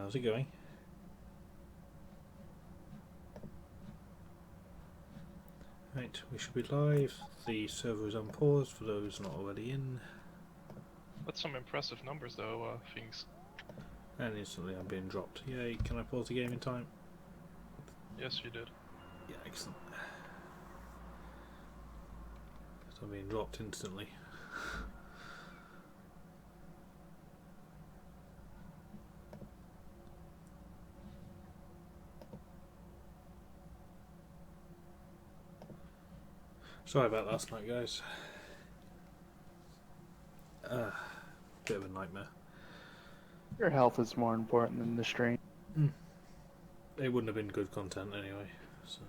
How's it going? Right, we should be live. The server is on pause for those not already in. That's some impressive numbers though, things. And instantly I'm being dropped. Yay, can I pause the game in time? Yes, you did. Yeah, excellent. So I'm being dropped instantly. Sorry about last night, guys. Bit of a nightmare. Your health is more important than the stream. It wouldn't have been good content anyway. So.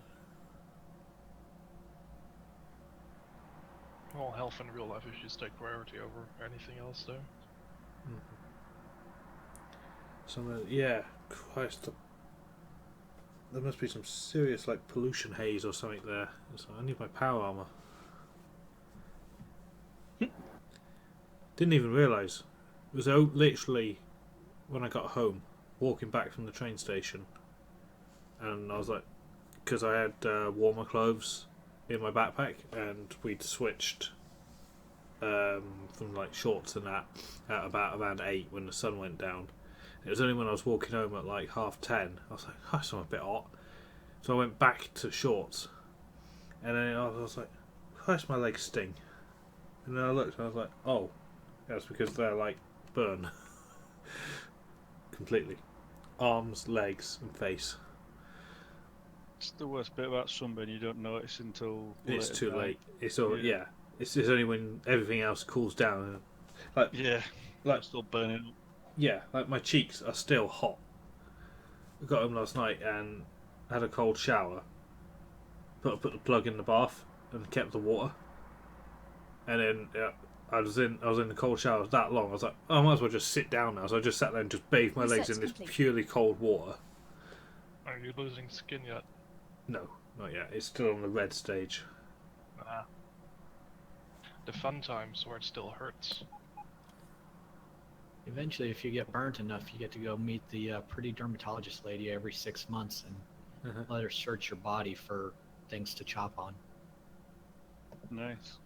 Well, health in real life issues take priority over anything else though. So, yeah, Christ. There must be some serious, like, pollution haze or something there. So I need my power armor. Didn't even realise. It was literally when I got home, walking back from the train station, and I was like, because I had warmer clothes in my backpack, and we'd switched from like shorts and that at about around 8 when the sun went down. It was only when I was walking home at like 10:30 I was like, oh, I'm a bit hot, so I went back to shorts, and then I was like, Christ, my legs sting. And then I looked and I was like, oh, that's because they're like burn completely, arms, legs and face. It's the worst bit about sunburn, you don't notice until It's later too down. late. It's all yeah. It's only when everything else cools down. Like It's still burning up. yeah, like my cheeks are still hot. I got home last night and had a cold shower. Put the plug in the bath and kept the water. And then I was in the cold shower that long. I was like, oh, I might as well just sit down now. So I just sat there and just bathed my legs in this purely cold water. Are you losing skin yet? No, not yet. It's still on the red stage. Ah. The fun times where it still hurts. Eventually, if you get burnt enough, you get to go meet the pretty dermatologist lady every 6 months and let her search your body for things to chop on. Nice.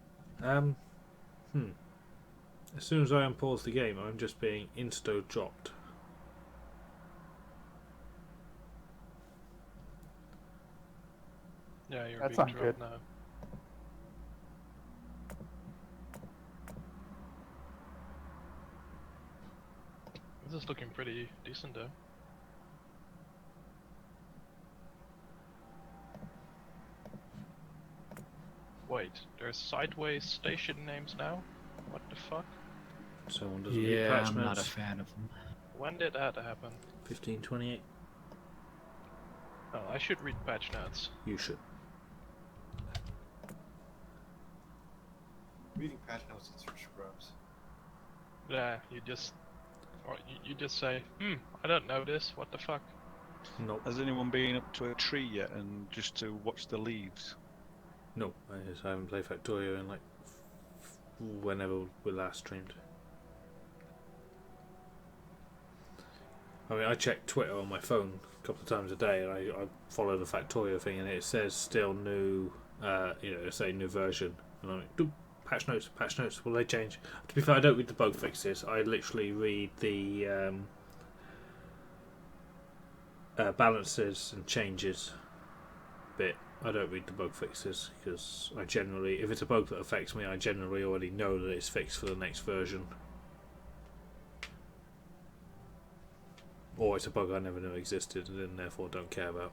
As soon as I unpause the game, I'm just being insta-dropped. Yeah, you're That's being not dropped good. now. This is looking pretty decent though. Wait, there's sideways station names now? What the fuck? Someone doesn't read Yeah, patch I'm not a notes. fan of them. When did that happen? 1528. Oh, I should read patch notes. You should. Reading patch notes is for scrubs. Yeah, you just say, I don't know this, what the fuck? Nope. Has anyone been up to a tree yet and just to watch the leaves? No, I haven't played Factorio in like whenever we last streamed. I mean, I check Twitter on my phone a couple of times a day, and I follow the Factorio thing, and it says still new, say new version, and I'm like, patch notes, will they change? To be fair, I don't read the bug fixes. I literally read the balances and changes bit. I don't read the bug fixes because I generally, if it's a bug that affects me, I generally already know that it's fixed for the next version. Or it's a bug I never knew existed and then therefore don't care about.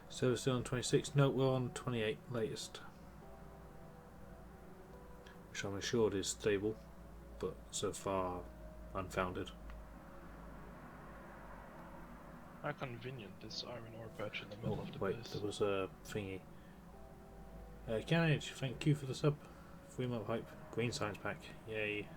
So we're still on 26? No, we're on 28 latest. Which I'm assured is stable, but so far unfounded. How convenient this iron ore patch in the middle of the Wait, base. there was a thingy. Carnage, thank you for the sub. Free mob hype. Green science pack. Yay.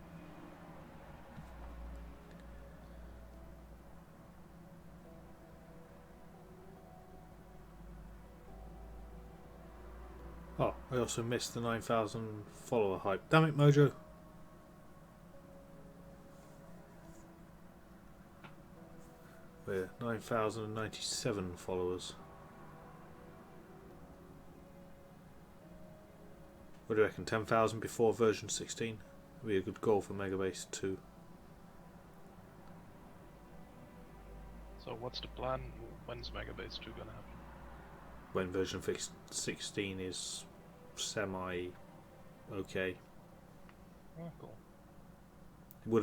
Oh, I also missed the 9,000 follower hype. Damn it, Mojo. We're 9,097 followers. What do you reckon? 10,000 before version 16? Would be a good goal for Megabase 2. So what's the plan? When's Megabase 2 gonna happen? When version 16 is semi okay. Oh, cool. It would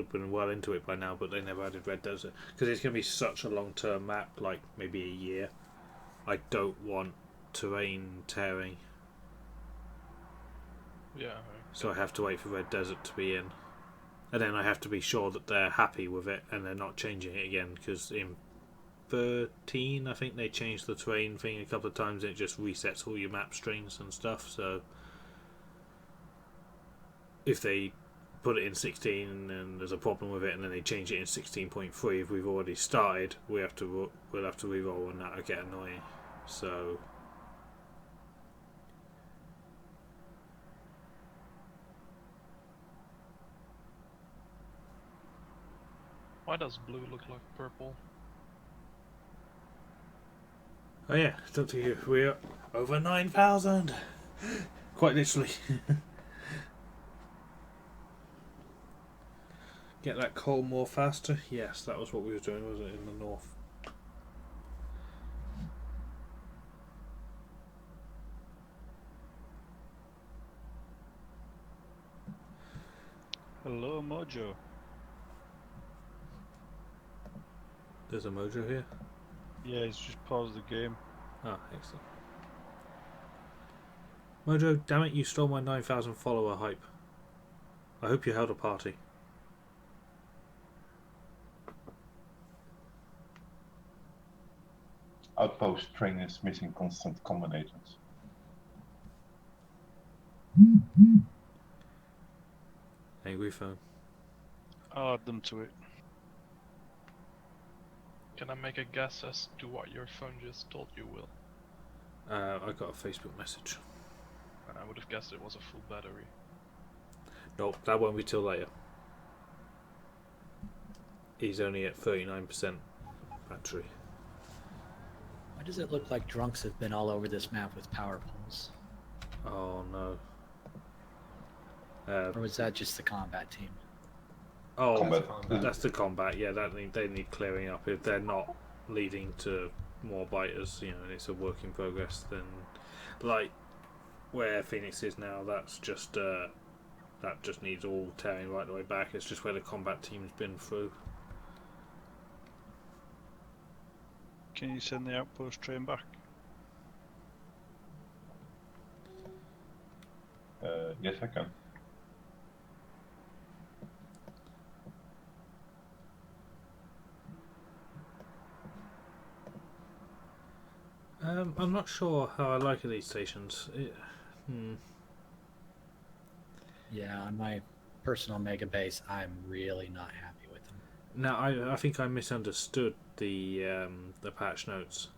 have been well into it by now, but they never added Red Desert because it's going to be such a long-term map, like maybe a year. I don't want terrain tearing, Yeah. so I have to wait for Red Desert to be in, and then I have to be sure that they're happy with it and they're not changing it again. Because in 13, I think they changed the terrain thing a couple of times, and it just resets all your map strings and stuff. So if they put it in 16 and there's a problem with it, and then they change it in 16.3, if we've already started, we'll have to re-roll, and that'll get annoying. So Why does blue look like purple? oh yeah, don't you? We're over 9,000, quite literally. Get that coal more faster? Yes, that was what we were doing, wasn't it, in the north? Hello, Mojo. There's a Mojo here. Yeah, he's just paused the game. Ah, excellent. Mojo, damn it, you stole my 9,000 follower hype. I hope you held a party. Outpost train is missing constant combat agents. Angry phone. I'll add them to it. Can I make a guess as to what your phone just told you, Will? I got a Facebook message. And I would have guessed it was a full battery. Nope, that won't be till later. He's only at 39% battery. Why does it look like drunks have been all over this map with power poles? Oh no. Or was that just the combat team? Oh, Combat. that's the combat. Yeah, they need clearing up. If they're not leading to more biters, and it's a work in progress, then like where Phoenix is now, that's just that just needs all tearing right the way back. It's just where the combat team's been through. Can you send the outpost train back? Yes, I can. I'm not sure how I like these stations. Yeah, on my personal mega base, I'm really not happy with them. Now, I think I misunderstood the patch notes.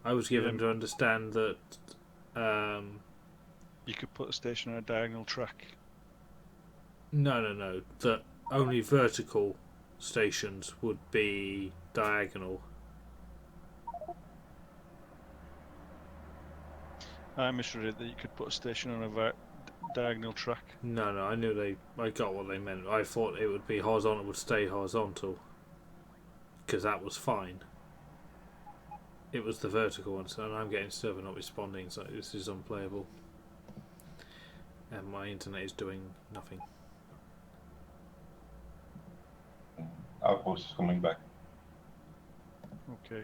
I was given to understand that You could put a station on a diagonal track. no, that only vertical stations would be diagonal. I misread it that you could put a station on a diagonal track. No, I got what they meant. I thought it would be horizontal, would stay horizontal, because that was fine. It was the vertical one, so I'm getting server not responding, so this is unplayable. And my internet is doing nothing. Outpost is coming back. Okay.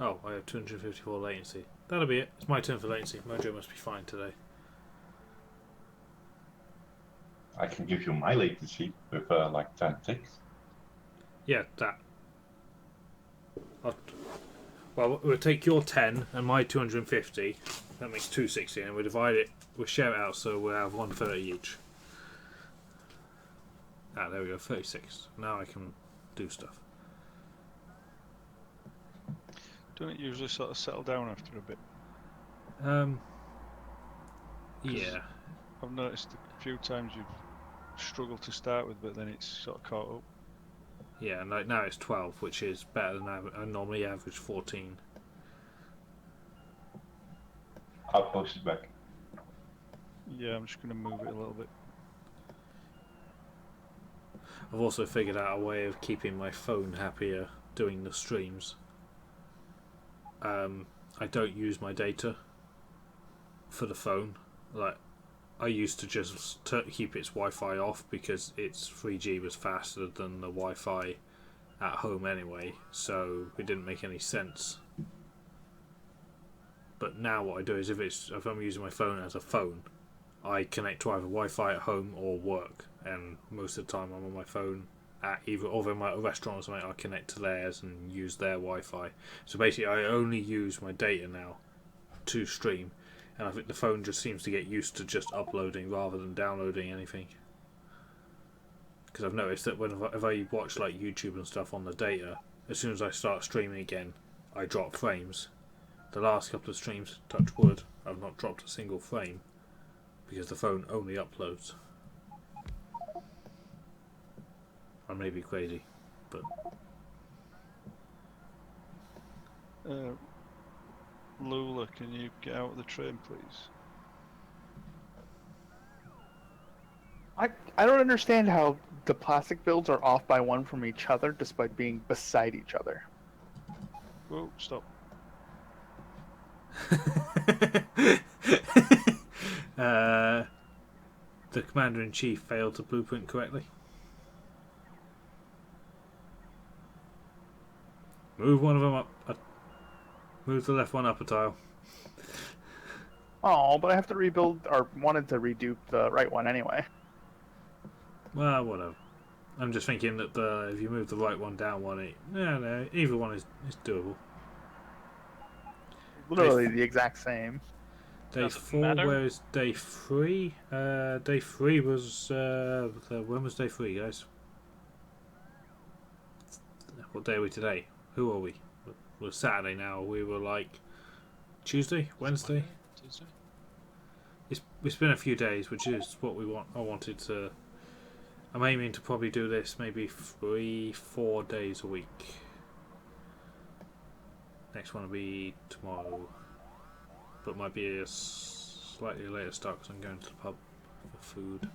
Oh, I have 254 latency. That'll be it. It's my turn for latency. Mojo must be fine today. I can give you my latency with like 10 ticks. Yeah, that. Well, we'll take your 10 and my 250. That makes 260, and we'll divide it. We'll share it out, so we'll have 130 each. Ah, there we go, 36. Now I can do stuff. Don't it usually sort of settle down after a bit? Yeah. I've noticed a few times you've struggled to start with, but then it's sort of caught up. Yeah, and like now it's 12, which is better than I normally average 14. Outpost is back. Yeah, I'm just going to move it a little bit. I've also figured out a way of keeping my phone happier doing the streams. I don't use my data for the phone. Like, I used to just keep its Wi-Fi off because its 3G was faster than the Wi-Fi at home anyway, so it didn't make any sense. But now what I do is if I'm using my phone as a phone, I connect to either Wi-Fi at home or work, and most of the time I'm on my phone at either I'm at a restaurant or something. I connect to theirs and use their Wi-Fi. So basically, I only use my data now to stream, and I think the phone just seems to get used to just uploading rather than downloading anything. Because I've noticed that if I watch like YouTube and stuff on the data, as soon as I start streaming again, I drop frames. The last couple of streams, touch wood, I've not dropped a single frame because the phone only uploads. I may be crazy, but Lula, can you get out of the train, please? I don't understand how the plastic builds are off by one from each other despite being beside each other. Whoa, stop. The Commander-in-Chief failed to blueprint correctly. Move one of them up. Move the left one up a tile. Oh, but I have to rebuild, or wanted to redo the right one anyway. Well, whatever. I'm just thinking that if you move the right one down one, no, either one is doable. Literally the exact same. Day Doesn't 4, matter. where is day 3? Day 3 was... when was day 3, guys? What day are we today? Who are we? We're Saturday now. We were like... Tuesday? Wednesday? Tuesday? It's been a few days, which is what we want. I wanted to... I'm aiming to probably do this maybe 3-4 days a week. Next one will be tomorrow. But might be a slightly later start because I'm going to the pub for food.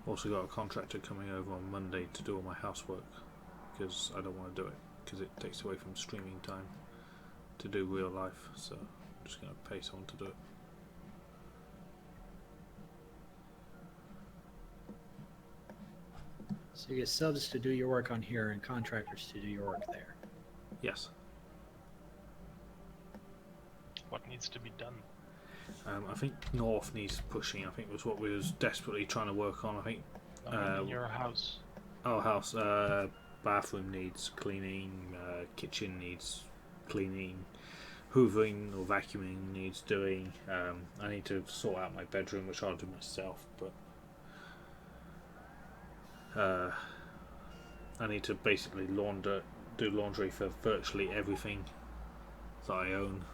Also got a contractor coming over on Monday to do all my housework because I don't want to do it because it takes away from streaming time to do real life, so I'm just going to pay someone to do it. So you get subs to do your work on here and contractors to do your work there. Yes. What needs to be done? I think North needs pushing. I think was what we was desperately trying to work on. I think In your house. our house bathroom needs cleaning, kitchen needs cleaning, hoovering or vacuuming needs doing. I need to sort out my bedroom, which I'll do myself, but I need to basically do laundry for virtually everything that I own.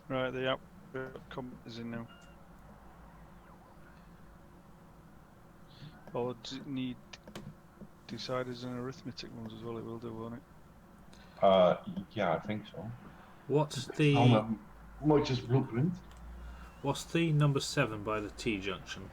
Right, the app is in now. Or does it need deciders and arithmetic ones as well? It will do, won't it? Yeah, I think so. What's the Mocha's blueprint. What's the number 7 by the T junction?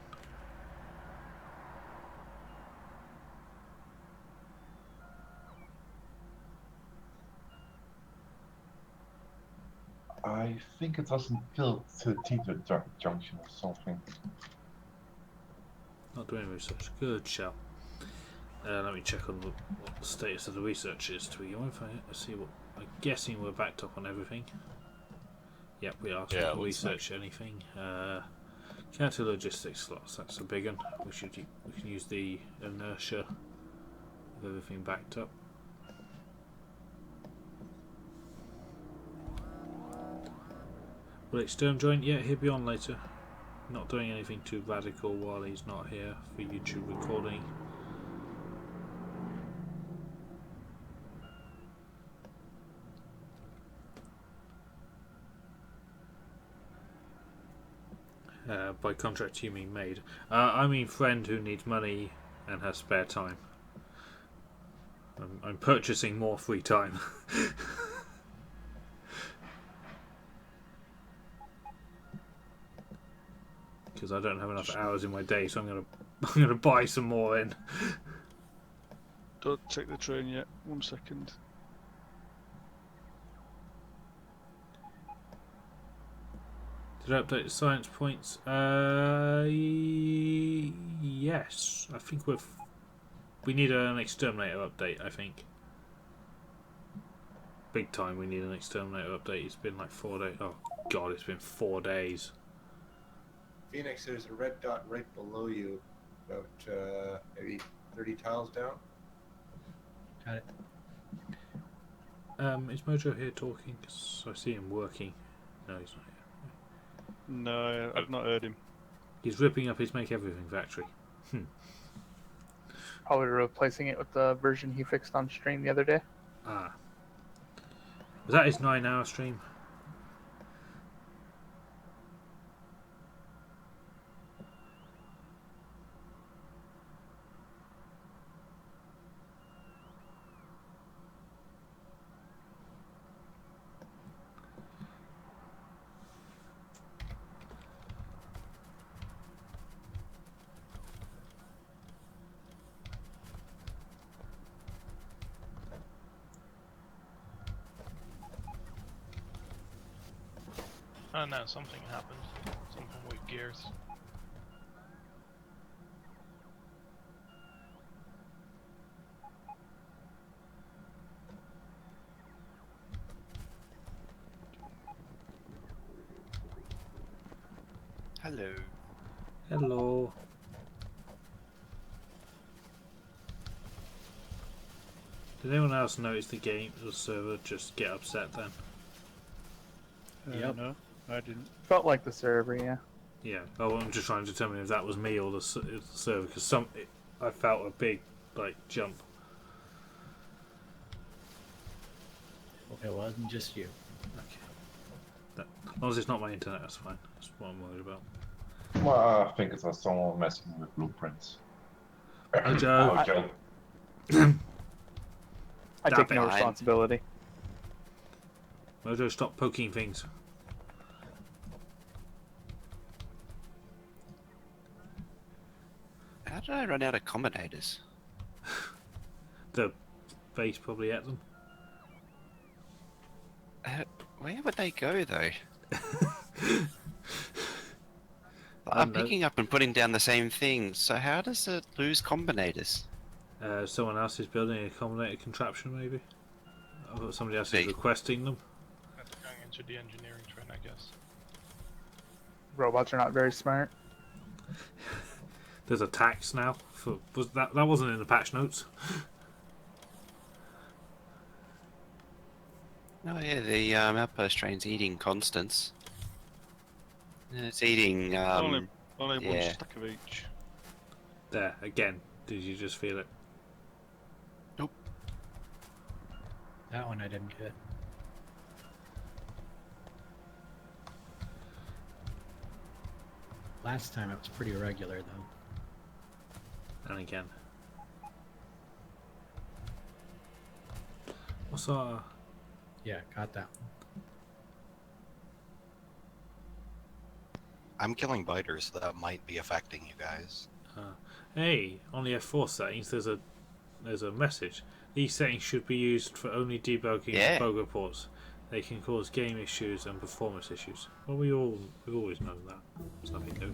I think it doesn't build to the T junction or something. Not doing research. Good shout. Let me check on what the status of the research is to begin with. Let's see what. I'm guessing we're backed up on everything. Yep, we are. So Yeah, we can looks research anything. Counter logistics slots. That's a big one. We can use the inertia of everything backed up. Will external joint? Yeah, he'll be on later. Not doing anything too radical while he's not here for YouTube recording. By contract you mean maid. I mean friend who needs money and has spare time. I'm purchasing more free time. Because I don't have enough hours in my day, so I'm gonna buy some more in. Don't take the train yet. 1 second. Did I update the science points? Yes. I think we need an exterminator update. I think big time. We need an exterminator update. It's been like 4 days. Oh God, it's been 4 days. Phoenix, there's a red dot right below you, about maybe 30 tiles down. Got it. Is Mojo here talking? 'Cause I see him working. No, he's not here. No, I've not heard him. He's ripping up his Make Everything factory. Probably replacing it with the version he fixed on stream the other day. Ah. Was that his 9-hour stream? Oh no, something happened. Something with gears. Hello. Hello. Did anyone else notice the server just get upset then? Yep. No, I didn't. Felt like the server, yeah. Yeah. Oh, I'm just trying to determine if that was me or the server, because I felt a big jump. It wasn't just you. Okay. As long as it's not my internet, that's fine. That's what I'm worried about. Well, I think it was someone messing with blueprints. Hi, Joe. Oh, Joe. I take no Fine. responsibility. Mojo, stop poking things. How did I run out of combinators? The base probably ate them. Where would they go though? I I'm don't know. picking up and putting down the same thing, so how does it lose combinators? Someone else is building a combinator contraption, maybe? Or somebody else is Big. requesting them. That's going into the engineering train, I guess. Robots are not very smart. There's a tax now. That wasn't in the patch notes. Oh yeah, the Outpost train's eating constants. It's eating, Only one yeah. stack of each. There, again. Did you just feel it? That one I didn't get. Last time it was pretty irregular though. And again. What's our... Yeah, got that one. I'm killing biters, so that might be affecting you guys. Hey, on the F4 settings there's a message. These settings should be used for only debugging Yeah. bug reports. They can cause game issues and performance issues. Well, we've always known that. It's nothing new.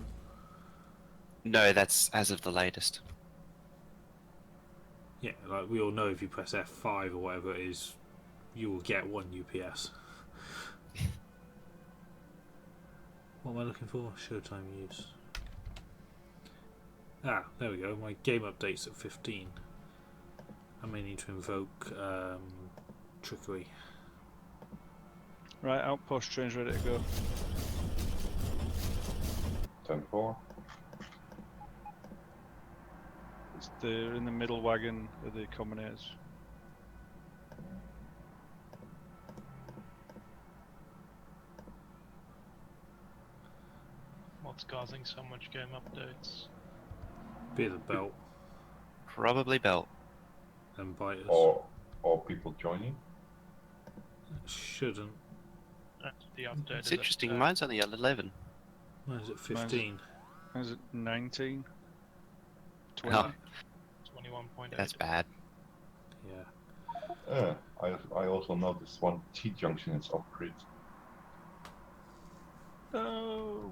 No, that's as of the latest. Yeah, like we all know if you press F5 or whatever it is, you will get 1 UPS. What am I looking for? Showtime use. Ah, there we go. My game update's at 15. I may need to invoke trickery. Right, outpost train's ready to go. 10-4. They're in the middle wagon of the combinators. What's causing so much game updates? Be the belt Probably belt. and biters. Or people joining. Shouldn't. The update It's is interesting. at, Mine's only at 11. Mine's at 15. Is it 19? 20? Oh, 21.8. that's bad. Yeah. I also noticed one T-junction is off-grid. Oh.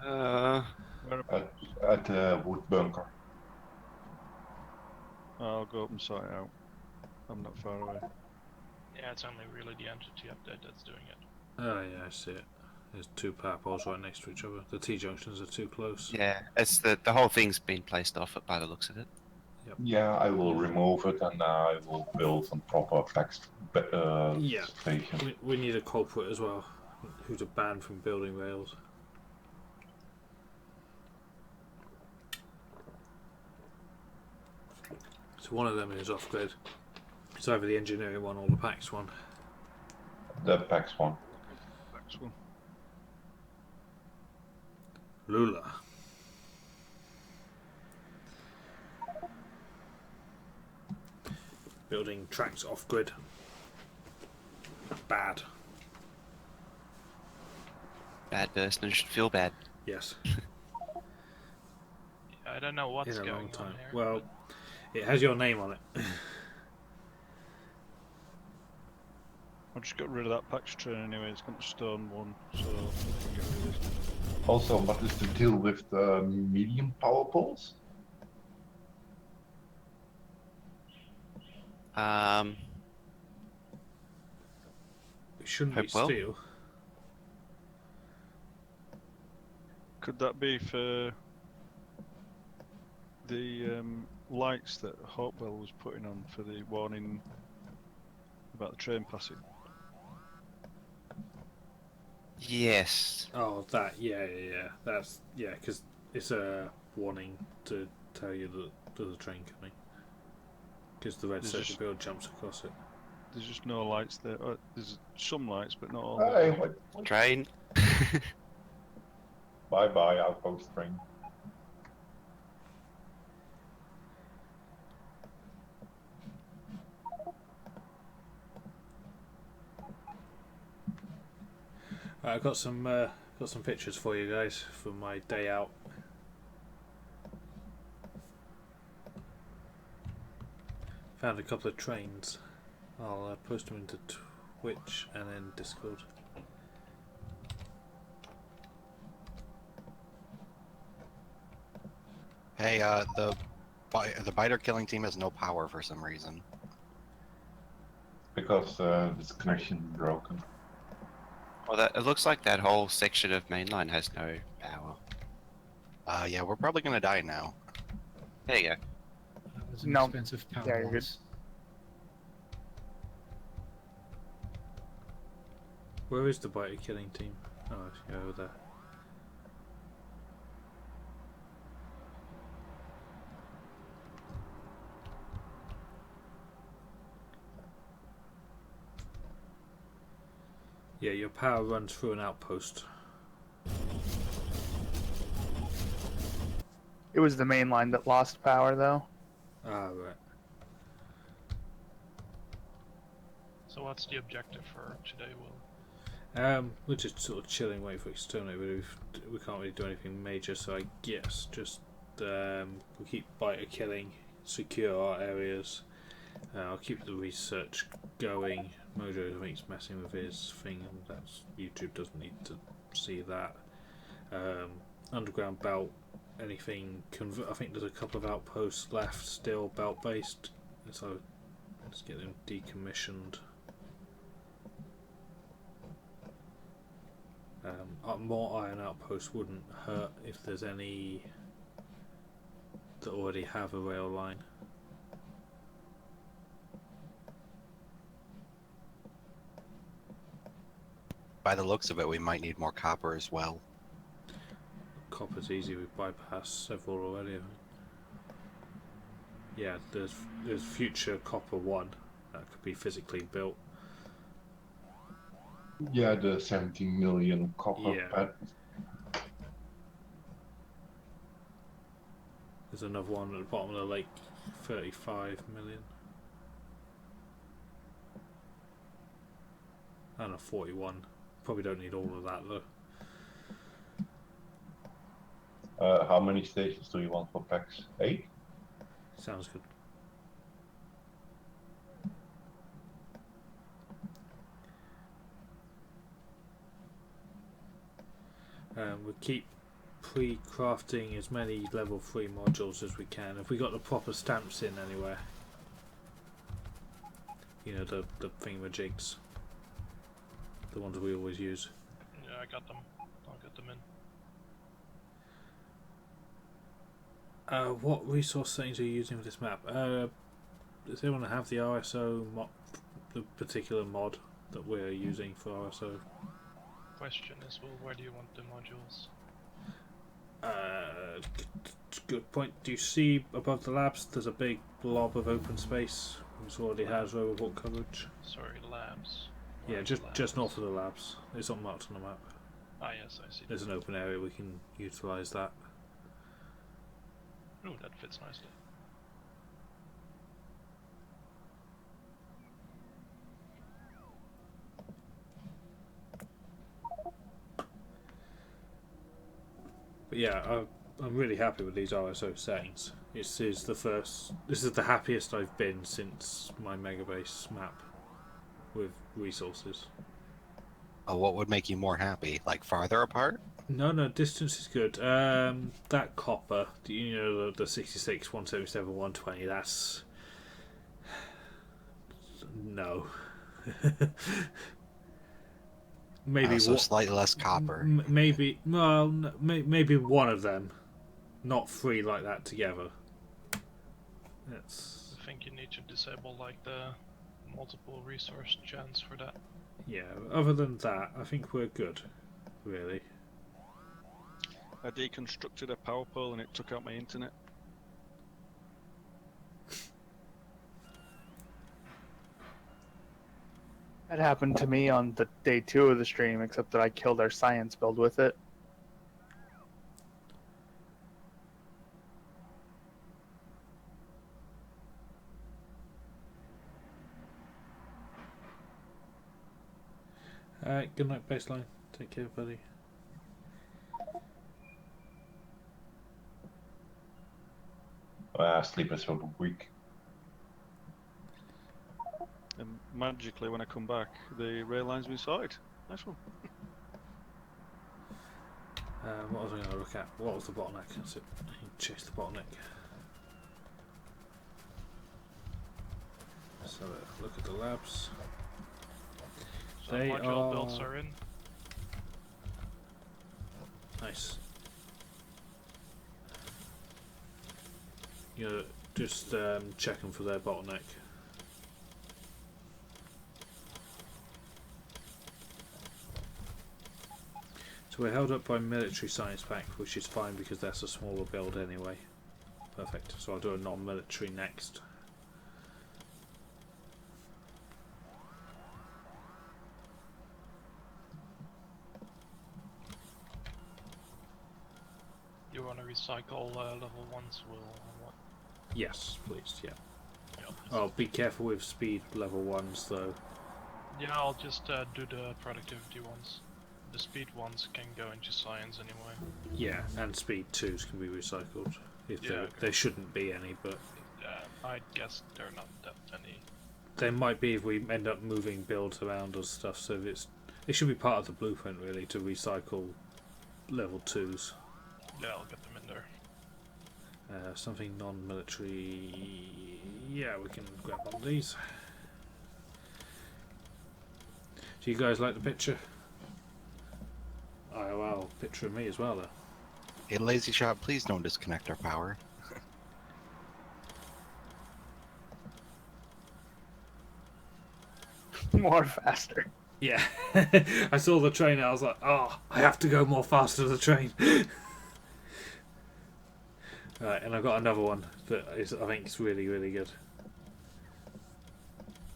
At the wood bunker. I'll go up and sort it out. I'm not far away. Yeah, it's only really the entity update that's doing it. Oh yeah, I see it. There's two power poles right next to each other. The T-junctions are too close. Yeah, it's the whole thing's been placed off by the looks of it. Yeah, I will remove it and I will build some proper Yeah. station. We need a culprit as well, who's a ban from building rails. So one of them is off grid. It's either the engineering one or the PAX one. The PAX one. Next one. Lula. Building tracks off grid. Bad. Bad person should feel bad. Yes. I don't know what's In a going long time. on here. Well, it has your name on it. I just got rid of that patch train anyway, it's got the stone one, so I can get rid of this. Also, what is the deal with the medium power poles? It shouldn't be Hope well. steel. Could that be for the lights that Hopewell was putting on for the warning about the train passing? Yes. Oh, that, yeah. That's, yeah, because it's a warning to tell you that there's a train coming. Because the red There's circuit just- build jumps across it. There's just no lights there. There's some lights, but not all. Hey, what? Train. Bye bye, Outpost train. Right, I've got some pictures for you guys from my day out. Found a couple of trains. I'll post them into Twitch and then Discord. Hey, the biter killing team has no power for some reason. Because this connection is broken. Well, it looks like that whole section of mainline has no power. Yeah, we're probably gonna die now. There you go. That was an No. expensive power Yeah, you're good. loss. Where is the biter killing team? Oh, yeah, over there. Yeah, your power runs through an outpost. It was the main line that lost power, though. Ah, right. So what's the objective for today, Will? We're just sort of chilling, waiting for Xterminator, but we can't really do anything major, so I guess just we'll keep biter killing, secure our areas. I'll keep the research going. Mojo, I think, is messing with his thing, and that's YouTube doesn't need to see that. Underground belt, anything. I think there's a couple of outposts left still belt based, so let's get them decommissioned. More iron outposts wouldn't hurt if there's any that already have a rail line. By the looks of it, we might need more copper as well. copper's easy. We've bypassed several already. I think. Yeah, there's future copper 1 that could be physically built. Yeah, the 17 million copper Yeah. pad. There's another one at the bottom of the lake, 35 million. And a 41. Probably don't need all of that though. How many stations do you want for packs? 8? Sounds good. We keep pre-crafting as many level 3 modules as we can. Have we got the proper stamps in anywhere? You know, the thingamajigs. The ones we always use. Yeah, I got them. I'll get them in. What resource settings are you using for this map? Does anyone have the RSO mod, the particular mod that we're using for RSO? Question is, well, where do you want the modules? Good point. Do you see above the labs there's a big blob of open space which already has overboard coverage? Sorry, labs. Yeah, Where's just labs? north of the labs. It's not marked on the map. Ah, yes, I see. There's an open area, we can utilise that. Ooh, that fits nicely. But yeah, I'm really happy with these RSO settings. This is the happiest I've been since my Megabase map with resources. Oh, what would make you more happy? Like farther apart? No, distance is good. That copper, you know, the 66, 177, 120, that's... No. Maybe So slightly less copper. Maybe one of them, not 3 like that together. That's... I think you need to disable like the multiple resource gens for that. Yeah, other than that, I think we're good, really. I deconstructed a power pole and it took out my internet. That happened to me on the day 2 of the stream, except that I killed our science build with it. Alright, good night, baseline. Take care, buddy. Sleepers for the week. And magically, when I come back, the rail line's been sorted. Nice one. What was I going to look at? What was the bottleneck? That's it. Chase the bottleneck. So look at the labs. So They module are... builds are in. Nice. You know, just checking for their bottleneck. So we're held up by military science pack, which is fine because that's a smaller build anyway. Perfect. So I'll do a non-military next. You want to recycle level 1s, will what? Yes, please. Yeah. Yeah, Oh, be careful with speed level 1s though. yeah, I'll just do the productivity ones. The speed ones can go into science anyway. Yeah, and speed 2s can be recycled. If Yeah, there, okay. there shouldn't be any, but I guess there are not that many. there might be if we end up moving builds around or stuff. So it should be part of the blueprint really to recycle level 2s. Yeah, I'll get them in there. Something non-military. Yeah, we can grab one of these. Do you guys like the picture? Oh wow, picture of me as well though. Hey, Lazy Shot, please don't disconnect our power. More faster. Yeah, I saw the train. I was like, oh, I have to go more faster to the train. Right, and I've got another one that I think is really, really good.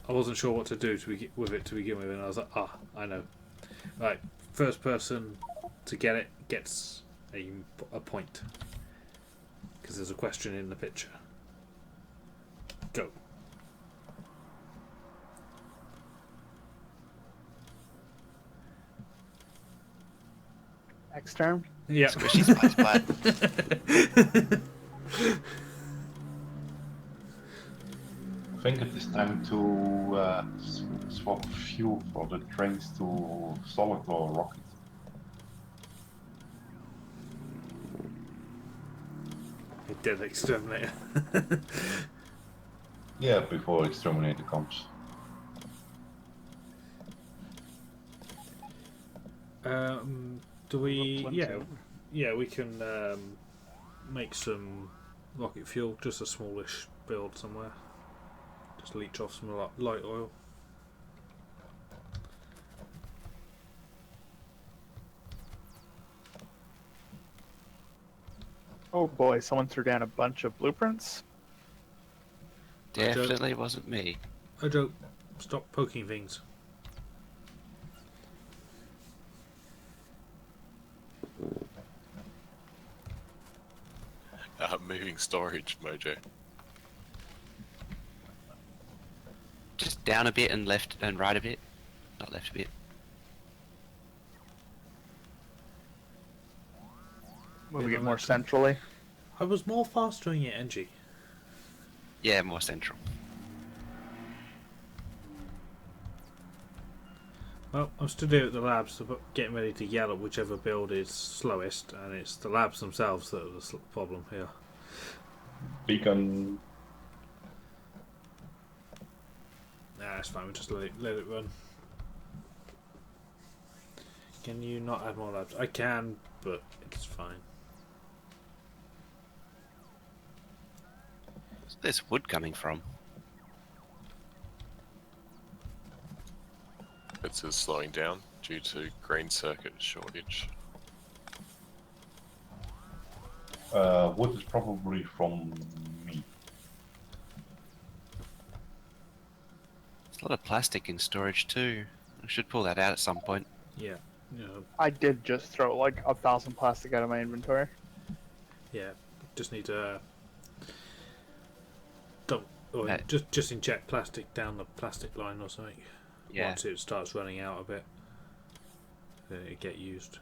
I wasn't sure what to do with it to begin with, and I was like, I know. Right, first person to get it gets a point. Because there's a question in the picture. Go. Exterm. Yeah. Squishy spice plat. I think it is time to swap fuel for the trains to solid or rocket. It did Xterminator. Yeah, before Exterminator comes. Do we? Plenty, Yeah, haven't yeah. We can make some rocket fuel, just a smallish build somewhere. Just leech off some light oil. Oh boy, someone threw down a bunch of blueprints. Definitely wasn't me. Oh, Joe, stop poking things. Moving storage, Mojo. Just down a bit and left and right a bit. Not left a bit. Moving it more centrally. I was more fast doing it, NG. Yeah, more central. Well, I'm still doing it at the labs, getting ready to yell at whichever build is slowest, and it's the labs themselves that are the problem here. Beacon. Nah, it's fine. We'll just let it run. Can you not add more labs? I can, but it's fine. Where's this wood coming from? It's slowing down due to green circuit shortage. Wood is probably from me. There's a lot of plastic in storage too. I should pull that out at some point. Yeah. I did just throw like 1,000 plastic out of my inventory. Yeah. Just need to don't or Hey. just inject plastic down the plastic line or something. Yeah. Once it starts running out a bit, then it get used.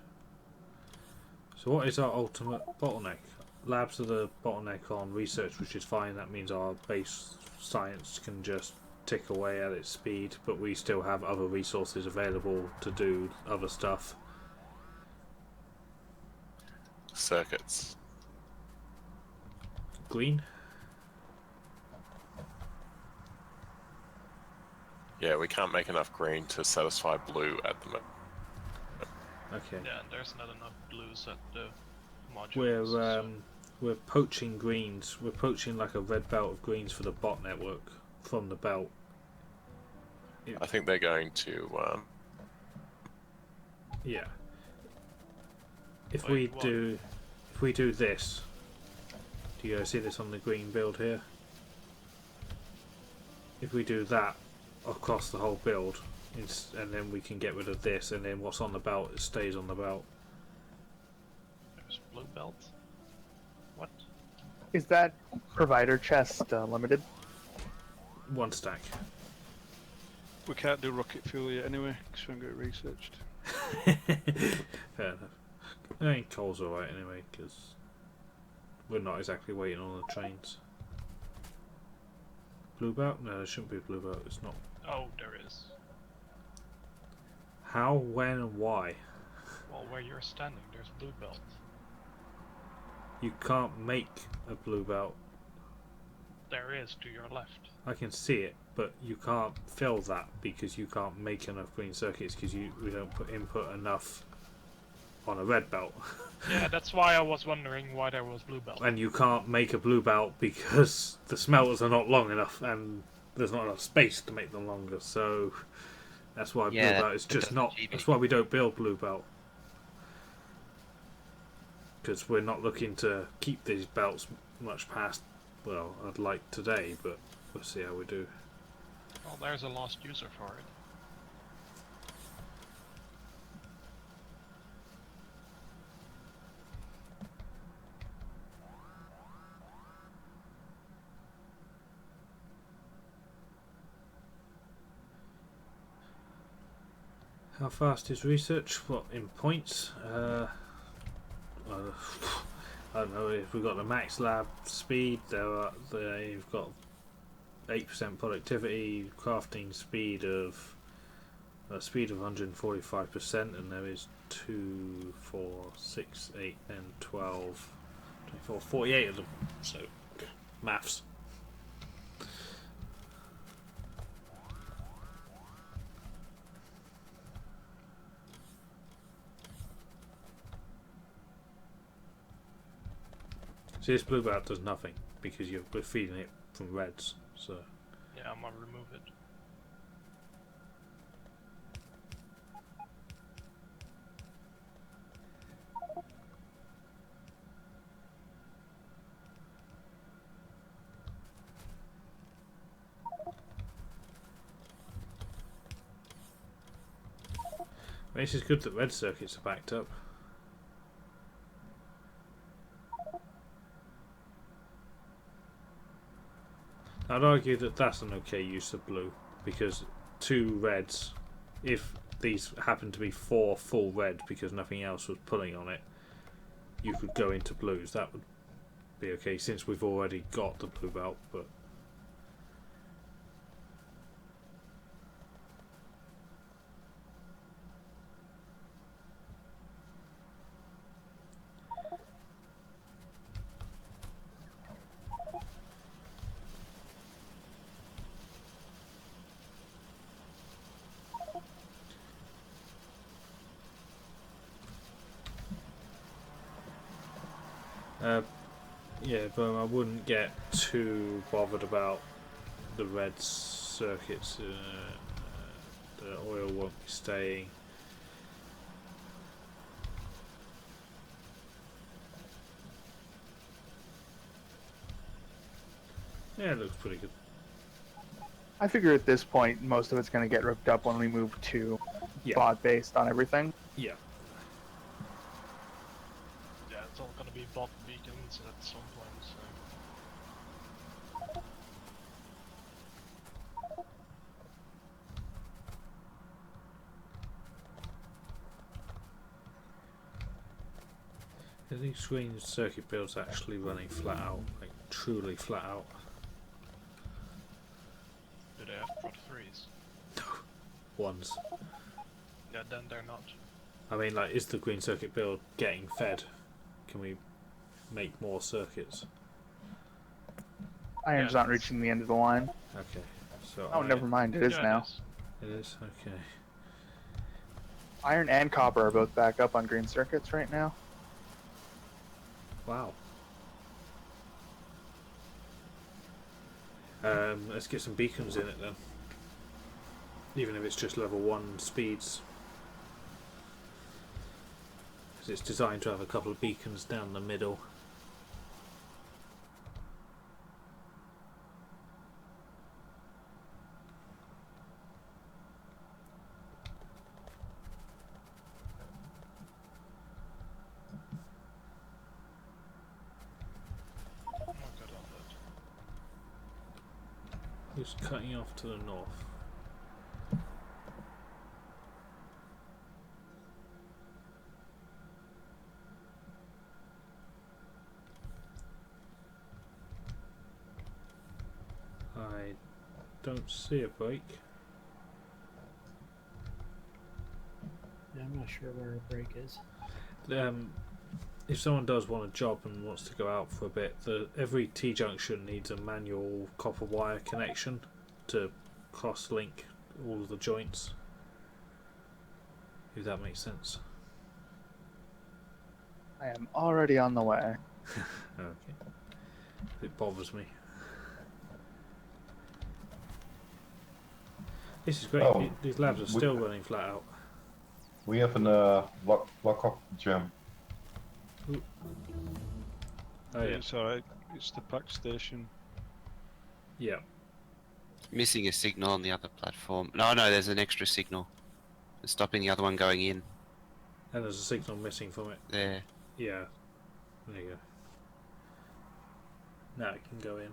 So what is our ultimate bottleneck? Labs are the bottleneck on research, which is fine. That means our base science can just tick away at its speed, but we still have other resources available to do other stuff. Circuits. Green? Yeah, we can't make enough green to satisfy blue at the moment. Okay. Yeah, and there's not enough blues at the modules. We're poaching greens. We're poaching like a red belt of greens for the bot network from the belt. I think they're going to. Yeah. If Wait, we what? do this, do you guys see this on the green build here? If we do that across the whole build, and then we can get rid of this, and then what's on the belt it stays on the belt. There's blue belt. What? Is that provider chest limited? 1 stack. We can't do rocket fuel yet anyway, because we haven't got it researched. Fair enough. I think coal's alright anyway, because we're not exactly waiting on the trains. Blue belt? No, there shouldn't be a blue belt. It's not. Oh, there is. How, when, and why? Well, where you're standing, there's blue belt. You can't make a blue belt. There is to your left. I can see it, but you can't fill that because you can't make enough green circuits because we don't input enough on a red belt. Yeah, that's why I was wondering why there was blue belt. And you can't make a blue belt because the smelters are not long enough and there's not enough space to make them longer. So that's why blue belt is just not. That's why we don't build blue belt. Because we're not looking to keep these belts much past, well, I'd like today, but we'll see how we do. Well, there's a lost user for it. How fast is research? What, in points? I don't know if we've got the max lab speed. You've got 8% productivity, crafting speed of 145%, and there is 2, 4, 6, 8, and 12, 24, 48 of them. So, maths. See, this blue belt does nothing because we're feeding it from reds. So Yeah, I'm gonna remove it. this is good that red circuits are backed up. I'd argue that that's an okay use of blue, because 2 reds, if these happen to be 4 full red because nothing else was pulling on it, you could go into blues. That would be okay since we've already got the blue belt, but yeah, but I wouldn't get too bothered about the red circuits. The oil won't be staying. Yeah, it looks pretty good. I figure at this point, most of it's going to get ripped up when we move to bot based on everything. Yeah. Yeah, it's all gonna be bot beacons at some point, so... Are these screen circuit builds actually running flat out, like truly flat out? Do they have prod 3s? Ones. Yeah, then they're not. I mean, like, is the green circuit build getting fed? Can we make more circuits? Iron's not reaching the end of the line. Okay. So Oh, never mind. It is now. It is? Okay. Iron and copper are both back up on green circuits right now. Wow. Let's get some beacons in it then. Even if it's just level 1 speeds. Because it's designed to have a couple of beacons down the middle. Who's cutting off to the north? I don't see a break. Yeah, I'm not sure where a break is. If someone does want a job and wants to go out for a bit, every T-junction needs a manual copper wire connection to cross-link all of the joints. If that makes sense. I am already on the way. Okay. It bothers me. This is great. Oh, These labs are still running flat out. We have an lock-up jam. Oh yeah. It's alright. It's the pack station. Yeah. Missing a signal on the other platform. No, there's an extra signal. It's stopping the other one going in. And there's a signal missing from it. There. Yeah. There you go. Now it can go in.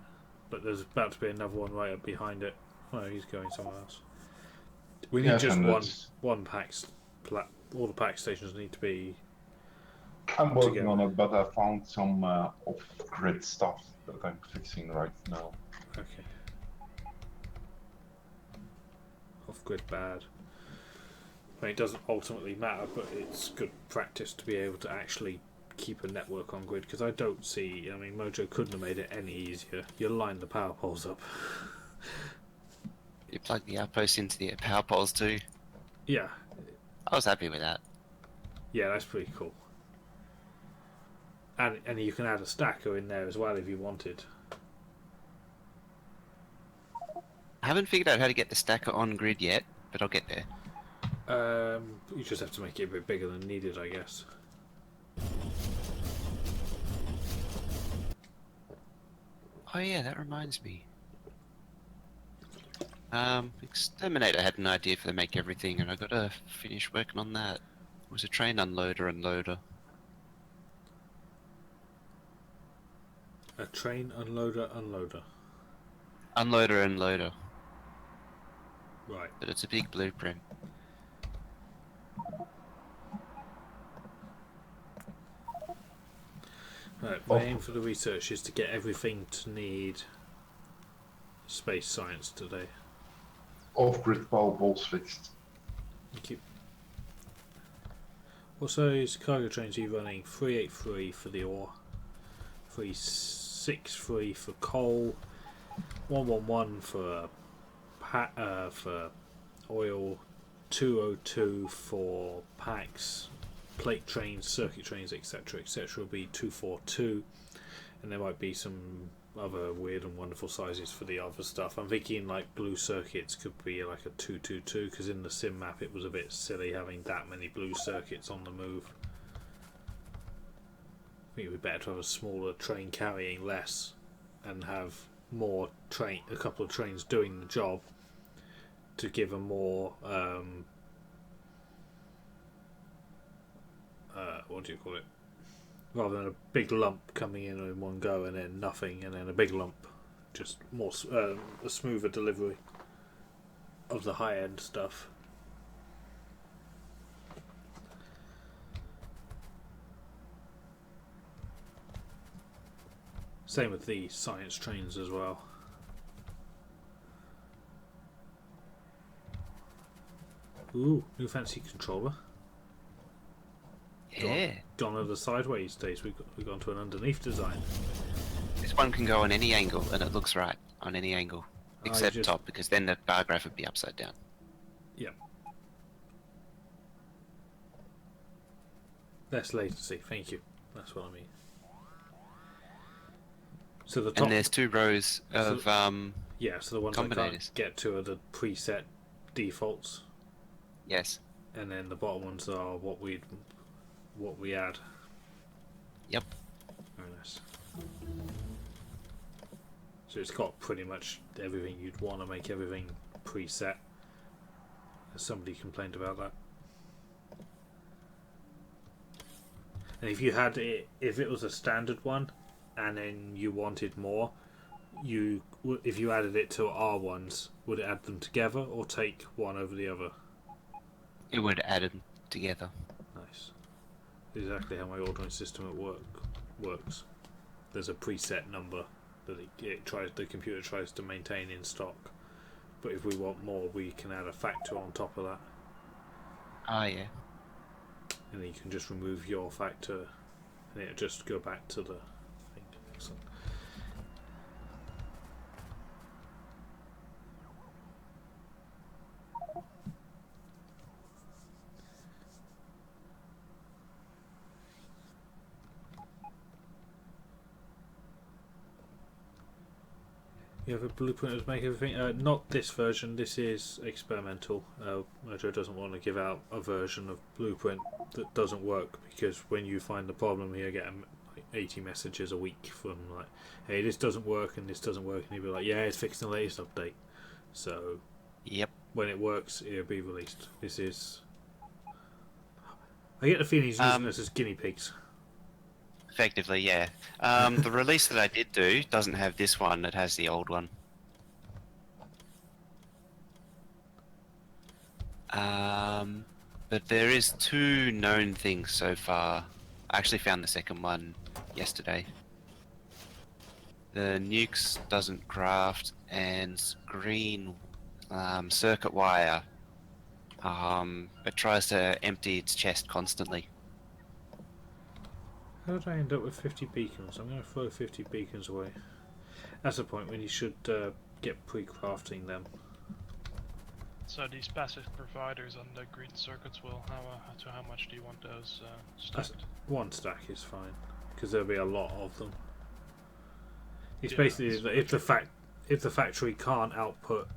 But there's about to be another one right up behind it. Oh, he's going somewhere else. We need just one pack. All the pack stations need to be. I'm working together. on it, but I found some off-grid stuff that I'm fixing right now. Okay. Off-grid bad. I mean, it doesn't ultimately matter, but it's good practice to be able to actually keep a network on grid, because I don't see. I mean, Mojo couldn't have made it any easier. You line the power poles up. You plug the outpost into the power poles too. Yeah. I was happy with that. Yeah, that's pretty cool. And you can add a stacker in there as well if you wanted. I haven't figured out how to get the stacker on grid yet, but I'll get there. You just have to make it a bit bigger than needed, I guess. Oh yeah, that reminds me. Xterminator had an idea for the make everything, and I gotta finish working on that. It was a train unloader and loader. A train unloader. Unloader and loader. Right. But it's a big blueprint. Right, my aim for the research is to get everything to need space science today. Off-grid power poles fixed. Thank you. Also, is cargo trains you running 383 for the ore, 363 for coal, 111 for for oil, 202 for packs, plate trains, circuit trains, etc., will be 242, and there might be some other weird and wonderful sizes for the other stuff. I'm thinking like blue circuits could be like a 222, because in the sim map it was a bit silly having that many blue circuits on the move. I think it would be better to have a smaller train carrying less and have more a couple of trains doing the job to give a more what do you call it, rather than a big lump coming in one go and then nothing and then a big lump. Just more a smoother delivery of the high end stuff. Same with the science trains as well. Ooh, new fancy controller. Yeah. Gone over the sideways days. We've gone to an underneath design. This one can go on any angle, and it looks right on any angle, except just... top, because then the bar graph would be upside down. Yep. Less latency. Thank you. That's what I mean. So the top... And there's 2 rows of yeah, so the ones I can't get to are the preset defaults. Yes. And then the bottom ones are what we add. Yep. Very nice. So it's got pretty much everything you'd want to make everything preset. Somebody complained about that. And if you had it, if it was a standard one, and then you wanted more, if you added it to R1s, would it add them together or take one over the other? It would add them together. Nice. Exactly how my ordering system works. There's a preset number that the computer tries to maintain in stock, but if we want more, we can add a factor on top of that. Ah, yeah. And then you can just remove your factor, and it'll just go back to the thing. Excellent. You have a blueprint to make everything? Not this version, this is experimental. Mojo doesn't want to give out a version of blueprint that doesn't work, because when you find the problem, you get 80 messages a week from like, hey, this doesn't work and this doesn't work, and he'll be like, yeah, it's fixed in the latest update. So Yep. when it works, it'll be released. This is. I get the feeling he's using us as guinea pigs. Effectively, yeah. The release that I did do doesn't have this one, it has the old one. But there is 2 known things so far. I actually found the second one yesterday. The nukes doesn't craft, and green circuit wire. It tries to empty its chest constantly. How did I end up with 50 beacons? I'm going to throw 50 beacons away. That's the point when you should get pre-crafting them. So these passive providers on the green circuits will, how much do you want those stacked? 1 stack is fine, because there'll be a lot of them. It's Yeah, basically that's if the factory can't output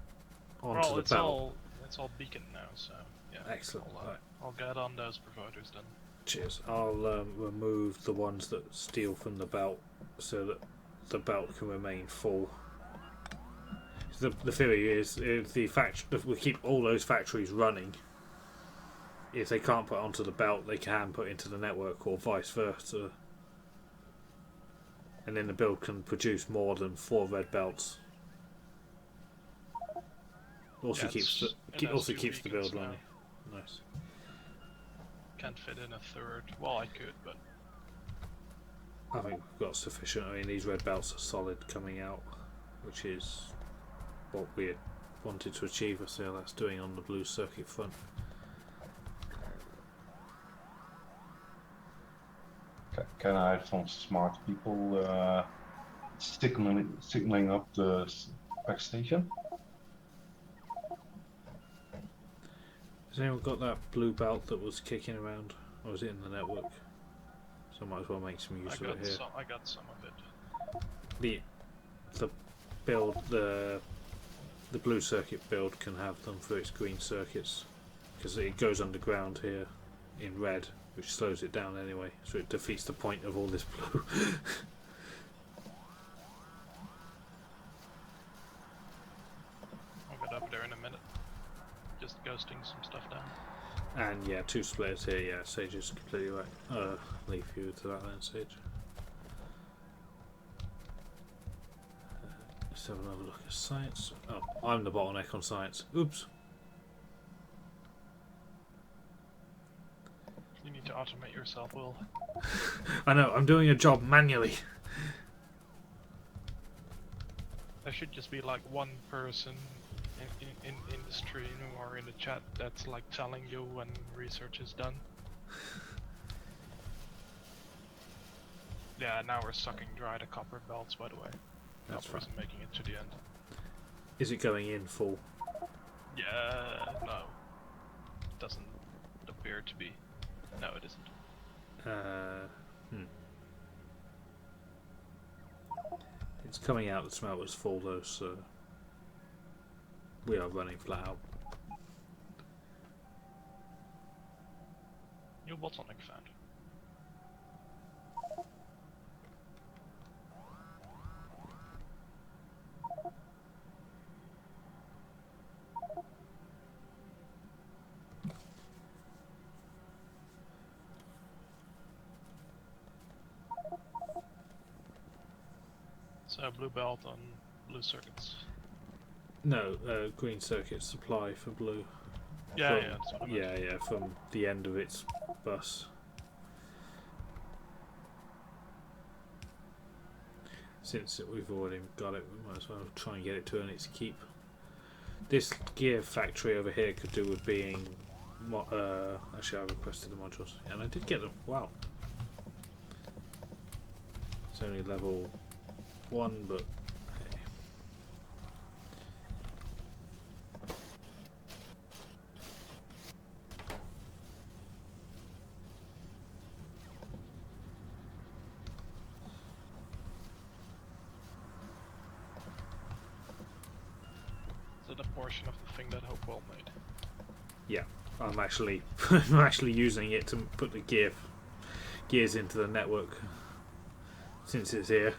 onto the belt. It's all beacon now, so yeah. Excellent. Right. I'll get on those providers then. Cheers. I'll remove the ones that steal from the belt so that the belt can remain full. The theory is if we keep all those factories running, if they can't put onto the belt, they can put into the network, or vice versa. And then the build can produce more than 4 red belts. Also keeps the build running. Nice. Can't fit in a third. Well, I could, but I think we've got sufficient. I mean, these red belts are solid coming out, which is what we had wanted to achieve. I see how that's doing on the blue circuit front. Can I have some smart people signaling up the back station? Has anyone got that blue belt that was kicking around, or was it in the network? So I might as well make some use of it here. I got some of it. The build, the blue circuit build can have them for its green circuits, because it goes underground here in red, which slows it down anyway, so it defeats the point of all this blue. I'll get up there in a minute. Just ghosting some stuff down. And yeah, 2 splitters here, yeah, Sage is completely right. Leave you to that then, Sage. Let's have another look at science. Oh, I'm the bottleneck on science. Oops. You need to automate yourself, Will. I know, I'm doing a job manually. There should just be like one person in the stream or in the chat that's like telling you when research is done. Yeah, now we're sucking dry the copper belts, by the way. That's Copper isn't making it to the end. Is it going in full? Yeah, no. Doesn't appear to be. No, it isn't. It's coming out, the smelter's full though, so we are running flat out. New bottleneck found. So blue belt on blue circuits. No, green circuit supply for blue. Yeah, from, yeah, that's what I meant. yeah, from the end of its bus. Since we've already got it, we might as well try and get it to earn its keep. This gear factory over here could do with being. Actually, I requested the modules, and I did get them. Wow. It's only level 1, but. Hey. Is it a portion of the thing that Hopewell made? Yeah, I'm actually using it to put the gears into the network. since it's here.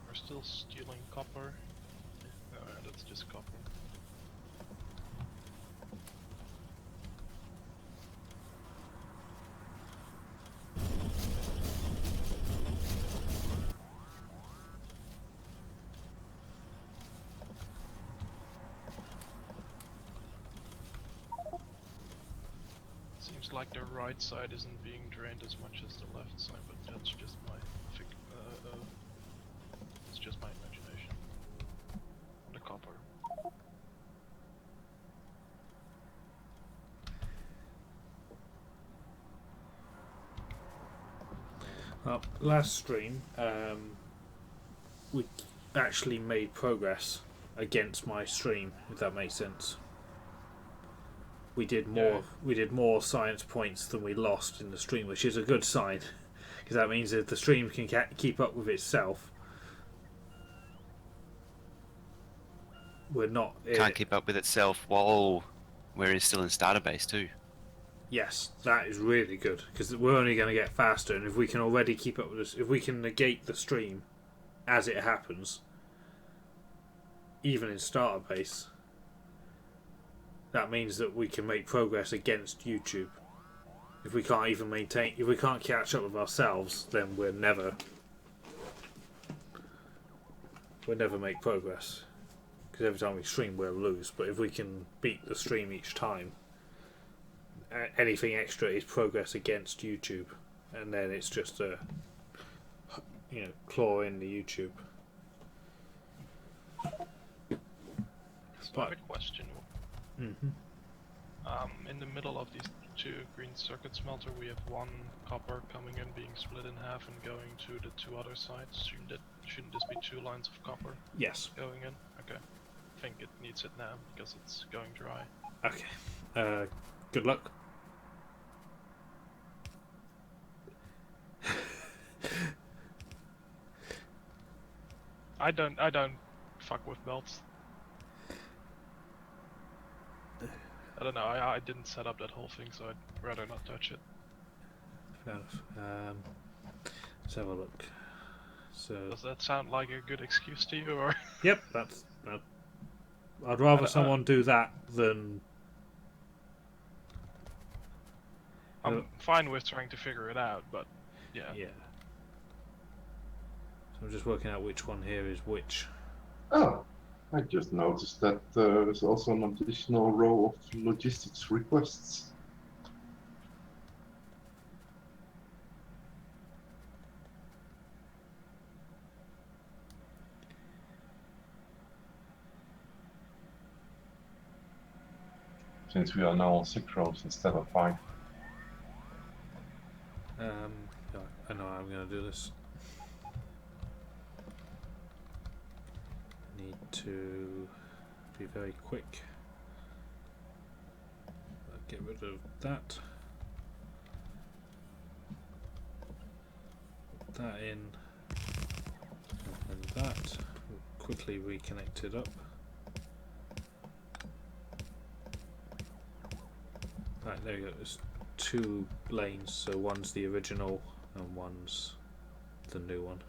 We're still stealing copper. No, that's just copper. Seems like the right side isn't being drained as much as the left side, but that's just my it's just my imagination. The copper. Well, last stream, we actually made progress against my stream, if that makes sense. We did more science points than we lost in the stream, which is a good sign, because that means if the stream can keep up with itself, we're not. Can't keep up with itself while we're still in starter base too. Yes, that is really good, because we're only going to get faster, and if we can already keep up with this, if we can negate the stream as it happens, even in starter base, that means that we can make progress against YouTube. If we can't even if we can't catch up with ourselves, then we'll never make progress. Because every time we stream, we'll lose. But if we can beat the stream each time, anything extra is progress against YouTube, and then it's just a claw in the YouTube. So I have a question. Mm-hmm. In the middle of these two green circuit smelter, we have one copper coming in, being split in half, and going to the two other sides. Shouldn't this be 2 lines of copper? Yes. Going in. Okay. I think it needs it now because it's going dry. Okay. Good luck. I don't fuck with belts. I don't know, I didn't set up that whole thing, so I'd rather not touch it. Fair enough. Let's have a look. So Does that sound like a good excuse to you, or? Yep, that's. I'd rather someone do that than. I'm fine with trying to figure it out, but yeah. Yeah. So I'm just working out which one here is which. Oh, I just noticed that there's also an additional row of logistics requests. Since we are now on 6 rows instead of 5. Yeah, I know how I'm going to do this. Need to be very quick. Get rid of that. Put that in. And that. We'll quickly reconnect it up. Right, there we go. There's 2 lanes, so one's the original and one's the new one.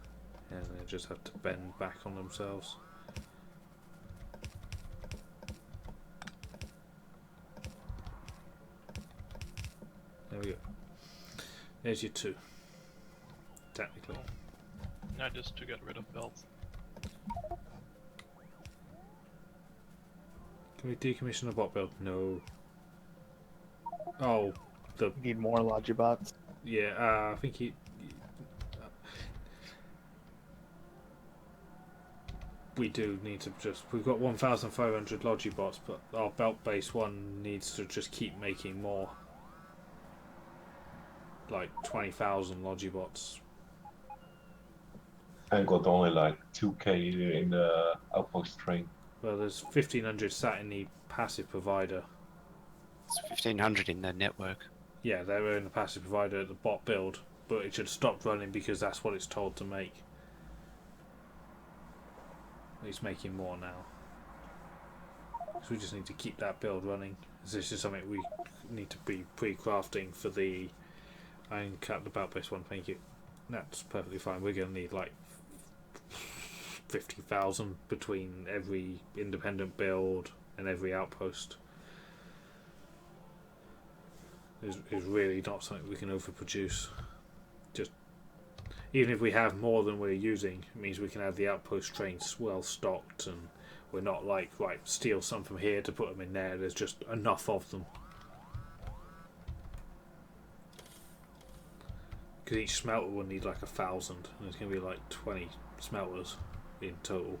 And they just have to bend back on themselves. There we go. There's your 2. Technically. Not just to get rid of belts. Can we decommission the bot build? No. Oh, You need more Logibots. yeah. I think we do need to just. We've got 1,500 Logibots, but our belt-based one needs to just keep making more. Like 20,000 Logibots. I got only like 2k in the Outpost train. Well, there's 1,500 sat in the passive provider. It's 1,500 in the network. Yeah, they were in the passive provider at the bot build, but it should stop running because that's what it's told to make. It's making more now. So we just need to keep that build running. This is something we need to be pre-crafting for the iron cut the Outpost one. Thank you. That's perfectly fine. We're going to need like 50,000 between every independent build and every outpost. Is really not something we can overproduce. Just even if we have more than we're using, it means we can have the outpost trains well stocked, and we're not like, right, steal some from here to put them in there. There's just enough of them. Because each smelter will need like 1,000, and there's going to be like 20 smelters in total.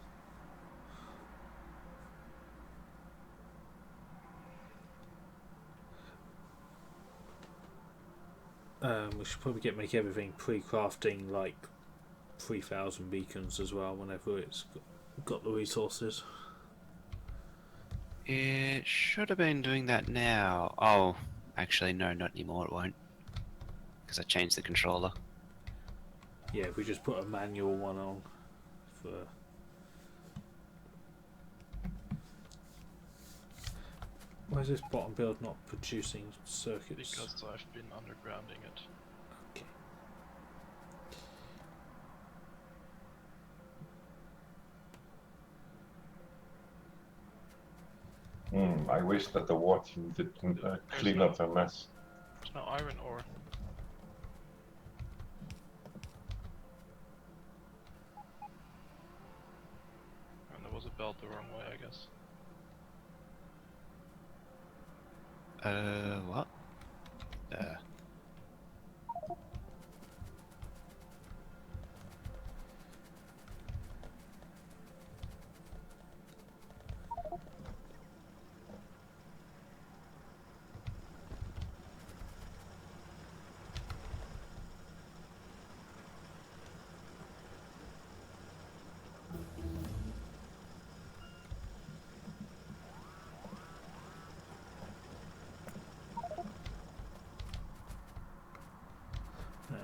We should probably make everything pre-crafting like 3,000 beacons as well whenever it's got the resources. It should have been doing that now. Oh, actually no, not anymore, it won't. Because I changed the controller. Yeah, if we just put a manual one on for... Why is this bottom build not producing circuits? Because I've been undergrounding it. Okay. I wish that the war team didn't clean up their mess. There's no iron ore. And there was a belt the wrong way, I guess. What?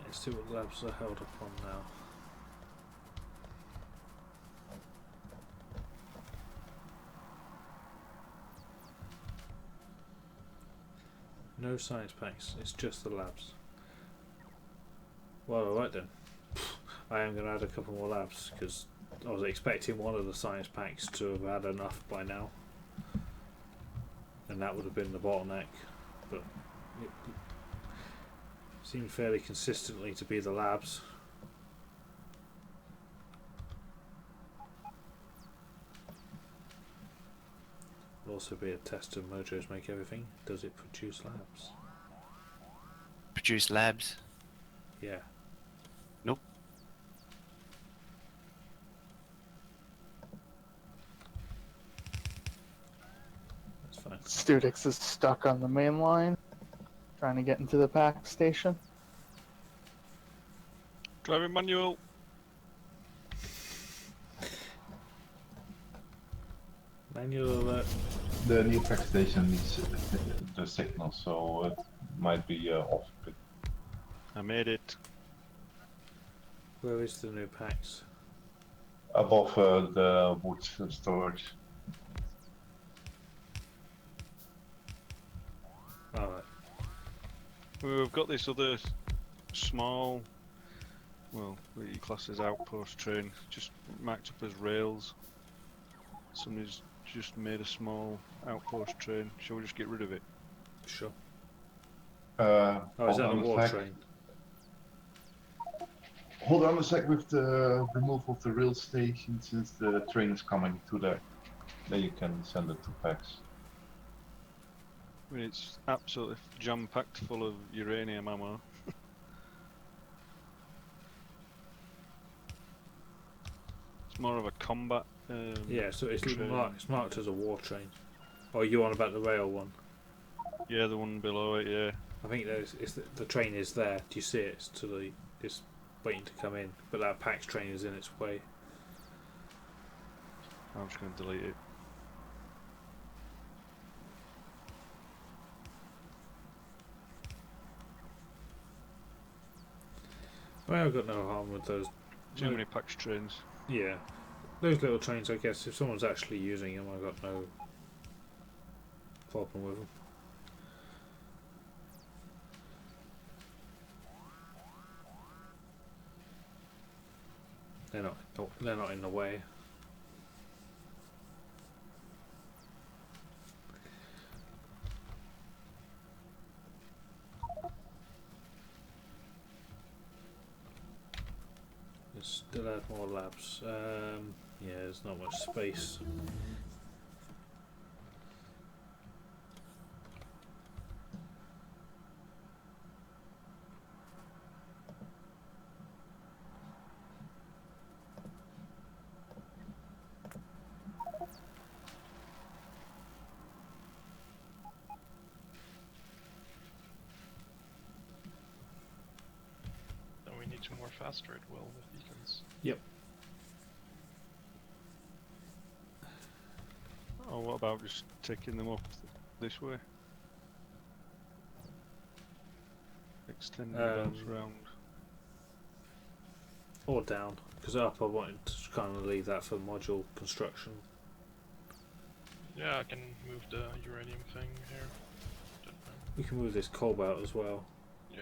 Let's see what labs are held up on now. No science packs, it's just the labs. Well, alright then. I am going to add a couple more labs because I was expecting one of the science packs to have had enough by now. And that would have been the bottleneck. But it seemed fairly consistently to be the labs. Will also be a test of Mojo's Make Everything. Does it produce labs? Produce labs? Yeah. Nope. That's fine. Studix is stuck on the main line, trying to get into the pack station. Driving manual. Manual alert. The new pack station needs the signal, so it might be off a bit. I made it. Where is the new packs? Above the wood storage. Alright. We've got this other small, well, what you class as outpost train, just marked up as rails. Somebody's just made a small outpost train. Shall we just get rid of it? Sure. Oh, is that a war train? Hold on a sec with the removal of the rail station, since the train is coming to there. Then you can send it to packs. I mean, it's absolutely jam-packed full of uranium ammo. It's more of a combat. Yeah, so it's train. marked as a war train. Or are you on about the rail one? Yeah, the one below it. Yeah. I think the train is there. Do you see it? It's it's waiting to come in, but that PAX train is in its way. I'm just going to delete it. Well, I've got no harm with those. Too many PAX trains. Yeah, those little trains. I guess if someone's actually using them, I've got problem with them. They're not in the way. Still add more labs. Yeah, there's not much space. Then we need two more faster at will with beacons. Yep. Oh, what about just taking them up this way? Extending those round. Or down, because up I wanted to kind of leave that for module construction. Yeah, I can move the uranium thing here. We can move this cobalt as well. Yeah.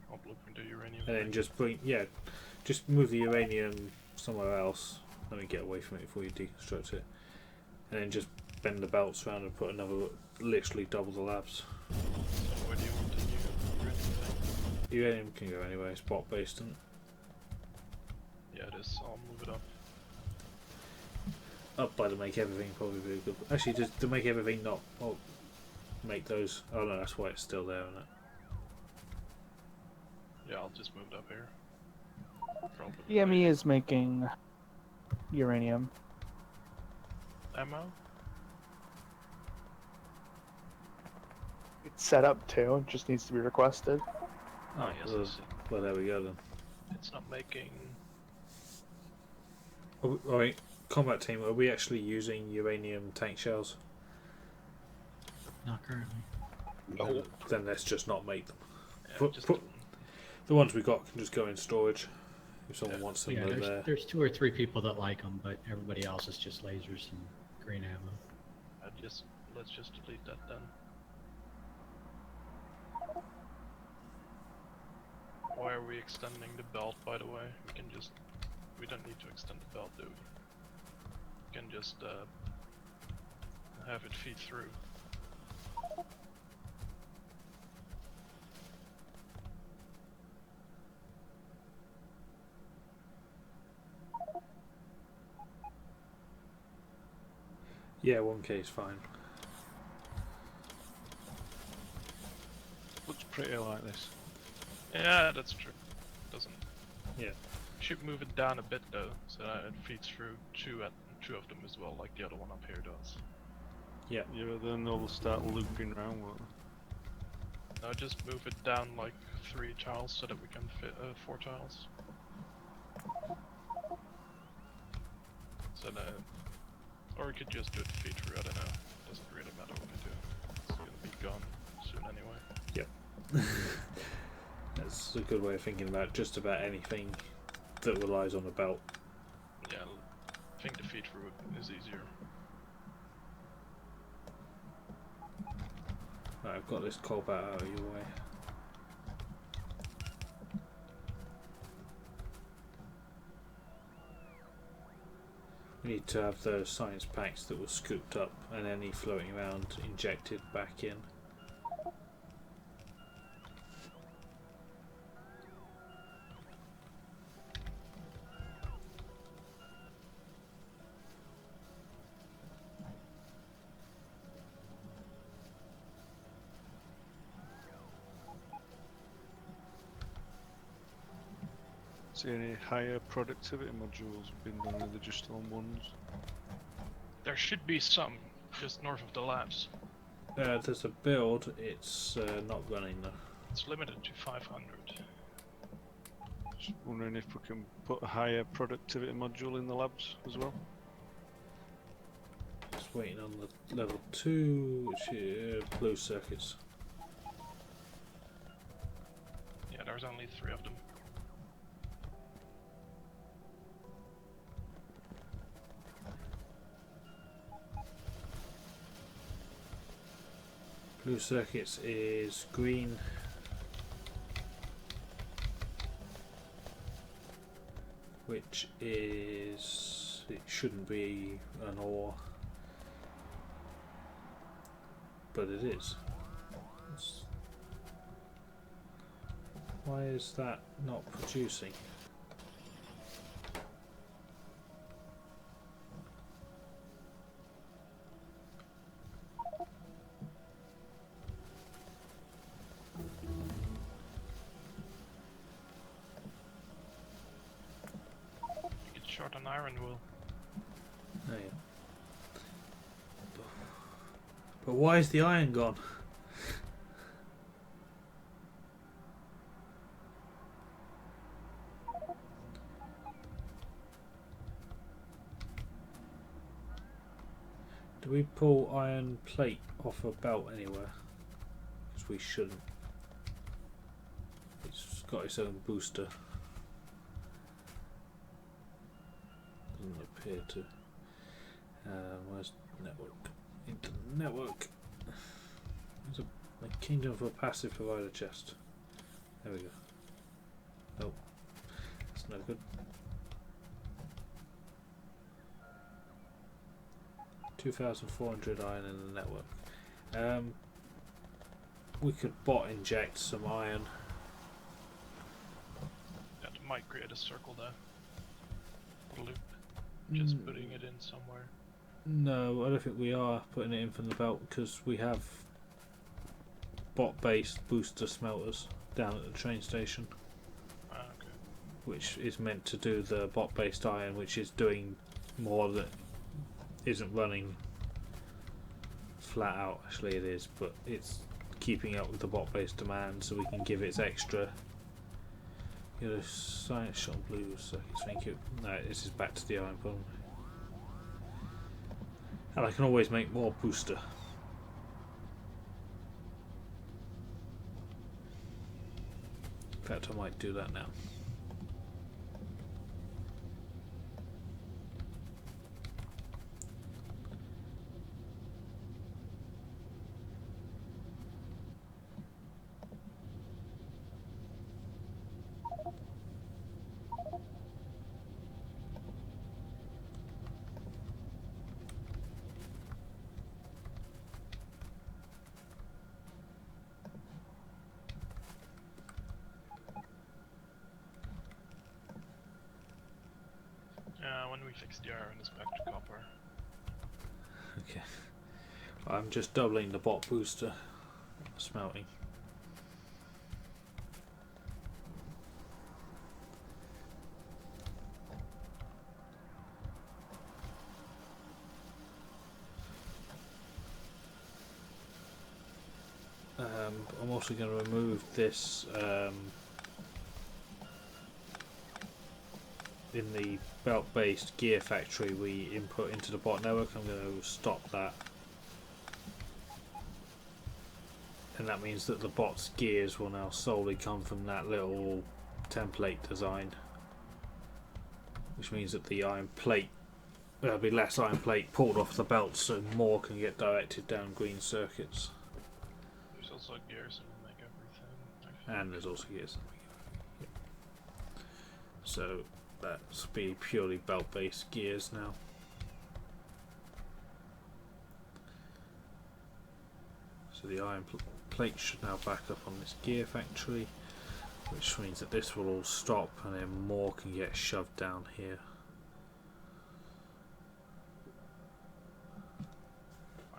I'll blueprint the uranium And then thing. just move the uranium somewhere else. Let me get away from it before you deconstruct it. And then just bend the belts around and put another, literally double the labs. So where do you want the new uranium thing? Uranium can go anywhere, it's bot based, isn't it? Yeah, it is. I'll move it up. Up by the make everything probably be good. Actually, just to make everything not make those. Oh no, that's why it's still there, isn't it? Yeah, I'll just move it up here. Probably. EME is making uranium. Ammo? It's set up to, it just needs to be requested. Oh, yes, I see. well, there we go then. It's not making... Alright, combat team, are we actually using uranium tank shells? Not currently. No. Then let's just not make them. Yeah, The ones we got can just go in storage if someone wants them. Yeah, there's 2 or 3 people that like them, but everybody else is just lasers and green ammo. Let's just delete that then. Why are we extending the belt, by the way? We don't need to extend the belt, do we? We can just have it feed through. Yeah, 1K is fine. Looks pretty like this. Yeah, that's true. Doesn't. Yeah. Should move it down a bit though, so that it feeds through two of them as well, like the other one up here does. Yeah. Yeah, then they'll start looping around, won't they? No, just move it down like 3 tiles so that we can fit 4 tiles. So that, or we could just do it feed through. I don't know. Doesn't really matter what we do. It's gonna be gone soon anyway. Yep. That's a good way of thinking about just about anything that relies on a belt. Yeah, I think the feed through is easier. Right, I've got this cobalt out of your way. We need to have those science packs that were scooped up and any floating around injected back in. See any higher productivity modules been done, or they're just on ones? There should be some just north of the labs. There's a build, it's not running though. It's limited to 500. Just wondering if we can put a higher productivity module in the labs as well. Just waiting on the level 2, which is blue circuits. Yeah, there's only 3 of them. Blue circuits is green. Which is... it shouldn't be an ore. But it is. Why is that not producing? You get short on iron wool. Oh, yeah. But why is the iron gone? Do we pull iron plate off a belt anywhere? Because we shouldn't. It's got its own booster. Doesn't appear to. Where's network? Into the network. There's a Kingdom for a passive provider chest. There we go. Oh, that's no good. 2,400 iron in the network. We could bot inject some iron. That might create a circle there. A loop. Just putting it in somewhere. No, I don't think we are putting it in from the belt because we have bot-based booster smelters down at the train station. Ah, okay. Which is meant to do the bot-based iron, which is doing more that isn't running flat out. Actually it is, but it's keeping up with the bot-based demand so we can give its extra science shot blue circuits. Thank you. No, this is back to the iron problem. And I can always make more booster. In fact, I might do that now. When we fix the iron, it's back to copper. Okay. I'm just doubling the bot booster smelting. I'm also going to remove this in the belt-based gear factory we input into the bot network. I'm going to stop that, and that means that the bot's gears will now solely come from that little template design, which means that the iron plate, there'll be less iron plate pulled off the belt so more can get directed down green circuits. There's also gears that make everything. And there's also gears that make everything. Yep. So that's be purely belt-based gears now. So the iron plate should now back up on this gear factory, which means that this will all stop and then more can get shoved down here.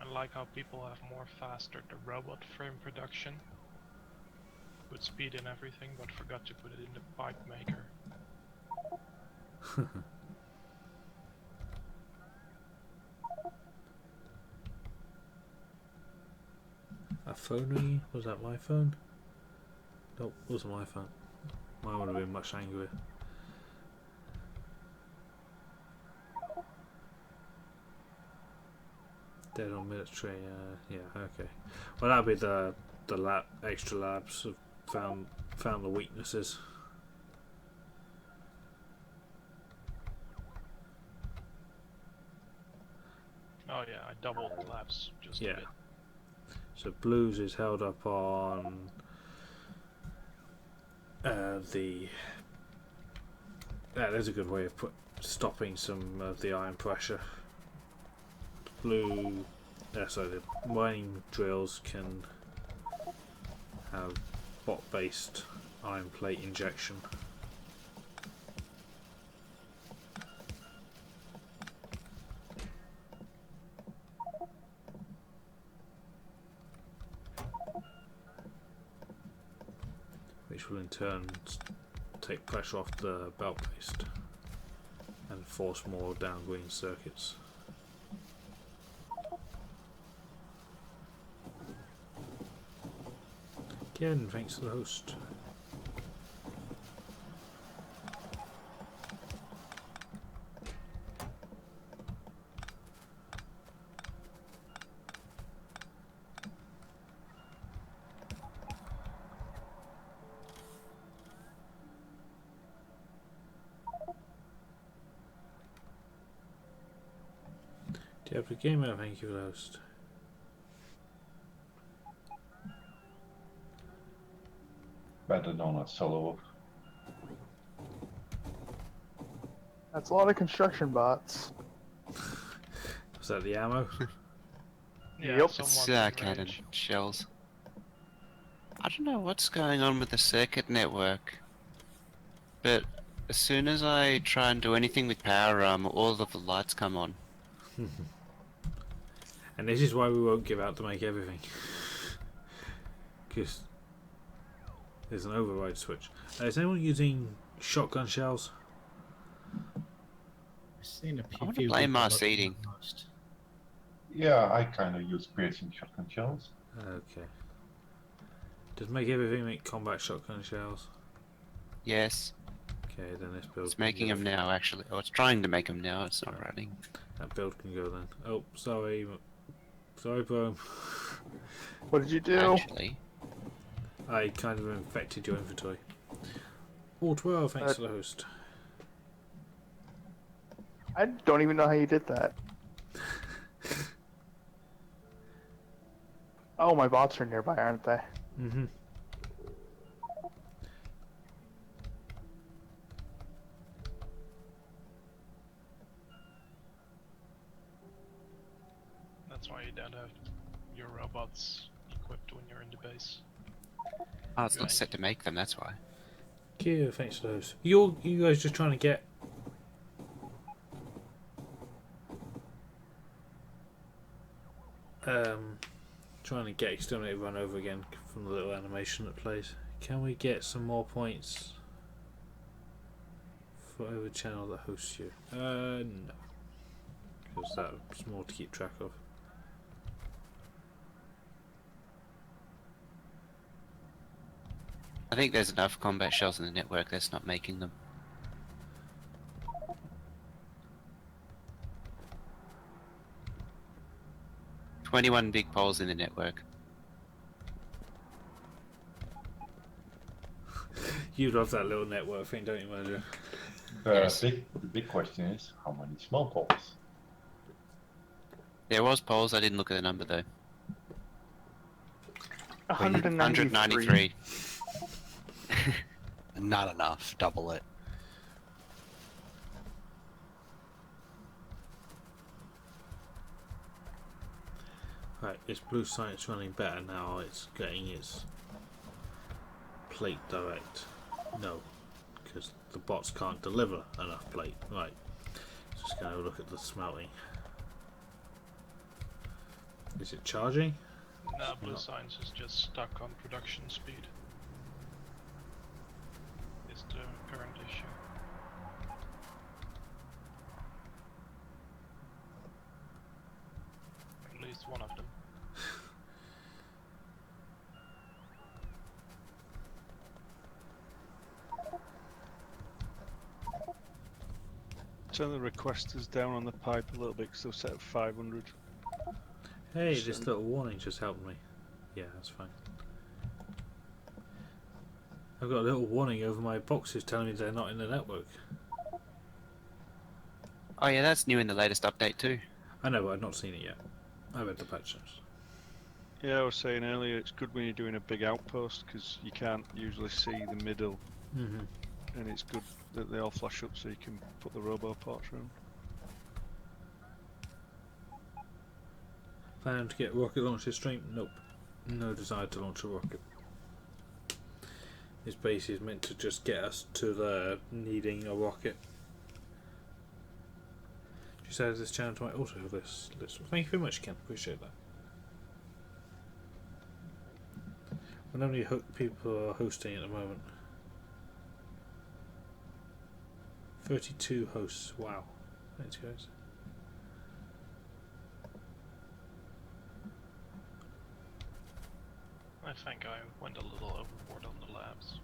I like how people have more faster the robot frame production with speed and everything, but forgot to put it in the pipe maker. A phone? Was that my phone? Nope, wasn't my phone. Mine would have been much angrier. Dead on military, yeah, okay. Well, that'll be the lab, extra labs have found the weaknesses. Oh yeah, I doubled labs just a bit. So blues is held up on the. There's a good way of stopping some of the iron pressure. Blue. So the mining drills can have bot-based iron plate injection. Which will in turn take pressure off the belt paste and force more down green circuits. Again, thanks to the host. Deputy Gamer, thank you for the host. Better known as solo. That's a lot of construction bots. Was that the ammo? Yeah, Yep. It's somewhat in cannon range. shells. I don't know what's going on with the circuit network, but as soon as I try and do anything with power, all of the lights come on. And this is why we won't give out to make everything. Because there's an override switch. Is anyone using shotgun shells? I've seen a few. I want to blame people our looking seating. at most. Yeah, I kind of use piercing shotgun shells. Okay. Does make everything make combat shotgun shells? Yes, Okay, then this build. it's making them now actually. Oh, it's trying to make them now, it's not running. That build can go then. Oh, sorry. Sorry, bro. What did you do? Actually, I kind of infected your inventory. All 12, thanks to the host. I don't even know how you did that. Oh, my bots are nearby, aren't they? Mm-hmm. That's why you don't have your robots equipped when you're in the base. oh, it's not Right. set to make them, that's why. Yeah, thanks to those. You guys just trying to get trying to get Xterminator run over again from the little animation that plays. Can we get some more points for every channel that hosts you? No. Because that's more to keep track of. I think there's enough combat shells in the network that's not making them. "21 big poles in the network." You love that little network thing, don't you, Manager? Yes. The big question is, how many small poles? There was poles, I didn't look at the number though. 193. Not enough. Double it. Right, is Blue Science running better now? It's getting its plate direct. No, because the bots can't deliver enough plate. Right, just going to look at the smelting. Is it charging? No, Blue Not. Science is just stuck on production speed. Is the current issue. At least one of them. Turn the requesters down on the pipe a little bit because they'll set at 500. Hey, So- this little warning just helped me. Yeah, that's fine. I've got a little warning over my boxes telling me they're not in the network. Oh yeah, that's new in the latest update too. I know, but I've not seen it yet. I read the patch notes. Yeah, I was saying earlier, it's good when you're doing a big outpost because you can't usually see the middle, Mm-hmm. and it's good that they all flash up so you can put the roboports around. Plan to get rocket launcher stream? Nope. No desire to launch a rocket. This base is meant to just get us to the needing a rocket. Just added this channel to my auto list. Thank you very much, Ken. Appreciate that. How many people are hosting at the moment? 32 hosts. Wow. Thanks, guys. I think I went a little overboard on the labs.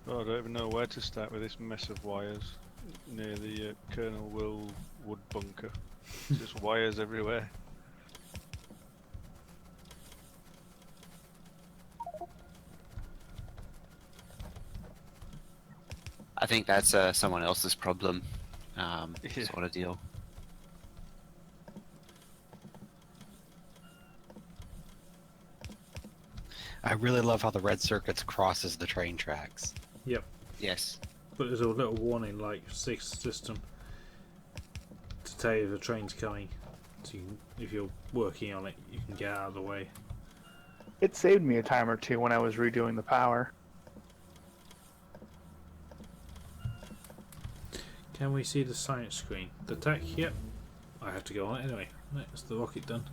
Oh, I don't even know where to start with this mess of wires near the Colonel Will Wood bunker. It's just wires everywhere. I think that's someone else's problem, sort of deal. I really love how the red circuits crosses the train tracks. Yep. Yes. But there's a little warning, like sixth system, to tell you the train's coming. So you can, if you're working on it, you can get out of the way. It saved me a time or two when I was redoing the power. Can we see the science screen? The tech? Yep. I have to go on it anyway. Right, that's the rocket done.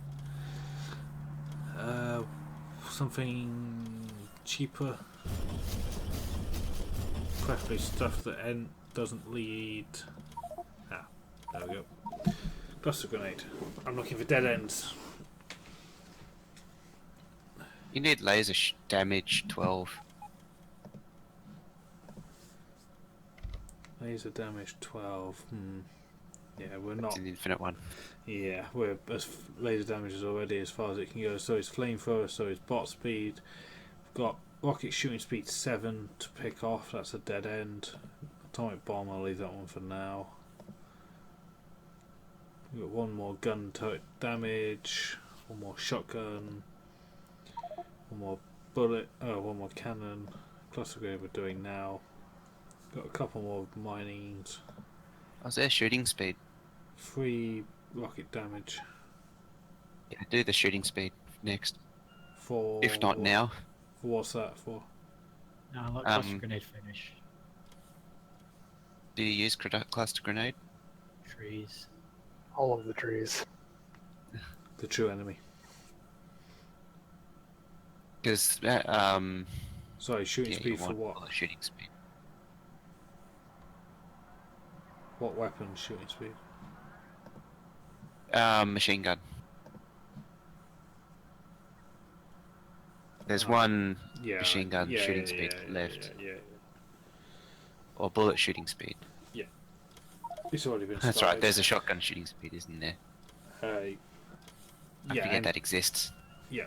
Something cheaper. Preferably stuff that doesn't lead. Ah, there we go. Cluster grenade. I'm looking for dead ends. You need laser damage 12. Laser damage 12. Yeah, we're not. It's an infinite one. Yeah, we're as laser damage is already as far as it can go. So it's flamethrower, so it's bot speed. We've got rocket shooting speed 7 to pick off. That's a dead end. Atomic bomb. I'll leave that one for now. We've got one more gun turret damage. One more shotgun. One more bullet. Oh, one more cannon. Cluster grenade we're doing now. Got a couple more minings. How's their shooting speed? 3 rocket damage. Yeah, do the shooting speed next. For If not now. For what's that for? No, let cluster grenade finish. Do you use cluster grenade? Trees. All of the trees. The true enemy. Because Sorry, shooting yeah, speed you for want what? all the shooting speed. What weapon shooting speed? Machine gun. There's one Yeah, machine gun shooting speed left. Or bullet shooting speed. Yeah. It's already been That's started. right, there's a shotgun shooting speed, isn't there? I forget and, that exists. Yeah.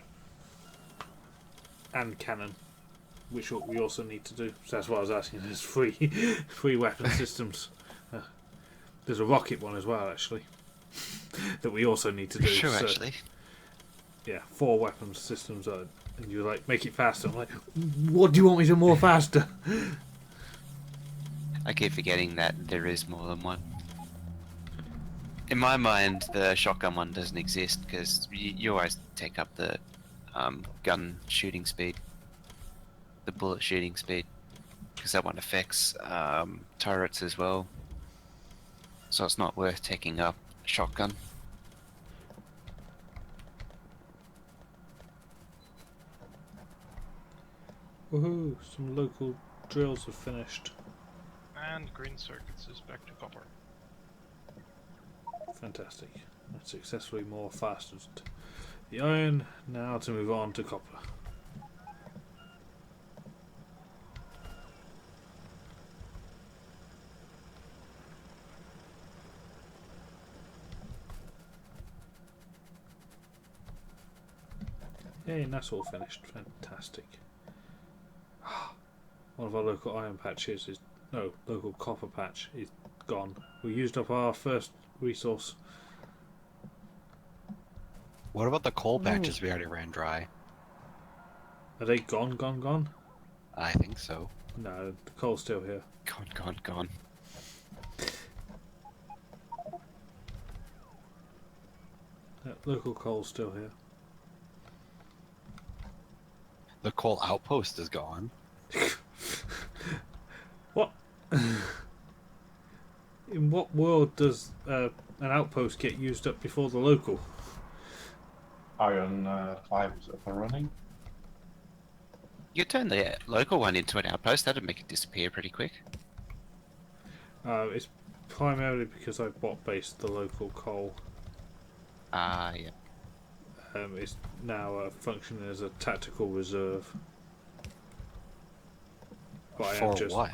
And cannon, which we also need to do. So that's what I was asking. There's three weapon systems. There's a rocket one as well, actually, that we also need to do. Sure, so, actually. Yeah, 4 weapon systems. And you're like, make it faster. I'm like, what do you want me to more faster? I keep forgetting that there is more than one. In my mind, the shotgun one doesn't exist because you always take up the gun shooting speed, the bullet shooting speed. because that one affects turrets as well. So it's not worth taking up a shotgun. Woohoo! Some local drills have finished. And green circuits is back to copper. Fantastic. I've successfully more fastered the iron. Now to move on to copper. Yay, and that's all finished. Fantastic. One of our local iron patches is... no, local copper patch is gone. We used up our first resource. What about the coal patches we already ran dry? Are they gone? I think so. No, the coal's still here. Gone. Local coal's still here. The coal outpost is gone. What? In what world does an outpost get used up before the local? Iron 5 is up and running. You turn the local one into an outpost, that'd make it disappear pretty quick. It's primarily because I bot-based the local coal. Yeah. It's now functioning as a tactical reserve. But For what?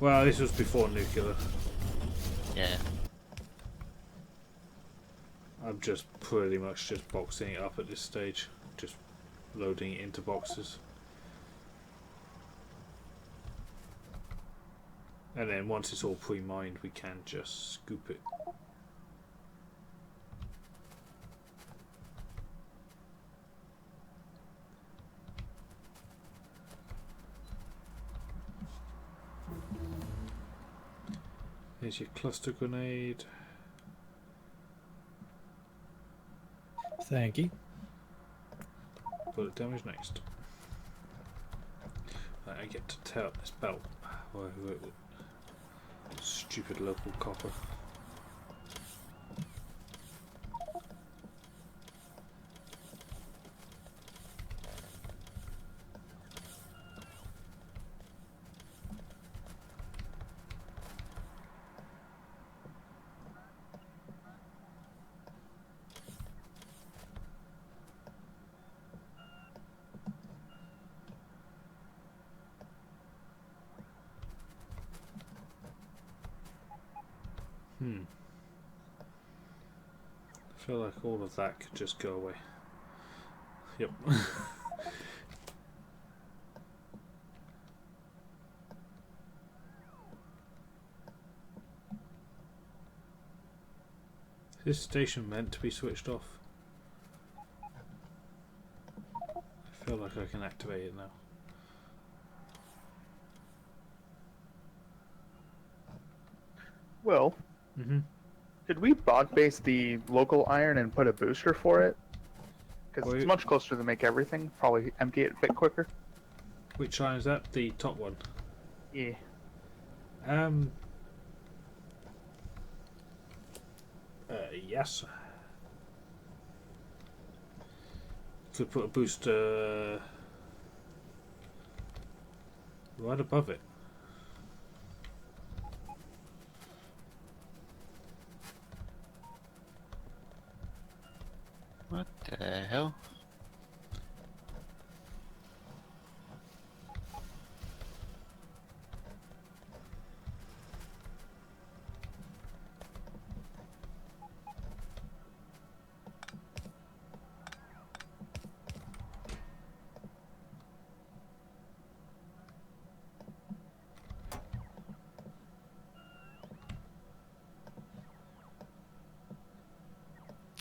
Well, this was before nuclear. Yeah. I'm just pretty much just boxing it up at this stage. Just loading it into boxes. And then once it's all pre-mined, we can just scoop it. Here's your cluster grenade. Thank you. Bullet damage next. Right, I get to tear up this belt. Wait. Stupid local copper. I feel like all of that could just go away. Yep. Is this station meant to be switched off? I feel like I can activate it now. Will, could we bot base the local iron and put a booster for it? Because it's much closer to make everything. Probably empty it a bit quicker. Which iron is that? The top one? Yeah. Yes. Could put a booster right above it. What the hell?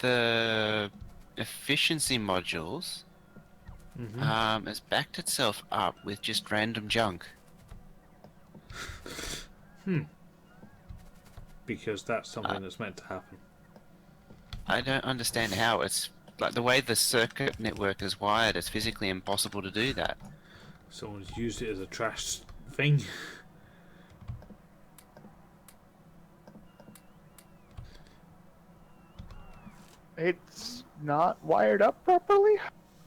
The efficiency modules has backed itself up with just random junk. Because that's something that's meant to happen. I don't understand how. It's like the way the circuit network is wired, it's physically impossible to do that. Someone's used it as a trash thing. It's not wired up properly.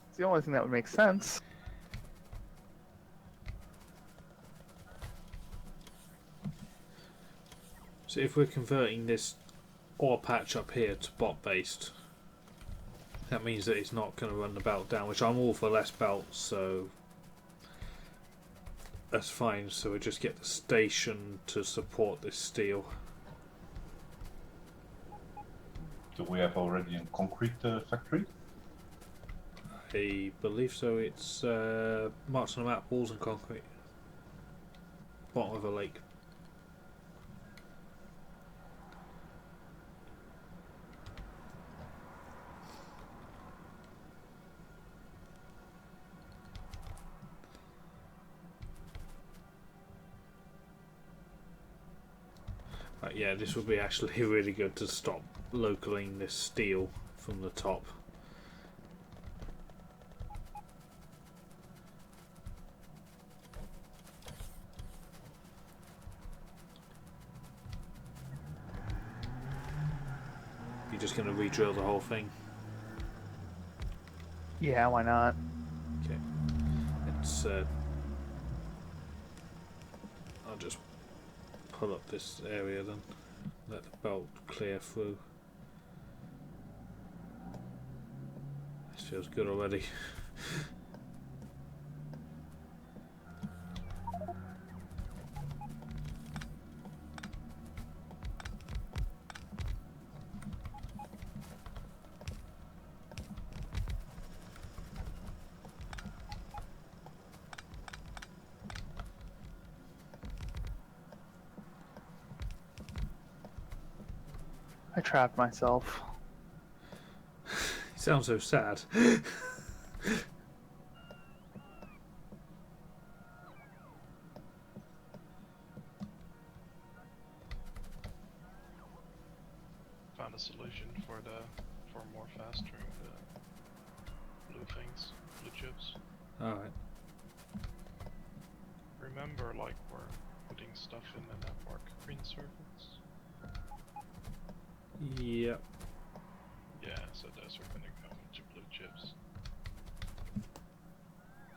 It's the only thing that would make sense. So if we're converting this ore patch up here to bot based, that means that it's not going to run the belt down, which I'm all for less belts, so that's fine. So we just get the station to support this steel. Do we have already a concrete factory? I believe so. It's marked on the map, walls and concrete. Bottom of a lake. But yeah, this would be actually really good to stop localing this steel from the top. You're just going to re-drill the whole thing? Yeah, why not? Okay. It's I'll just pull up this area then. Let the belt clear through. This feels good already. I trapped myself. You sound so sad. Found a solution for more fast turning the blue things, blue chips. Alright. Remember, like, we're putting stuff in the network, green circuits. Yep. Yeah, so those are gonna go into blue chips.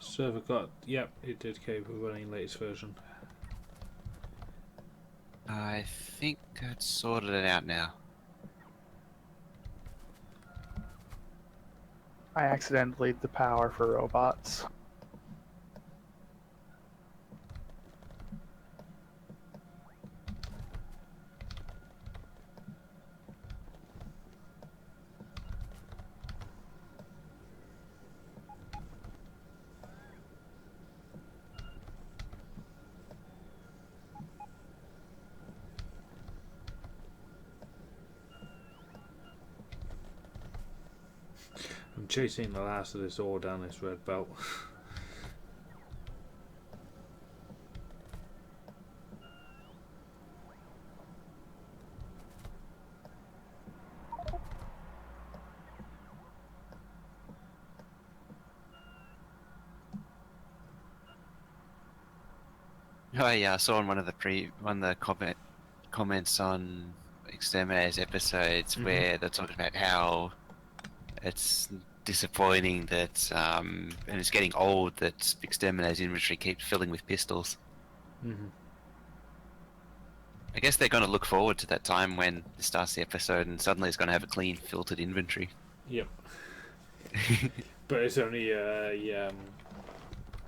Server got, yep, it did capable of running latest version. I think I'd sorted it out now. I accidentally laid the power for robots. I'm chasing the last of this ore down this red belt. Oh yeah, I saw in one of the comments on Xterminator's episodes where they're talking about how it's disappointing that and it's getting old that Exterminator's inventory keeps filling with pistols. I guess they're going to look forward to that time when it starts the episode and suddenly it's going to have a clean, filtered inventory. Yep. But it's only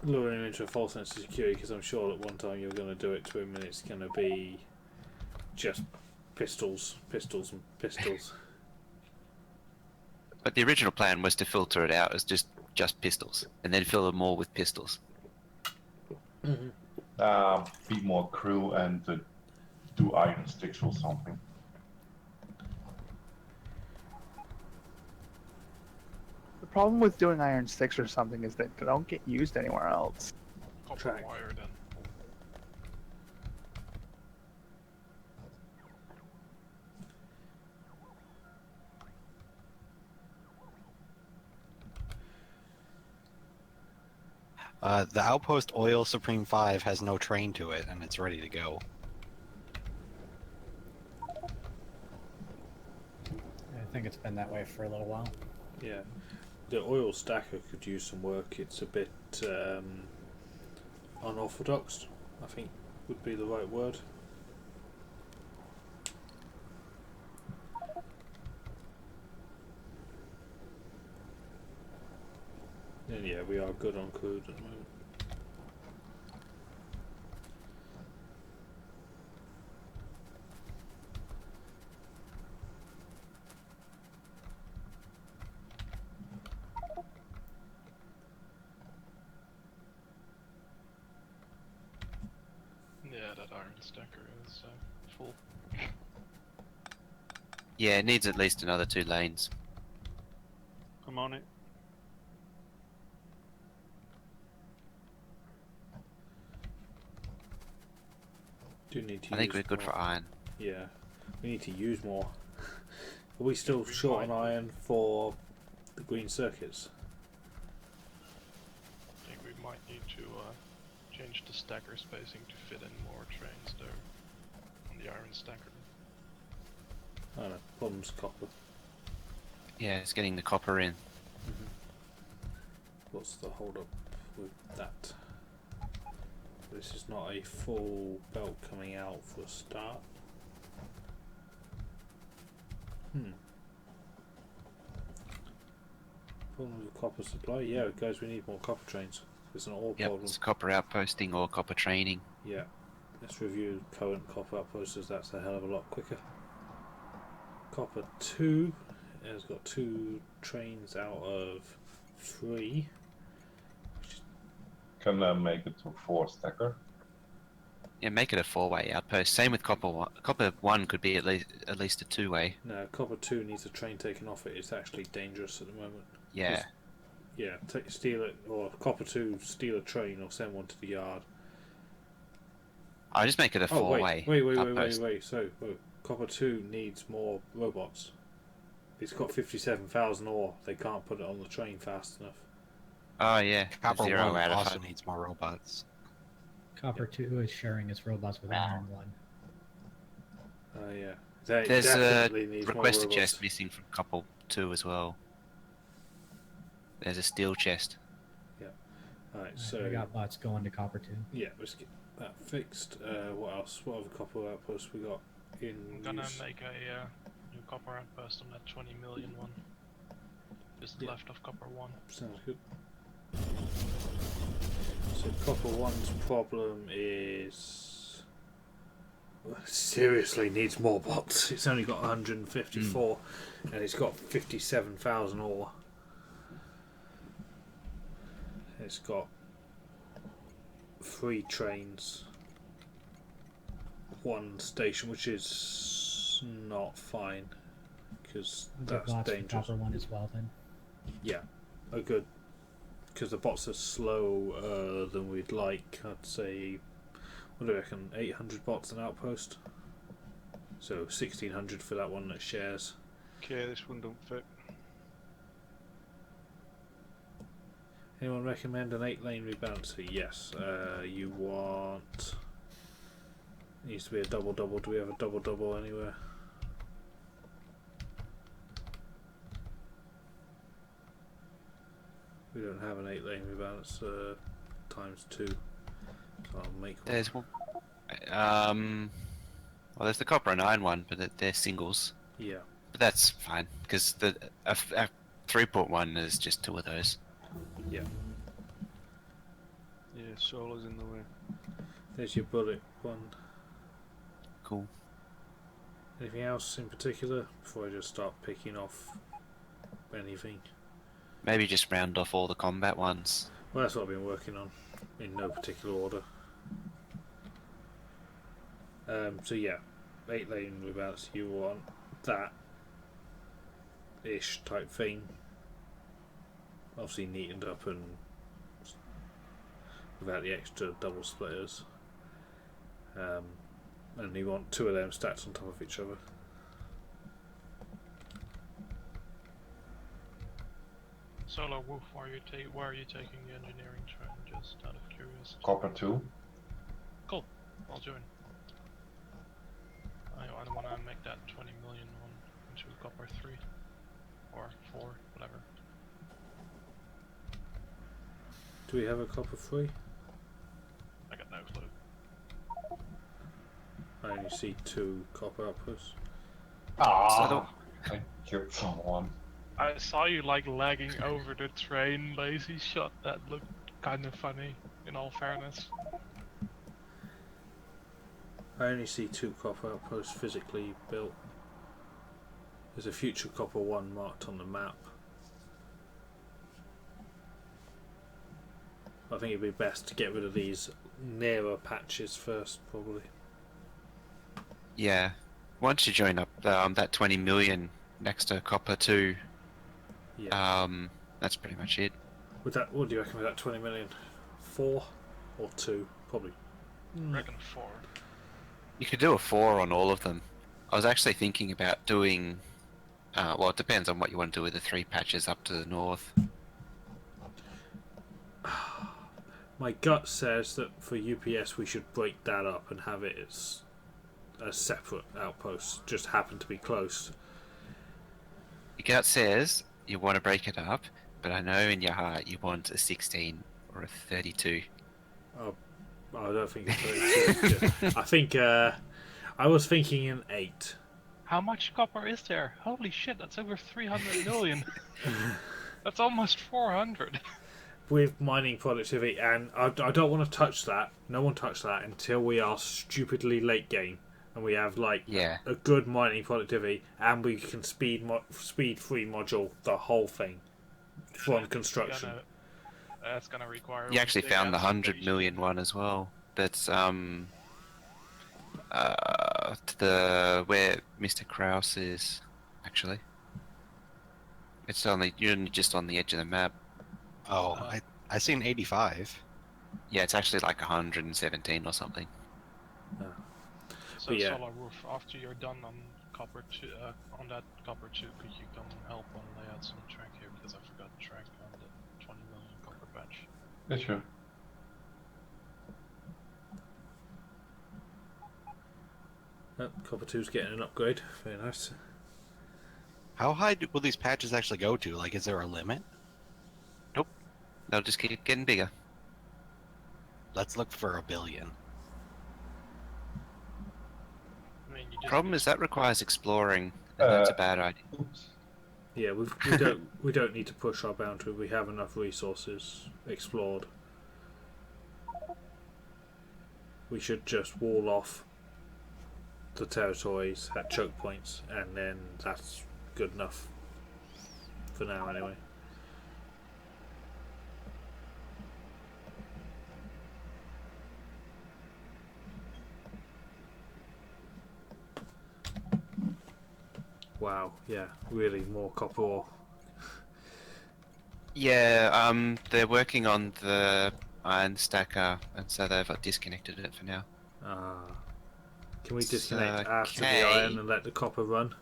luring him into a false sense of security, because I'm sure at one time you're going to do it to him and it's going to be just pistols, pistols and pistols. But the original plan was to filter it out as just pistols, and then fill them more with pistols. Be more crew and do iron sticks or something. The problem with doing iron sticks or something is that they don't get used anywhere else. Copper wire then. The Outpost Oil Supreme 5 has no train to it, and it's ready to go. I think it's been that way for a little while. Yeah. The oil stacker could use some work. It's a bit unorthodox, I think would be the right word. And yeah, we are good on crude at the moment. Yeah, that iron stacker is full. Yeah, it needs at least another 2 lanes. I'm on it. Do need to I think use we're good more. for iron. Yeah, we need to use more. Are we still short on iron for the green circuits? I think we might need to change the stacker spacing to fit in more trains there on the iron stacker. I don't know, problem's copper. Yeah, it's getting the copper in. What's the hold up with that? This is not a full belt coming out for a start. Problem with copper supply? Yeah, guys, we need more copper trains. It's an ore Yep, problem. it's copper outposting or copper training. Yeah, let's review current copper outposts. That's a hell of a lot quicker. Copper 2 has got 2 trains out of 3. Can make it to 4 stacker. Yeah, make it a 4-way outpost. Same with copper 1. Copper 1 could be at least a 2-way. No, copper 2 needs a train taken off it. It's actually dangerous at the moment. Yeah. Yeah, steal it, or copper 2 steal a train or send one to the yard. I'll just make it a 4-way outpost. Wait. So, copper 2 needs more robots. It's got 57,000 ore. They can't put it on the train fast enough. Oh yeah, Copper 0 1 out of also 5. needs more robots. Copper 2 is sharing its robots with Iron 1. Yeah. They There's a definitely need more requester robots. chest missing from copper 2 as well. There's a steel chest. Alright, so I got bots going to Copper 2. yeah, let's get that fixed. What else? What other copper outposts we got in I'm gonna use? make a new copper outpost on that 20 million one. Just left of copper 1. Sounds good. So copper 1's problem is seriously needs more bots. It's only got 154 and it's got 57,000 ore. It's got 3 trains, 1 station, which is not fine because that's bots for dangerous. Copper 1 as well then. Yeah, oh good. Because the bots are slower than we'd like. I'd say, what do you reckon, 800 bots an outpost? So 1600 for that one that shares. Okay, this one don't fit. Anyone recommend an 8-lane rebalancer? Yes. You want... It needs to be a double-double. Do we have a double-double anywhere? We don't have an 8-lane rebalancer times 2. So I'll make one. There's one. Well, there's the copper and iron one, but they're singles. Yeah. But that's fine because the a throughput one is just 2 of those. Yeah. Yeah, solar's in the way. There's your bullet one. Cool. Anything else in particular before I just start picking off anything? Maybe just round off all the combat ones. Well, that's what I've been working on, in no particular order. So yeah, 8-lane rebalance. You want that ish type thing. Obviously neatened up and without the extra double splitters. And you want 2 of them stacked on top of each other. Solar Wolf, why are you taking the engineering train? Just out of curiosity. Copper 2. Cool. I'll join. I want to make that 20 million one into copper 3 or 4, whatever. Do we have a copper 3? I got no clue. I only see 2 copper outposts. Ah, I killed someone. I saw you like lagging over the train lazy shot. That looked kind of funny, in all fairness. I only see 2 copper outposts physically built. There's a future copper 1 marked on the map. I think it'd be best to get rid of these nearer patches first, probably. Yeah. Once you join up that 20 million next to copper 2, Yeah. that's pretty much it. With that, what do you reckon with that 20 million? 4 or 2? Probably. I reckon 4. You could do a 4 on all of them. I was actually thinking about doing... well, it depends on what you want to do with the 3 patches up to the north. My gut says that for UPS we should break that up and have it as a separate outpost. Just happen to be close. Your gut says you want to break it up, but I know in your heart you want a 16 or a 32. Oh, I don't think it's 32. I think I was thinking an 8. How much copper is there? Holy shit, that's over 300 million. That's almost 400. With mining productivity, and I don't want to touch that. No one touch that until we are stupidly late game and we have like a good mining productivity, and we can speed 3 module the whole thing from construction. That's gonna require. You actually found the 100 million one as well. That's to the where Mr. Kraus is actually. It's only you're just on the edge of the map. Oh, I seen 85. Yeah, it's actually like 117 or something. So Solar Roof, after you're done on copper 2, on that copper 2, could you come help on lay out some track here, because I forgot track on the 20 million copper patch. Yeah, sure. Copper 2's getting an upgrade. Very nice. How high will these patches actually go to? Like, is there a limit? Nope. They'll just keep getting bigger. Let's look for 1 billion. I mean, Problem is that requires exploring, and that's a bad idea. Yeah, we don't need to push our boundary. We have enough resources explored. We should just wall off the territories at choke points, and then that's good enough for now, anyway. Wow, yeah, really more copper ore. Yeah, they're working on the iron stacker, and so they've disconnected it for now. Can we disconnect after the K. iron and let the copper run?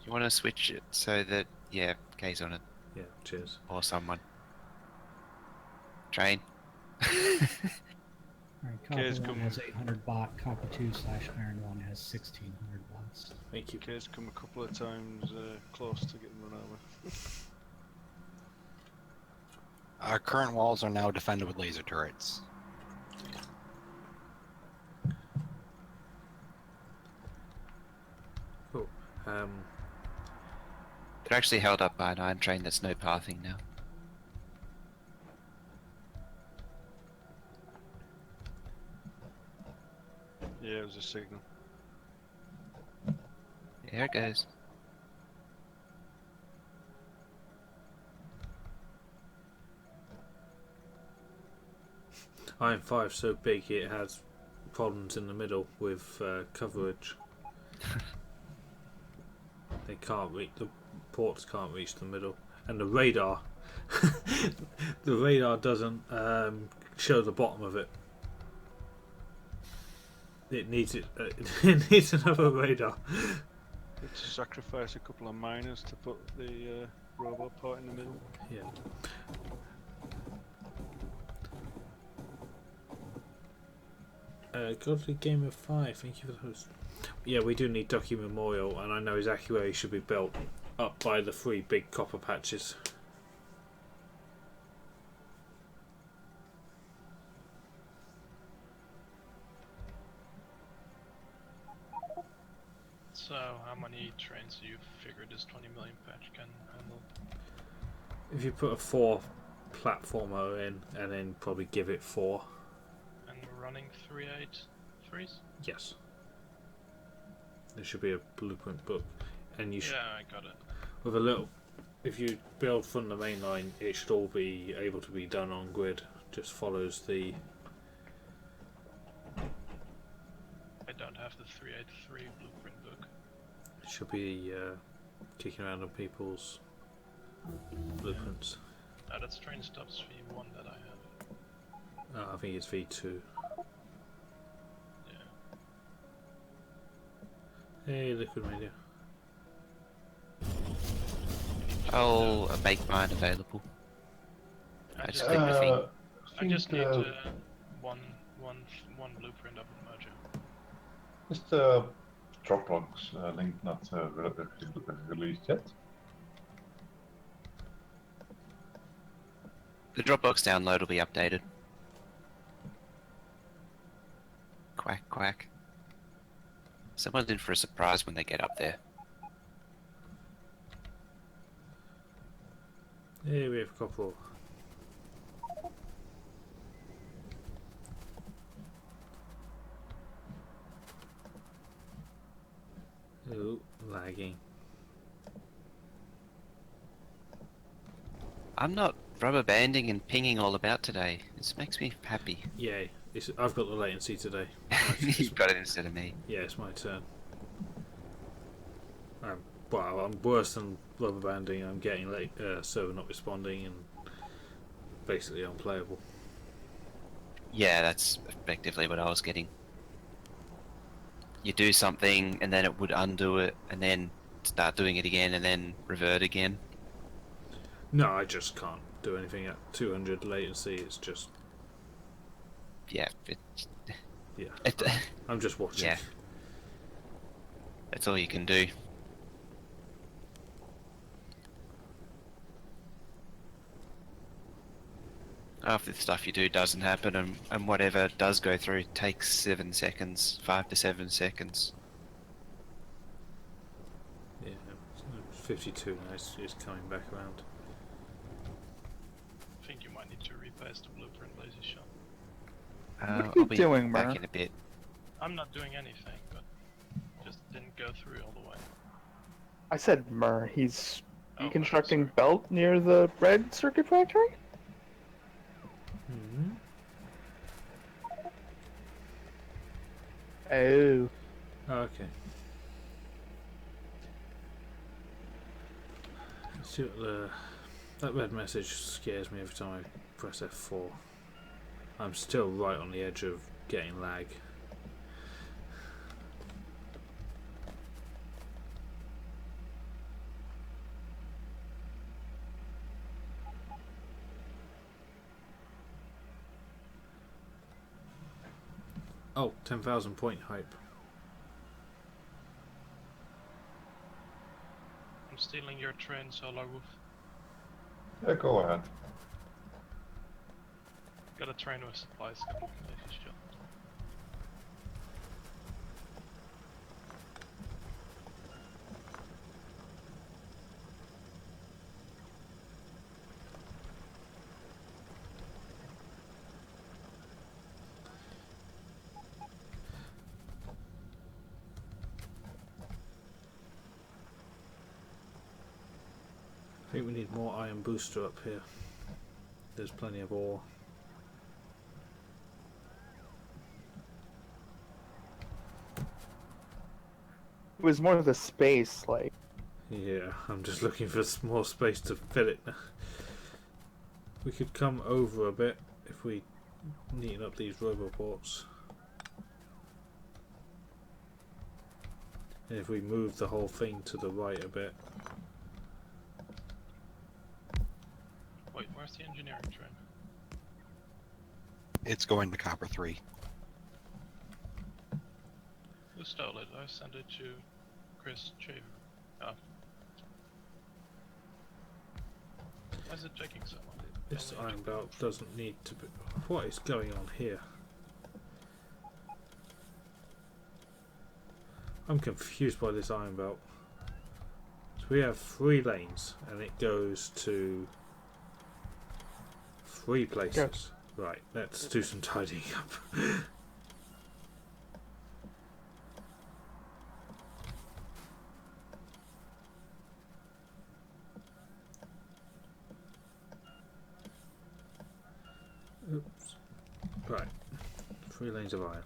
You want to switch it so that, yeah, K's on it. Yeah, cheers. Or someone. Train. Alright, copper 1 has 800 baht, copper 2/iron 1 has 1600 bahts. Thank you. K's come a couple of times close to getting run over. Our current walls are now defended with laser turrets. Cool. They're actually held up by an iron train that's no pathing now. Yeah, it was a signal. There it goes. Iron 5's so big it has problems in the middle with coverage. They can't reach, the ports can't reach the middle, and the radar the radar doesn't show the bottom of it. It needs it needs another radar. Had to sacrifice a couple of miners to put the robot part in the middle. Yeah. Godly Game of 5, thank you for the host. Yeah, we do need Ducky Memorial, and I know exactly where he should be built. Up by the 3 big copper patches. So, how many trains do you figure this 20 million patch can handle? If you put a 4 platformer in, and then probably give it 4. And we're running 383s? Yes. There should be a blueprint book, and you should. Yeah, I got it. With a little, if you build from the main line, it should all be able to be done on grid. Just follows the. I don't have the 383 blueprint book. It should be kicking around on people's blueprints. That's train stops V1 that I have. I think it's V2. Hey, Liquid Media. I'll make mine available. I just click the thing. I just need one blueprint of a merger. Is the Dropbox link not released yet? The Dropbox download will be updated. Quack, quack. Someone's in for a surprise when they get up there. Hey, we have a couple. Oh, lagging. I'm not rubber banding and pinging all about today. This makes me happy. Yay. I've got the latency today. You've got it instead of me. Yeah, it's my turn. Well, I'm worse than rubber banding. I'm getting late, server not responding, and basically unplayable. Yeah, that's effectively what I was getting. You do something, and then it would undo it, and then start doing it again, and then revert again. No, I just can't do anything at 200 latency. It's just... Yeah. Yeah. I'm just watching. Yeah. That's all you can do. Half the stuff you do doesn't happen, and whatever does go through takes 7 seconds, 5 to 7 seconds. Yeah, 52 now. It's coming back around. I think you might need to repaste the blueprint, Lazy Shot. What are you I'll be doing, back Mer? in a bit. I'm not doing anything, but just didn't go through all the way. I said Mer. He's Oh, deconstructing sorry. belt near the red circuit factory? Mm-hmm. Oh. Okay. See what that red message scares me every time I press F4. I'm still right on the edge of getting lag. Oh, 10,000 point hype. I'm stealing your train, Solar Wolf. Yeah, go ahead. Got a train with supplies coming, Lazy Shot. I think we need more iron booster up here. There's plenty of ore. It was more of the space, like. Yeah, I'm just looking for more space to fill it. We could come over a bit if we neaten up these roboports. If we move the whole thing to the right a bit. Wait, where's the engineering train? It's going to Copper 3. Who stole it? I sent it to Chris Shaver. Oh. Why is it taking so long? This iron belt doesn't need to be... What is going on here? I'm confused by this iron belt. So we have 3 lanes and it goes to 3 places. Right, let's do some tidying up. Oops. Right, 3 lanes of iron.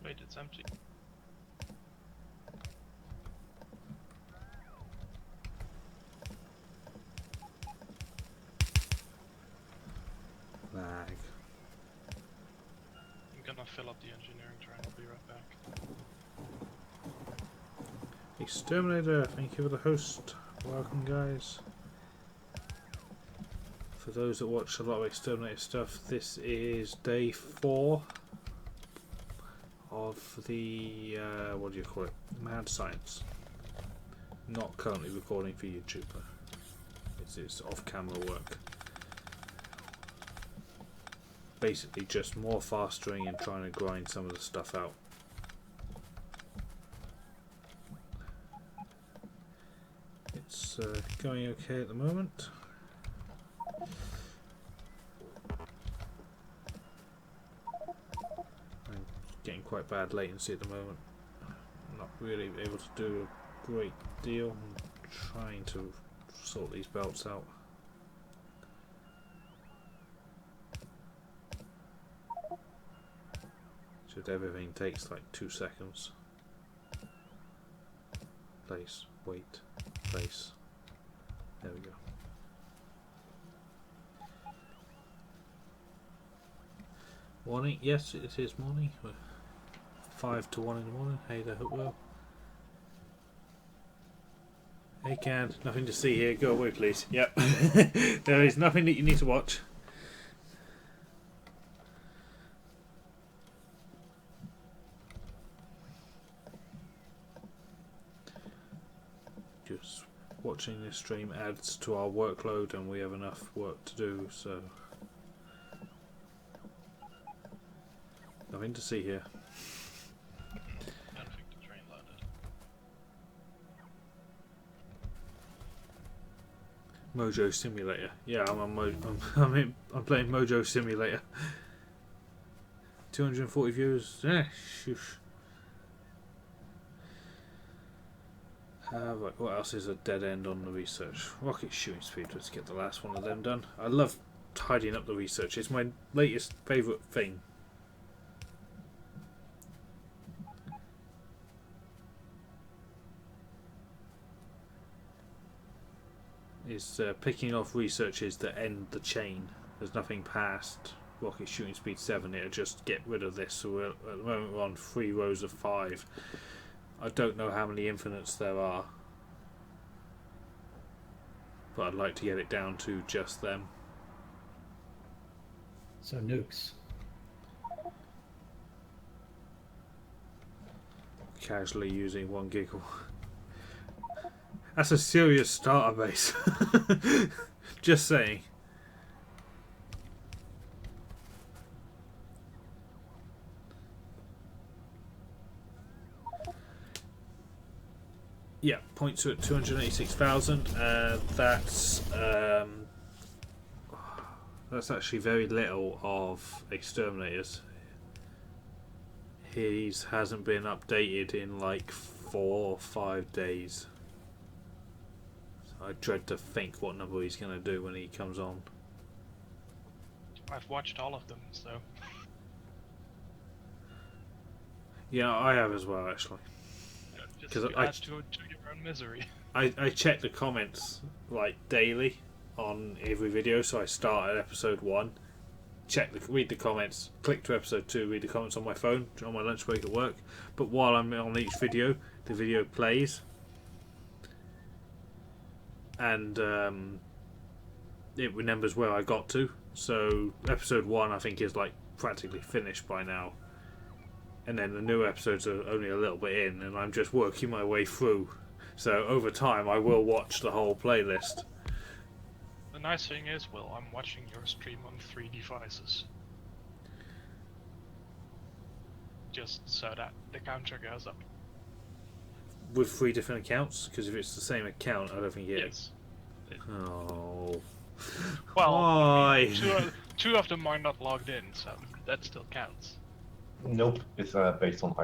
Wait, it's empty. Lag. I'm gonna fill up the engineering train. I'll be right back. Xterminator, thank you for the host. Welcome, guys. For those that watch a lot of Xterminator stuff, this is day 4 of the what do you call it? Mad Science. Not currently recording for YouTube. It's off-camera work. Basically, just more fastering and trying to grind some of the stuff out. It's going okay at the moment. I'm getting quite bad latency at the moment. I'm not really able to do a great deal. I'm trying to sort these belts out. Just everything takes like 2 seconds. Place, wait, place. There we go. Morning, yes, it is morning. 5 to 1 in the morning. Hey there, hope well. Hey Can, nothing to see here. Go away, please. Yep. There is nothing that you need to watch. Just watching this stream adds to our workload, and we have enough work to do, so nothing to see here. I don't think the train landed. Mojo Simulator. Yeah, I'm playing Mojo Simulator. 240 views. Shoosh. Right, what else is a dead end on the research? Rocket shooting speed. Let's get the last one of them done. I love tidying up the research. It's my latest favourite thing. Is picking off researches that end the chain. There's nothing past rocket shooting speed 7. It'll just get rid of this. So at the moment we're on 3 rows of 5. I don't know how many infinites there are, but I'd like to get it down to just them. So nukes. Casually using 1 giggle. That's a serious starter base. Just saying. Yeah, points are at 286,000. That's actually very little of Xterminators. His hasn't been updated in like 4 or 5 days. So I dread to think what number he's going to do when he comes on. I've watched all of them, so. Yeah, I have as well, actually. Just add to your own misery. I check the comments like daily on every video, so I start at episode 1, read the comments, click to episode 2, read the comments on my phone on my lunch break at work. But while I'm on each video, the video plays, and it remembers where I got to. So episode 1 I think is like practically finished by now, and then the new episodes are only a little bit in, and I'm just working my way through. So over time I will watch the whole playlist. The nice thing is, Will, I'm watching your stream on 3 devices. Just so that the counter goes up. With 3 different accounts? Because if it's the same account, I don't think it is. Yes. Oh. Well, Why? two of them are not logged in, so that still counts. Nope, it's based on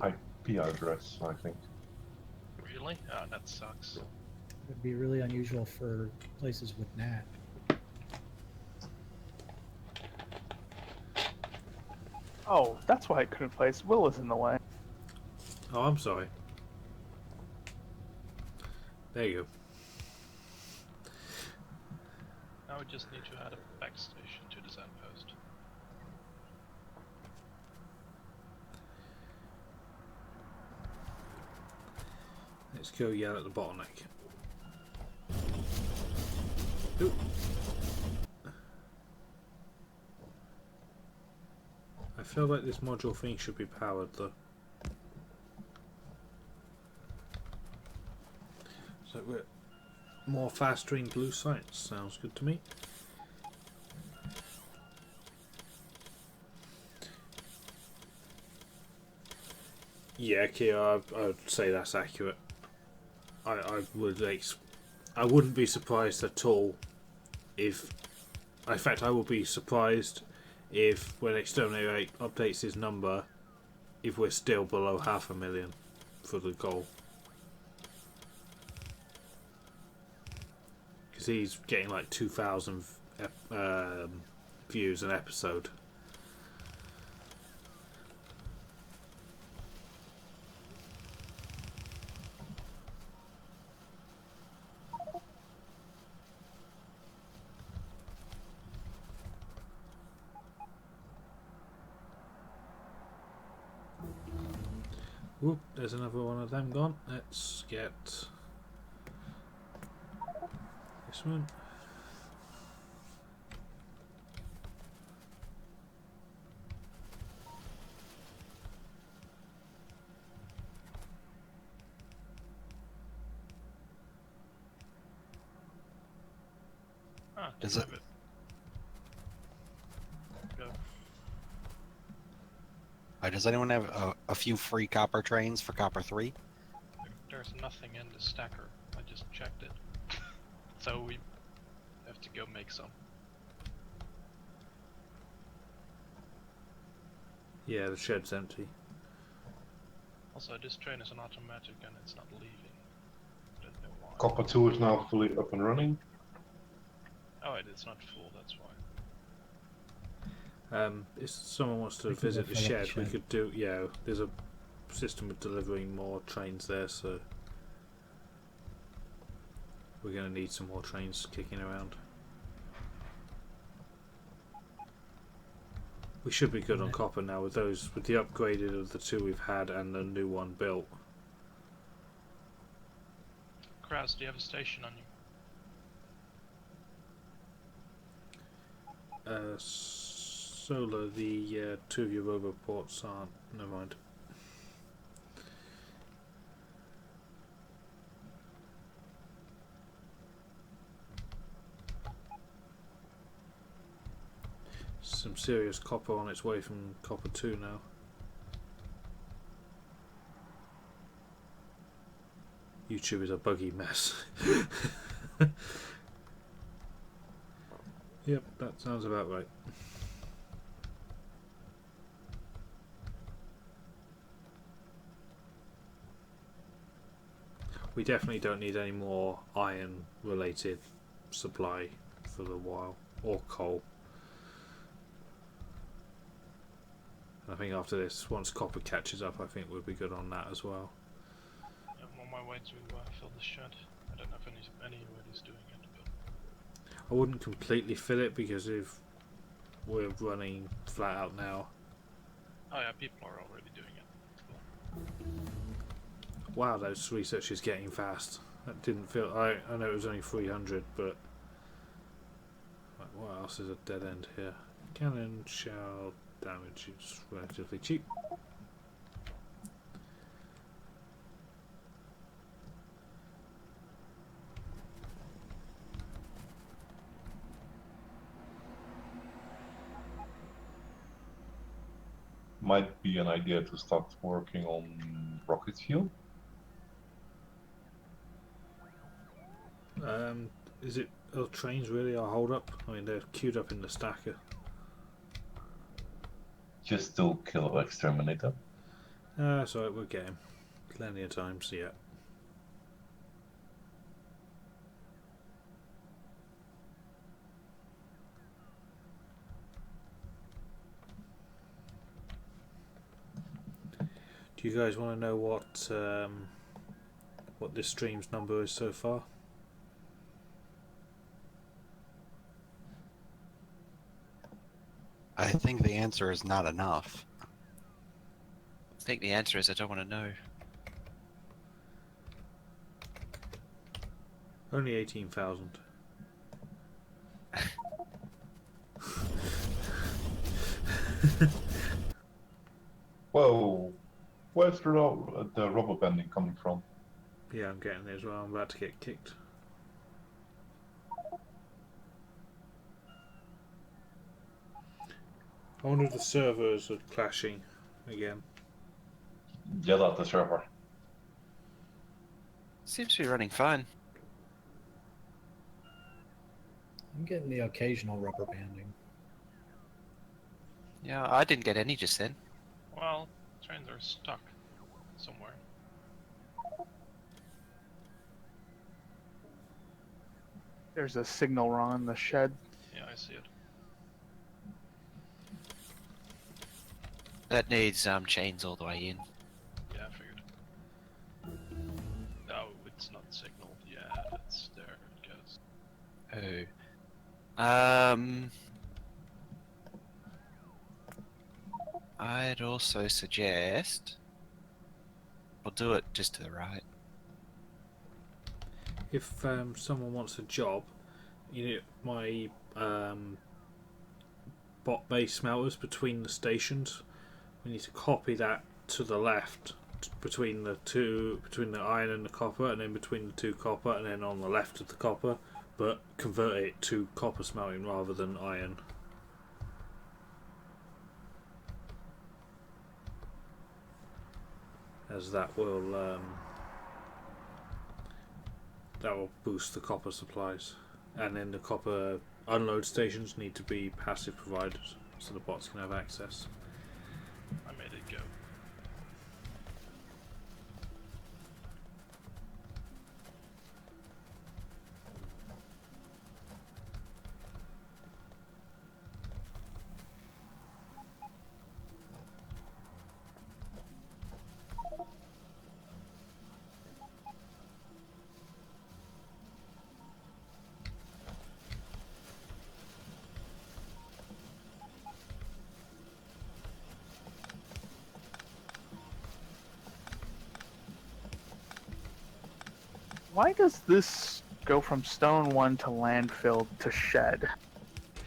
IP address, I think. Really? Oh, that sucks. It would be really unusual for places with NAT. Oh, that's why I couldn't place. Will is in the way. Oh, I'm sorry. There you go. Now we just need to add a backstation to this outpost. Let's go yell at the bottleneck. Ooh. I feel like this module thing should be powered though. So we're more fast-stream blue sites. Sounds good to me. Yeah, Kia, I would say that's accurate. I wouldn't be surprised at all if, in fact, I will be surprised if when Xterminator updates his number, if we're still below 500,000 for the goal. Because he's getting like 2,000 views an episode. Whoop, there's another one of them gone. Let's get this one. Ah, Does it? Go. Does anyone have a few free copper trains for copper 3? There's nothing in the stacker. I just checked it. So we have to go make some. Yeah, the shed's empty. Also, this train is an automatic and it's not leaving. Don't know why. Copper 2 is now fully up and running. Oh, it's not full, that's why. If someone wants to We could visit go the fill up the shed, we shed. could do. Yeah, there's a system of delivering more trains there, so we're going to need some more trains kicking around. We should be good on copper now with those, with the upgraded of the 2 we've had and the new one built. Kraus, do you have a station on you? Solar, the 2 of your roboports aren't. Never mind. Some serious copper on its way from copper 2 now. YouTube is a buggy mess. Yep, that sounds about right. We definitely don't need any more iron related supply for a while, or coal. I think after this, once copper catches up, I think we'll be good on that as well. I'm on my way to fill the shed. I don't know if anybody's doing it, but I wouldn't completely fill it because if we're running flat out now. Oh yeah, people are already doing it. Wow, those research is getting fast. That didn't feel. I know it was only 300, but right, what else is a dead end here? Cannon shell damage is relatively cheap. Might be an idea to start working on rocket fuel. Is it? Oh, trains really are hold up? I mean, they're queued up in the stacker. Just to kill Xterminator. So we'll get him. Plenty of times, yeah. Do you guys want to know what this stream's number is so far? I think the answer is not enough. I think the answer is I don't want to know. Only 18,000. Whoa, where's the rubber banding coming from? Yeah, I'm getting it as well. I'm about to get kicked. I wonder if the servers are clashing again. Yell at the server. Seems to be running fine. I'm getting the occasional rubber banding. Yeah, I didn't get any just then. Well, trains are stuck somewhere. There's a signal run in the shed. Yeah, I see it. That needs chains all the way in. Yeah, I figured. No, it's not signaled. Yeah, it's there. It goes. Oh. I'd also suggest we'll do it just to the right. If someone wants a job, you know, my bot base smelters between the stations, we need to copy that to the left between the iron and the copper, and then between the two copper, and then on the left of the copper, but convert it to copper smelting rather than iron. As that will boost the copper supplies, and then the copper unload stations need to be passive provided so the bots can have access. I made it go. Why does this go from stone one to landfill to shed? I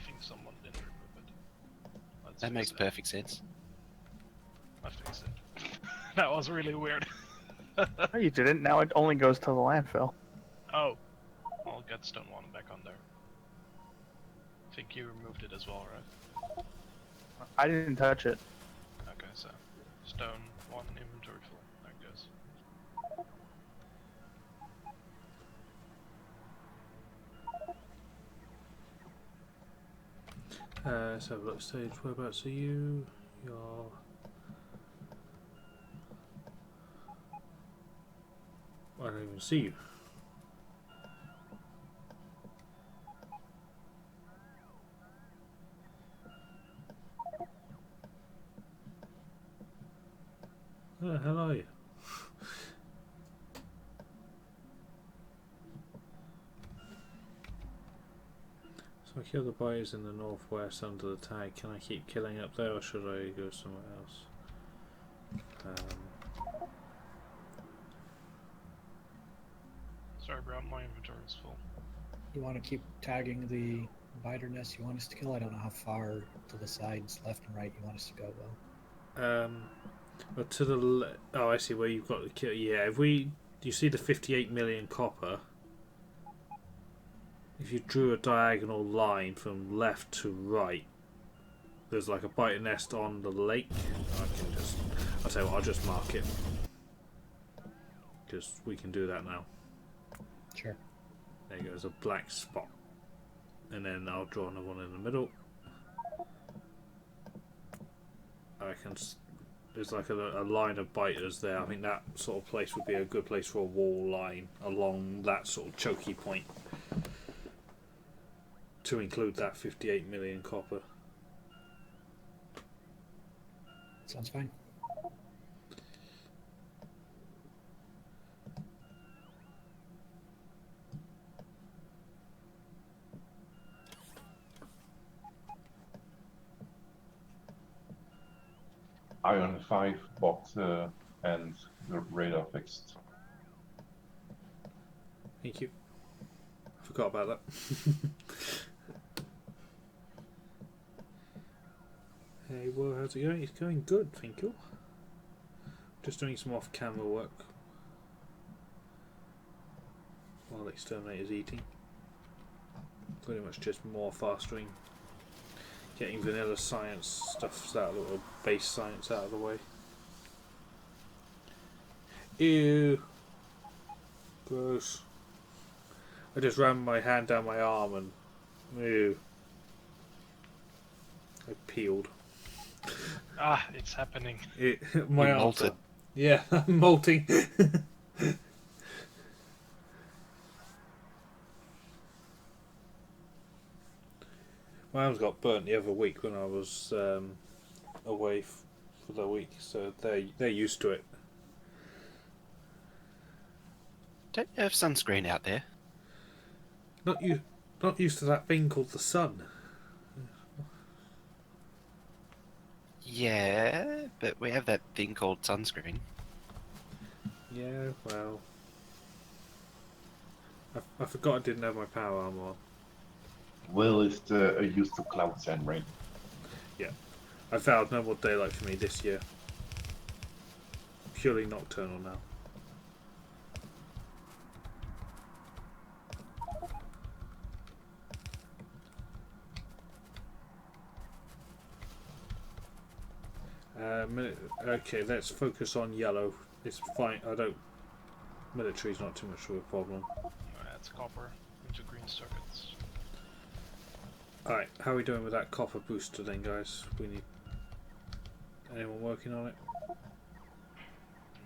think someone didn't remove it. Let's That fix makes it. perfect sense. I fixed it. That was really weird. No, you didn't. Now it only goes to the landfill. Oh. I'll get stone one back on there. I think you removed it as well, right? I didn't touch it. Okay, so stone one inventory full. There it goes. So look, stage, whereabouts are you? You're... I don't even see you. Where the hell are you? So I kill the biters in the northwest under the tag. Can I keep killing up there, or should I go somewhere else? Sorry, bro, my inventory is full. You want to keep tagging the biter nest you want us to kill? I don't know how far to the sides, left and right, you want us to go, though. But to the oh, I see where you've got the kill. Yeah, if you see the 58 million copper. If you drew a diagonal line from left to right, there's like a biter nest on the lake. I'll tell you what, I'll just mark it. Because we can do that now. Sure. There you go, there's a black spot. And then I'll draw another one in the middle. There's like a line of biters there. I think that sort of place would be a good place for a wall line along that sort of choky point. To include that 58 million copper. Sounds fine. Iron 5 bot and the radar fixed. Thank you. I forgot about that. Hey, well, how's it going? It's going good, thank you. Just doing some off-camera work while Xterminator's eating. Pretty much just more fastering, getting vanilla science stuff out of the way, or base science out of the way. Ew, gross. I just ran my hand down my arm and ew, I peeled. Ah, it's happening. My You arm. molted. Yeah, I'm molting. My arms got burnt the other week when I was away for the week, so they're used to it. Don't you have sunscreen out there? Not used to that thing called the sun. Yeah, but we have that thing called sunscreen. Yeah, well, I forgot I didn't have my power armor on. Will is used to clouds and rain. Yeah, I vowed no more daylight for me this year. Purely nocturnal now. Okay, let's focus on yellow. It's fine. Military's not too much of a problem. It's copper into green circuits. Alright, how are we doing with that copper booster then, guys? We need... Anyone working on it?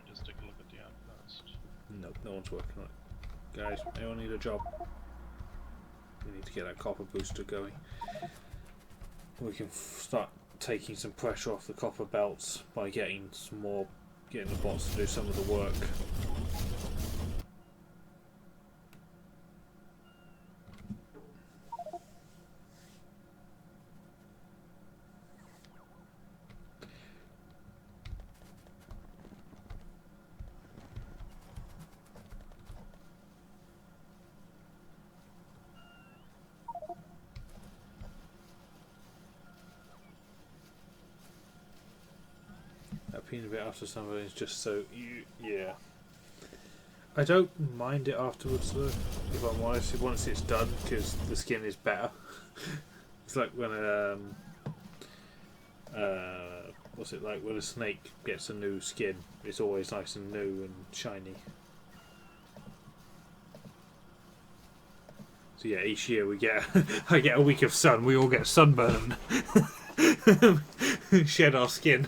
Just take a look at the Outpost. No, no one's working on it. Guys, anyone need a job? We need to get that copper booster going. We can start taking some pressure off the copper belts by getting the bots to do some of the work. Peanut bit after some of it is just so yeah. I don't mind it afterwards though, if I'm honest, once it's done, because the skin is better. It's like when what's it like when a snake gets a new skin? It's always nice and new and shiny. So yeah, each year we get I get a week of sun. We all get sunburn and shed our skin.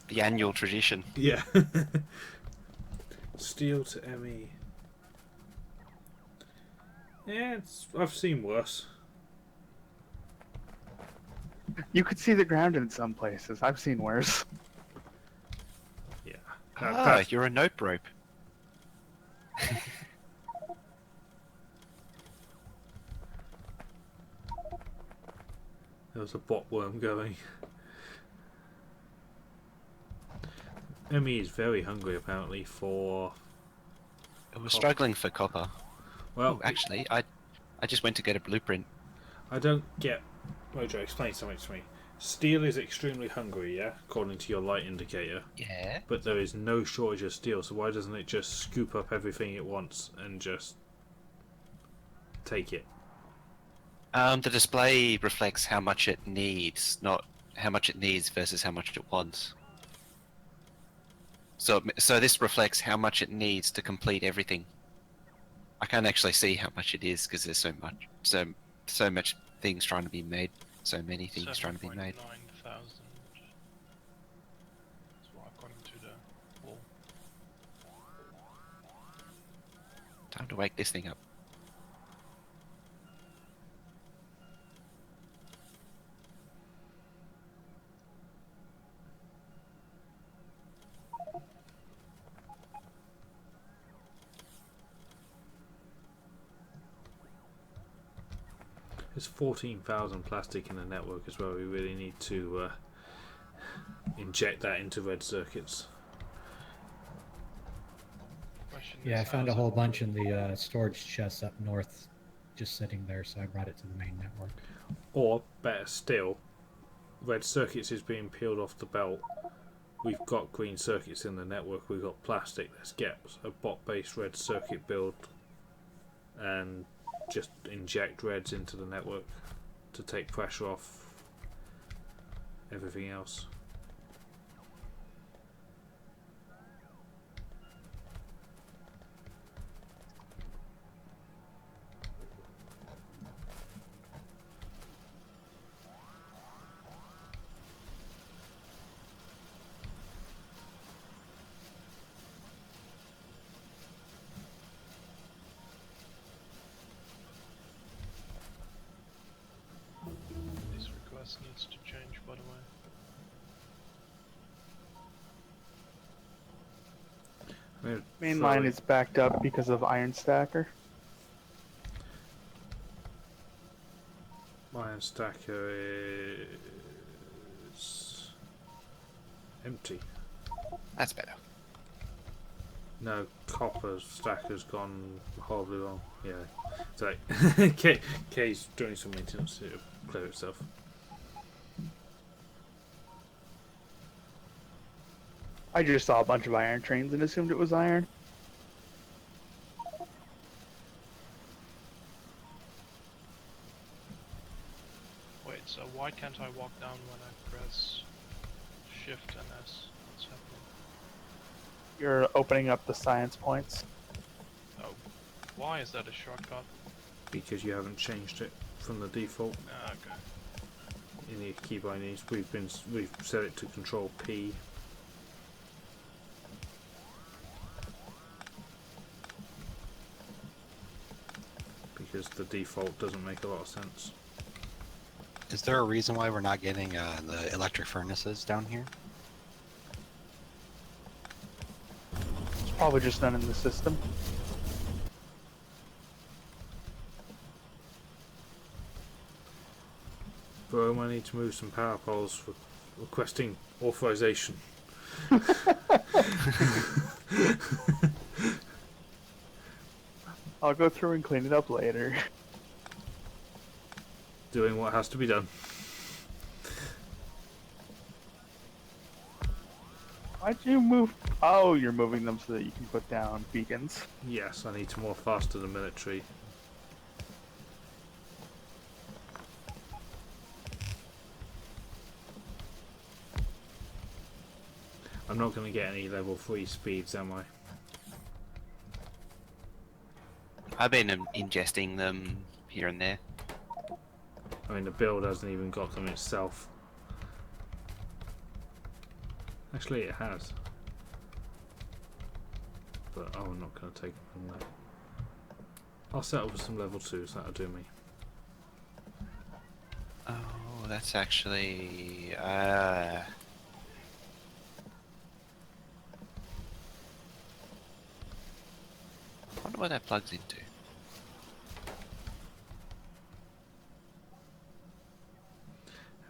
The annual tradition. Yeah. Steel to ME. Yeah, I've seen worse. You could see the ground in some places. I've seen worse. Yeah. You're a nope rope. There was a bot worm going. Emmy is very hungry apparently for... We're struggling for copper. Well, Ooh, actually, I just went to get a blueprint. I don't get... Mojo, explain something to me. Steel is extremely hungry, yeah? According to your light indicator. Yeah. But there is no shortage of steel, so why doesn't it just scoop up everything it wants and just take it? The display reflects how much it needs, not how much it needs versus how much it wants. So this reflects how much it needs to complete everything. I can't actually see how much it is because there's so much things trying to be made, so many things trying to be made. 7,900. That's what according to the wall. Time to wake this thing up. There's 14,000 plastic in the network as well. We really need to inject that into red circuits. Yeah, I found a whole bunch in the storage chests up north, just sitting there, so I brought it to the main network. Or, better still, red circuits is being peeled off the belt. We've got green circuits in the network, we've got plastic. Let's get a bot-based red circuit build and just inject reds into the network to take pressure off everything else. Needs to change, by the way. Main line is backed up because of iron stacker. Iron stacker is empty. That's better. No, copper stacker's gone horribly wrong. Yeah, so Kay's doing some maintenance to clear itself. I just saw a bunch of iron trains and assumed it was iron. Wait, so why can't I walk down when I press Shift and S? What's happening? You're opening up the science points. Oh, why is that a shortcut? Because you haven't changed it from the default. Ah, okay. In the key bindings, we've set it to Control P. Because the default doesn't make a lot of sense. Is there a reason why we're not getting the electric furnaces down here? It's probably just none in the system. Bro, I need to move some power poles for requesting authorization. I'll go through and clean it up later. Doing what has to be done. Why'd you move? Oh, you're moving them so that you can put down beacons. Yes, I need to more faster than military. I'm not going to get any level 3 speeds, am I? I've been ingesting them here and there. I mean, the build hasn't even got them itself. Actually, it has. But I'm not going to take them there. I'll set up with some level 2s, that'll do me. Oh, that's actually... I wonder what that plugs into.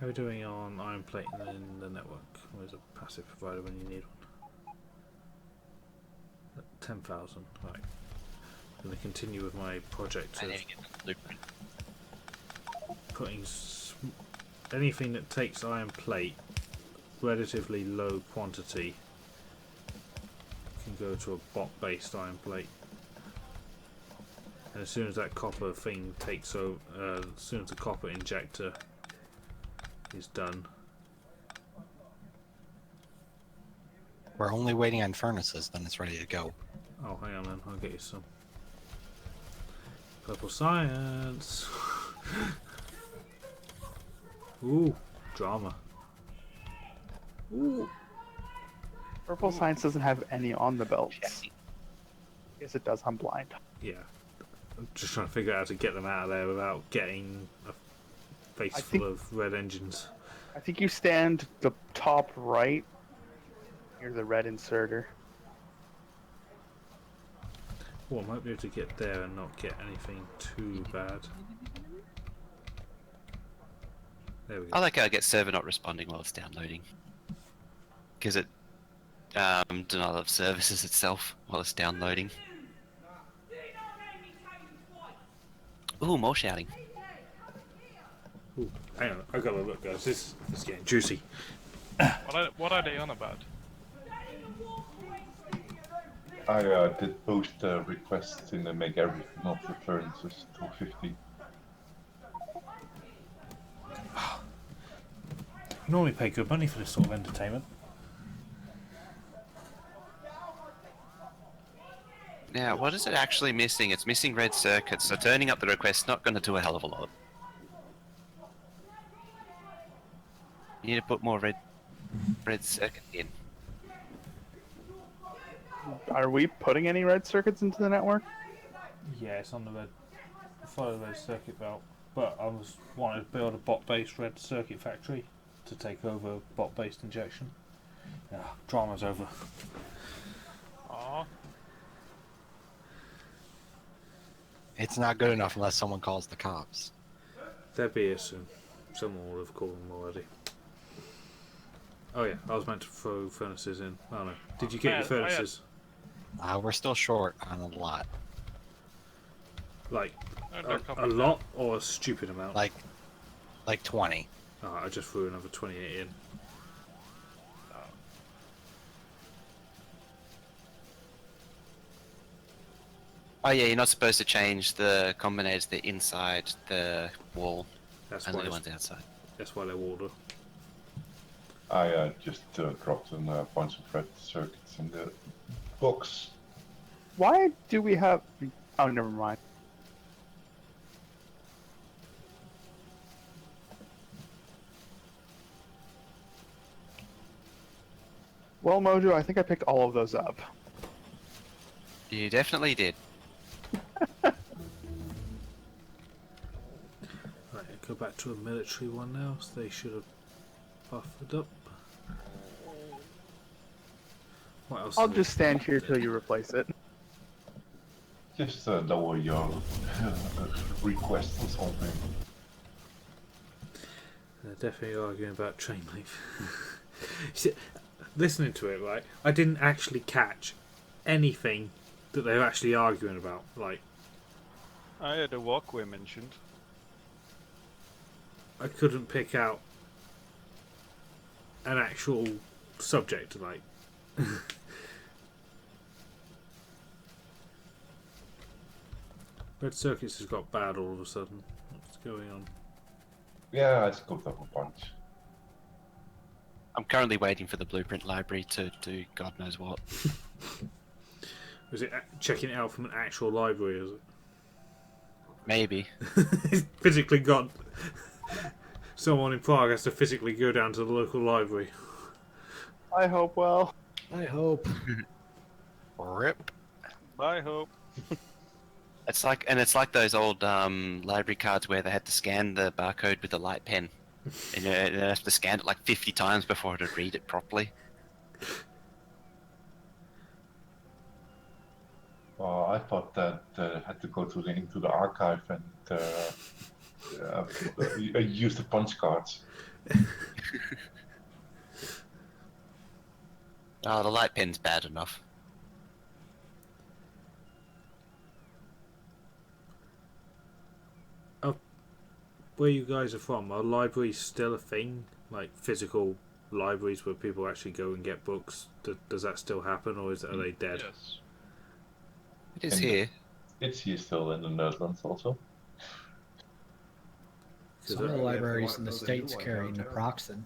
How are we doing on iron plate in the network? Where's a passive provider when you need one? 10,000. Right. I'm going to continue with my project I of need to get the blueprint. putting anything that takes iron plate, relatively low quantity, can go to a bot-based iron plate. And as soon as that copper thing takes over, as soon as the copper injector is done. We're only waiting on furnaces, then it's ready to go. Oh, hang on then, I'll get you some. Purple science! Ooh, drama. Ooh. Purple Science doesn't have any on the belts. Yes, it does. I'm blind. Yeah. I'm just trying to figure out how to get them out of there without getting a face full of red engines. I think you stand the top right near the red inserter. Well, I might be able to get there and not get anything too bad. There we go. I like how I get server not responding while it's downloading. Because it denial of services itself while it's downloading. Ooh, more shouting. Ooh, hang on, I gotta look, guys. This is getting juicy. What are they on about? I did post a request in the make everything of the furnaces to 50. Normally pay good money for this sort of entertainment. Now, what is it actually missing? It's missing red circuits, so turning up the request's not going to do a hell of a lot. You need to put more red circuit in. Are we putting any red circuits into the network? Yeah, it's on the red. Follow the red circuit belt. But I was wanting to build a bot-based red circuit factory to take over bot-based injection. Yeah, drama's over. Aww. It's not good enough unless someone calls the cops. They'll be here soon. Someone will have called them already. Oh yeah, I was meant to throw furnaces in. Oh no. Did you get your furnaces? We're still short on a lot. Like, a lot or a stupid amount? Like 20. Oh, I just threw another 28 in. Oh yeah, you're not supposed to change the combinators that are inside the wall. That's only why the ones outside. That's why they're walled. I just dropped in a bunch of red circuits in the box. Why do we have... Oh, never mind. Well, Mojo, I think I picked all of those up. You definitely did. Right, I go back to a military one now, so they should have buffered up. What else? I'll just stand here till you replace it. Just lower your request or something. They're definitely arguing about train length. See, listening to it, right, I didn't actually catch anything that they were actually arguing about. Like, I had a walkway mentioned. I couldn't pick out an actual subject, like. Red Circuits has got bad all of a sudden. What's going on? Yeah, I scooped up a bunch. I'm currently waiting for the blueprint library to do God knows what. Was it checking it out from an actual library, is it? Maybe. It's physically got... Someone in Prague has to physically go down to the local library. I hope well. I hope. RIP. I hope. It's like those old library cards where they had to scan the barcode with a light pen, and you have to scan it like 50 times before it would read it properly. Well, I thought that had to go into the archive and use the punch cards. Oh, the light pen's bad enough. Where you guys are from, are libraries still a thing? Like physical libraries where people actually go and get books? Does that still happen, or are they dead? Yes. It is here. It's here still in the Netherlands also. Some of the libraries in the States carry naproxen.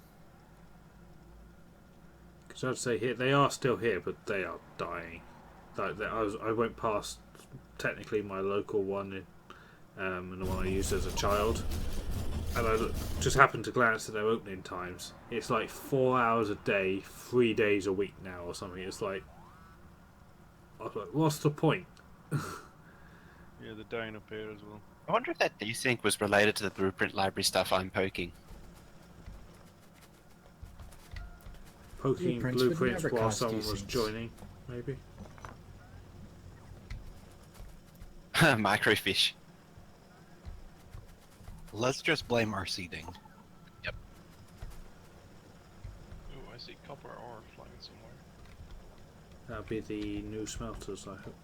Because I'd say here they are still here, but they are dying. Like I went past technically my local one, and the one I used as a child, and I just happened to glance at their opening times. It's like 4 hours a day, 3 days a week now, or something. It's like, I was like, what's the point? Yeah, they're dying up here as well. I wonder if that desync was related to the blueprint library stuff I'm poking. Poking Blueprints would blueprints never while cause someone was desyncs. joining, maybe. Microfish. Let's just blame our seeding. Ooh, I see copper ore flying somewhere. That'll be the new smelters, I hope.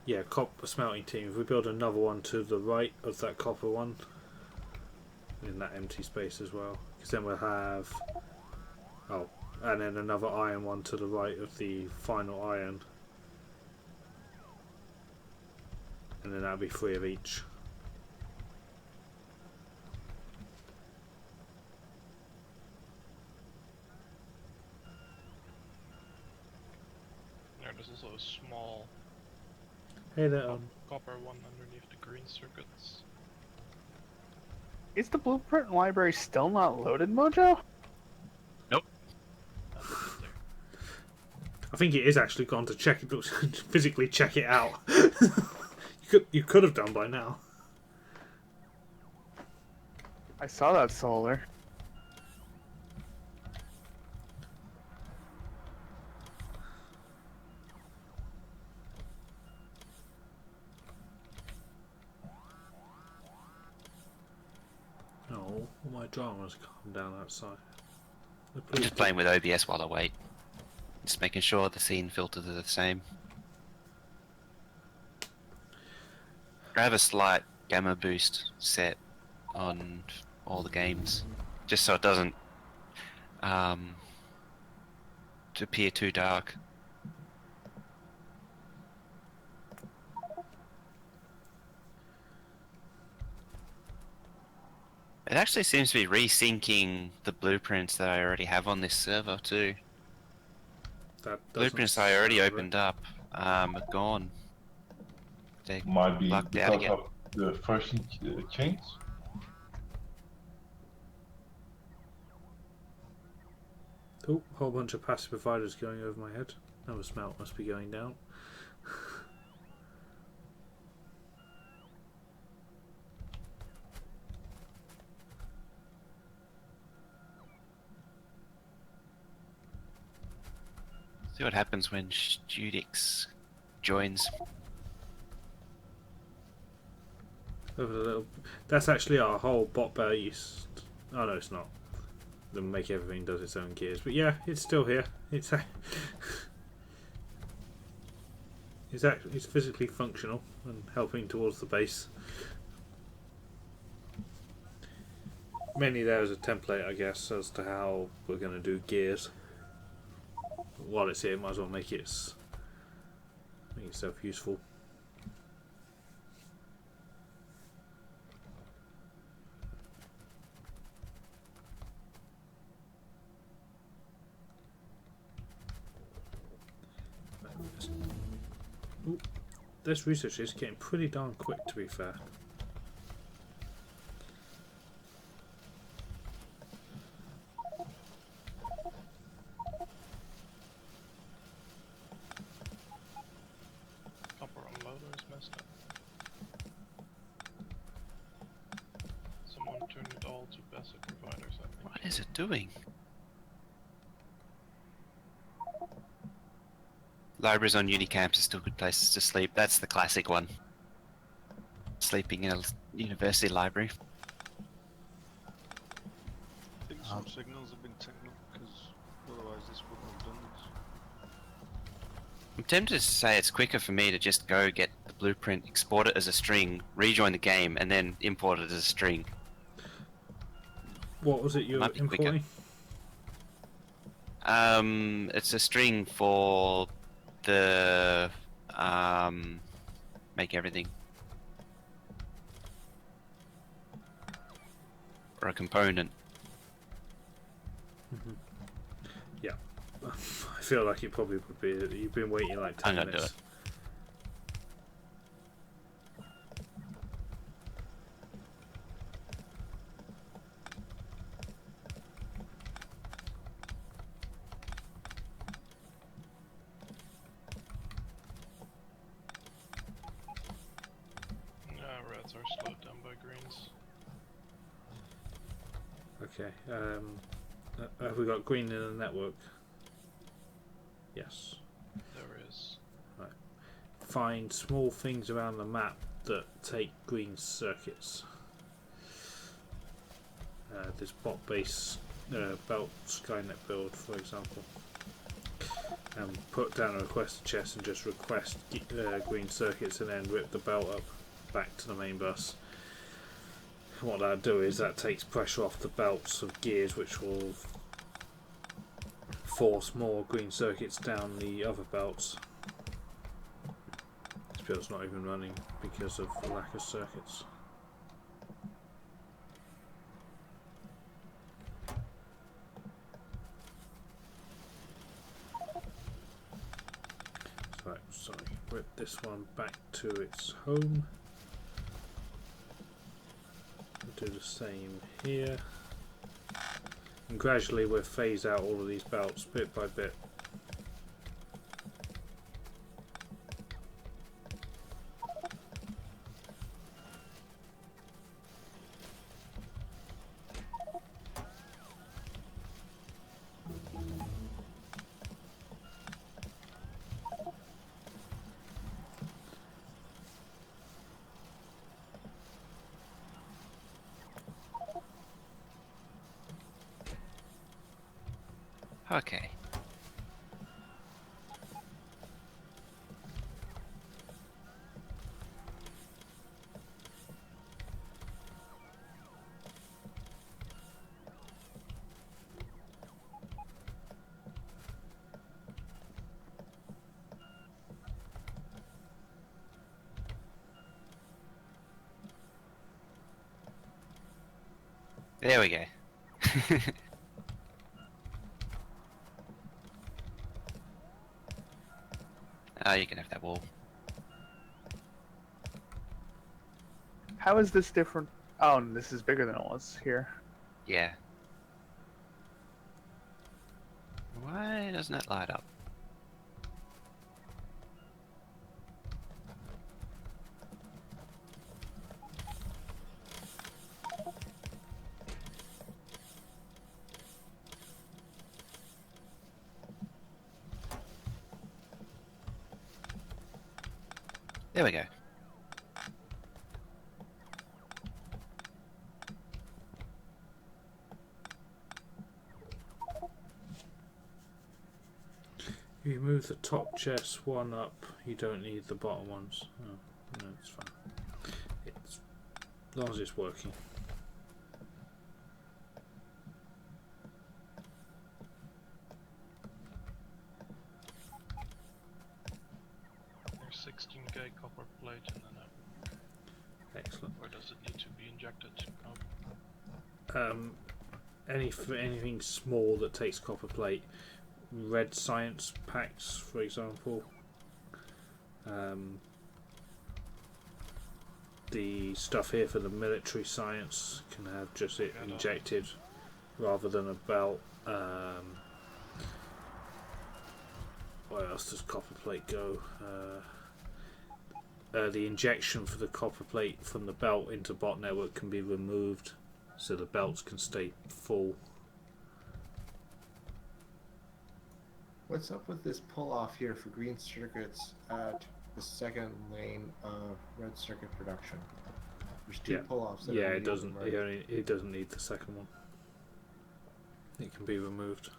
Yeah, copper smelting team. If we build another one to the right of that copper one, in that empty space as well, because then we'll have and then another iron one to the right of the final iron, and then that'll be 3 of each. Yeah, there's also a small Hey there. copper one underneath the green circuits. Is the blueprint library still not loaded, Mojo? I think it is actually gone to check it, physically check it out. you could have done by now. I saw that solar. Oh, all my dramas calm down outside. I'm just playing with OBS while I wait. Just making sure the scene filters are the same. I have a slight gamma boost set on all the games, just so it doesn't appear too dark. It actually seems to be resyncing the blueprints that I already have on this server too. Blueprints I already opened up are gone. They Might be locked out because again. of the version change. Oh, whole bunch of passive providers going over my head. Another smelt must be going down. See what happens when Studix joins. Over the little. That's actually our whole bot base. Oh no, it's not. The make everything does its own gears, but yeah, it's still here. It's it's physically functional and helping towards the base. Mainly there as a template, I guess, as to how we're going to do gears. But while it's here, might as well make itself useful. Ooh, this research is getting pretty darn quick, to be fair. Copper unloader is messed up. Someone turned it all to passive providers, I think. What is it doing? libraries on Unicamps are still good places to sleep. That's the classic one. Sleeping in a university library. I think some signals have been taken up because otherwise this wouldn't have done this. I'm tempted to say it's quicker for me to just go get the blueprint, export it as a string, rejoin the game, and then import it as a string. What was it you were Might be quicker. importing? It's a string for the make everything. Or a component. Yeah. I feel like it probably would be. You've been waiting like 10 I'm gonna do minutes. Reds are slowed down by greens. Okay. Have we got green in the network? Yes. There is. Right. Find small things around the map that take green circuits. This bot base belt Skynet build, for example. And put down a request chest and just request green circuits and then rip the belt up back to the main bus. What that'll do is that takes pressure off the belts of gears, which will force more green circuits down the other belts. This build's not even running because of the lack of circuits. So, sorry, rip this one back to its home. Do the same here, and gradually we'll phase out all of these belts bit by bit. Okay. There we go. You can have that wall. How is this different? Oh, and this is bigger than it was here. Yeah. Why doesn't it light up? There we go. If you move the top chest one up, you don't need the bottom ones. Oh, no, it's fine. It's, as long as it's working. There's 16k copper plate in the network. Excellent. Or does it need to be injected? Anything small that takes copper plate, red science packs, for example. The stuff here for the military science can have just it injected rather than a belt. Where else does copper plate go? The injection for the copper plate from the belt into bot network can be removed so the belts can stay full. What's up with this pull off here for green circuits at the second lane of red circuit production? There's two pull offs. Yeah, it doesn't. It doesn't need the second one. It can be removed.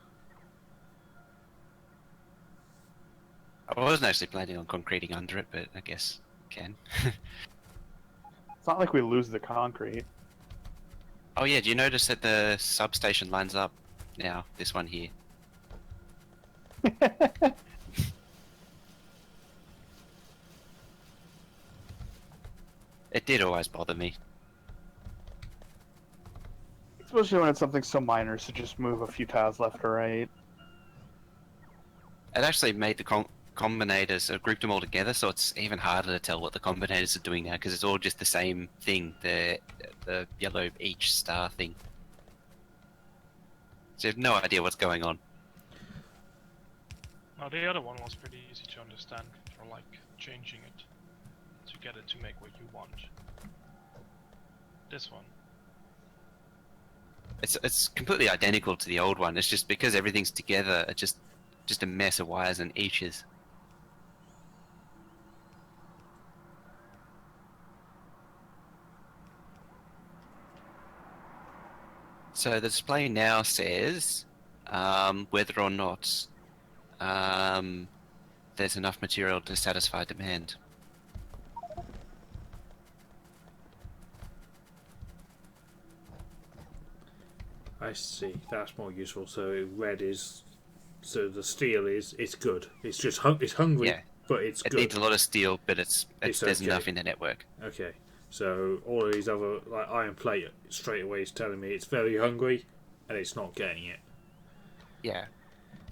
I wasn't actually planning on concreting under it, but I guess can. It's not like we lose the concrete. Oh yeah, do you notice that the substation lines up now? This one here. It did always bother me. Especially when it's something so minor as to just move a few tiles left or right. It actually made the combinators, grouped them all together, so it's even harder to tell what the combinators are doing now, because it's all just the same thing, the yellow each star thing. So you have no idea what's going on. Now the other one was pretty easy to understand for like changing it to get it to make what you want. This one. It's completely identical to the old one. It's just because everything's together, it's just a mess of wires and eaches. So the display now says whether or not there's enough material to satisfy demand. I see. That's more useful. So red is, so the steel is, it's good. It's just it's hungry, Yeah. but it's It good. needs a lot of steel, but there's okay. enough in the network. Okay. So all of these other, like iron plate, straight away is telling me it's very hungry, and it's not getting it. Yeah.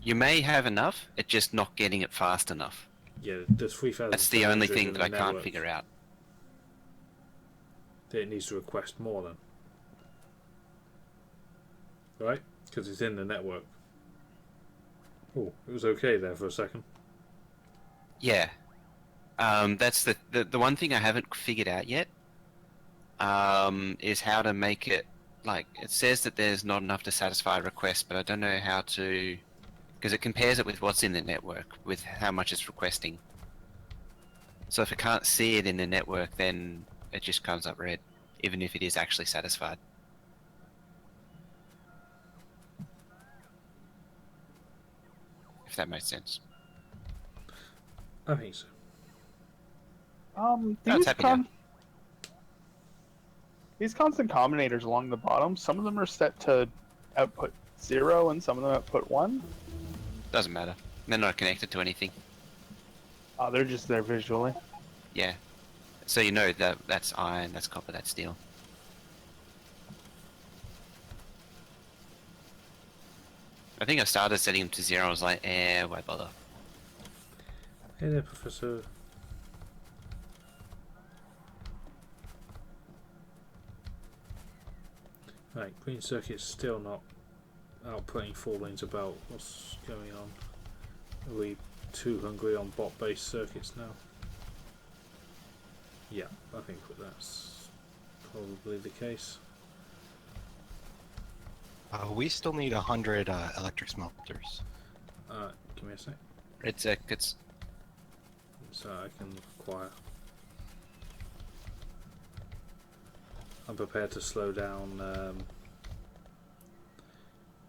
You may have enough, it's just not getting it fast enough. Yeah, there's 3,000. That's the only thing that I can't figure out. It needs to request more then. Right? Because it's in the network. Oh, it was okay there for a second. Yeah. That's the one thing I haven't figured out yet. Is how to make it, like, it says that there's not enough to satisfy a request, but I don't know how to, because it compares it with what's in the network, with how much it's requesting. So if I can't see it in the network, then it just comes up red, even if it is actually satisfied. If that makes sense. I think so. These constant combinators along the bottom, some of them are set to output 0 and some of them output 1. Doesn't matter. They're not connected to anything. Oh, they're just there visually. Yeah. So you know that that's iron, that's copper, that's steel. I think I started setting them to 0. I was like, why bother? Hey there, Professor. Right, green circuit's still not outputting 4 lanes about. What's going on? Are we too hungry on bot-based circuits now? Yeah, I think that's probably the case. We still need 100 electric smelters. Give me a sec. Red circuits. So I can acquire. I'm prepared to slow down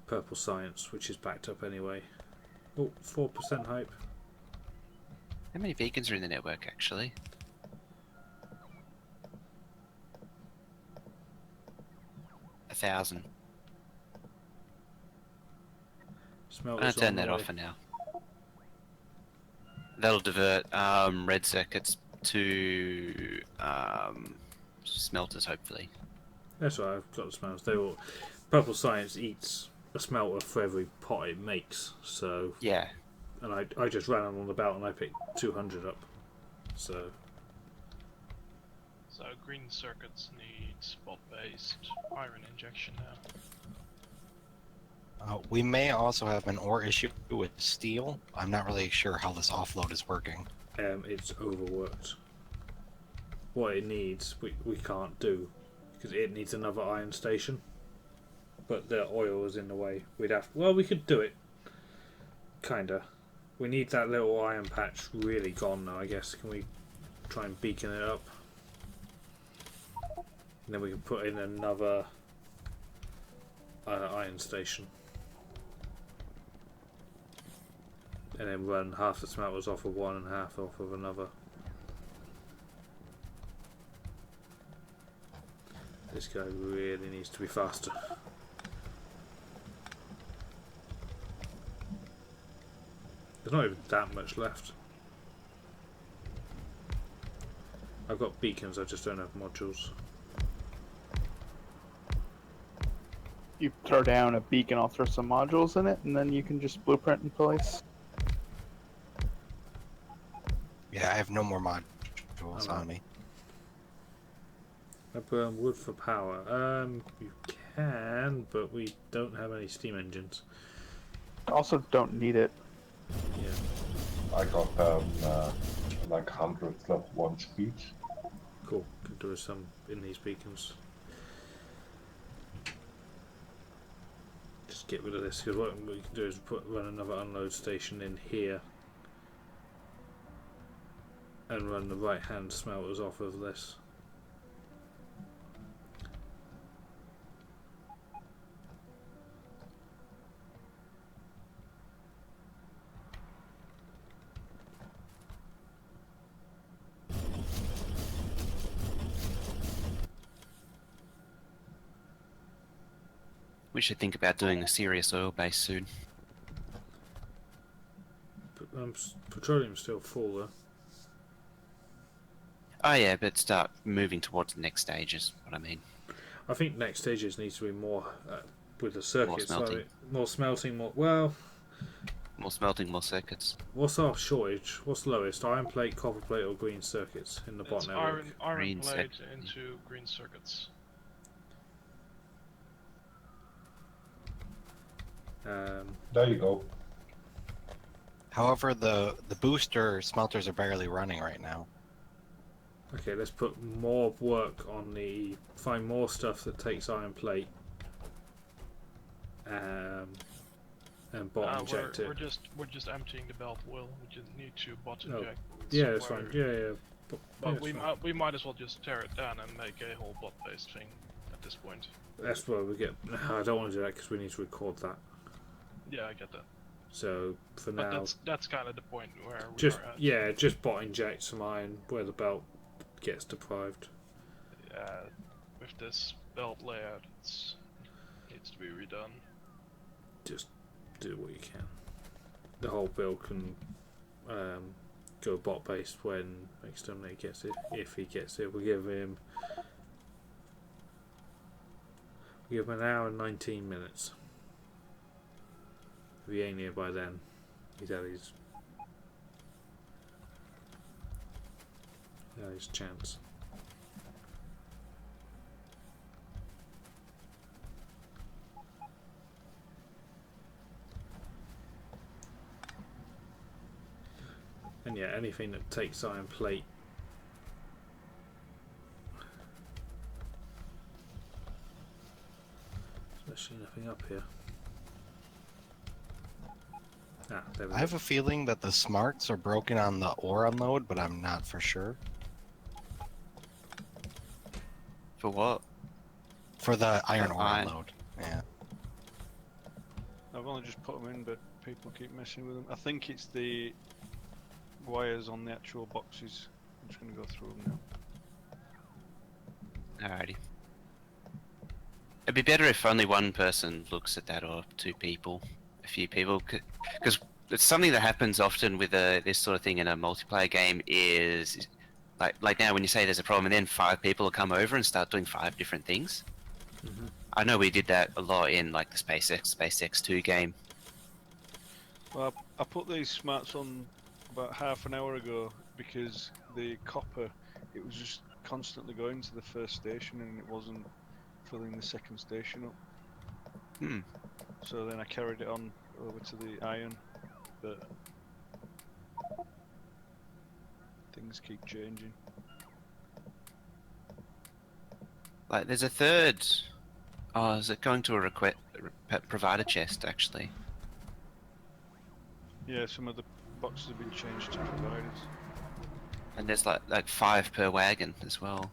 Purple Science, which is backed up anyway. Oh, 4% hype. How many beacons are in the network, actually? 1,000. I'm gonna turn that off for now. That'll divert red circuits to smelters, hopefully. That's right, I've got the smelters. They will. Purple Science eats a smelter for every pot it makes, so. Yeah. And I just ran on the belt and I picked 200 up. So green circuits need spot-based iron injection now. We may also have an ore issue with steel. I'm not really sure how this offload is working. it's overworked. What it needs, we can't do, because it needs another iron station. But the oil is in the way. We could do it, kinda. We need that little iron patch really gone now, I guess. Can we try and beacon it up? And then we can put in another iron station. And then run half the smelters off of one and half off of another. This guy really needs to be faster. There's not even that much left. I've got beacons, I just don't have modules. You throw down a beacon, I'll throw some modules in it, and then you can just blueprint in place. Yeah, I have no more modules on me. I burn wood for power. You can, but we don't have any steam engines. Also, don't need it. Yeah. I got like 100 level 1 speed. Cool. Could do some in these beacons. Just get rid of this, because what we can do is run another unload station in here and run the right hand smelters off of this. We should think about doing a serious oil base soon. Petroleum's still full though. Oh yeah, but start moving towards the next stage is what I mean. I think next stages needs to be more with the circuits. More smelting. More smelting, more more smelting, more circuits. What's our shortage? What's lowest? Iron plate, copper plate, or green circuits in the bot It's network? iron Green plate circuit. into green circuits. There you go. However, the booster smelters are barely running right now. Okay, let's put more work on the find more stuff that takes iron plate, and bot inject it. We're just emptying the belt. Will we just need to bot Oh, inject? Yeah, that's somewhere. fine. Yeah. But yeah, we might as well just tear it down and make a whole bot-based thing at this point. that's where we get. I don't want to do that because we need to record that. Yeah, I get that. So for But now, that's kind of the point where we just are at. yeah, just bot inject some iron where the belt gets deprived. With this belt layout, it needs to be redone. Just do what you can. The whole build can go bot based when Xterminator gets it. If he gets it, we'll give him an hour and 19 minutes. If he ain't here by then, he's had his chance. And yeah, anything that takes iron plate. Especially nothing up here. Ah, there we I go. have a feeling that the smarts are broken on the ore unload, but I'm not for sure. For what? For the iron For ore iron. unload. Yeah. I've only just put them in, but people keep messing with them. I think it's the wires on the actual boxes. I'm just going to go through them now. Alrighty. It'd be better if only one person looks at that, or two people, a few people, because it's something that happens often with this sort of thing in a multiplayer game. Is like now when you say there's a problem, and then 5 people will come over and start doing 5 different things. Mhm. I know we did that a lot in like the SpaceX 2 game. Well, I put these smarts on about half an hour ago because the copper, it was just constantly going to the first station and it wasn't filling the second station up. So then I carried it on over to the iron, but things keep changing. Like there's a third. Oh, is it going to a provider chest actually? Yeah, some of the boxes have been changed to providers. And there's like 5 per wagon as well.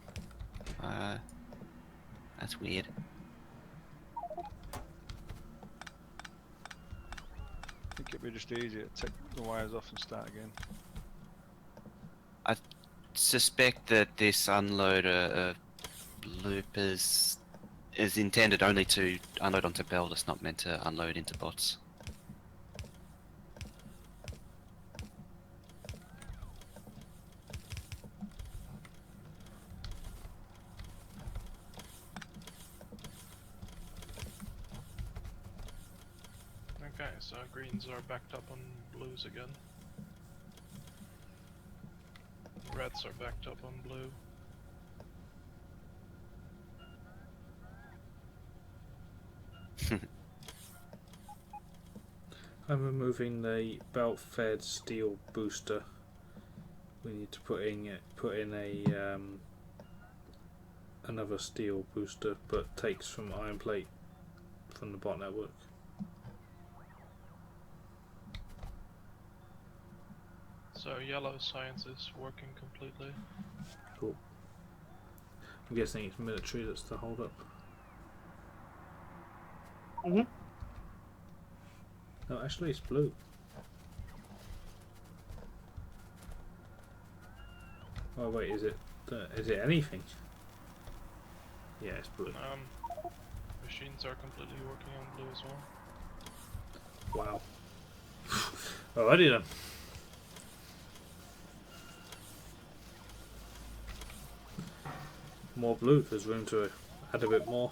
That's weird. I think it'd be just easier to take the wires off and start again. I suspect that this unloader loop is intended only to unload onto belt. It's not meant to unload into bots. Okay, so greens are backed up on blues again. Reds are backed up on blue. I'm removing the belt-fed steel booster. We need to put in a another steel booster, but takes from iron plate from the bot network. So yellow science is working completely. Cool. I'm guessing it's military that's the hold up. Mhm. No, actually it's blue. Oh wait, is it anything? Yeah, it's blue. Machines are completely working on blue as well. Wow. Alrighty then. More blue, there's room to add a bit more.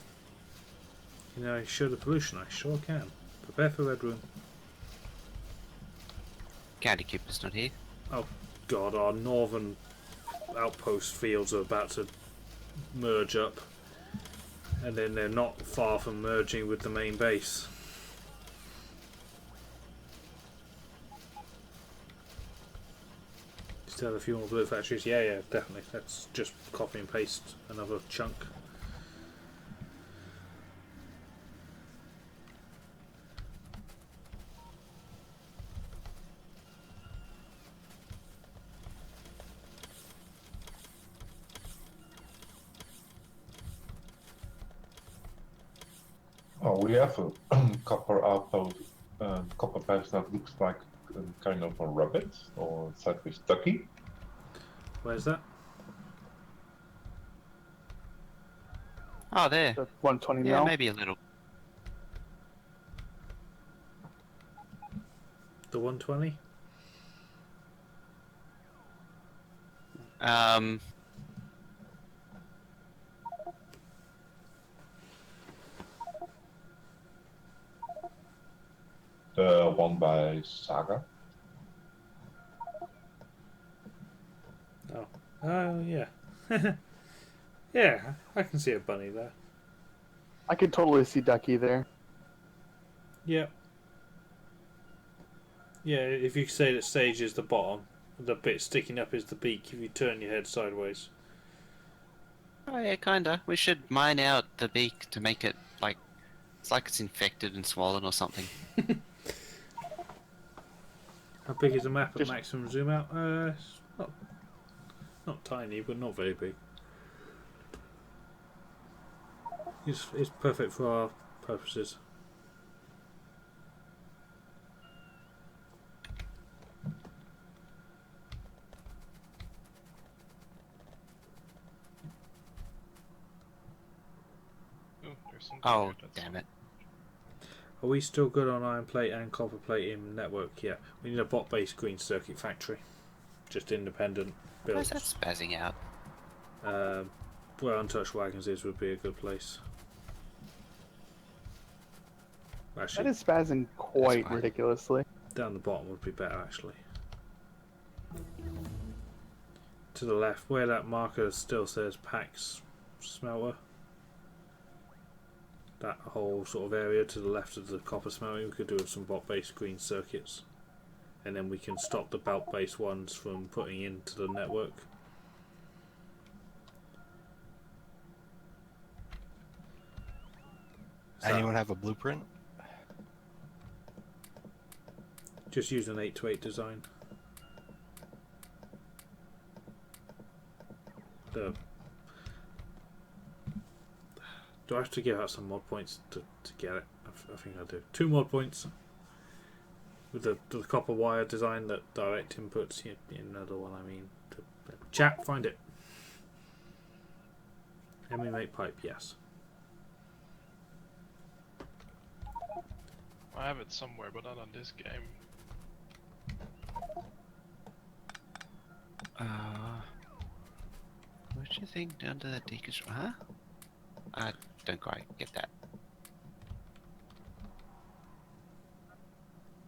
You know, show the pollution, I sure can. Prepare for red room. County Keeper's not here. Oh god, our northern outpost fields are about to merge up. And then they're not far from merging with the main base. Still have a few more blue factories. Yeah, definitely. Let's just copy and paste another chunk. Oh, we have a copper outpost, copper base that looks like kind of a rabbit or sideways ducky. Where's that? Oh, there. That's 120 Yeah, mil. maybe a little. The 120? The one by Saga. Oh, yeah. Yeah, I can see a bunny there. I can totally see Ducky there. Yeah. Yeah, if you say that stage is the bottom, the bit sticking up is the beak if you turn your head sideways. Oh yeah, kinda. We should mine out the beak to make it like it's infected and swollen or something. How big is the map at Just- maximum zoom out? It's not tiny, but not very big. It's perfect for our purposes. Ooh, there's some Oh, here, that's- damn it. Are we still good on iron plate and copper plate in network? Yeah. We need a bot-based green circuit factory. Just independent Why is builds. that spazzing out? Where Untouched Wagons is would be a good place. That Actually, is spazzing quite fine. ridiculously. down the bottom would be better actually. To the left, where that marker still says Pax Smelter. That whole sort of area to the left of the copper smelting, we could do with some bot-based green circuits. And then we can stop the belt-based ones from putting into the network. So Anyone have a blueprint? just use an 8 to 8 design. Do I have to give out some mod points to get it? I think I do. 2 mod points with the copper wire design that direct inputs. Another one, I mean. Chat, find it. Can we make pipe? Yes. I have it somewhere, but not on this game. What's your thing down to the deconstruction? Huh? I don't quite get that.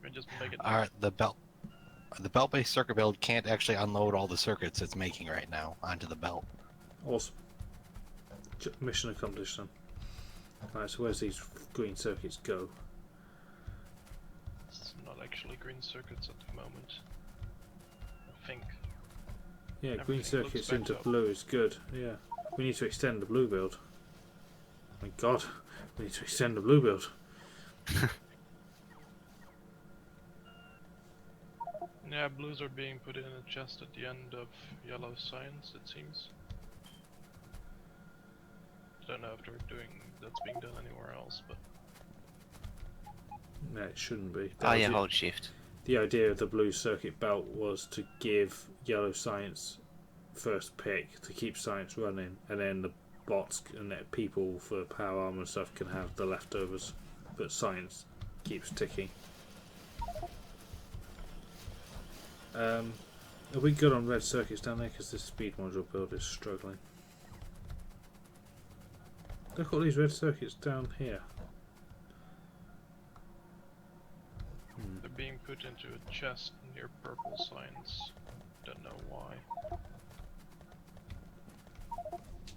I just make it. The belt-based circuit build can't actually unload all the circuits it's making right now onto the belt. Awesome. Mission accomplished then. Alright, so where's these green circuits go? It's not actually green circuits at the moment. I think. Yeah, Everything green circuits looks into better. blue is good. Yeah. We need to extend the blue build. My god, we need to extend the blue build. Yeah, blues are being put in a chest at the end of yellow science, it seems. Don't know if that's being done anywhere else, but No, it shouldn't be. Oh yeah, hold shift. The idea of the blue circuit belt was to give yellow science first pick to keep science running, and then the bots and the people for power armor and stuff can have the leftovers, but science keeps ticking. Are we good on red circuits down there? Because this speed module build is struggling. Look at all these red circuits down here. they're being put into a chest near purple science. Don't know why.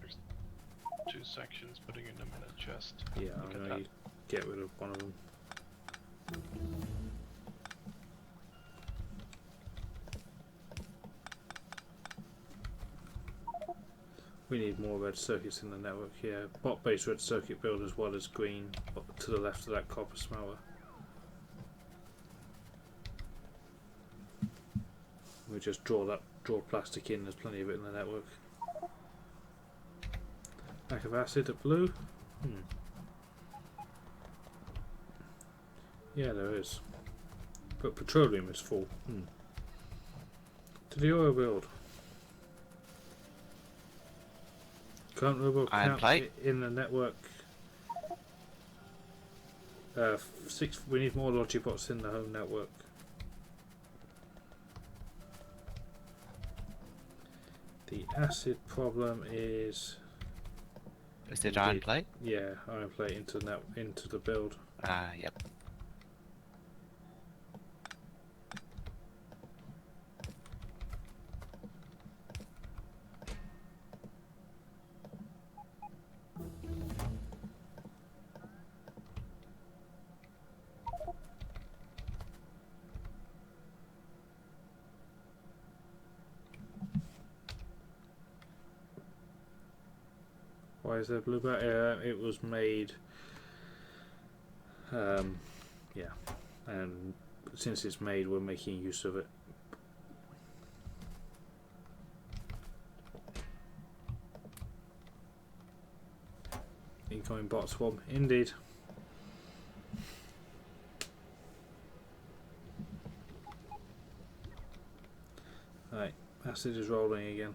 There's 2 sections putting them in a chest. Yeah, Look I at know that. you get rid of one of them. We need more red circuits in the network here. Bot-based red circuit build as well as green to the left of that copper smelter. We just draw plastic in. There's plenty of it in the network. Lack of acid at blue. Yeah, there is. But petroleum is full. To the oil build. Current robot Iron count plate. in the network. 6. We need more logic bots in the home network. The acid problem is. Is it iron plate? Yeah, iron plate into the build. Yep. Why is there blue back? It was made. Yeah, and since it's made, we're making use of it. Incoming bot swab, indeed. Right, acid is rolling again.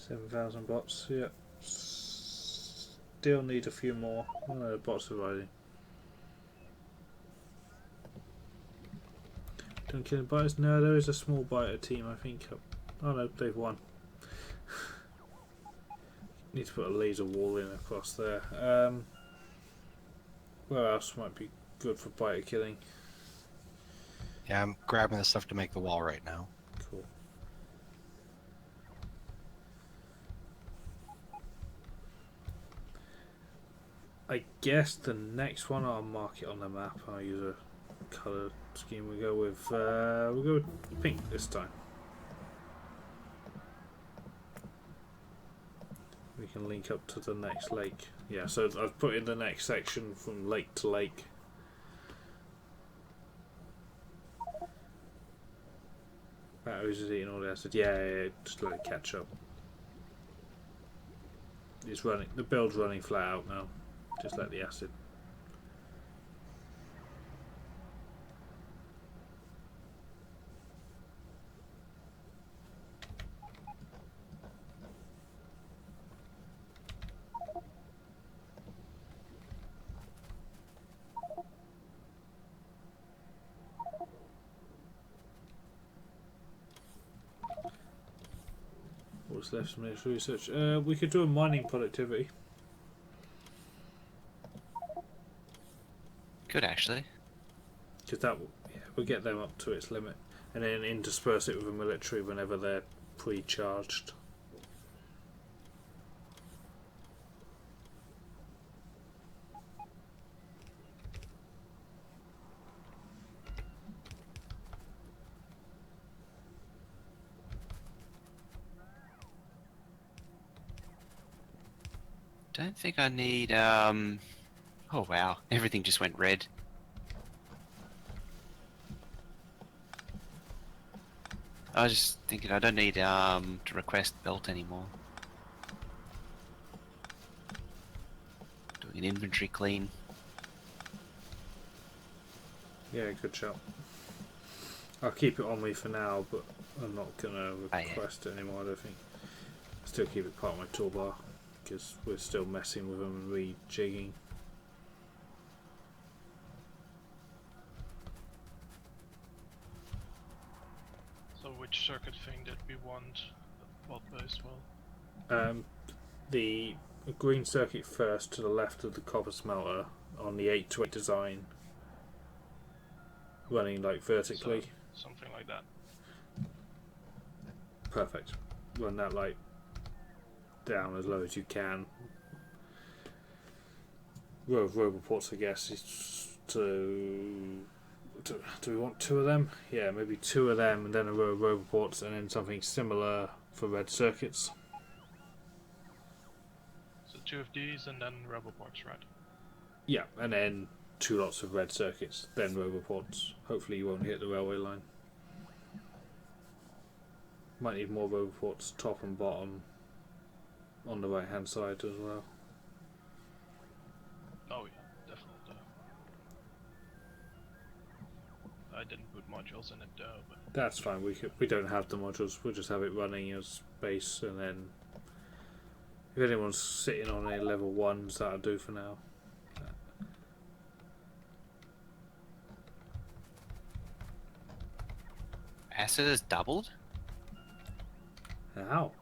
$7,000 bots, yep. Still need a few more. Oh no, the bots are riding. Don't kill bites? No, there is a small biter team, I think. Oh no, they've won. Need to put a laser wall in across there. Where else might be good for biter killing? Yeah, I'm grabbing the stuff to make the wall right now. Cool. I guess the next one I'll mark it on the map. I'll use a colour scheme we go with? We'll go with pink this time. We can link up to the next lake. Yeah, so I've put in the next section from lake to lake. Batteries is eating all the acid. Yeah, just let it catch up. It's running. The build's running flat out now. Just let the acid. What's left from this research? We could do a mining productivity. Good, actually. Because that will get them up to its limit. And then intersperse it with a military whenever they're pre-charged. Don't think I need, Oh wow, everything just went red. I was just thinking I don't need, to request belt anymore. Doing an inventory clean. Yeah, good shot. I'll keep it on me for now, but I'm not going to request it anymore, I don't think. I'll still keep it part of my toolbar, because we're still messing with them and rejigging. So which circuit thing did we want? What base well? The green circuit first to the left of the copper smelter on the 8 to 8 design, running like vertically. So, something like that. Perfect. Run that light down as low as you can. Row of roboports, I guess, is to do we want 2 of them? Yeah, maybe 2 of them, and then a row of roboports, and then something similar for red circuits. So 2 of these, and then roboports, right? Yeah, and then 2 lots of red circuits, then roboports. Hopefully you won't hit the railway line. Might need more roboports, top and bottom, on the right hand side as well. Oh yeah, definitely. I didn't put modules in it though, but That's fine. We don't have the modules. We'll just have it running as base, and then if anyone's sitting on any level 1s, that'll do for now. Acid has doubled? Ow.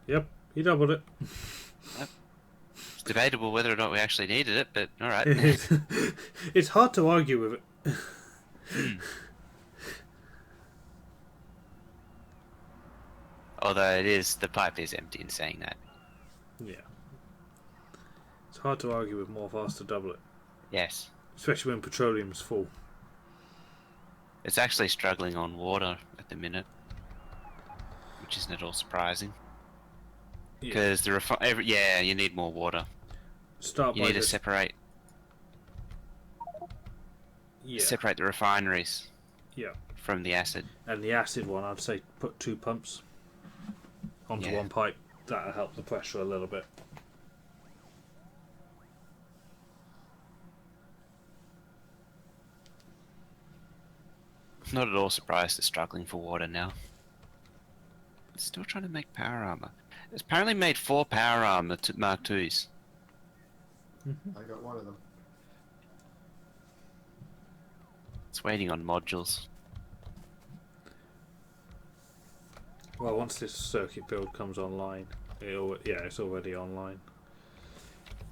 Yep, he doubled it. It's debatable whether or not we actually needed it, but alright. It's hard to argue with it. Although the pipe is empty in saying that. Yeah. It's hard to argue with more fast to double it. Yes. Especially when petroleum's full. It's actually struggling on water at the minute, which isn't at all surprising. Because you need more water. You need to separate. Separate the refineries. Yeah. From the acid. And the acid one, I'd say put 2 pumps onto one pipe. That'll help the pressure a little bit. Not at all surprised it's struggling for water now. It's still trying to make power armor. It's apparently made 4 power armor Mark IIs. I got one of them. It's waiting on modules. Well, once this circuit build comes online, it's already online.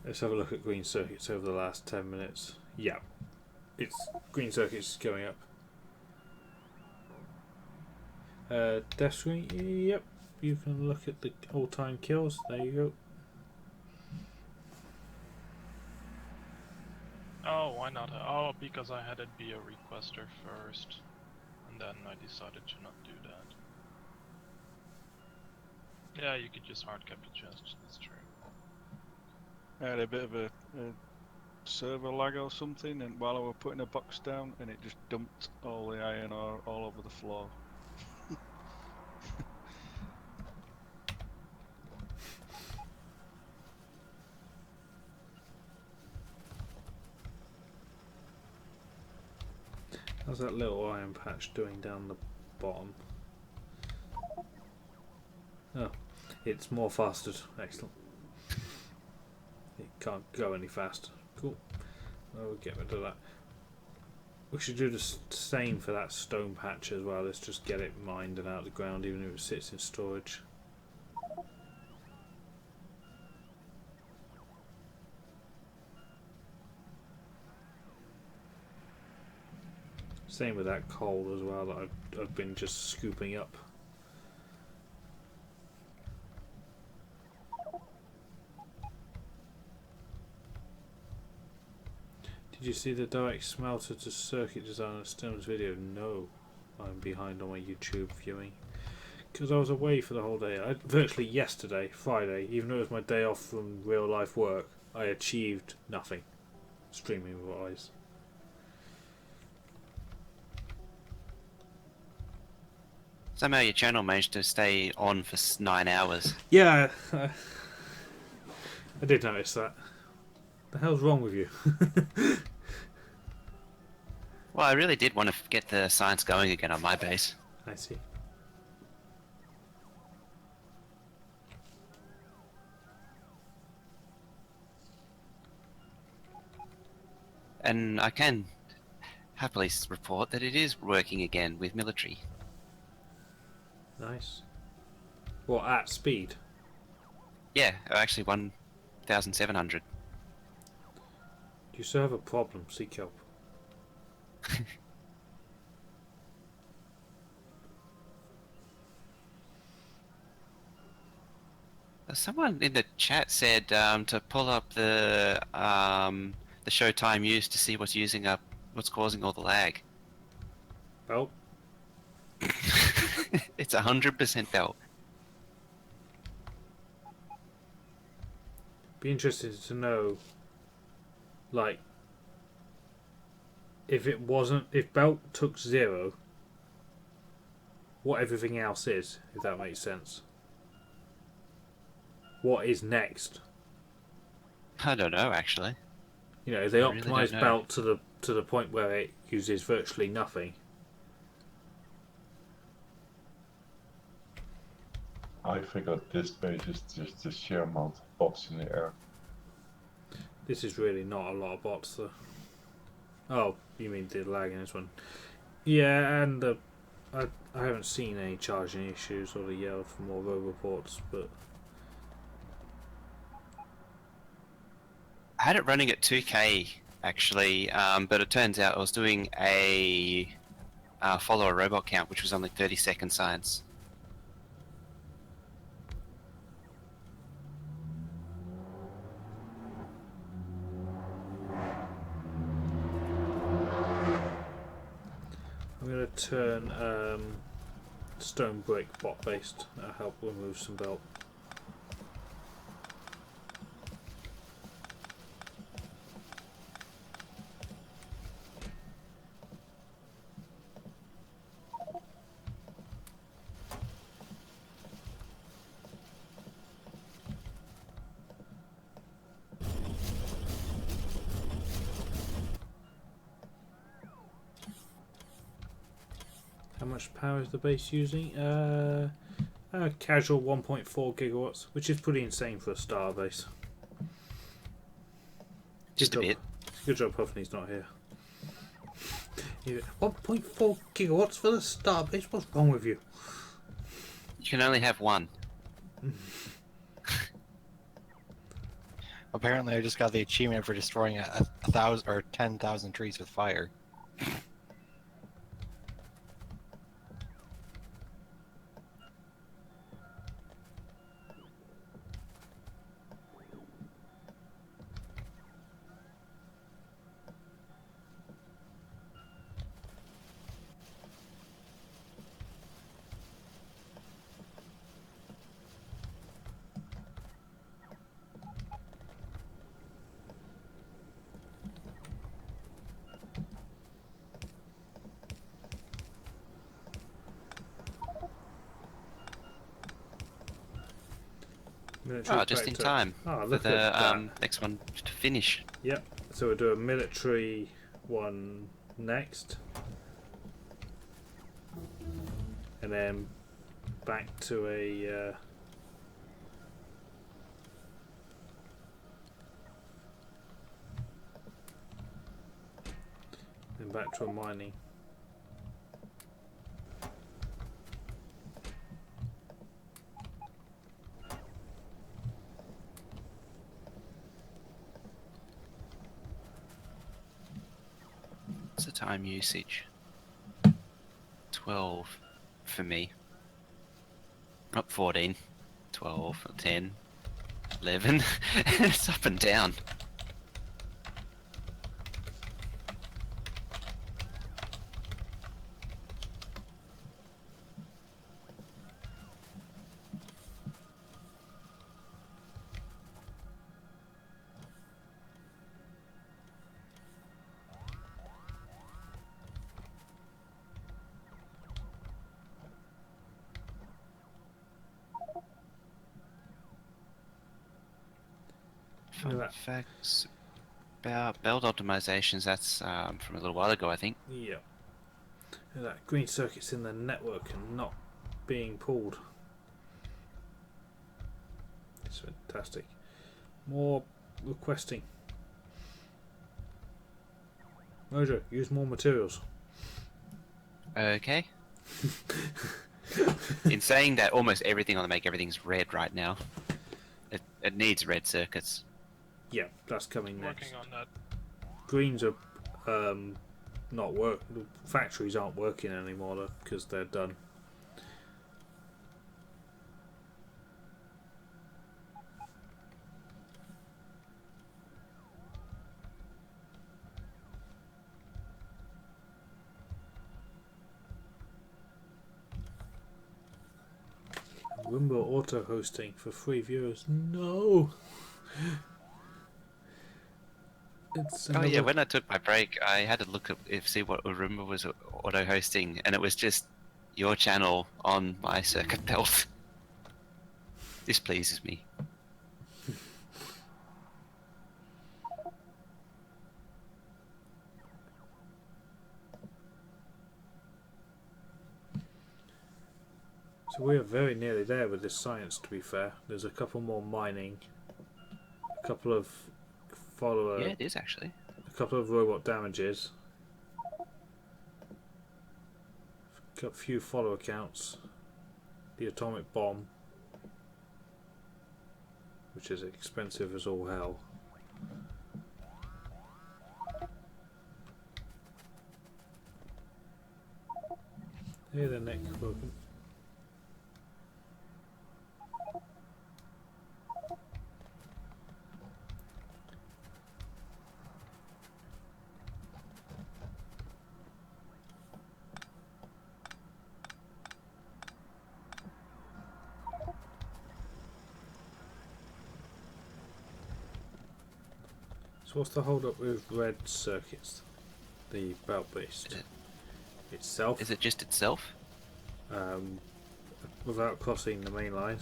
Let's have a look at green circuits over the last 10 minutes. Yeah, green circuits going up. Death screen, yep. You can look at the all-time kills. There you go. Oh, why not? Oh, because I had it be a requester first, and then I decided to not do that. Yeah, you could just hardcap the chest, that's true. I had a bit of a server lag or something, and while I was putting a box down, and it just dumped all the iron ore all over the floor. How's that little iron patch doing down the bottom? Oh, it's more fastered. Excellent. It can't go any faster. Cool. We'll get rid of that. We should do the same for that stone patch as well. Let's just get it mined and out of the ground, even if it sits in storage. Same with that coal as well that I've been just scooping up. Did you see the direct smelter to circuit designer Stem's video? No, I'm behind on my YouTube viewing because I was away for the whole day. Virtually yesterday, Friday, even though it was my day off from real life work, I achieved nothing streaming wise. Somehow your channel managed to stay on for 9 hours. Yeah, I did notice that. The hell's wrong with you? Well, I really did want to get the science going again on my base. I see. And I can happily report that it is working again with military. Nice. What, at speed? Yeah, actually 1,700. Do you still have a problem? Seek help. Someone in the chat said to pull up the show time used to see what's causing all the lag. Belt? It's 100% belt. Be interested to know, like, if belt took 0, what everything else is, if that makes sense. What is next? I don't know, actually. You know, if they I really optimize don't know. belt to the point where it uses virtually nothing. I figured this base is just the sheer amount of bots in the air. This is really not a lot of bots, though. Oh, you mean the lag in this one? Yeah, and I haven't seen any charging issues or the yell for more road reports, but I had it running at 2K actually, but it turns out I was doing a follow a robot count, which was only 30-second science. I'm going to turn stone brick bot based. That'll help remove some belt. How much power is the base using? Casual 1.4 gigawatts, which is pretty insane for a star base. Just a bit. Good job Huffney's not here. 1.4 gigawatts for the star base? What's wrong with you? You can only have one. Apparently, I just got the achievement for destroying a 1,000 or 10,000 trees with fire. Military just in factor. time Oh, for look at the that. next one to finish. Yep. So we'll do a military one next, and then back to a. Then back to a mining. What's the time usage? 12 for me. Not 14. 12, 10, 11. It's up and down. Fun facts about belt optimizations, that's from a little while ago, I think. Yeah. And that green circuit's in the network and not being pulled. It's fantastic. More requesting. Mojo, use more materials. Okay. In saying that, almost everything on the Make Everything's red right now. It needs red circuits. Yeah, that's coming next. Working on that. Greens are not work. The factories aren't working anymore because they're done. Roomba auto hosting for free viewers. No. Oh yeah, when I took my break, I had to look at see what Roomba was auto hosting, and it was just your channel on my circuit belt. This pleases me. So we are very nearly there with this science, to be fair. There's a couple more mining, a couple of follower. Yeah, it is actually. A couple of robot damages, a few follow accounts, the atomic bomb, which is expensive as all hell. Hey there, Nick. Welcome. So what's the hold up with red circuits? The belt beast itself? Is it just itself? Without crossing the main line.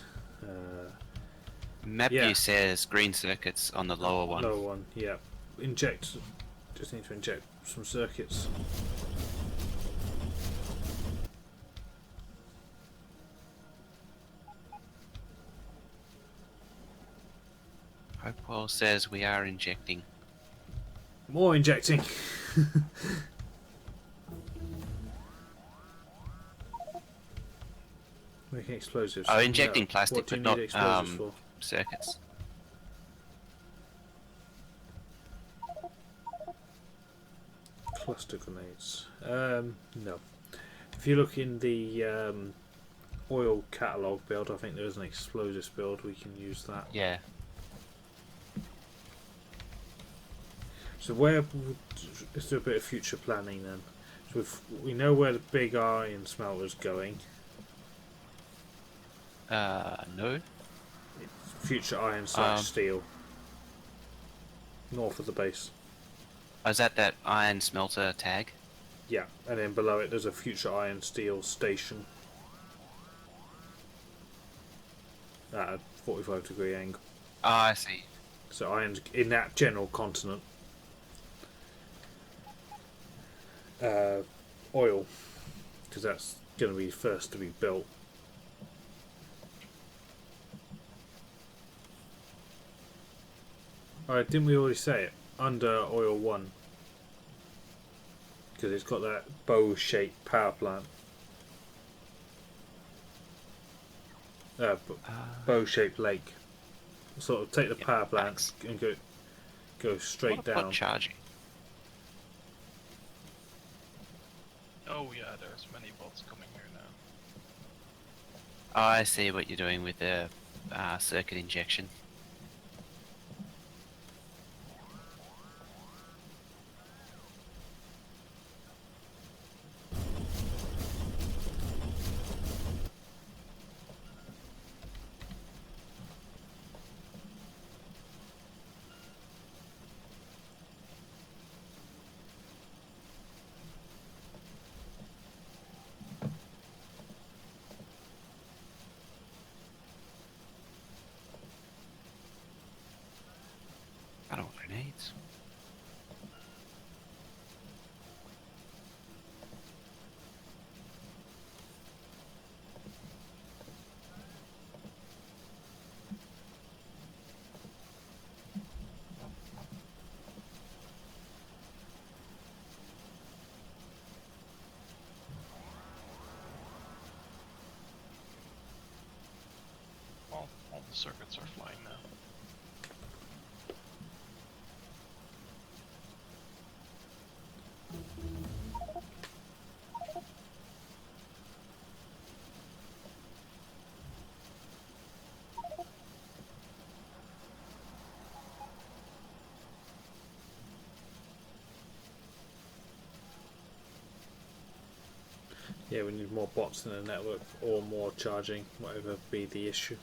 Map view says green circuits on the lower one. Lower one, yeah. Just need to inject some circuits. Hopewell says we are injecting. More injecting. Making explosives. Oh, injecting Yeah. plastic, What do but you not need explosives for? circuits. Cluster grenades. No. If you look in the oil catalogue build, I think there is an explosives build. We can use that. Yeah. So let's do a bit of future planning then. So we know where the big iron smelter is going. No. Future iron / steel. North of the base. Oh, is that iron smelter tag? Yeah, and then below it there's a future iron steel station. at a 45-degree angle. Oh, I see. So iron's in that general continent. Oil, because that's going to be first to be built. Alright, didn't we already say it? Under oil 1. Because it's got that bow-shaped power plant. Bow-shaped lake. Sort of take the power plant and go straight down. What charging? Oh yeah, there's many bots coming here now. Oh, I see what you're doing with the circuit injection. I don't want grenades. All the circuits are flying now. Yeah, we need more bots in the network or more charging, whatever be the issue.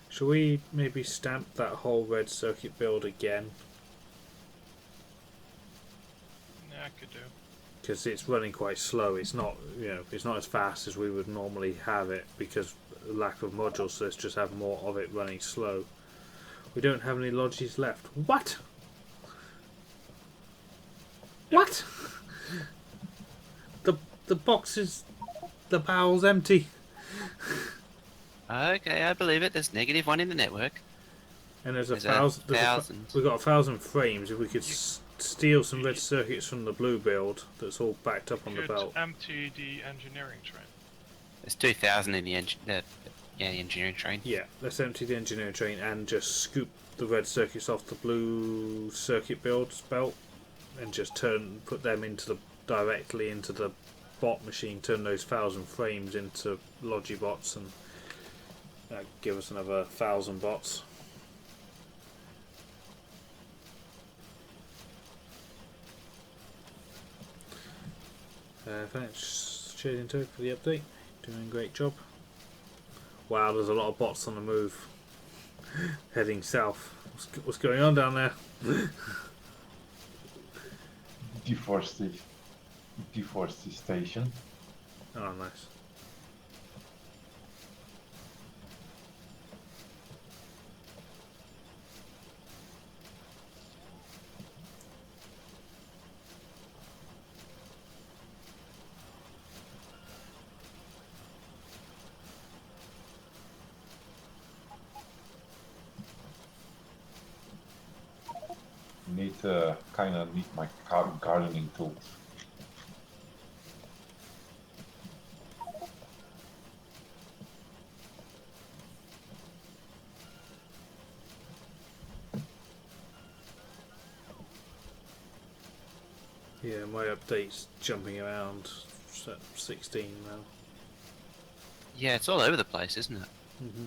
Shall we maybe stamp that whole red circuit build again? Yeah, I could do. Because it's running quite slow. It's not, it's not as fast as we would normally have it because of lack of modules. So let's just have more of it running slow. We don't have any lodges left. What? What? The box is, the barrel's empty. Okay, I believe it. There's -1 in the network. And there's There's thousand. We've got 1,000 frames. If we could steal some red circuits from the blue build, that's all backed up on the belt. Empty the engineering train. There's 2,000 in the engineering train. Yeah, let's empty the engineering train and just scoop the red circuits off the blue circuit builds belt, and just put them directly into the bot machine. Turn those 1,000 frames into Logibots, and give us another 1,000 bots. Thanks, Shading Toad, for the update. Doing a great job. Wow, there's a lot of bots on the move. Heading south. What's going on down there? Deforestation. Oh, nice. Kind of need my gardening tools. Yeah, my update's jumping around. It's at 16 now. Yeah, it's all over the place, isn't it? Mm-hmm.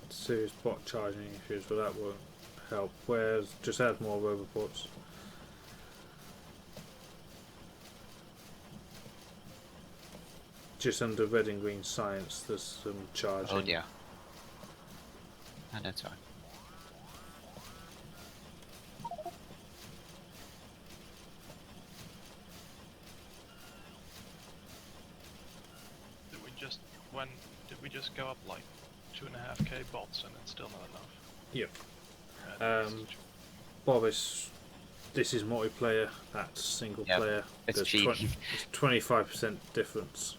Serious bot charging issues, but that won't help. Whereas just add more roboports. Just under red and green science, there's some charging. Oh yeah. No, that's fine. when did we just go up like 2.5k bots and it's still not enough? Yep. Yeah, Bob, this is multiplayer. That's single player. It's There's cheating. It's 25% difference.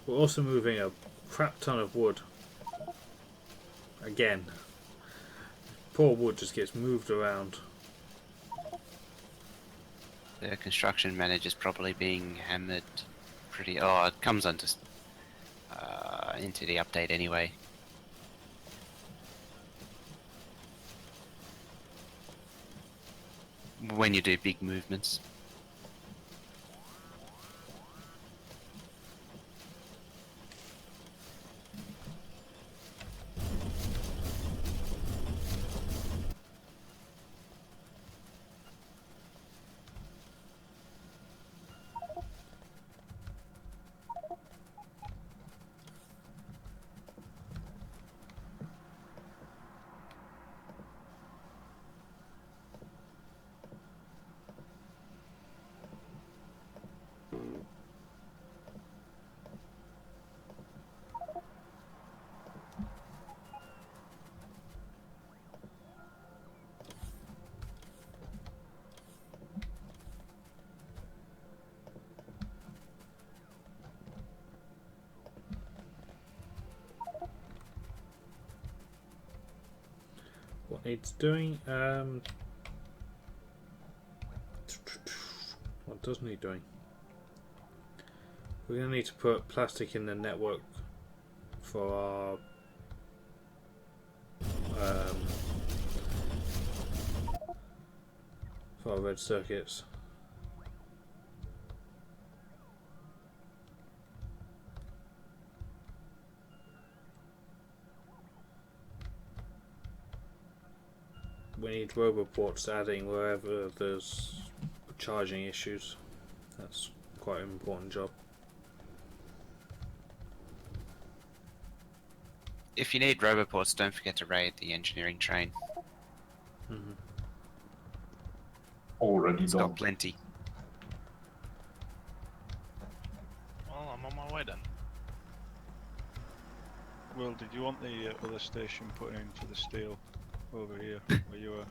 We're also moving a crap ton of wood. Again, poor wood just gets moved around. The construction manager's probably being hammered pretty. Oh, it comes onto into the update anyway. When you do big movements. What needs doing? What does need doing? We're going to need to put plastic in the network for our red circuits. We need roboports adding wherever there's charging issues. That's quite an important job. If you need roboports, don't forget to raid the engineering train. Already It's done. got plenty. well, I'm on my way then. Well, did you want the other station put in for the steel over here where you were?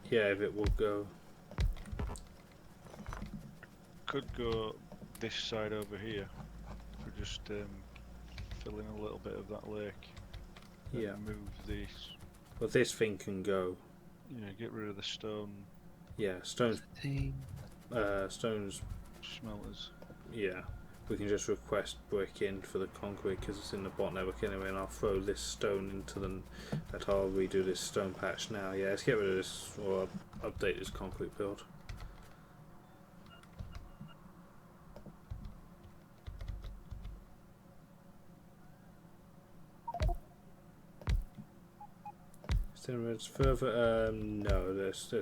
Yeah, if it will go. Could go this side over here. Could just fill in a little bit of that lake. Yeah. And move these. Well, this thing can go. Yeah, get rid of the stone. Yeah, stones. Stones. Smelters. Yeah, we can just request brick in for the concrete because it's in the bot network anyway, and I'll throw this stone into them. That I'll redo this stone patch now. Yeah, let's get rid of this or update this concrete build. It's further. No, let's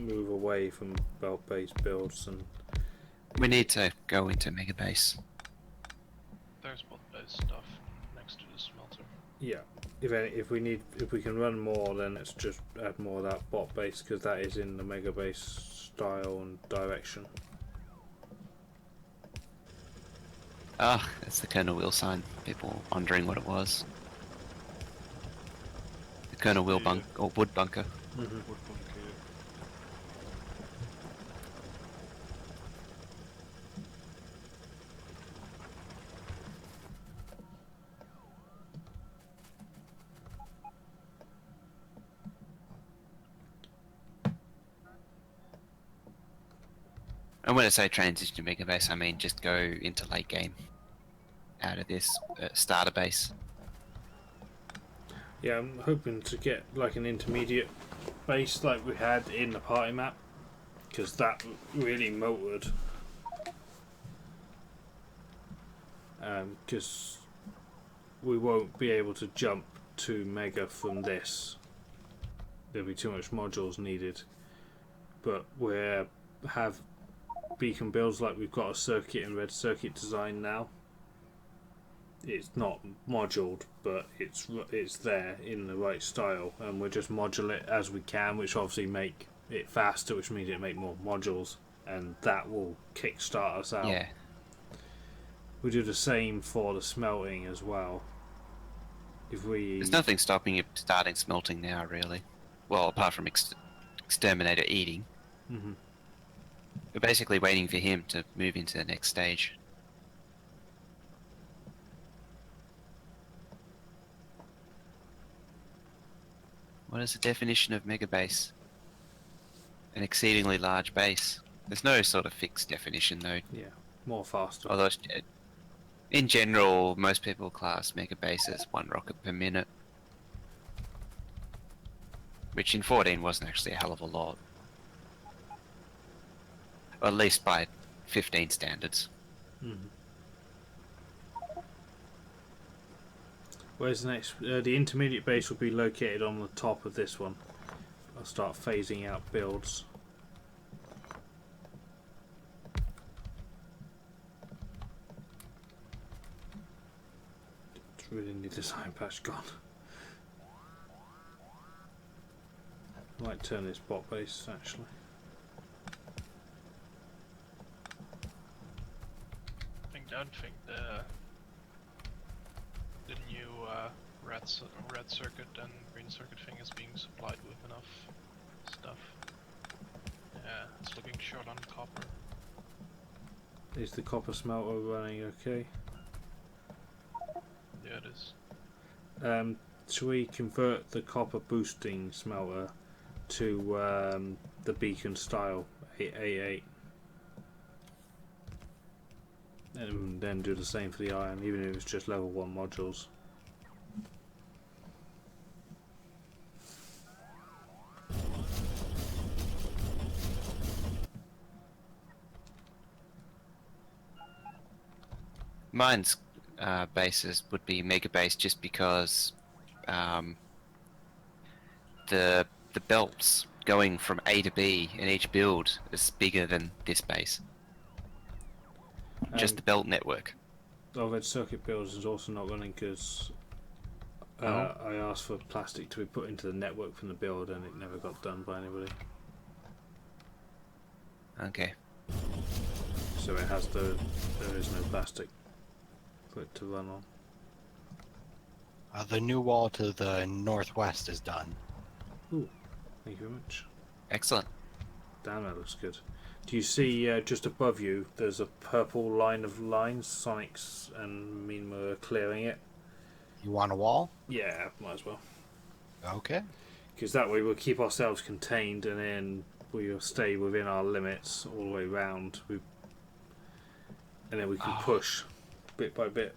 move away from belt-based builds and. We need to go into Mega Base. There's bot-based stuff next to the smelter. Yeah, if we can run more, then let's just add more of that bot base because that is in the Mega Base style and direction. Ah, that's the Colonel Wheel sign. People wondering what it was. The Colonel Wheel or wood bunker. Wood bunker, yeah. And when I say transition to Mega Base, I mean just go into late game. Out of this starter base. Yeah, I'm hoping to get like an intermediate base like we had in the party map because that really motored. Because we won't be able to jump to Mega from this. There'll be too much modules needed. But we have beacon builds like we've got a circuit and red circuit design now. It's not moduled, but it's there in the right style, and we'll just module it as we can, which obviously make it faster, which means it make more modules, and that will kickstart us out. Yeah. We do the same for the smelting as well. If we... There's nothing stopping you starting smelting now, really. Well, apart from Xterminator eating. Mhm. We're basically waiting for him to move into the next stage. What is the definition of megabase? An exceedingly large base. There's no sort of fixed definition, though. Yeah, more faster. Although, in general, most people class megabase as 1 rocket per minute. Which in 14 wasn't actually a hell of a lot. Or at least by 15 standards. Mhm. Where's the next? The intermediate base will be located on the top of this one. I'll start phasing out builds. It's really need the design patch gone. Might turn this bot base actually. I don't think the new red circuit and green circuit thing is being supplied with enough stuff. Yeah, it's looking short on copper. Is the copper smelter running okay? Yeah, it is. Should we convert the copper boosting smelter to the beacon style 888? And then do the same for the iron, even if it's just level 1 modules. Mine's bases would be megabase just because the belts going from A to B in each build is bigger than this base. Just the belt network. The red circuit builds is also not running because I asked for plastic to be put into the network from the build and it never got done by anybody. Okay. So it has there is no plastic for it to run on. The new wall to the northwest is done. Ooh, thank you very much. Excellent. Damn, that looks good. Do you see just above you there's a purple line of lines? Sonic's and Minma are clearing it. You want a wall? Yeah, might as well. Okay. Because that way we'll keep ourselves contained and then we'll stay within our limits all the way round. And then we can push bit by bit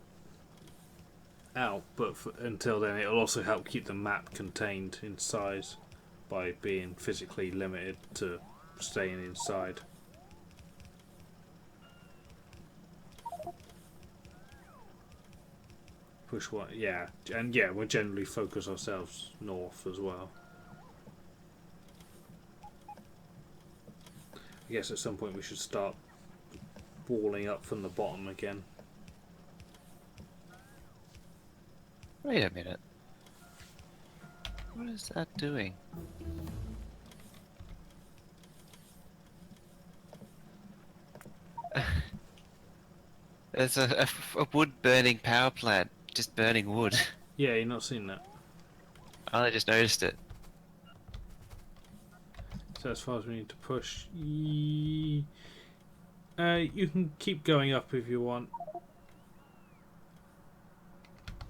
out. But until then it'll also help keep the map contained in size by being physically limited to staying inside. Push one, yeah, and yeah, we'll generally focus ourselves north as well. I guess at some point we should start walling up from the bottom again. Wait a minute. What is that doing? There's a wood-burning power plant, just burning wood. Yeah, you've not seen that. I just noticed it. So as far as we need to push, you can keep going up if you want.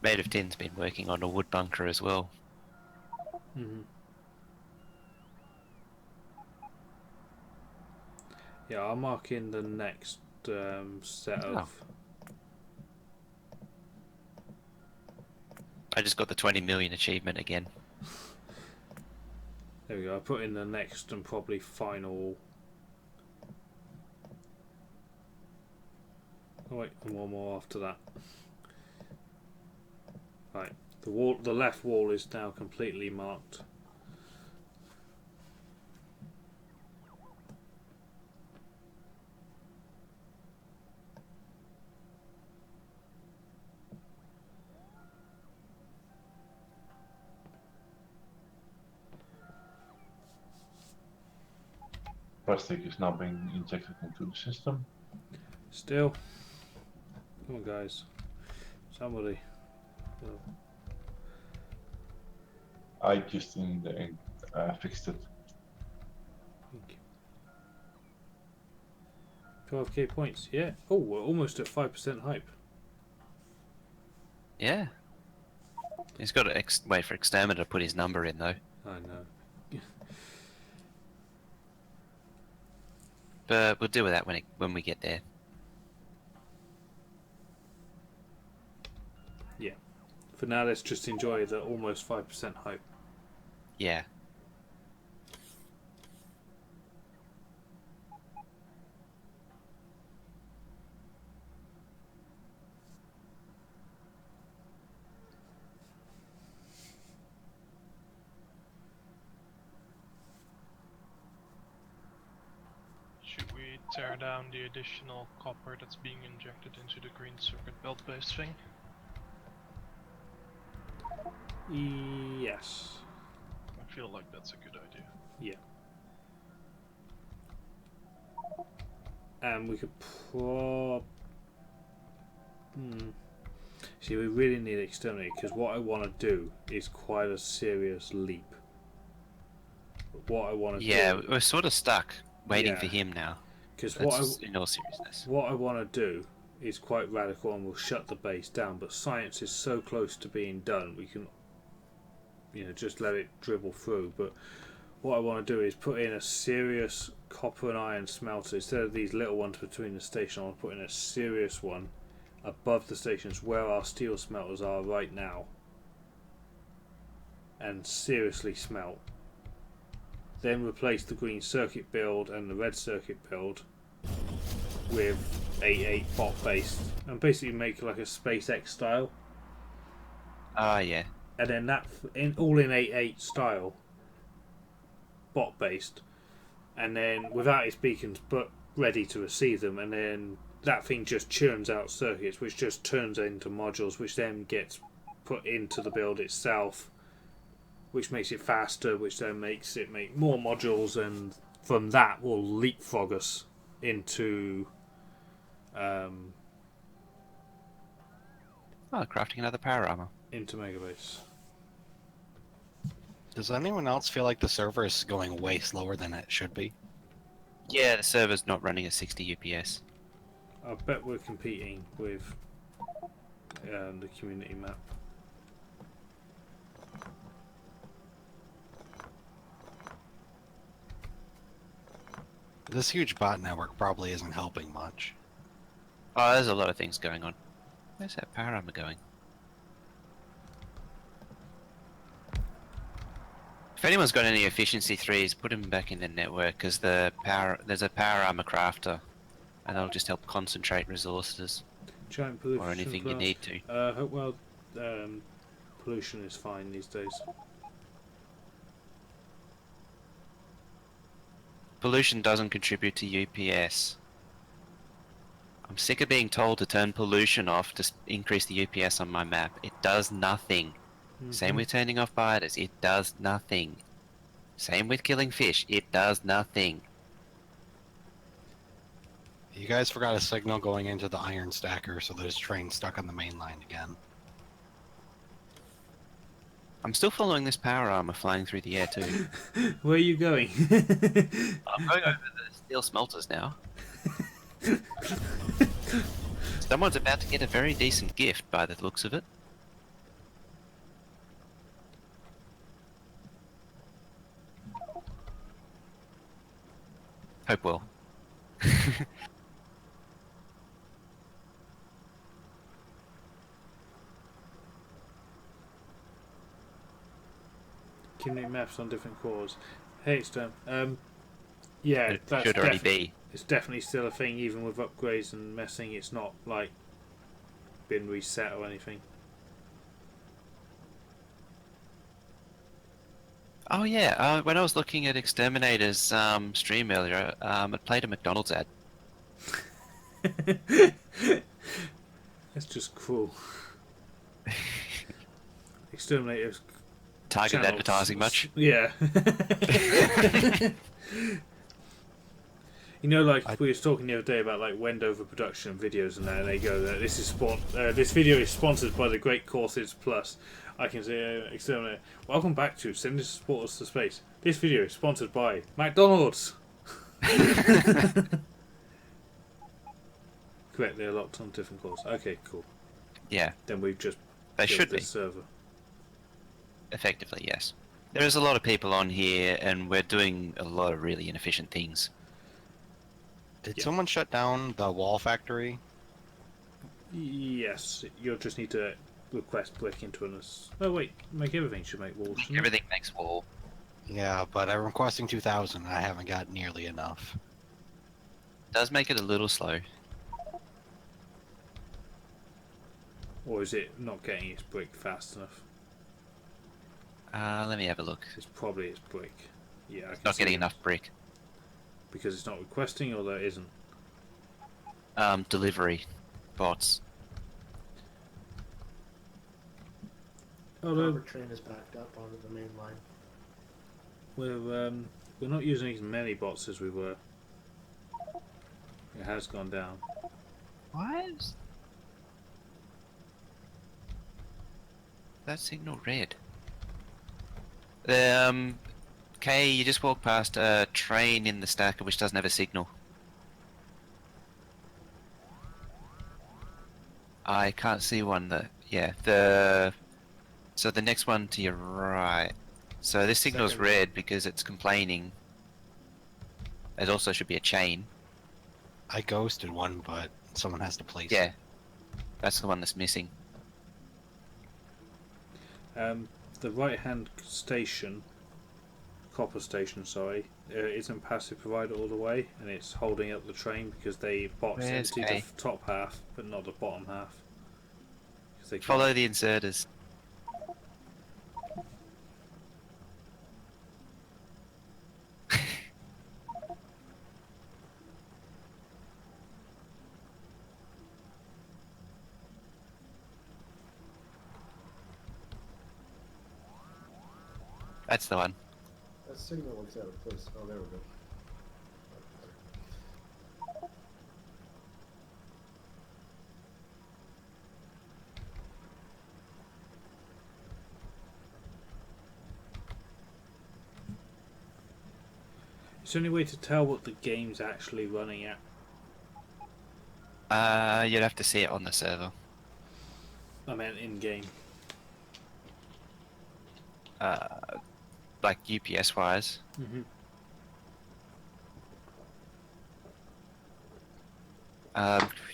Made of Tin's been working on a wood bunker as well. Mm-hmm. Yeah, I'll mark in the next set of... I just got the 20 million achievement again. There we go, I put in the next and probably final... Oh wait, and one more after that. Right, the left wall is now completely marked. Plastic is now being injected into the system. Still. Come on, guys. Somebody. Oh. I just fixed it. Thank you. 12k points, yeah. Oh, we're almost at 5% hype. Yeah. He's got to wait for Xterminator to put his number in, though. I know. But we'll deal with that when we get there. Yeah. For now, let's just enjoy the almost 5% hype. Yeah. Should we tear down the additional copper that's being injected into the green circuit belt base thing? Yes. I feel like that's a good idea. Yeah. And we could See, we really need Exterminator, because what I want to do is quite a serious leap. But what I want to do... we're sort of stuck waiting Yeah. for him now. Because in all seriousness. what I want to do is quite radical and we'll shut the base down, but science is so close to being done, we can, just let it dribble through. But what I want to do is put in a serious copper and iron smelter. Instead of these little ones between the station, I want to put in a serious one above the stations where our steel smelters are right now, and seriously smelt. Then replace the green circuit build and the red circuit build with 8.8 bot based, and basically make like a SpaceX style. Ah, yeah. And then that all in 8.8 style, bot based, and then without its beacons but ready to receive them, and then that thing just churns out circuits, which just turns into modules, which then gets put into the build itself, which makes it faster, which then makes it make more modules, and from that will leapfrog us into crafting another power armor. into Megabase. Does anyone else feel like the server is going way slower than it should be? Yeah, the server's not running at 60 UPS. I bet we're competing with the community map. This huge bot network probably isn't helping much. Oh, there's a lot of things going on. Where's that power armor going? If anyone's got any efficiency 3s, put them back in the network, because there's a power armor crafter, and that'll just help concentrate resources. Giant pollution or anything you class. need to. Pollution is fine these days. Pollution doesn't contribute to UPS. I'm sick of being told to turn pollution off to increase the UPS on my map. It does nothing. Same with turning off biters. It does nothing. Same with killing fish. It does nothing. You guys forgot a signal going into the iron stacker, so there's trains stuck on the main line again. I'm still following this power armor flying through the air too. Where are you going? I'm going over the steel smelters now. Someone's about to get a very decent gift by the looks of it. Hope well. Community maps on different cores. Hey, Stone. Yeah, It that's should already be. It's definitely still a thing, even with upgrades and messing. It's not like been reset or anything. Oh yeah, when I was looking at Xterminator's stream earlier, it played a McDonald's ad. That's just cruel. Exterminator's Targeted channel. advertising much? Yeah. You know, like we were talking the other day about like Wendover production videos and that, and they go that this video is sponsored by the Great Courses Plus. I can say Xterminator. Welcome back to Sending Supporters to Space. This video is sponsored by McDonald's. Correct, they're locked on different cores. Okay, cool. Yeah. Then we've just They built should this be. server. Effectively, yes. There is a lot of people on here, and we're doing a lot of really inefficient things. Did someone shut down the wall factory? Yes, you'll just need to request brick into an. Oh wait, make everything should make walls. shouldn't it? Everything makes wall. Yeah, but I'm requesting 2,000 and I haven't got nearly enough. Does make it a little slow. Or is it not getting its brick fast enough? Let me have a look. It's probably its brick. Yeah, I can Not see getting it. enough brick. Because it's not requesting, or there isn't. Delivery bots. Although Rubber train is backed up onto the main line. we're not using as many bots as we were. It has gone down. What? That signal red. Okay, you just walk past a train in the stacker which doesn't have a signal. I can't see one that. Yeah, so the next one to your right. So this signal's Second. red because it's complaining. It also should be a chain. I ghosted one, but someone has to place Yeah, it. that's the one that's missing. The right-hand station, copper station, sorry, isn't passive provider all the way, and it's holding up the train because they box Where's empty A? the top half, but not the bottom half. 'Cause they Follow can't- the inserters. That's the one. That signal looks out of place. Oh, there we go. Is there any way to tell what the game's actually running at? You'd have to see it on the server. I meant in-game. Like UPS wise. Mm-hmm.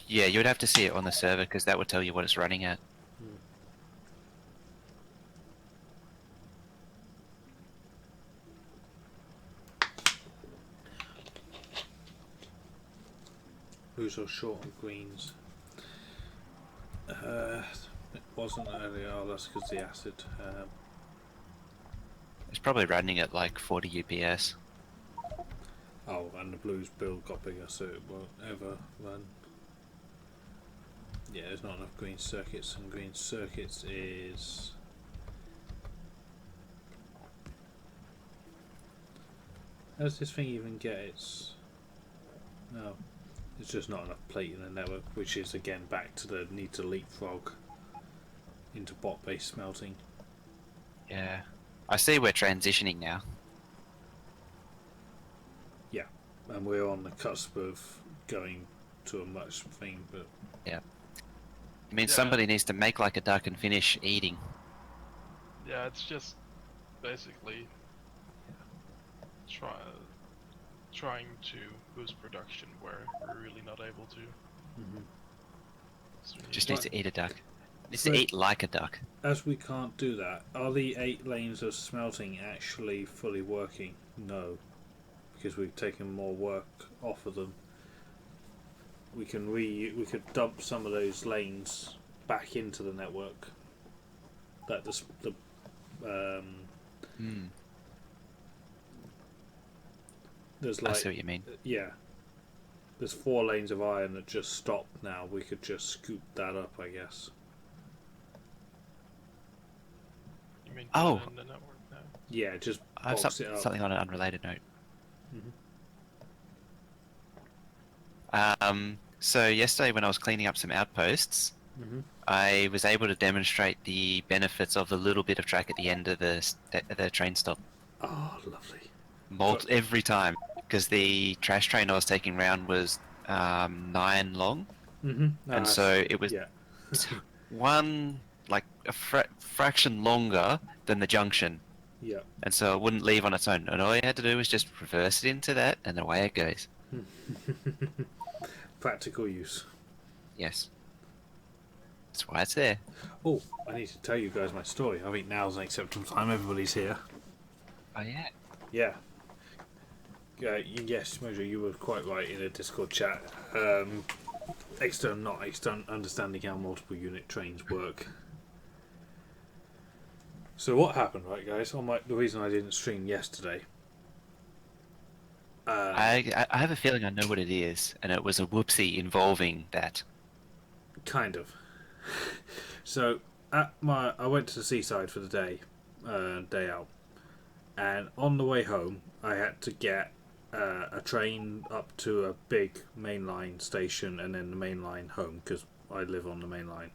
Yeah, you'd have to see it on the server because that would tell you what it's running at. Blues are short on greens. It wasn't earlier. Oh, that's because the acid. It's probably running at like 40 UPS. Oh, and the blues build got bigger, so it won't ever run. Yeah, there's not enough green circuits, and green circuits is. How does this thing even get its? No, it's just not enough plate in the network, which is again back to the need to leapfrog into bot-based smelting. Yeah. I see we're transitioning now. Yeah, and we're on the cusp of going to a much thing, but Yeah. I mean, Yeah. somebody needs to make like a duck and finish eating. Yeah, it's just basically trying to boost production where we're really not able to. So we need Just to- needs to eat a duck. Needs So- to eat like a duck. as we can't do that, are the 8 lanes of smelting actually fully working? No, because we've taken more work off of them. We could dump some of those lanes back into the network. That there's I like see what you mean. yeah, there's 4 lanes of iron that just stopped now. We could just scoop that up, I guess. You mean Oh. put it in the network now? Yeah, just I have box it up. something on an unrelated note. So yesterday when I was cleaning up some outposts, I was able to demonstrate the benefits of the little bit of track at the end of the train stop. Oh, lovely. Every time, because the trash train I was taking round was 9 long, and so it was one like a fraction longer than the junction. Yeah. And so it wouldn't leave on its own, and all you had to do was just reverse it into that, and away it goes. Practical use. Yes. That's why it's there. Oh, I need to tell you guys my story. I think now's an acceptable time. Everybody's here. Oh yeah. Yeah. Yes, Mojo, you were quite right in a Discord chat. Not external, understanding how multiple unit trains work. So what happened, right, guys? The reason I didn't stream yesterday. I have a feeling I know what it is, and it was a whoopsie involving that. Kind of. So I went to the seaside for the day out, and on the way home I had to get a train up to a big mainline station and then the mainline home, because I live on the mainline.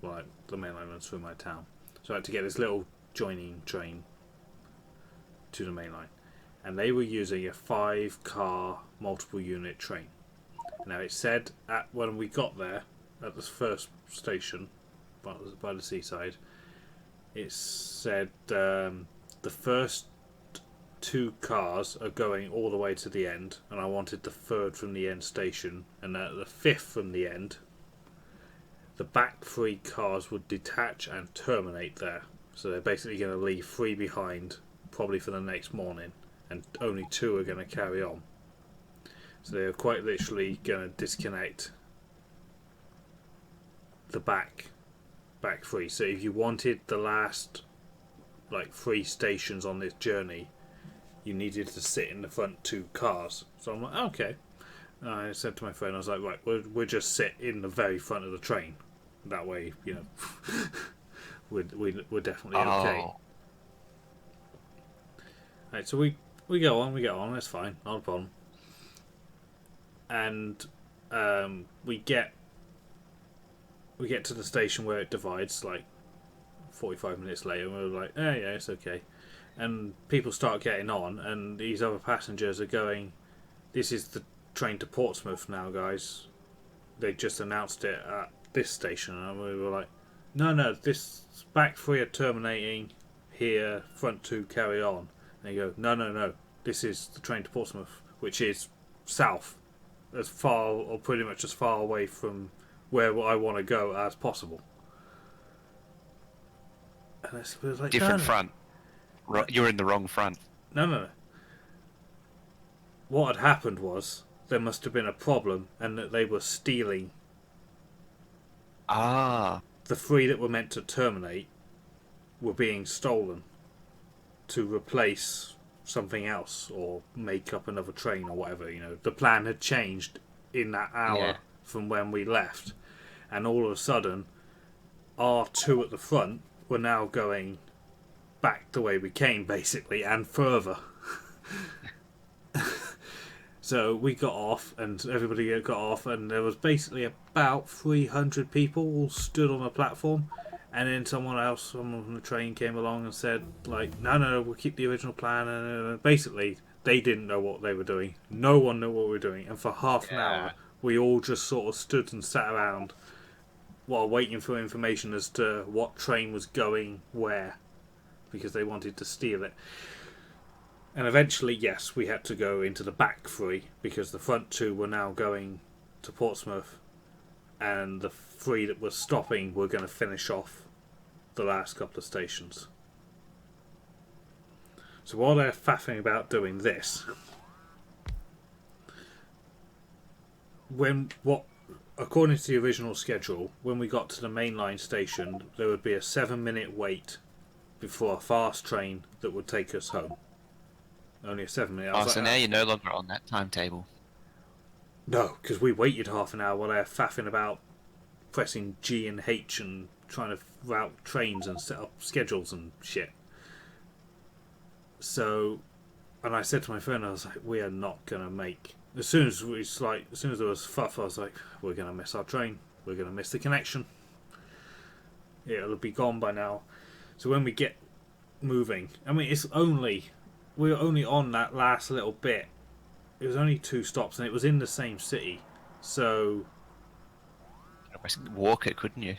Well, the mainline runs through my town, so I had to get this little joining train to the mainline, and they were using a 5-car multiple unit train. Now it said when we got there at the first station by the seaside, it said the first 2 cars are going all the way to the end, and I wanted the 3rd from the end station, and at the 5th from the end, the back 3 cars would detach and terminate there. So they're basically going to leave 3 behind, probably for the next morning, and only 2 are going to carry on. So they're quite literally going to disconnect the back 3. So if you wanted the last 3 stations on this journey, you needed to sit in the front 2 cars. So I'm like, okay. And I said to my friend, I was like, right, we'll just sit in the very front of the train. That way, we're definitely okay. Right, so we go on, that's fine, not a problem. And we get to the station where it divides, 45 minutes later, and we're like, yeah, it's okay. And people start getting on, and these other passengers are going, this is the train to Portsmouth now, guys. They just announced it at this station. And we were like, no, this back 3 are terminating here, front 2 carry on. And they go, no, this is the train to Portsmouth, which is south, as far, or pretty much as far away from where I want to go as possible. And it was like, different front. You're in the wrong front. No. What had happened was there must have been a problem, and that they were stealing. The 3 that were meant to terminate were being stolen to replace something else or make up another train or whatever. The plan had changed in that hour from when we left, and all of a sudden our 2 at the front were now going back the way we came, basically, and further. So we got off, and everybody got off, and there was basically about 300 people all stood on a platform, and then someone from the train came along and said, no, we'll keep the original plan, and basically they didn't know what they were doing. No one knew what we were doing, and for half an hour we all just sort of stood and sat around while waiting for information as to what train was going where, because they wanted to steal it. And eventually, yes, we had to go into the back 3 because the front 2 were now going to Portsmouth, and the 3 that were stopping were going to finish off the last couple of stations. So while they're faffing about doing this, according to the original schedule, when we got to the mainline station, there would be a 7-minute wait before a fast train that would take us home. Only a 7-minute. So now you're no longer on that timetable. No, because we waited half an hour while they're faffing about pressing G and H and trying to route trains and set up schedules and shit. So, and I said to my friend, I was like, we are not going to make As soon as there was fuff, I was like, we're gonna miss our train. We're gonna miss the connection. It'll be gone by now. So when we get moving, I mean, we were only on that last little bit. It was only 2 stops, and it was in the same city. So, walk it, couldn't you?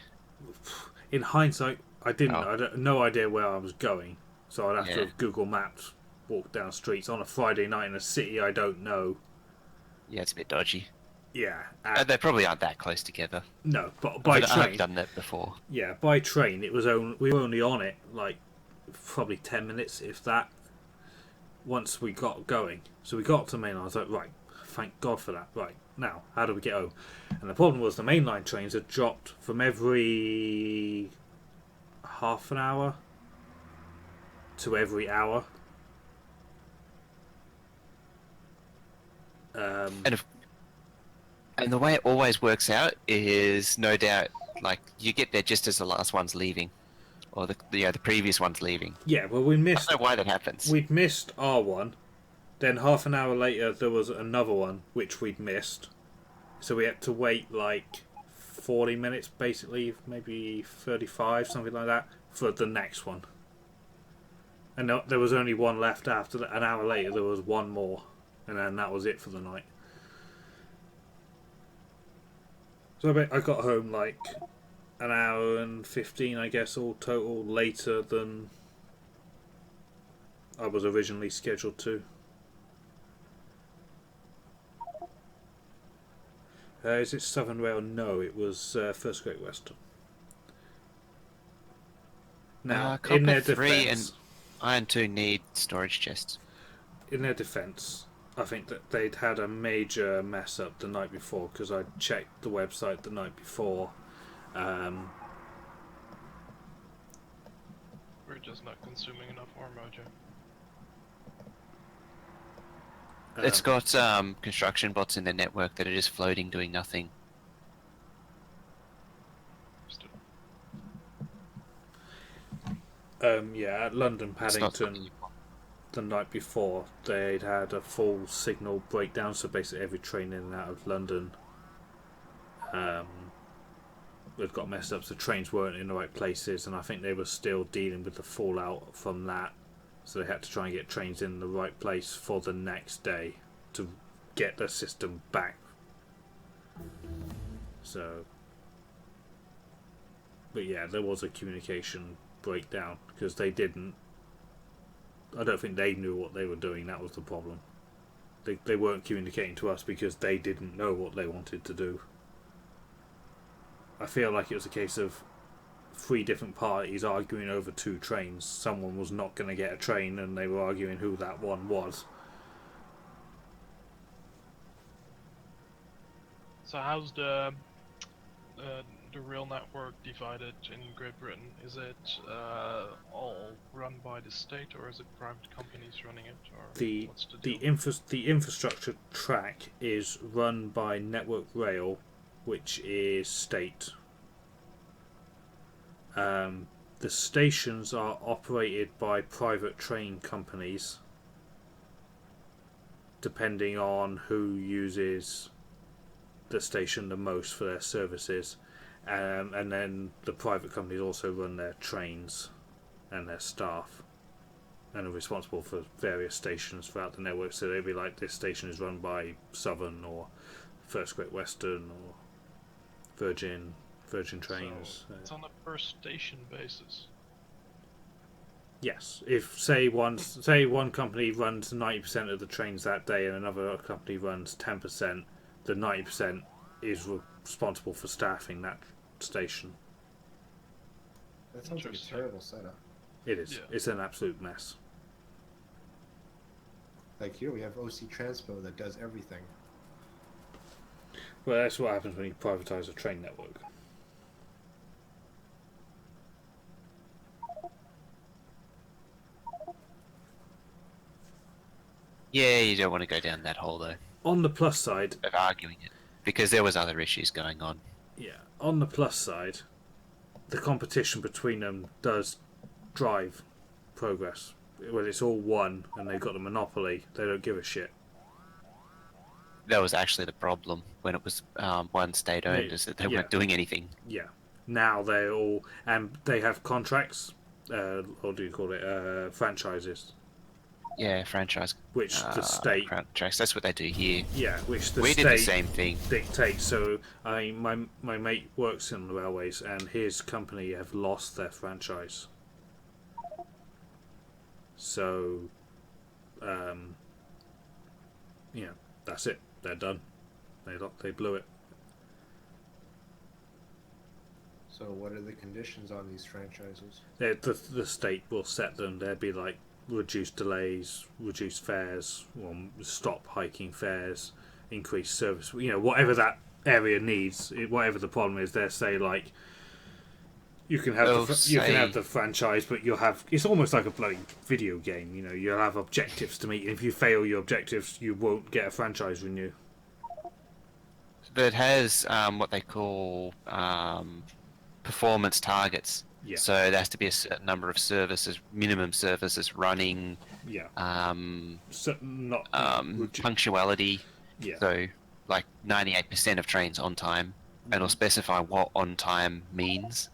in hindsight, I didn't. I had no idea where I was going, so I'd have to have Google Maps, walk down streets on a Friday night in a city I don't know. Yeah, it's a bit dodgy. Yeah, they probably aren't that close together. No, but by train, I've done that before. Yeah, by train, it was we were only on it like probably 10 minutes, if that. Once we got going, so we got to the main line. I was like, right, thank God for that. Right, now how do we get home? And the problem was the mainline trains had dropped from every half an hour to every hour. And the way it always works out is, no doubt, like you get there just as the last one's leaving, or the previous one's leaving. Yeah, well, we missed. I don't know why that happens. We'd missed our one, then half an hour later there was another one which we'd missed, so we had to wait like 40 minutes, basically, maybe 35, something like that, for the next one. And there was only one left after that. An hour later there was one more, and then that was it for the night. So I got home like an hour and 15, I guess, all total, later than I was originally scheduled to. Is it Southern Rail? No, it was First Great Western. Now, in their Copper 3 defence, and Iron 2 need storage chests. In their defence, I think that they'd had a major mess up the night before, because I checked the website the night before. We're just not consuming enough ore, Mojo. It's got construction bots in the network that are just floating, doing nothing. Yeah, at London Paddington the night before, they'd had a full signal breakdown, so basically every train in and out of London had got messed up, so trains weren't in the right places, and I think they were still dealing with the fallout from that, so they had to try and get trains in the right place for the next day to get the system back. So, but yeah, there was a communication breakdown, because I don't think they knew what they were doing. That was the problem. They weren't communicating to us because they didn't know what they wanted to do. I feel like it was a case of 3 different parties arguing over 2 trains. Someone was not going to get a train, and they were arguing who that one was. So how's the rail network divided in Great Britain? Is it all run by the state, or is it private companies running it? Or what's the infrastructure track is run by Network Rail, which is state. The stations are operated by private train companies, depending on who uses the station the most for their services. And then the private companies also run their trains and their staff, and are responsible for various stations throughout the network. So they'd be like, this station is run by Southern or First Great Western or Virgin Trains. So it's on a per station basis. Yes, if say one company runs 90% of the trains that day and another company runs 10%, the 90% is responsible for staffing that station. That sounds like a terrible setup. It is. Yeah. It's an absolute mess. Like here we have OC Transpo that does everything. Well, that's what happens when you privatise a train network. Yeah, you don't want to go down that hole though. On the plus side of arguing it, because there was other issues going on. Yeah, on the plus side, the competition between them does drive progress. When it's all one and they've got the monopoly, they don't give a shit. that was actually the problem when it was one state owned, is that they weren't doing anything. Yeah. Now they're all, and they have contracts, what do you call it, franchises. Yeah, franchise. Which the state... Franchise, that's what they do here. Yeah, which the we state did the same thing. Dictates. So, my mate works in the railways, and his company have lost their franchise. So, that's it. They're done. They blew it. So what are the conditions on these franchises? The state will set them. There'll be like reduced delays, reduced fares, or stop hiking fares, increased service. Whatever that area needs, whatever the problem is, they'll say like you can have the franchise, but you'll have, it's almost like a bloody video game. You'll have objectives to meet. If you fail your objectives, you won't get a franchise renew. But it has what they call performance targets. Yeah. So there has to be a certain number of services, minimum services running. Yeah. Punctuality. Yeah. So like 98% of trains on time, and it'll specify what on time means.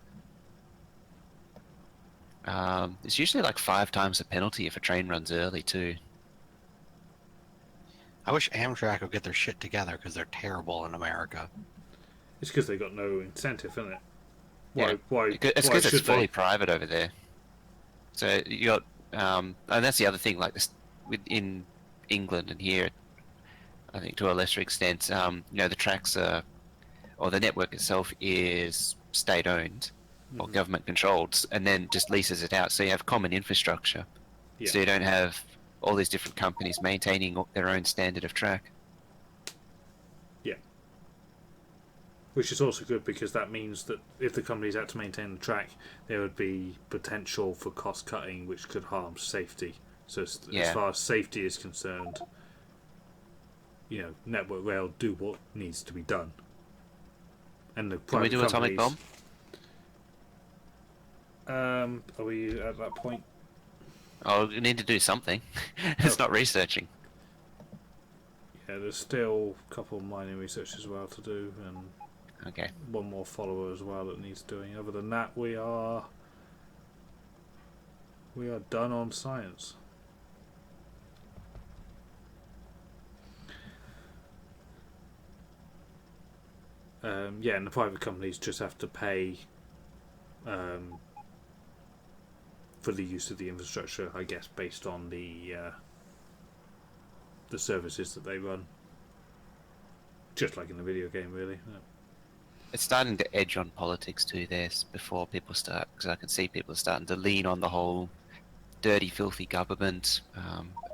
It's usually like 5 times the penalty if a train runs early too. I wish Amtrak would get their shit together because they're terrible in America. It's because they got no incentive, isn't it? Why it's because it's fully private over there. So you got, and that's the other thing. Like this, in England and here, I think to a lesser extent, the tracks are, or the network itself is state owned or government controlled, and then just leases it out. So you have common infrastructure. Yeah. So you don't have all these different companies maintaining their own standard of track. Yeah. Which is also good because that means that if the companies had to maintain the track, there would be potential for cost cutting, which could harm safety. So as far as safety is concerned, Network Rail do what needs to be done. And the Can we do atomic bomb? Are we at that point? Oh, we need to do something. It's not researching. Yeah, there's still a couple of mining research as well to do, and one more follower as well that needs doing. Other than that, we are done on science. And the private companies just have to pay for the use of the infrastructure, I guess, based on the services that they run. Just like in the video game, really. Yeah. It's starting to edge on politics too. Before people start, because I can see people are starting to lean on the whole dirty, filthy government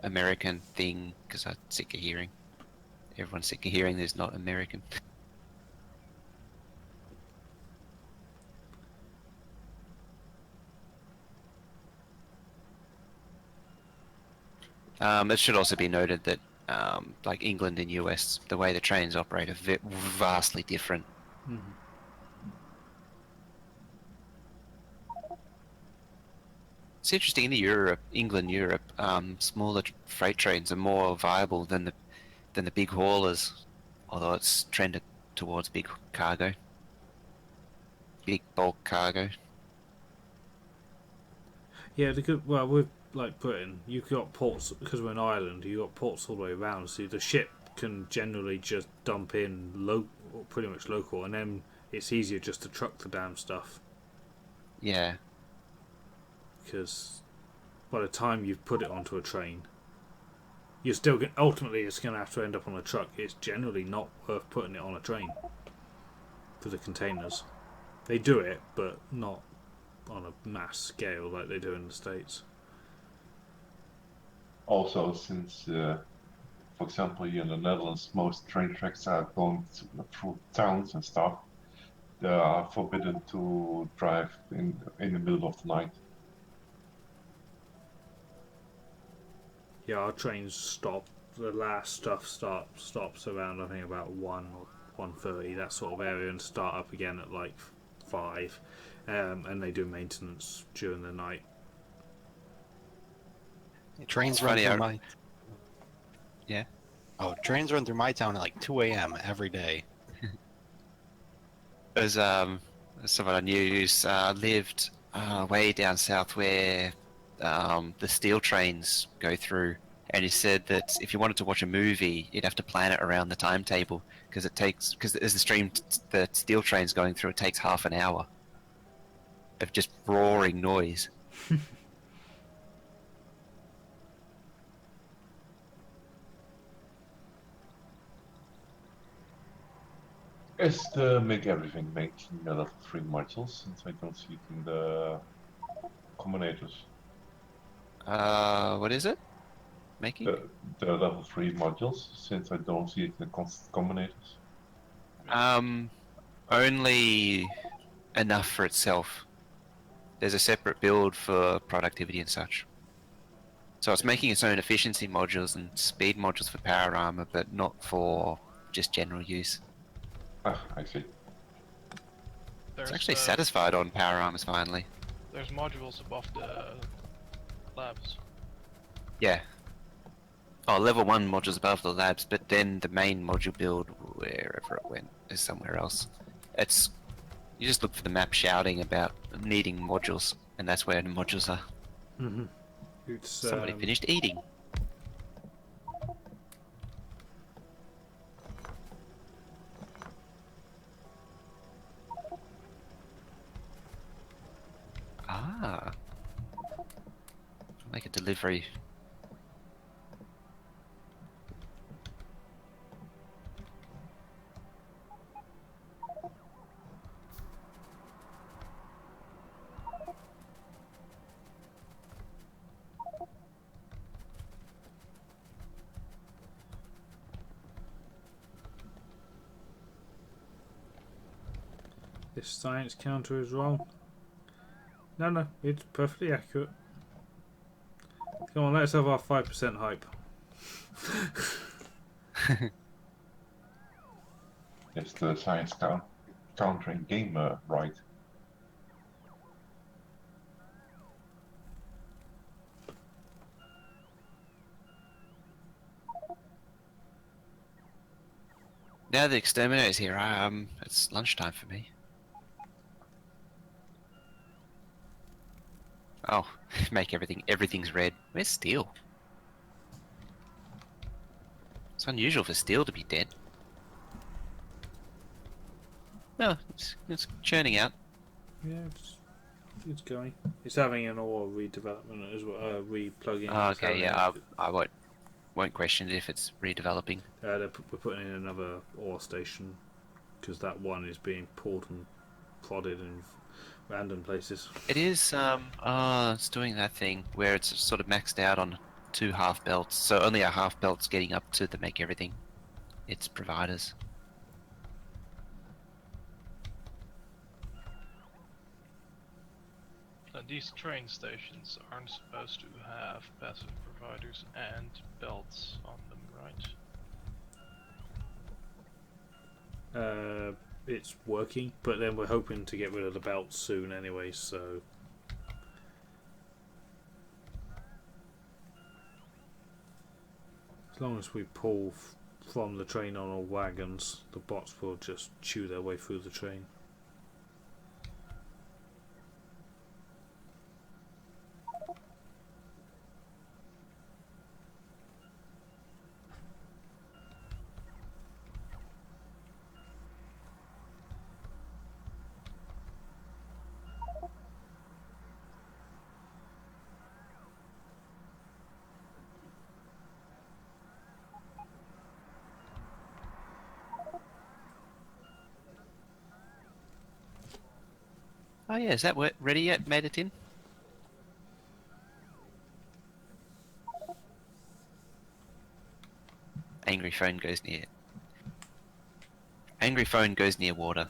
American thing. Because I'm sick of hearing. Everyone's sick of hearing there's not American. It should also be noted that, like England and US, the way the trains operate are vastly different. Mm-hmm. It's interesting in England, Europe, smaller freight trains are more viable than the big haulers, although it's trended towards big cargo, big bulk cargo. Yeah, we've like Britain, you've got ports, because we're in Ireland, you've got ports all the way around, so the ship can generally just dump in pretty much local, and then it's easier just to truck the damn stuff. Yeah. Because by the time you've put it onto a train, ultimately it's going to have to end up on a truck. It's generally not worth putting it on a train for the containers. They do it, but not on a mass scale like they do in the States. Also, since, for example, here in the Netherlands, most train tracks are going through towns and stuff, they are forbidden to drive in the middle of the night. Yeah, our trains stop. The last stuff stops around, I think, about 1 or 1:30, that sort of area, and start up again at like 5. And they do maintenance during the night. Trains run through my... Yeah. Oh, trains run through my town at like 2 a.m. every day. There's someone I knew who's lived way down south where the steel trains go through, and he said that if you wanted to watch a movie, you'd have to plan it around the timetable because as the steel trains going through, it takes half an hour of just roaring noise. Is the make everything making a level 3 modules, since I don't see it in the combinators? What is it? Making? The level 3 modules, since I don't see it in the combinators. Only enough for itself. There's a separate build for productivity and such. So it's making its own efficiency modules and speed modules for power armor, but not for just general use. Ah, I see. There's, It's actually satisfied on power armors finally. There's modules above the labs. Yeah. Oh, level 1 modules above the labs, but then the main module build, wherever it went, is somewhere else. You just look for the map shouting about needing modules, and that's where the modules are. Mm-hmm. Somebody finished eating. Ah. Make a delivery. This science counter is wrong. No, it's perfectly accurate. Come on, let's have our 5% hype. Is the science countering game right? Now the Xterminator is here, it's lunchtime for me. Oh, everything's red. Where's Steel? It's unusual for Steel to be dead. No, it's churning out. Yeah, it's going. It's having an ore redevelopment as well, replugging. Oh, okay, yeah, I won't question it if it's redeveloping. We're putting in another ore station because that one is being pulled and prodded in random places. It is, it's doing that thing where it's sort of maxed out on 2 half belts, so only a half belt's getting up to the make everything. Its providers. These train stations aren't supposed to have passive providers and belts on them, right? It's working, but then we're hoping to get rid of the belts soon anyway, so... As long as we pull from the train on all wagons, the bots will just chew their way through the train. Oh yeah, is that ready yet? Made it in? Angry phone goes near. Angry phone goes near water.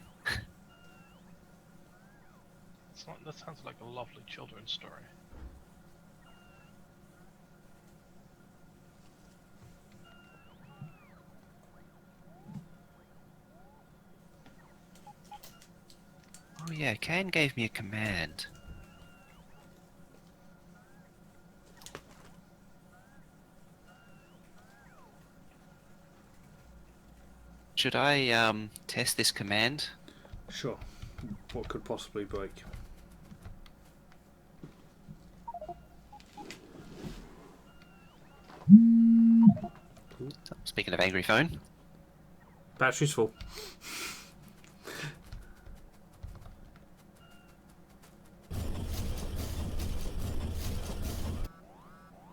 That sounds like a lovely children's story. Oh yeah, Can gave me a command. Should I test this command? Sure. What could possibly break? Speaking of angry phone. Battery's full.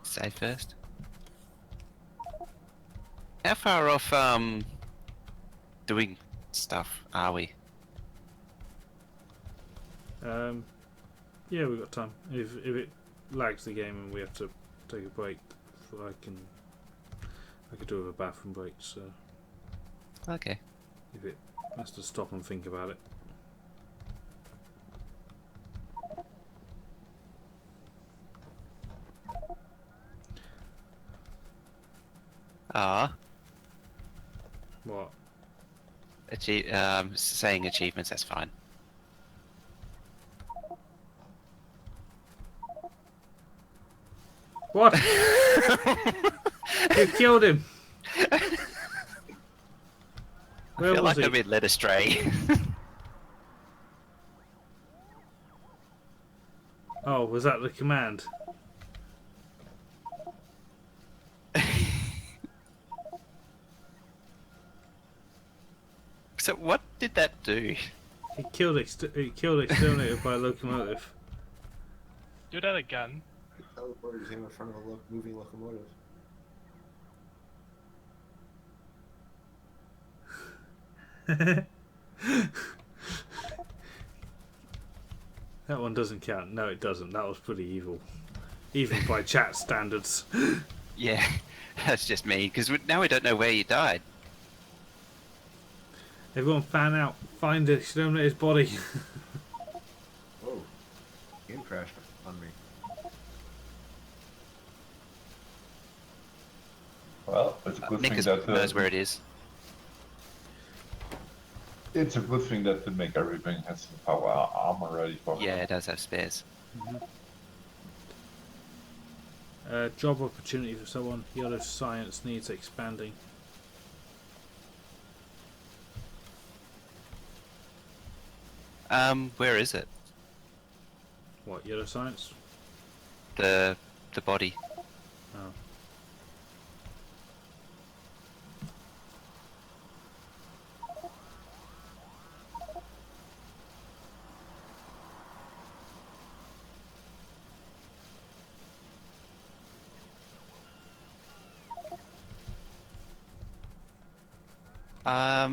Save first. How far off doing stuff are we? Yeah, we've got time. If it lags the game and we have to take a break, I could do with a bathroom break. So Okay. if it has to stop and think about it. Ah. What? Saying achievements, that's fine. What? You killed him. I Where feel was like he? I've been led astray. Oh, was that the command? So what did that do? He killed Exterminator by locomotive. Do that again. Teleported him in front of a moving locomotive. That one doesn't count. No, it doesn't. That was pretty evil. Even by chat standards. Yeah, that's just me, because now we don't know where you died. Everyone fan out. Find Exterminator's body. Whoa. Game crashed on me. Well, it's a good thing Nick that knows where it is. it's a good thing that the make everything has power armor ready for. Yeah, it does have spares. Job opportunity for someone. Yellow science needs expanding. Where is it? What, yellow science? The body. Oh.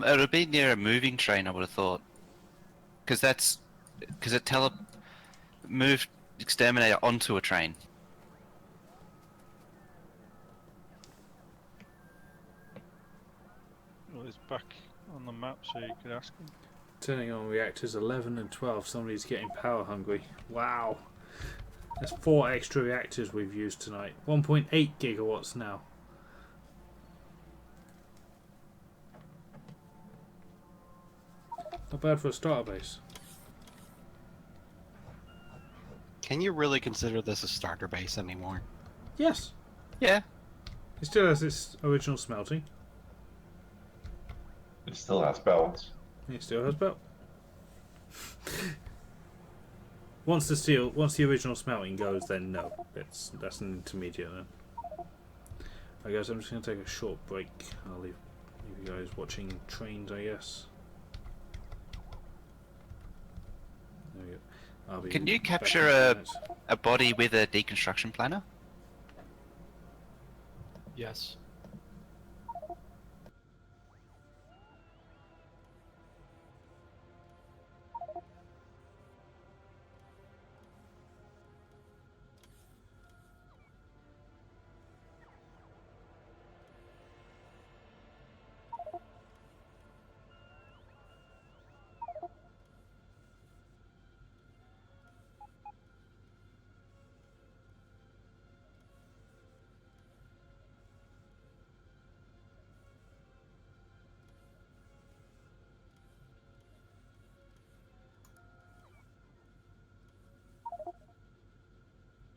It would be near a moving train, I would have thought. Because it moved Exterminator onto a train. Well, it's back on the map, so you could ask him. Turning on reactors 11 and 12. Somebody's getting power hungry. Wow. That's 4 extra reactors we've used tonight. 1.8 gigawatts now. Not bad for a starter base. Can you really consider this a starter base anymore? Yes. Yeah. It still has its original smelting. It still has belts. It still has belt. Once the original smelting goes, then no. That's an intermediate then. I guess I'm just going to take a short break. I'll leave you guys watching trains, I guess. There we go. I'll be Can you back capture in 10 minutes. a body with a deconstruction planner? Yes.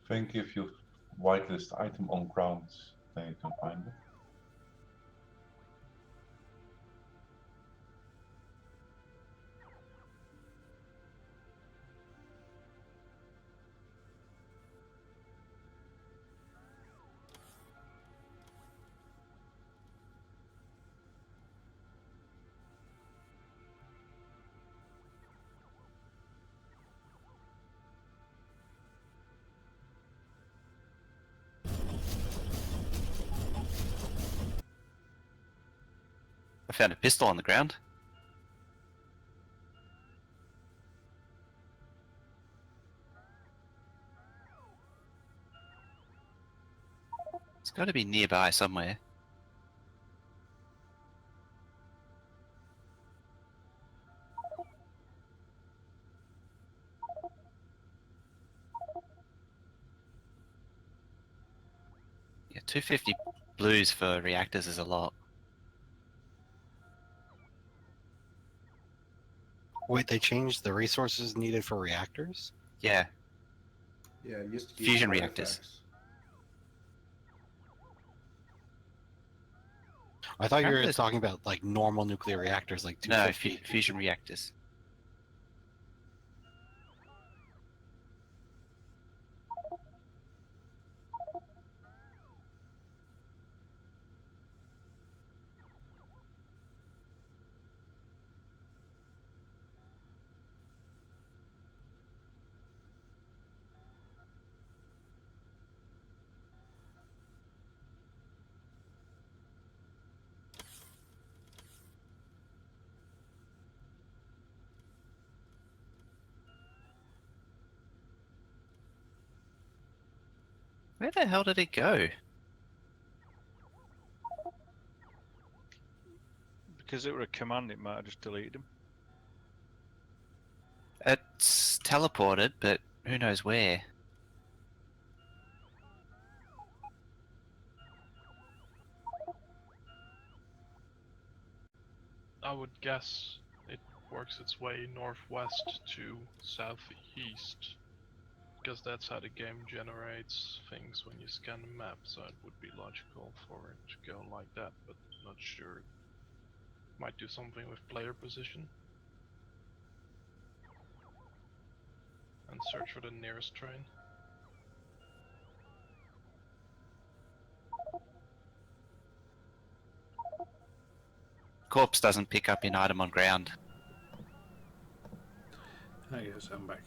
I think if you whitelist item on ground, then you can find it. I found a pistol on the ground. It's got to be nearby somewhere. Yeah, 250 blues for reactors is a lot. Wait, they changed the resources needed for reactors? Yeah, Yeah, it used to use fusion reactors. artifacts. I thought you Apparently were there's- talking about like normal nuclear reactors, like No, 250. fusion reactors. Where the hell did it go? Because it were a command, it might have just deleted him. It's teleported, but who knows where. I would guess it works its way northwest to southeast, because that's how the game generates things when you scan the map, so it would be logical for it to go like that, but not sure. Might do something with player position. And search for the nearest train. Corpse doesn't pick up an item on ground. I guess I'm back.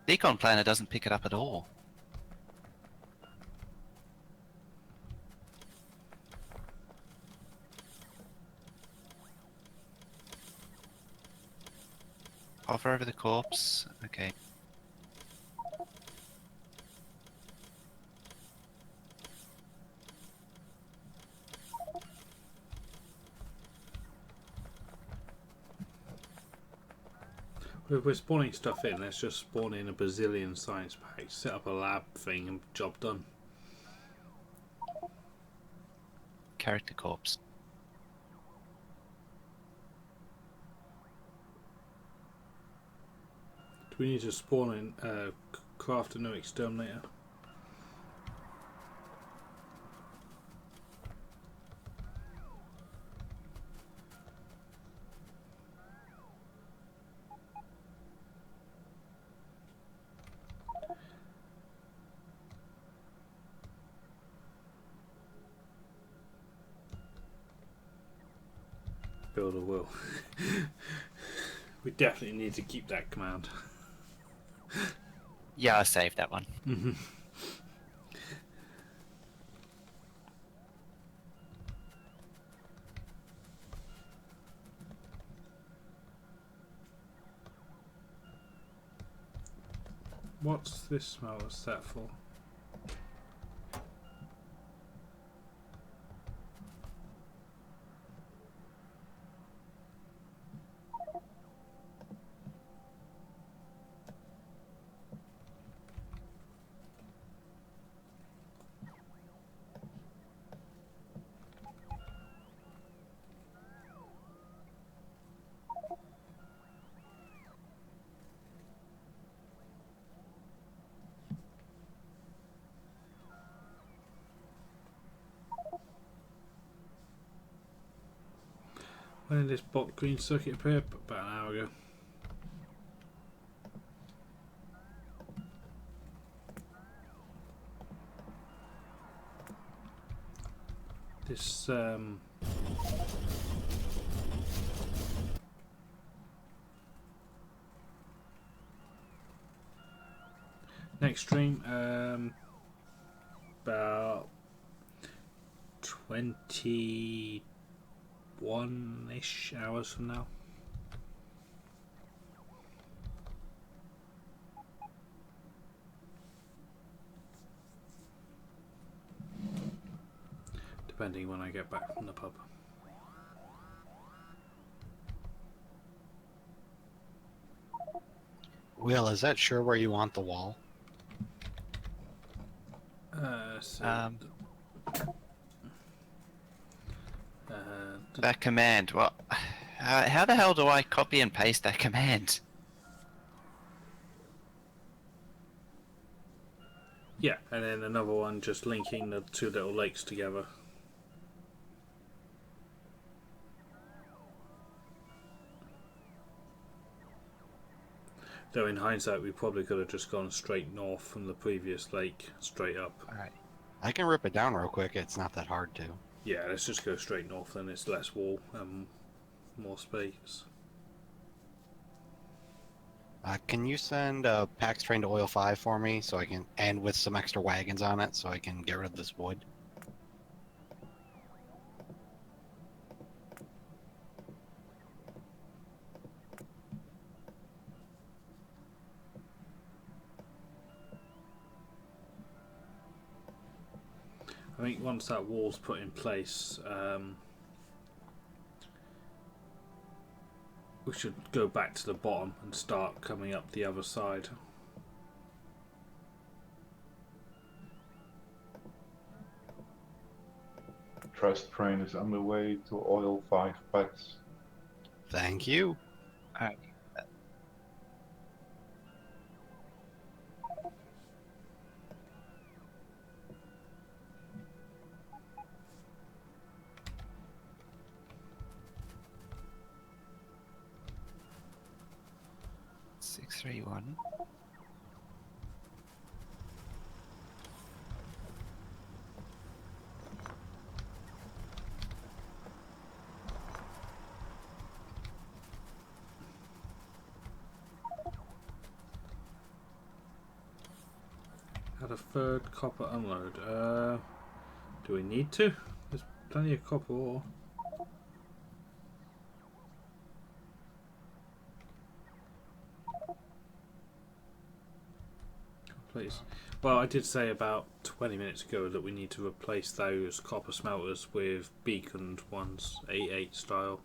Decon Planner doesn't pick it up at all. Hover over the corpse. Okay. We're spawning stuff in. Let's just spawn in a bazillion science packs, set up a lab thing, and job done. Character corpse. Do we need to spawn in, craft a new exterminator? Build a will. We definitely need to keep that command. Yeah, I saved that one. What's this smell? What's that for? When did this bot green circuit appear? About an hour ago. This Next stream, about 21-ish hours from now. Depending when I get back from the pub. Will, is that sure where you want the wall? That command. Well, how the hell do I copy and paste that command? Yeah, and then another one just linking the two little lakes together. Though in hindsight, we probably could have just gone straight north from the previous lake, straight up. Alright. I can rip it down real quick, it's not that hard to. Yeah, let's just go straight north, then it's less wall and more space. Can you send a Pax Train to Oil 5 for me, so I can, and with some extra wagons on it, so I can get rid of this wood? I think once that wall's put in place, we should go back to the bottom and start coming up the other side. Trust train is on the way to oil 5 packs. Thank you. Alright. Six, 3, 1. Had a third copper unload. Do we need to? There's plenty of copper ore. Please. Well, I did say about 20 minutes ago that we need to replace those copper smelters with beaconed ones, 8-8 style.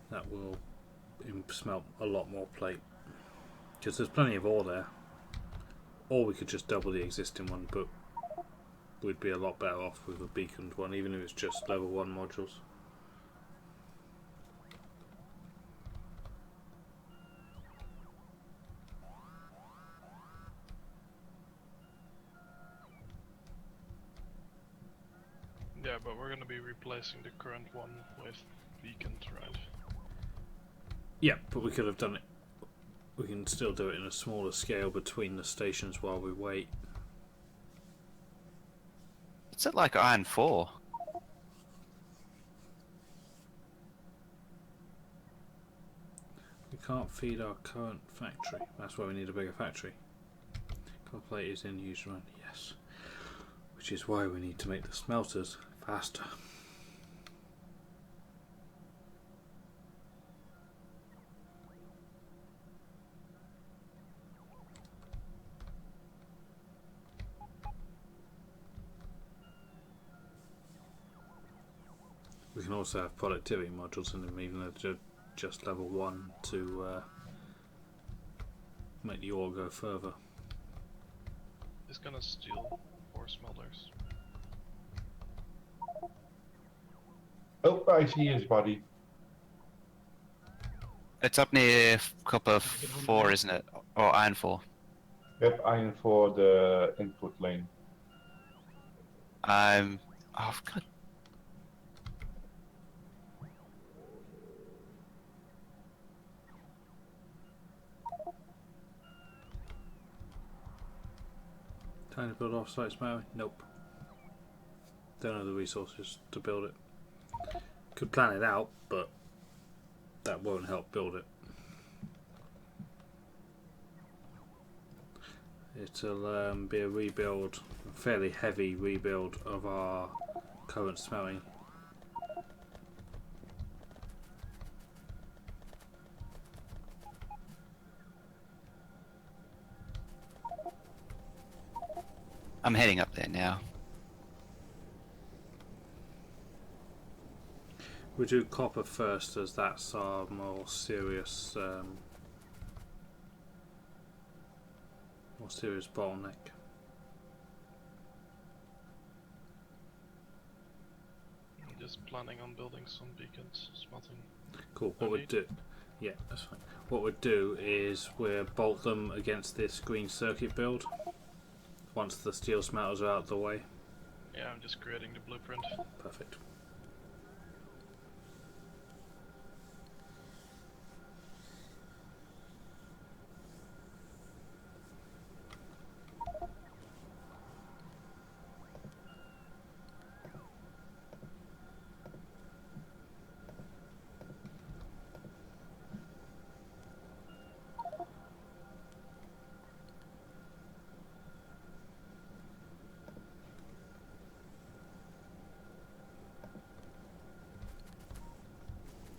That will smelt a lot more plate. Because there's plenty of ore there. Or we could just double the existing one, but we'd be a lot better off with a beaconed one, even if it's just level 1 modules. Yeah, but we're gonna be replacing the current one with beacons, right? Yeah, but we could have done it. We can still do it in a smaller scale between the stations while we wait. What's it like Iron 4? We can't feed our current factory. That's why we need a bigger factory. Copper plate is in use run, yes. Which is why we need to make the smelters faster. We can also have productivity modules in them, even though they're just level 1 to make the ore go further. It's gonna steal 4 smelters. Oh, I see his body. It's up near copper 4, isn't it? Or Iron 4. Yep, iron for the input lane. Oh, I've got. Time to build off-site smelting? Nope. Don't have the resources to build it. Could plan it out, but that won't help build it. It'll be a rebuild, a fairly heavy rebuild of our current smelting. I'm heading up there now. We do copper first, as that's our more serious bottleneck. I'm just planning on building some beacons, smelting. Cool. What we'd do, yeah, that's fine. What we'd do is we'll bolt them against this green circuit build once the steel smelters are out of the way. Yeah, I'm just creating the blueprint. Perfect.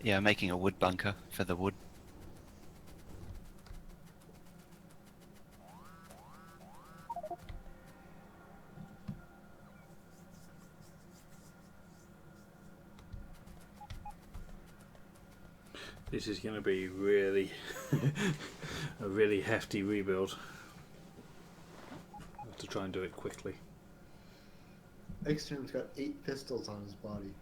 Yeah, I'm making a wood bunker for the wood. This is going to be really a really hefty rebuild. I have to try and do it quickly. Xterm's got 8 pistols on his body.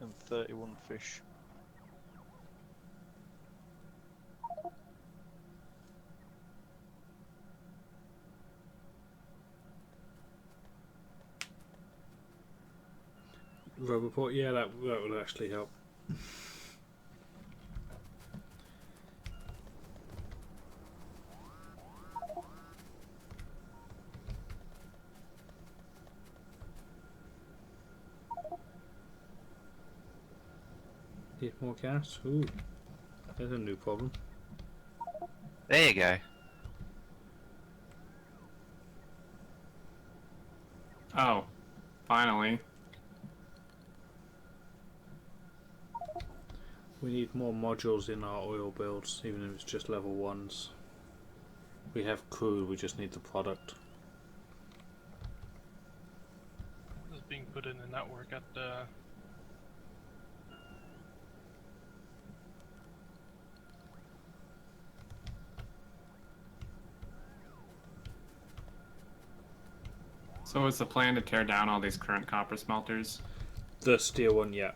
And 31 fish. Roboport, yeah, that would actually help. Need more gas? Ooh, there's a new problem. There you go. Oh, finally. We need more modules in our oil builds, even if it's just level 1s. We have crude, we just need the product. This is being put in the network at the... So is the plan to tear down all these current copper smelters? The steel one, yeah.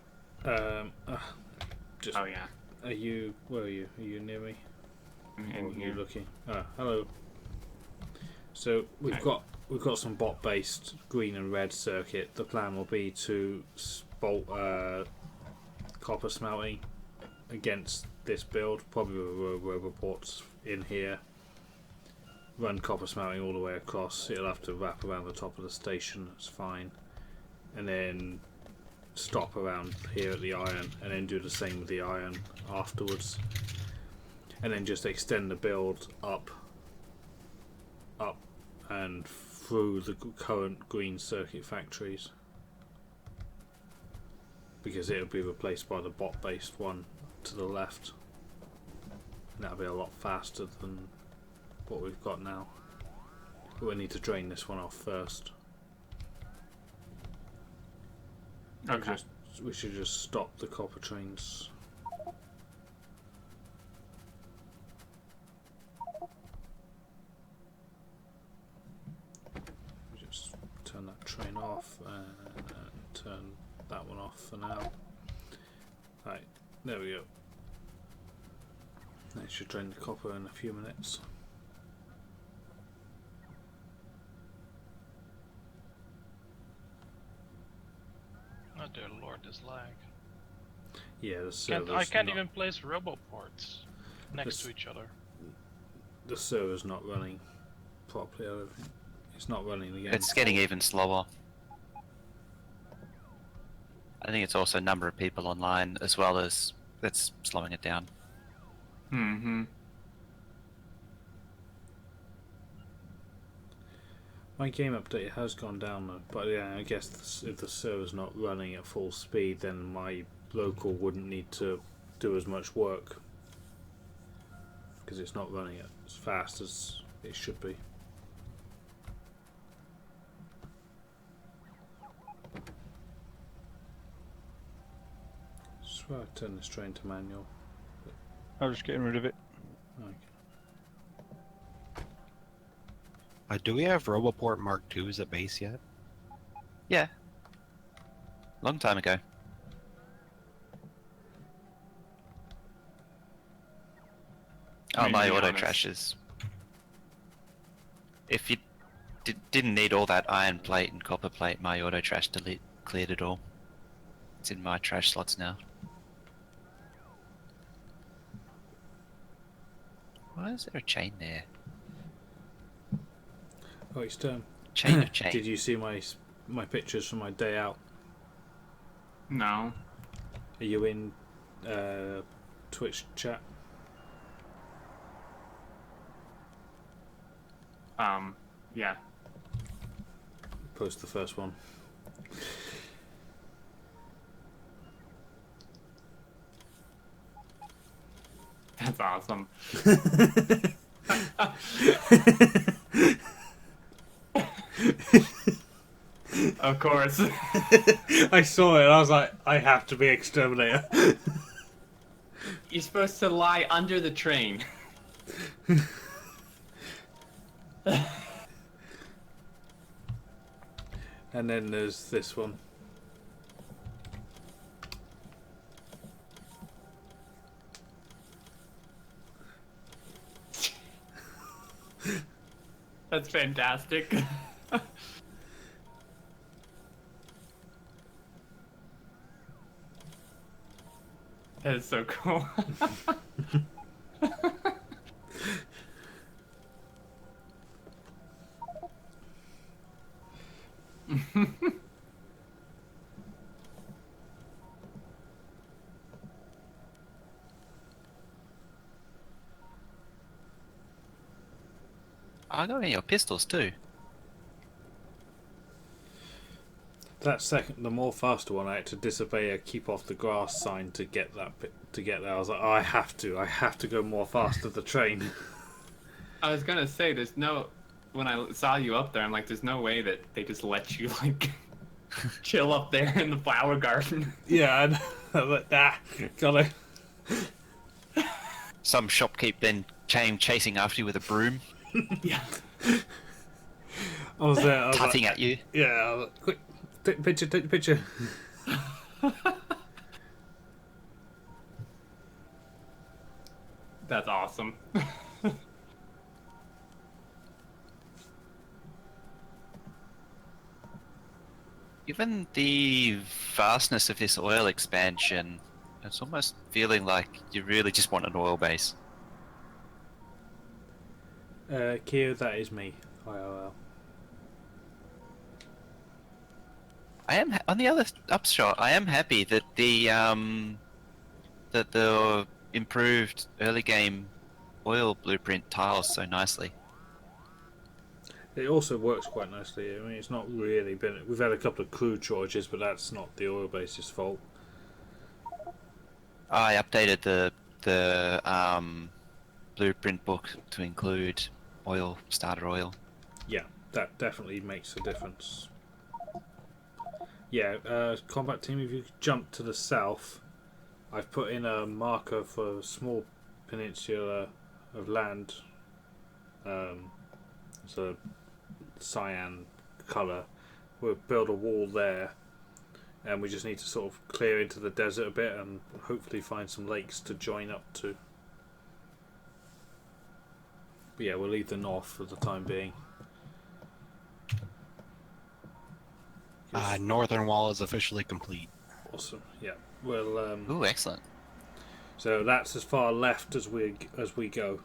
Just, oh yeah. Are you? Where are you? Are you near me? In or are here. you looking? Ah, hello. So we've got some bot-based green and red circuit. The plan will be to bolt copper smelting against this build, probably with roboports in here. Run copper smelting all the way across. It'll have to wrap around the top of the station. That's fine, and then stop around here at the iron, and then do the same with the iron afterwards, and then just extend the build up and through the current green circuit factories, because it'll be replaced by the bot based one to the left, and that'll be a lot faster than what we've got now. But we need to drain this one off first. Okay. We should just stop the copper trains. Just turn that train off and turn that one off for now. Right, there we go. That should drain the copper in a few minutes. Oh dear lord, this lag. Yeah, the server's I can't not, even place roboports next to each other. the server's not running properly. I don't think. It's not running again. It's getting even slower. I think it's also number of people online as well as that's slowing it down. Mm-hmm. My game update has gone down though, but yeah, I guess if the server's not running at full speed, then my local wouldn't need to do as much work because it's not running as fast as it should be. So I turn this train to manual. I'm just getting rid of it. Okay. Do we have Roboport Mark IIs at base yet? Yeah. Long time ago. I mean, my to be auto honest. trashes. If you didn't need all that iron plate and copper plate, my auto trash cleared it all. It's in my trash slots now. Why is there a chain there? Oh, it's Chain of chain. Did you see my pictures from my day out? No. Are you in Twitch chat? Yeah. Post the first one. That's awesome. Of course. I saw it and I was like, I have to be Exterminator. You're supposed to lie under the train. And then there's this one. That's fantastic. That is so cool. I got your pistols too. That second, the more faster one, I had to disobey a keep off the grass sign to get there. I was like, oh, I have to go more fast to the train. I was gonna say, there's no. When I saw you up there, I'm like, there's no way that they just let you like chill up there in the flower garden. Yeah, and I was like, gotta. Some shopkeep then came chasing after you with a broom, Yeah. I was there. I was tutting like, at you. yeah, I was like, quick, take the picture. That's awesome. Given the vastness of this oil expansion, it's almost feeling like you really just want an oil base. Keo, that is me. IRL. I am on the other upshot. I am happy that the improved early game oil blueprint tiles so nicely. It also works quite nicely. I mean, it's not really been. We've had a couple of crew charges, but that's not the oil base's fault. I updated the blueprint book to include starter oil. Yeah, that definitely makes a difference. Yeah, combat team, if you jump to the south, I've put in a marker for a small peninsula of land. It's a cyan colour. We'll build a wall there, and we just need to sort of clear into the desert a bit and hopefully find some lakes to join up to. But yeah, we'll leave the north for the time being. Northern wall is officially complete. Awesome. Yeah. Well. Ooh, excellent. So that's as far left as we go.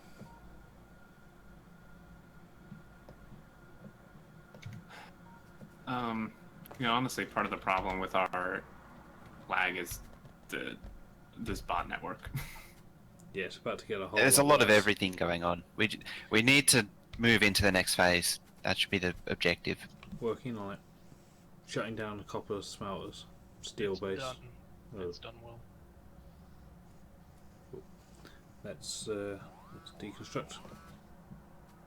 Honestly, part of the problem with our lag is this bot network. Yeah, it's about to get a whole. There's a lot of worse. everything going on. We need to move into the next phase. That should be the objective. Working on it. Shutting down a couple of smelters. Steel base. Done. Oh. It's done well. Let's deconstruct.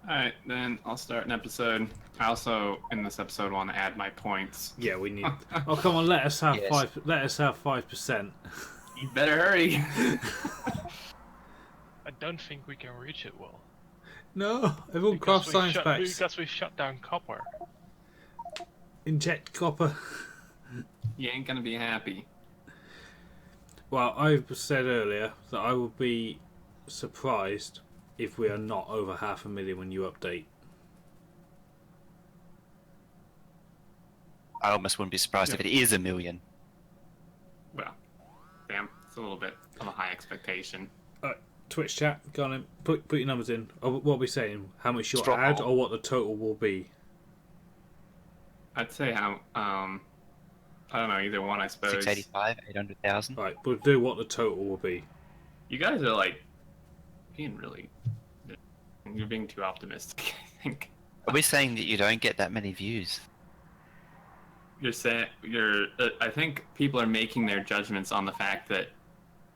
Alright, then I'll start an episode. I also, in this episode, want to add my points. Yeah, we need. Oh, come on! Let us have Yes. 5. Let us have 5%. You better hurry. I don't think we can reach it well. No, everyone craft science packs. Because we shut down copper. Inject copper. You ain't gonna be happy. Well, I said earlier that I will be surprised if we are not over 500,000 when you update. I almost wouldn't be surprised if it is 1 million. Well, damn, it's a little bit of a high expectation. Twitch chat, go on in. Put your numbers in. Oh, what are we saying? How much you'll Strong add, roll. or what the total will be? I'd say how, I don't know, either one, I suppose. 685, 800,000. Right, we'll do what the total will be. You guys are, like, being really... You're being too optimistic, I think. Are we saying that you don't get that many views? You're saying... I think people are making their judgments on the fact that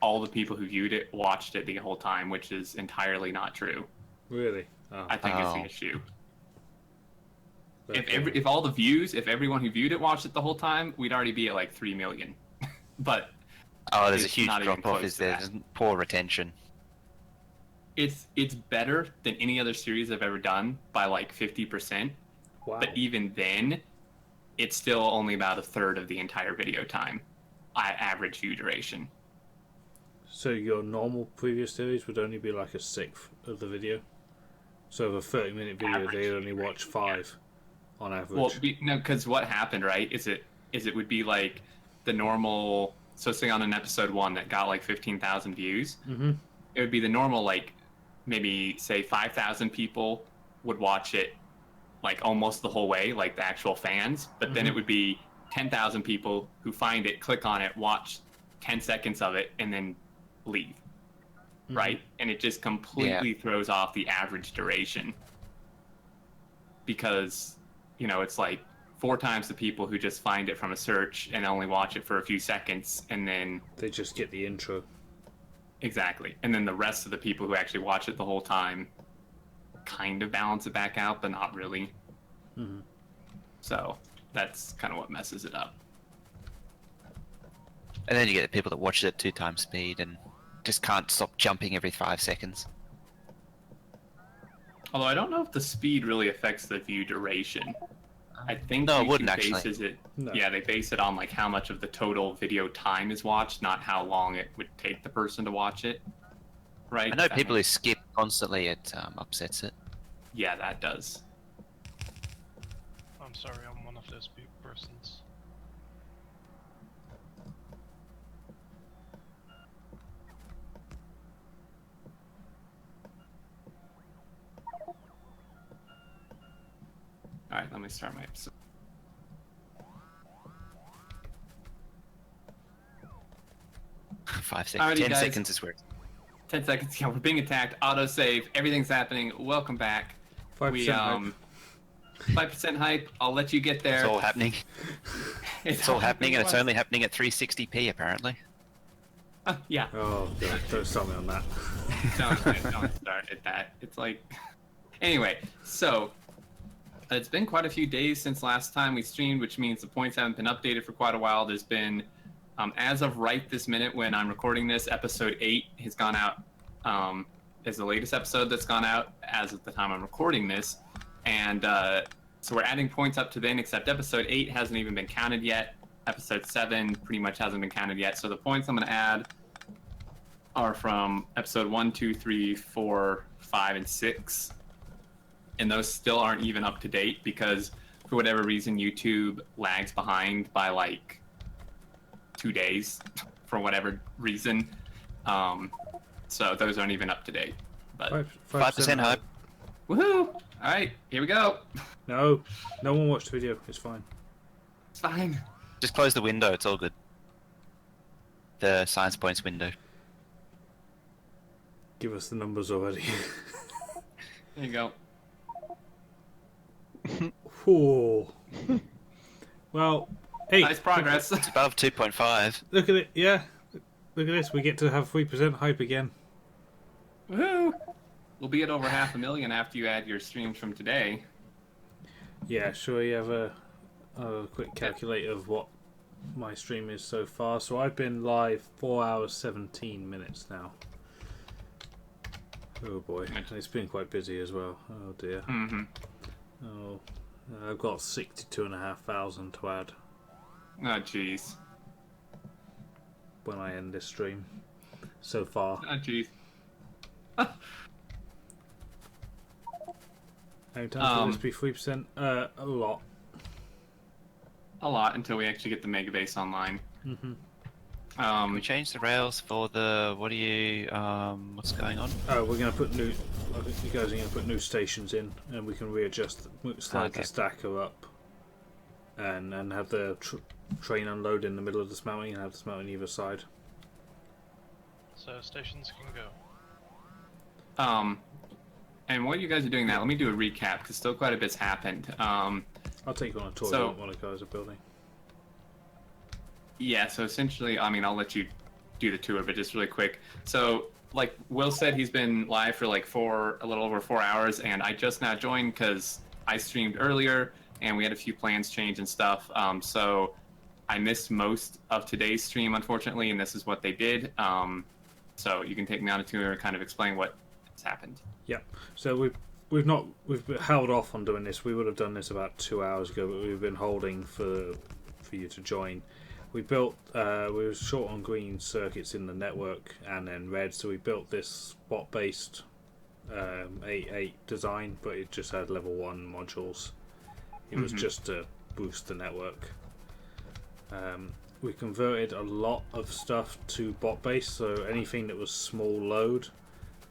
all the people who viewed it watched it the whole time, which is entirely not true. Really? Oh. I think it's Oh. the issue. Okay. If all the views, if everyone who viewed it watched it the whole time, we'd already be at like 3 million. But Oh, there's a it's huge not even drop off, close is to there? that. There's poor retention. it's better than any other series I've ever done by like 50%. Wow. But even then, it's still only about a third of the entire video time. Average view duration. So your normal previous series would only be like a sixth of the video. So of a 30-minute video, Average they'd only watch 5 on average. Well, no, because what happened, right? Is it would be like the normal. So say on an episode 1 that got like 15,000 views, Mm-hmm. it would be the normal like maybe say 5,000 people would watch it like almost the whole way, like the actual fans. But then it would be 10,000 people who find it, click on it, watch 10 seconds of it, and then leave. Right? And it just completely throws off the average duration. Because, you know, it's like 4 times the people who just find it from a search and only watch it for a few seconds, and then... They just get the intro. Exactly. And then the rest of the people who actually watch it the whole time kind of balance it back out, but not really. Mm-hmm. So that's kind of what messes it up. And then you get the people that watch it at 2 times speed and just can't stop jumping every 5 seconds. Although I don't know if the speed really affects the view duration. I think No, it YouTube wouldn't actually. bases it. No. Yeah, they base it on like how much of the total video time is watched, not how long it would take the person to watch it. Right? I know That people who makes- skip constantly, it upsets it. Yeah, that does. I'm sorry, I'm one of those persons. All right, let me start my episode. Five seconds. Alrighty, 10 guys. seconds is where 10 seconds. Yeah, we're being attacked. Autosave. Everything's happening. Welcome back. 5% We hype. 5% hype. I'll let you get there. it's all happening. It's all happening, and it's once. only happening at 360p apparently. Yeah. Oh, don't start me on that. Don't start at that. It's like... Anyway, so... It's been quite a few days since last time we streamed, which means the points haven't been updated for quite a while. There's been, as of right this minute when I'm recording this, episode 8 has gone out, is the latest episode that's gone out as of the time I'm recording this. And so we're adding points up to then, except episode 8 hasn't even been counted yet. Episode 7 pretty much hasn't been counted yet. So the points I'm going to add are from episode 1, 2, 3, 4, 5, and 6. And those still aren't even up to date because for whatever reason YouTube lags behind by like 2 days for whatever reason. So those aren't even up to date. But 5% hype. woohoo! All right, here we go. No one watched the video. It's fine. It's fine. Just close the window, it's all good. the science points window. Give us the numbers already. There you go. Whoa. Well, hey. Nice progress. It's above 2.5. Look at it, yeah. Look at this, we get to have 3% hype again. Woohoo! We'll be at over 500,000 after you add your streams from today. Yeah, shall we have a quick calculator of what my stream is so far? So I've been live 4 hours 17 minutes now. Oh boy, it's been quite busy as well. Oh dear. Mm-hmm. Oh, I've got 62,500 to add Oh, jeez. when I end this stream. So far. Oh, jeez. How many times will this be 3%? A lot. A lot until we actually get the mega base online. Mm-hmm. Can we change the rails for the... What are you... what's going on? Oh, we're going to put new... I think you guys are going to put new stations in, and we can readjust, slide the stacker up, and have the train unload in the middle of the smelting, and have the smelting either side. So stations can go. And while you guys are doing that, let me do a recap, because still quite a bit's happened. I'll take you on a tour of what the guys are building. Yeah, so essentially, I mean, I'll let you do the tour, but just really quick. So, like Will said, he's been live for like a little over 4 hours, and I just now joined because I streamed earlier, and we had a few plans change and stuff. So I missed most of today's stream, unfortunately, and this is what they did. So you can take me on a tour and kind of explain what has happened. Yep. So we've held off on doing this. We would have done this about 2 hours ago, but we've been holding for you to join. We built, we were short on green circuits in the network and then red, so we built this bot-based 8.8 design, but it just had level 1 modules. It was just to boost the network. We converted a lot of stuff to bot-based, so anything that was small load.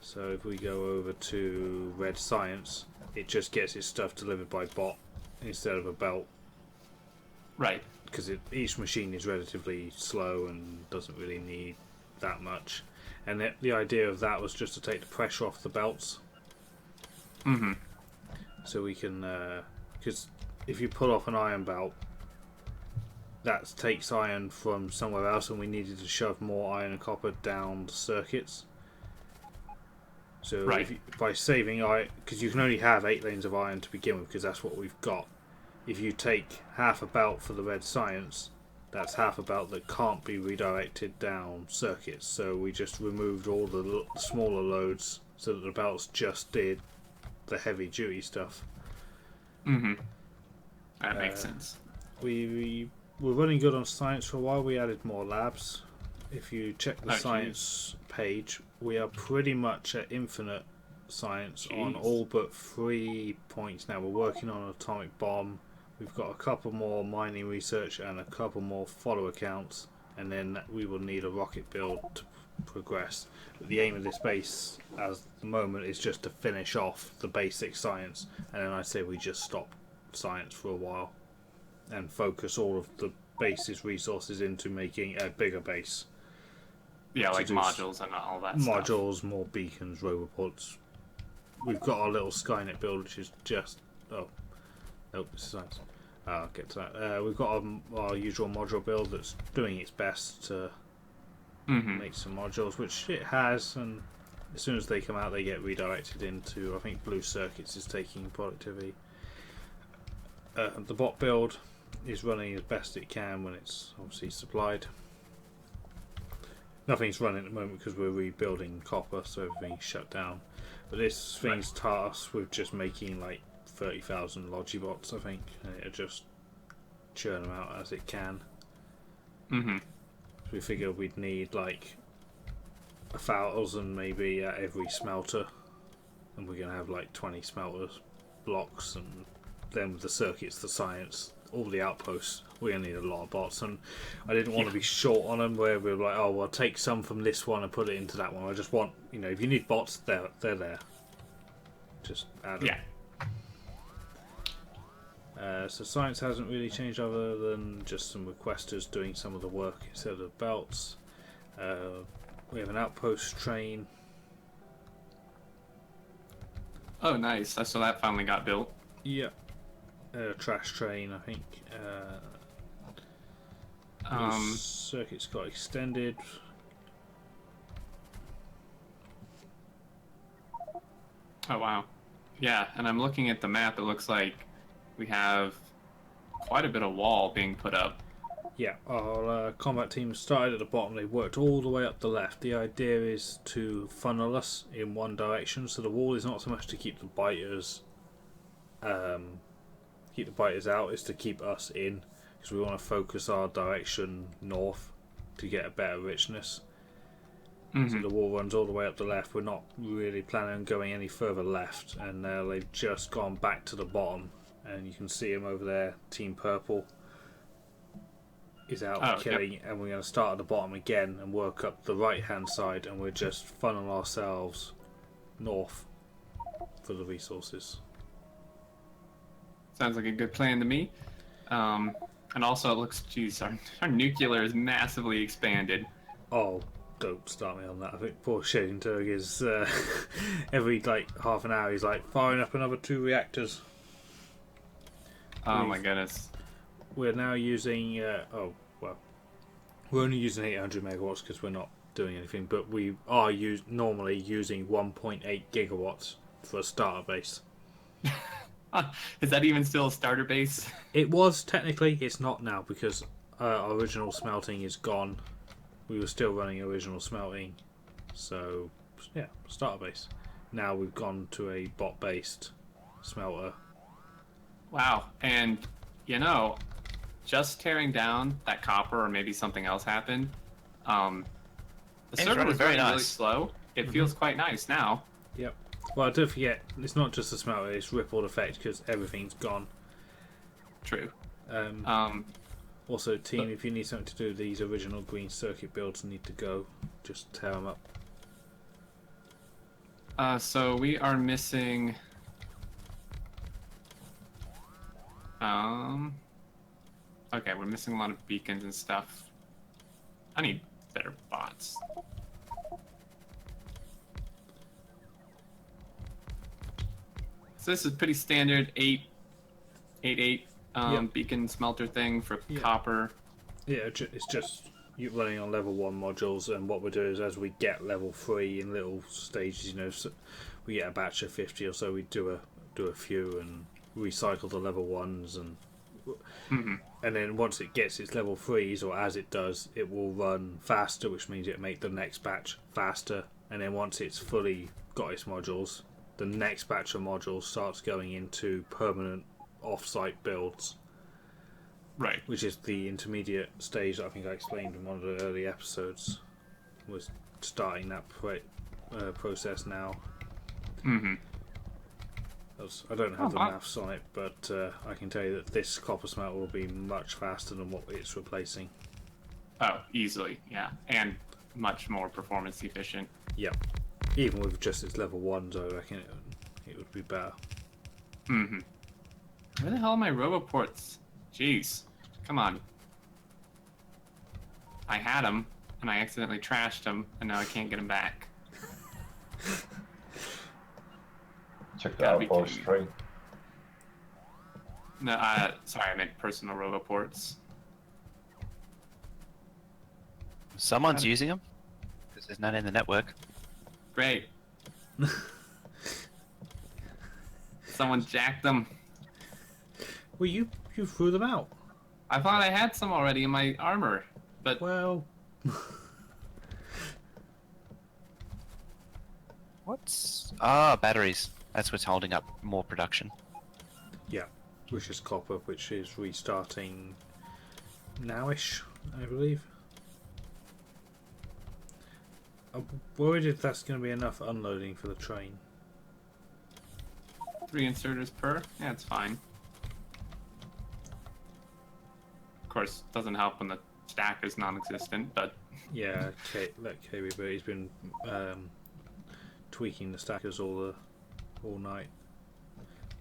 So if we go over to red science, it just gets its stuff delivered by bot instead of a belt. Right. Because each machine is relatively slow and doesn't really need that much. And the idea of that was just to take the pressure off the belts. Mm-hmm. So we can... Because if you pull off an iron belt, that takes iron from somewhere else, and we needed to shove more iron and copper down the circuits. So by saving iron... Because you can only have 8 lanes of iron to begin with, because that's what we've got. If you take half a belt for the red science, that's half a belt that can't be redirected down circuits. So we just removed all the smaller loads so that the belts just did the heavy duty stuff. Mm-hmm. That makes sense. We were running good on science for a while. We added more labs. If you check the science page, we are pretty much at infinite science on all but 3 points now. We're working on an atomic bomb. We've got a couple more mining research and a couple more follow accounts, and then we will need a rocket build to progress. But the aim of this base at the moment is just to finish off the basic science, and then I say we just stop science for a while and focus all of the base's resources into making a bigger base. Yeah, like modules and all that stuff. Modules, more beacons, robopods. We've got our little Skynet build, which is just... Nope, this is science. I'll get to that. We've got our usual module build that's doing its best to make some modules, which it has, and as soon as they come out, they get redirected into, I think, blue circuits is taking productivity. The bot build is running as best it can when it's obviously supplied. Nothing's running at the moment because we're rebuilding copper, so everything's shut down. But this thing's tasked with just making like 30,000 Logibots, I think, and it'll just churn them out as it can. Mm-hmm. So we figured we'd need like 1,000 maybe at every smelter, and we're gonna have like 20 smelters blocks, and then with the circuits, the science, all the outposts, we're gonna need a lot of bots. And I didn't want to be short on them where we're like, oh well, take some from this one and put it into that one. I just want, if you need bots, they're there. Just add them. So science hasn't really changed other than just some requesters doing some of the work instead of belts. We have an outpost train. Oh, nice. I saw that finally got built. Yeah. Trash train, I think. Circuits got extended. Oh, wow. Yeah, and I'm looking at the map. It looks like we have quite a bit of wall being put up. Yeah, our combat team started at the bottom. They worked all the way up the left. The idea is to funnel us in one direction, so the wall is not so much to keep the biters, out. It's to keep us in, because we want to focus our direction north to get a better richness. So the wall runs all the way up the left. We're not really planning on going any further left, and they've just gone back to the bottom, and you can see them over there. Team Purple is out killing, and we're going to start at the bottom again and work up the right hand side, and we'll just funnel ourselves north for the resources. Sounds like a good plan to me. And also it looks, geez, our nuclear is massively expanded. Oh, don't start me on that. I think poor Shading Turg is every half an hour he's firing up another 2 reactors. Oh my goodness. We're now using we're only using 800 megawatts because we're not doing anything, but we are normally using 1.8 gigawatts for a starter base. Is that even still a starter base? It was technically. It's not now because our original smelting is gone. We were still running original smelting, so yeah, starter base. Now we've gone to a bot-based smelter. Wow, and just tearing down that copper, or maybe something else happened. The server was very really slow. It feels quite nice now. Yep. Well, don't forget, it's not just the smelter; it's rippled effect because everything's gone. True. Also, team, if you need something to do, these original green circuit builds need to go. Just tear them up. So we are missing. Okay, we're missing a lot of beacons and stuff. I need better bots. So this is pretty standard 8 beacon smelter thing for copper. Yeah, it's just you running on level 1 modules, and what we do is as we get level 3 in little stages, so we get a batch of 50 or so, we do a few and recycle the level 1s, and then once it gets its level 3s, or as it does, it will run faster, which means it'll make the next batch faster, and then once it's fully got its modules, the next batch of modules starts going into permanent off-site builds. Right. Which is the intermediate stage that I think I explained in one of the early episodes. Was starting that process now. I don't have the maths on it, but I can tell you that this copper smelter will be much faster than what it's replacing. Oh, easily, yeah. And much more performance efficient. Yep. Even with just its level 1s, I reckon it would be better. Where the hell are my roboports? Jeez. Come on. I had them, and I accidentally trashed them, and now I can't get them back. Check the Outpost train. No, sorry, I meant personal roboports. Someone's using them, because there's none in the network. Great. Someone jacked them. Well, you threw them out. I thought I had some already in my armor, but... Well... What's... Ah, batteries. That's what's holding up more production. Yeah, which is copper, which is restarting nowish, I believe. I'm worried if that's going to be enough unloading for the train. 3 inserters per? Yeah, it's fine. Of course, doesn't help when the stack is non-existent, but... Yeah, that KB, but he's been tweaking the stackers all night.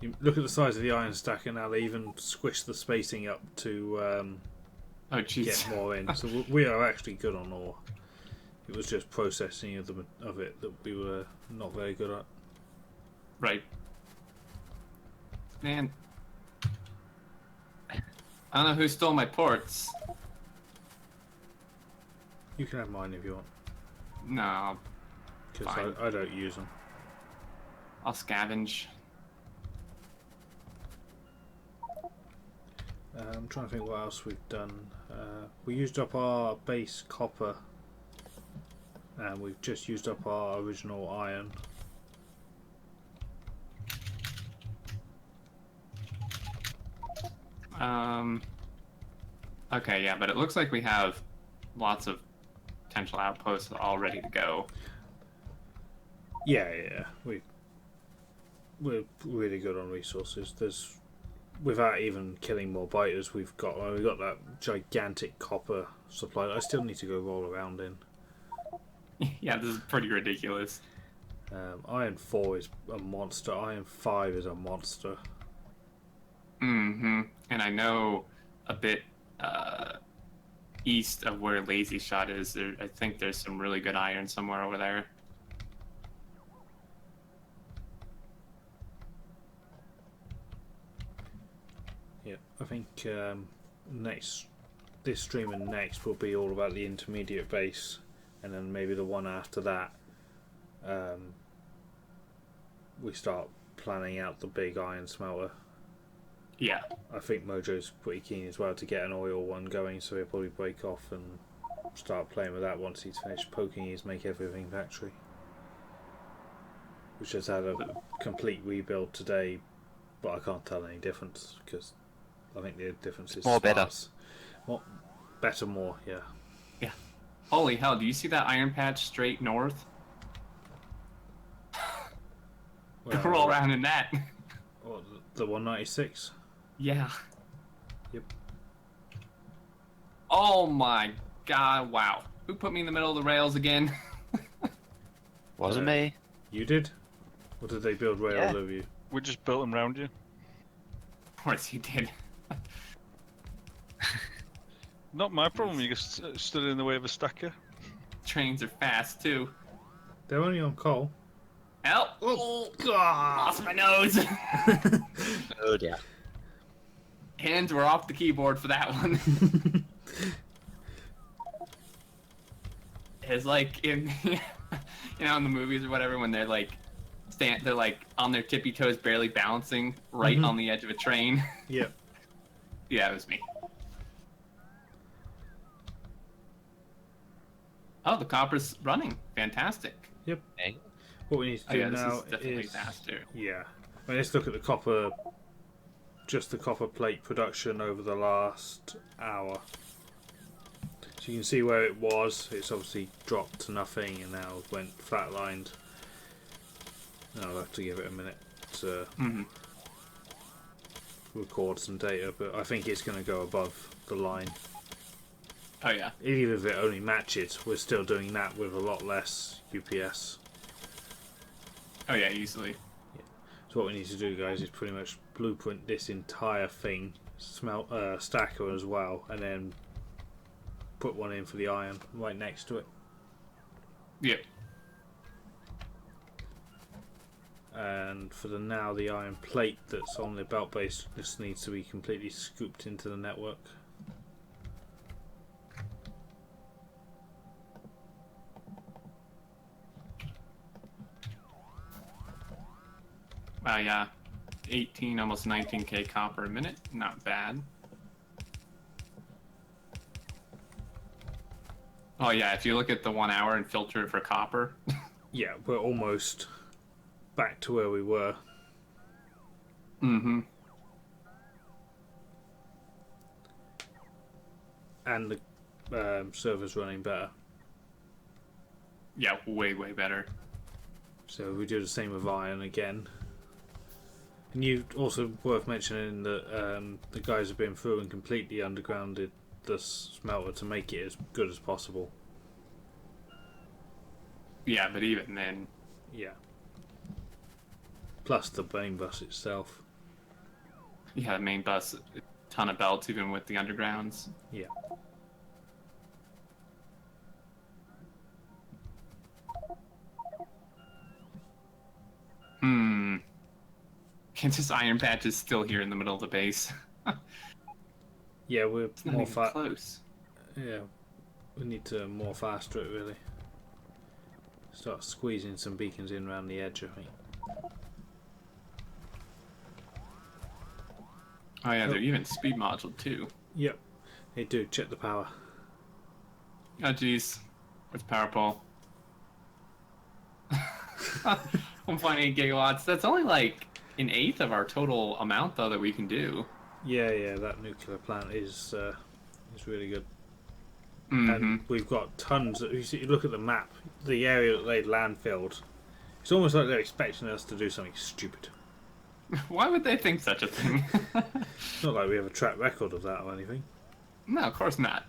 You look at the size of the iron stacker now, they even squish the spacing up to get more in. So we are actually good on ore. It was just processing of it that we were not very good at. Right. Man. I don't know who stole my ports. You can have mine if you want. No. Because I don't use them. I'll scavenge. I'm trying to think what else we've done. We used up our base copper. And we've just used up our original iron. Okay, yeah, but it looks like we have lots of potential outposts all ready to go. Yeah. We're really good on resources. Without even killing more biters, we've got that gigantic copper supply that I still need to go roll around in. Yeah, this is pretty ridiculous. Iron 4 is a monster. Iron 5 is a monster. Mm-hmm. And I know a bit east of where Lazy Shot is. I think there's some really good iron somewhere over there. Yeah, I think this stream and next will be all about the intermediate base, and then maybe the one after that, we start planning out the big iron smelter. Yeah. I think Mojo's pretty keen as well to get an oil one going, so he'll probably break off and start playing with that once he's finished poking his Make Everything factory, which has had a complete rebuild today, but I can't tell any difference because I think the difference is more better. Better, more, yeah. Yeah. Holy hell, do you see that iron patch straight north? Well, Roll around in that. What, the 196? Yeah. Yep. Oh my god, wow. Who put me in the middle of the rails again? Wasn't me. You did? Or did they build rails over you? We just built them around you. Of course you did. Not my problem, you just stood in the way of a stacker. Trains are fast too. They're only on coal. Help! Oh, God! Lost my nose! Oh dear. Hands were off the keyboard for that one. It's like in, in the movies or whatever when they're like, they're like on their tippy toes, barely balancing, right on the edge of a train. Yep. Yeah, it was me. Oh, the copper's running. Fantastic. Yep. What we need to do now this is definitely is faster. Yeah. Well, let's look at the copper, just the copper plate production over the last hour. So you can see where it was. It's obviously dropped to nothing and now went flatlined. And I'll have to give it a minute to record some data, but I think it's going to go above the line. Oh yeah. Even if it only matches, we're still doing that with a lot less UPS. Oh yeah, easily. Yeah. So what we need to do, guys, is pretty much blueprint this entire thing, stacker as well, and then put one in for the iron right next to it. Yep. And for the iron plate that's on the belt base just needs to be completely scooped into the network. Yeah, 18, almost 19k copper a minute. Not bad. Oh yeah, if you look at the 1 hour and filter it for copper. Yeah, we're almost back to where we were. Mm-hmm. And the server's running better. Yeah, way better. So we do the same with iron again. And you also worth mentioning that the guys have been through and completely undergrounded the smelter to make it as good as possible. Yeah, but even then. Yeah. Plus the main bus itself. Yeah, the main bus, a ton of belts even with the undergrounds. Yeah. Kansas Iron Patch is still here in the middle of the base. Yeah, we're It's not more even fast. close. Yeah, we need to more faster it really. Start squeezing some beacons in around the edge, I think. Oh yeah, they're even speed module too. Yep. Hey dude, check the power. Oh jeez. What's power pole? 1.8 gigawatts. That's only like an eighth of our total amount though that we can do. Yeah, that nuclear plant is really good. Mm-hmm. And we've got tons of, you look at the map, the area that they'd landfilled. It's almost like they're expecting us to do something stupid. Why would they think such a thing? It's not like we have a track record of that or anything. No, of course not.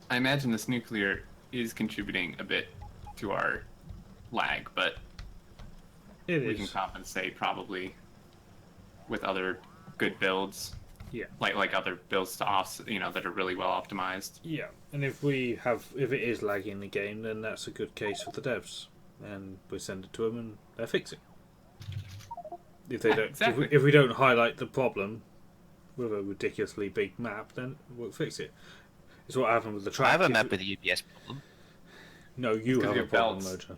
I imagine this nuclear is contributing a bit to our lag, but we can compensate probably with other good builds. Yeah. Like other builds to that are really well optimized. Yeah, and if it is lagging the game, then that's a good case for the devs, and we send it to them and they fix it. If they don't, exactly. if we don't highlight the problem with a ridiculously big map, then we'll fix it. It's what happened with the track. I have a map with a UPS problem. No, you have a problem, Mojo.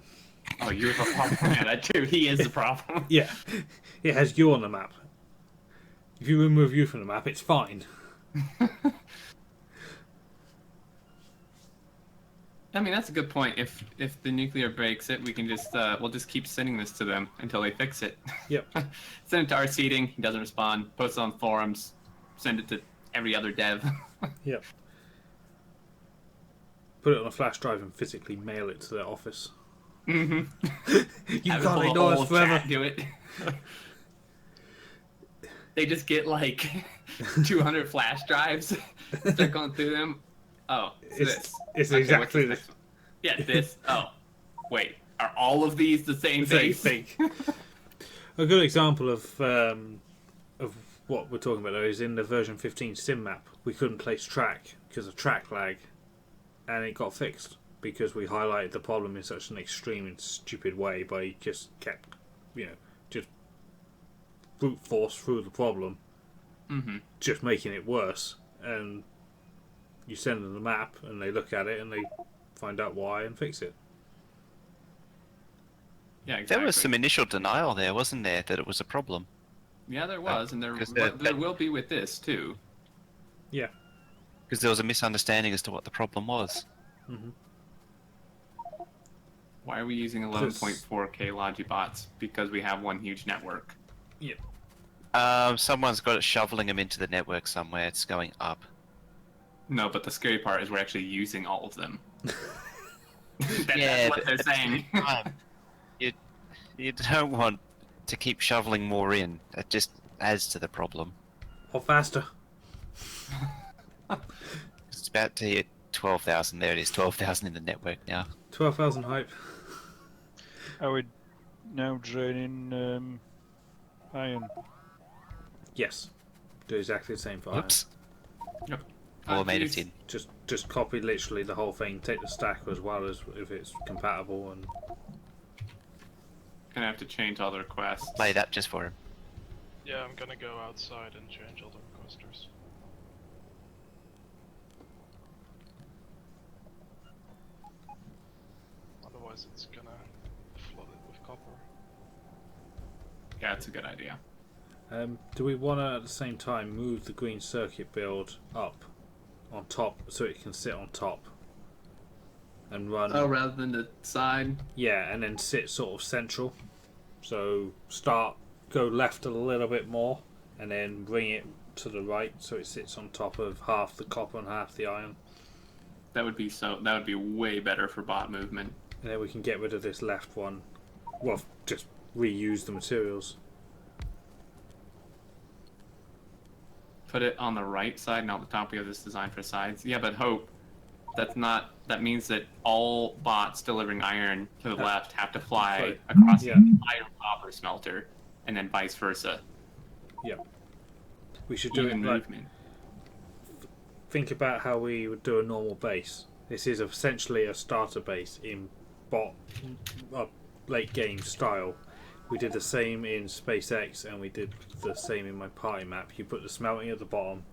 Oh, you have a problem. Yeah, that too. He is the problem. Yeah, it has you on the map. If you remove you from the map, it's fine. I mean, that's a good point. If the nuclear breaks it, we can just we'll just keep sending this to them until they fix it. Yep. Send it to our seating. He doesn't respond. Post it on forums. Send it to every other dev. Yep. Put it on a flash drive and physically mail it to their office. Mm-hmm. You can't ignore us forever. Do it. They just get like 200 flash drives. Start going through them. Oh, it's exactly this. Yeah, this. Oh, wait. Are all of these the same thing? A good example of what we're talking about though is in the version 15 sim map. We couldn't place track because of track lag, and it got fixed because we highlighted the problem in such an extreme and stupid way by just kept, just brute force through the problem, just making it worse. And you send them the map, and they look at it, and they find out why and fix it. Yeah, exactly. There was some initial denial there, wasn't there, that it was a problem? Yeah, there was, and there will be with this too. Yeah. Because there was a misunderstanding as to what the problem was. Mm-hmm. Why are we using 11.4K Logibots? Because we have one huge network. Yeah. Someone's got it shoveling them into the network somewhere. It's going up. No, but the scary part is we're actually using all of them. Yeah, that's what they're saying. You don't want to keep shoveling more in. It just adds to the problem. Or faster. It's about to hit 12,000. There it is, 12,000 in the network now. 12,000 hype. Are we now draining iron? Yes. Do exactly the same for Oops. Yep. Or made of tin. Just copy literally the whole thing. Take the stack as well as if it's compatible and. Gonna have to change all the requests. Play that just for him. Yeah, I'm gonna go outside and change all the requesters. Otherwise it's gonna flood it with copper. Yeah, it's a good idea. Do we want to at the same time move the green circuit build up on top so it can sit on top and run? Oh, rather than the side? Yeah, and then sit sort of central. So go left a little bit more and then bring it to the right so it sits on top of half the copper and half the iron. That would be way better for bot movement. And then we can get rid of this left one. Well, just reuse the materials. Put it on the right side, not the top. We have this design for sides. Yeah, but hope that means that all bots delivering iron to the left have to fly across the entire copper smelter, and then vice versa. Yeah. We should do it movement. Think about how we would do a normal base. This is essentially a starter base in bot late game style. We did the same in SpaceX, and we did the same in my party map. You put the smelting at the bottom,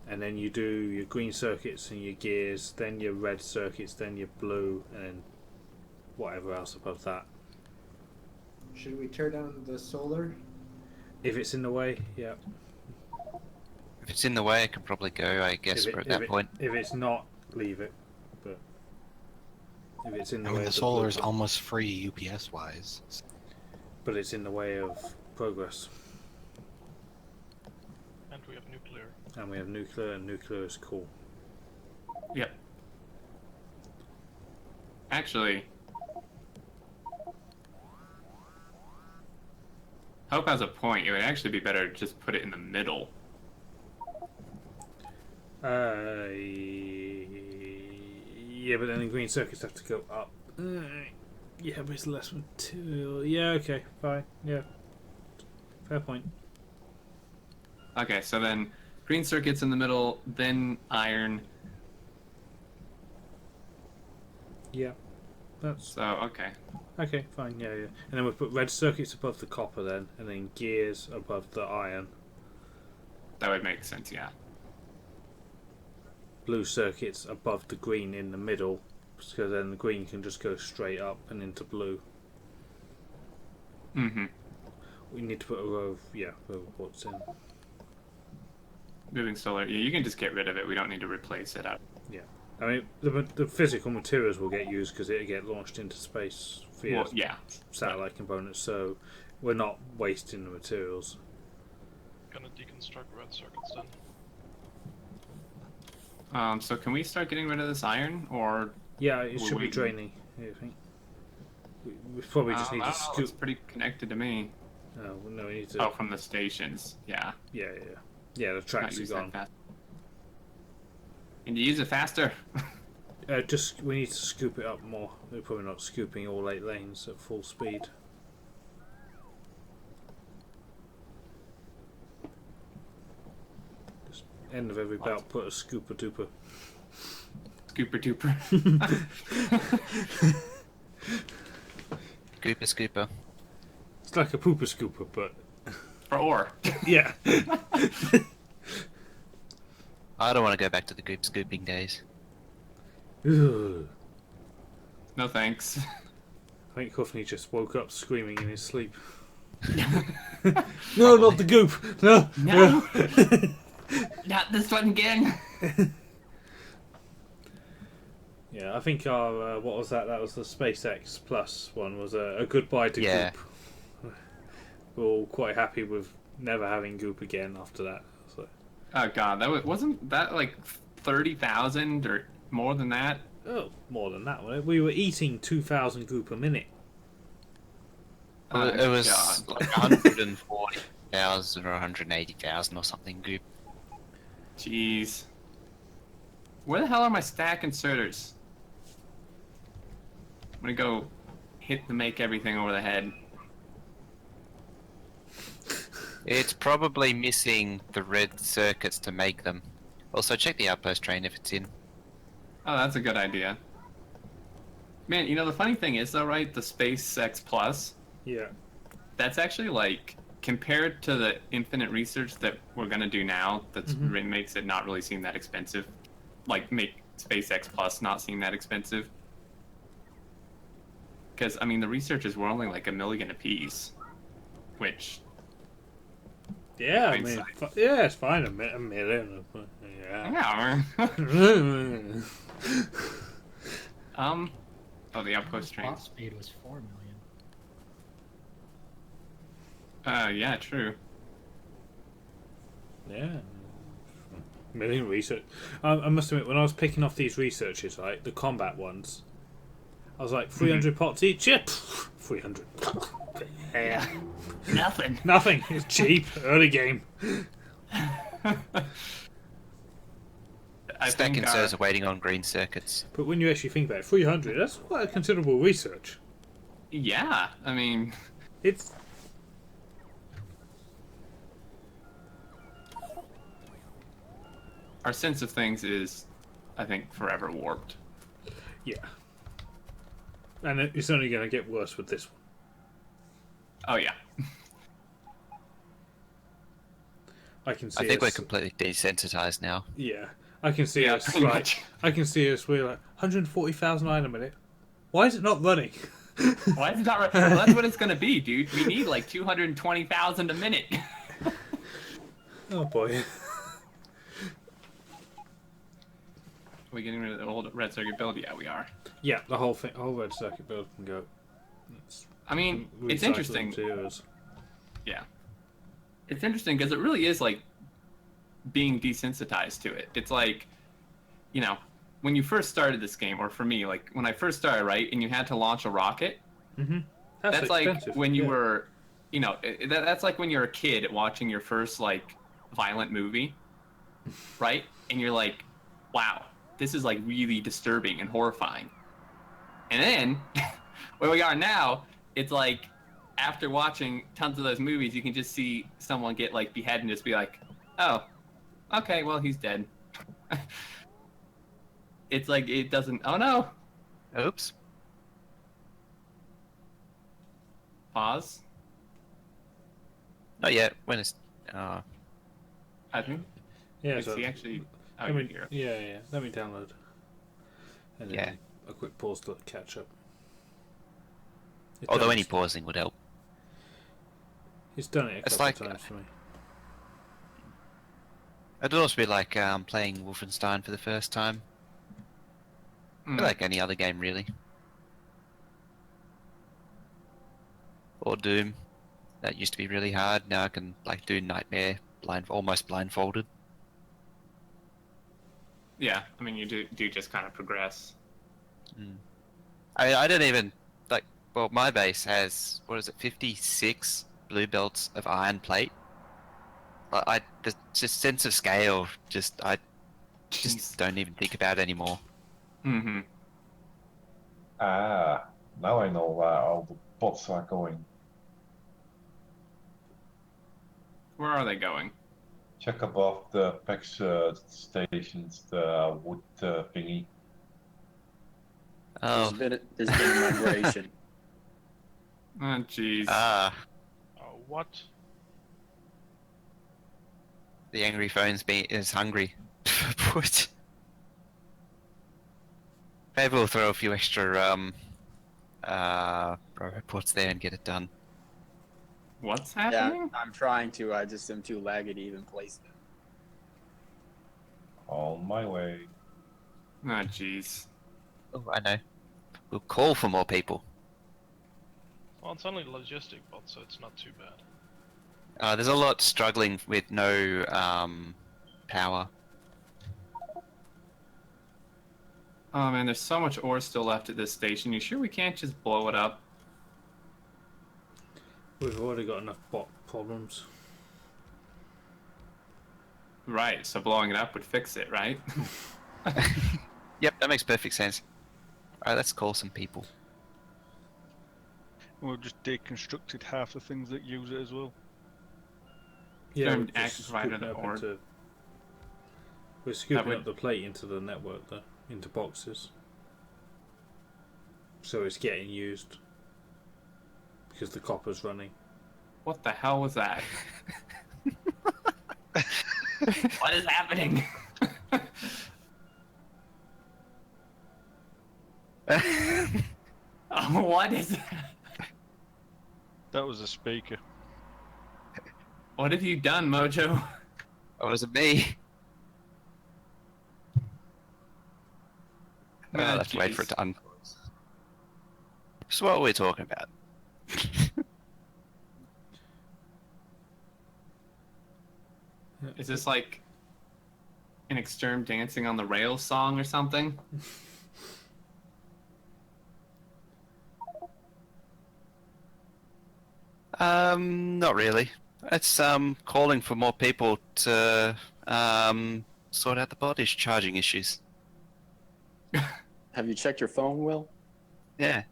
and then you do your green circuits and your gears, then your red circuits, then your blue, and then whatever else above that. Should we tear down the solar? If it's in the way, yeah. If it's in the way, I can probably go, I guess, at that point. If it's not, leave it. But if it's in the I way mean, the of solar is blueprint- almost free UPS-wise. but it's in the way of progress. And we have nuclear. And we have nuclear, and nuclear is cool. Yep. Actually, Hope has a point. It would actually be better to just put it in the middle. Yeah, but then the green circuits have to go up. Yeah, but it's less material. Yeah, okay, fine. Yeah. Fair point. Okay, so then green circuits in the middle, then iron. Yeah. That's So, okay. okay, fine, yeah. And then we put red circuits above the copper then, and then gears above the iron. That would make sense, yeah. Blue circuits above the green in the middle, because then the green can just go straight up and into blue. Mm-hmm. We need to put a row of, row of what's in. Moving solar. Yeah, you can just get rid of it. We don't need to replace it out. Yeah. I mean, the physical materials will get used because it'll get launched into space via satellite components, so we're not wasting the materials. Gonna deconstruct red circuits then. So can we start getting rid of this iron, or? Yeah, it should be draining, I think. We probably just need to scoop. It's pretty connected to me. Oh, no, we need to... Oh, from the stations, yeah. Yeah, the tracks are gone. Can you use it faster? We need to scoop it up more. We're probably not scooping all 8 lanes at full speed. Just end of every belt, put a scooper duper. Scooper duper. Scooper. It's like a pooper scooper, but... For ore. Yeah. I don't want to go back to the goop scooping days. Ugh. No thanks. I think Huffney just woke up screaming in his sleep. No, not the goop! No! No! Not this one again! Yeah, I think our, what was that? That was the SpaceX Plus one, was a goodbye to goop. We're all quite happy with never having goop again after that. So. Oh god, wasn't that like 30,000 or more than that? Oh, more than that. We were eating 2,000 goop a minute. It was like 140,000 or 180,000 or something goop. Jeez. Where the hell are my stack inserters? I'm gonna go hit the make everything over the head. It's probably missing the red circuits to make them. Also, check the Outpost train if it's in. Oh, that's a good idea. Man, you know, the funny thing is, though, right? The SpaceX Plus. Yeah. That's actually, like, compared to the infinite research that we're going to do now, that makes it not really seem that expensive. Like, make SpaceX Plus not seem that expensive. Because, I mean, the researchers were only, like, $1 million apiece. Which... Yeah, I mean, it's fine, a million. Yeah. Oh, the Outpost train. Top speed was 4 million. Yeah, true. Yeah. Million research. I must admit, when I was picking off these researches, right, the combat ones, I was like, 300 pots each? Yeah, 300. Yeah. Nothing. It's cheap. Early game. Stack inserters are waiting on green circuits. But when you actually think about it, 300, that's quite a considerable research. Yeah, I mean... It's... Our sense of things is, I think, forever warped. Yeah. And it's only going to get worse with this one. Oh yeah. I can see. I think we're us, completely desensitized now. Yeah, I can see Yeah, us. pretty Like, much. I can see us. We're like 140,000 iron a minute. Why is it not running? Why is it not? Well, that's what it's gonna be, dude. We need like 220,000 a minute. Oh boy. Are we getting rid of the old red circuit build? Yeah, we are. Yeah, the whole thing, whole red circuit build can go. I mean, it's Recycle interesting. materials. Yeah. It's interesting because it really is like being desensitized to it. It's like, you know, when you first started this game, or for me, like when I first started, right, and you had to launch a rocket. Mm-hmm. That's like when you were, you know, that's like when you're a kid watching your first like violent movie, right? And you're like, wow, this is like really disturbing and horrifying. And then where we are now, it's like after watching tons of those movies, you can just see someone get like beheaded and just be like, oh, okay, well, he's dead. It's like it doesn't. Oh no. Oops. Pause. Not yet. When it's. I think. Yeah, Is so he actually? Oh, let me, here. yeah. Let me download. And then Yeah. a quick pause to catch up. Although any pausing would help. He's done it a It's couple like- of times for me. It'd also be like playing Wolfenstein for the first time. Like any other game, really. Or Doom. That used to be really hard. Now I can like do Nightmare almost blindfolded. Yeah, I mean, you do just kind of progress. I don't even like. Well, my base has what is it? 56 blue belts of iron plate. The just sense of scale. I just don't even think about it anymore. Mm-hmm. Ah, now I know where all the bots are going. Where are they going? Check above the PAX stations, the wood thingy. Oh. There's been a migration. Oh, jeez. Ah. What? The angry phone's is hungry. What? Maybe we'll throw a few extra reports there and get it done. What's Yeah, happening? I'm trying to. I just am too laggy to even place them. On my way. Oh, jeez. Oh, I know. We'll call for more people. Well, it's only logistic bot, so it's not too bad. There's a lot struggling with no power. Oh man, there's so much ore still left at this station. You sure we can't just blow it up? We've already got enough bot problems. Right, so blowing it up would fix it, right? Yep, that makes perfect sense. Alright, let's call some people. We've just deconstructed half the things that use it as well. Yeah, An we're just active provider scooping of up ore. we're scooping would- up the plate into the network, though, into boxes. So it's getting used. Because the copper's running. What the hell was that? What is happening? Oh, what is that? That was a speaker. What have you done, Mojo? Oh, was it me? Ah, Let's wait for jeez. it to unpause. So what are we talking about? Is this like an Xterm dancing on the rails song or something? Not really. It's calling for more people to sort out the bot charging issues. Have you checked your phone, Will? Yeah.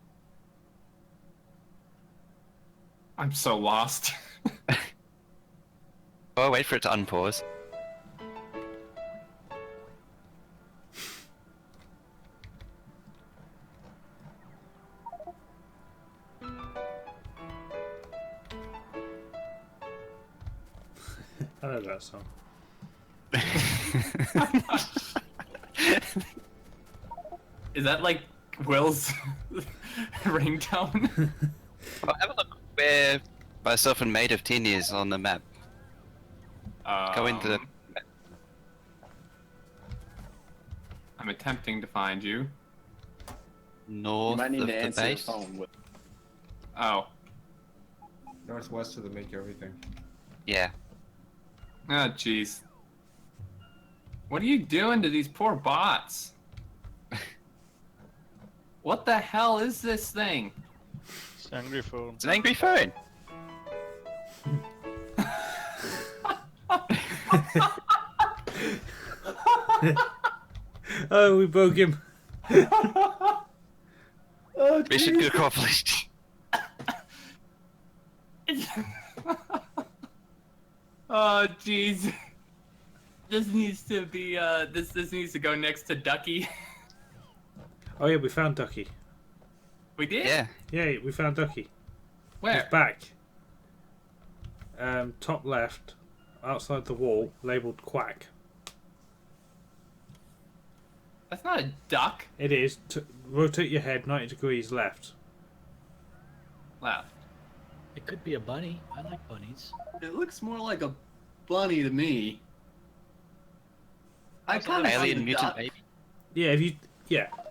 I'm so lost. Oh, wait for it to unpause. I know that song. Is that like Will's ringtone? Well, have a look where myself and Mate of 10 is on the map. Go into the... I'm attempting to find you. North You might need of to the answer your base. phone. Oh. Northwest of the make everything. Yeah. Oh, jeez. What are you doing to these poor bots? What the hell is this thing? It's an angry phone. It's an angry phone. Oh, we broke him. Oh, Mission accomplished. Oh, jeez. This needs to be, this needs to go next to Ducky. Oh yeah, we found Ducky. We did? Yeah. Yeah, we found Ducky. Where? He's back. Top left, outside the wall, labelled Quack. That's not a duck. It is. Rotate your head 90 degrees left. Left. It could be a bunny. I like bunnies. It looks more like a bunny to me. I kind of Alien mutant baby. Yeah, if you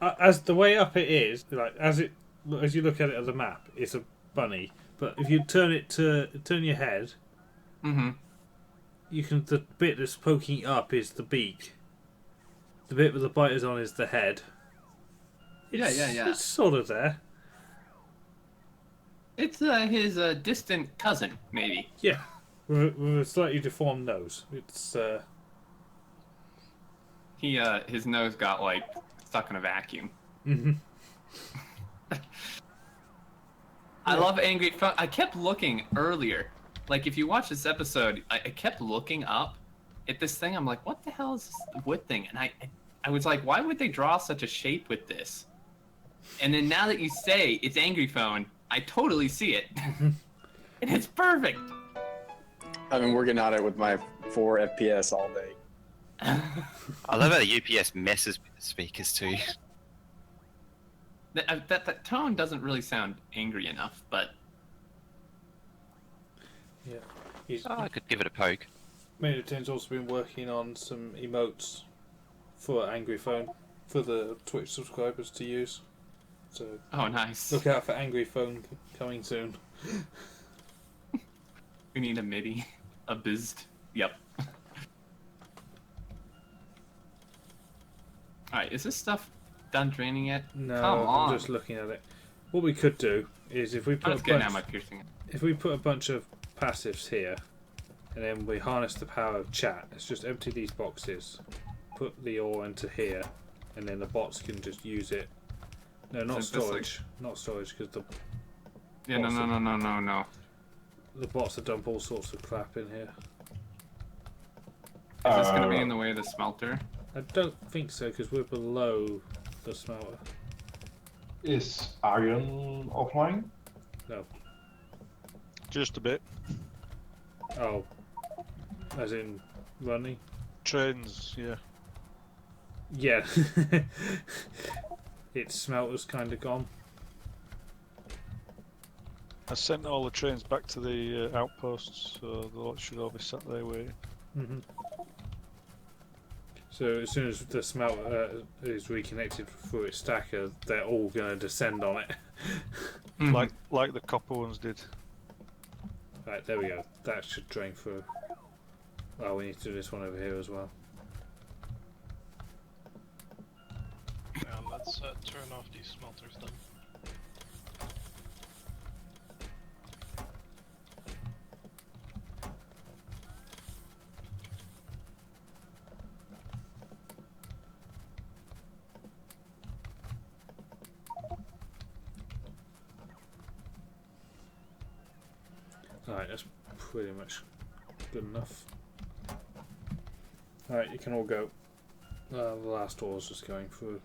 as the way up it is, like as you look at it on the map, it's a bunny. But if you turn your head, you can. The bit that's poking up is the beak. The bit with the biters on is the head. Yeah. It's sort of there. It's his distant cousin, maybe. Yeah, with a slightly deformed nose. It's his nose got like stuck in a vacuum. I love angry phone. I kept looking earlier. Like if you watch this episode, I kept looking up at this thing. I'm like, what the hell is this wood thing? And I was like, why would they draw such a shape with this? And then now that you say it's angry phone, I totally see it. And it's perfect. I've been working on it with my 4 FPS all day. I love how the UPS messes with the speakers too. That tone doesn't really sound angry enough, but yeah. I could give it a poke. Meditain's also been working on some emotes for Angry Phone for the Twitch subscribers to use. So oh, nice. Look out for Angry Phone coming soon. We need a MIDI, a BISD. Yep. Alright, is this stuff done draining yet? No, Come on. I'm just looking at it. What we could do is if we put a bunch of passives here, and then we harness the power of chat. Let's just empty these boxes, put the ore into here, and then the bots can just use it. No, not storage. Not storage, because the... Yeah, no. The bots will dump all sorts of crap in here. Is this going to be in the way of the smelter? I don't think so, because we're below the smelter. Is iron offline? No. Just a bit. Oh. As in running? Trains, yeah. Yeah. Its smelter's kind of gone. I sent all the trains back to the outposts, so the lot should all be sat there waiting. So as soon as the smelter is reconnected through its stacker, they're all going to descend on it. Like the copper ones did. Right, there we go. That should drain through. Oh, we need to do this one over here as well. Let's turn off these smelters then. Alright, that's pretty much good enough. Alright, you can all go. The last door's just going through.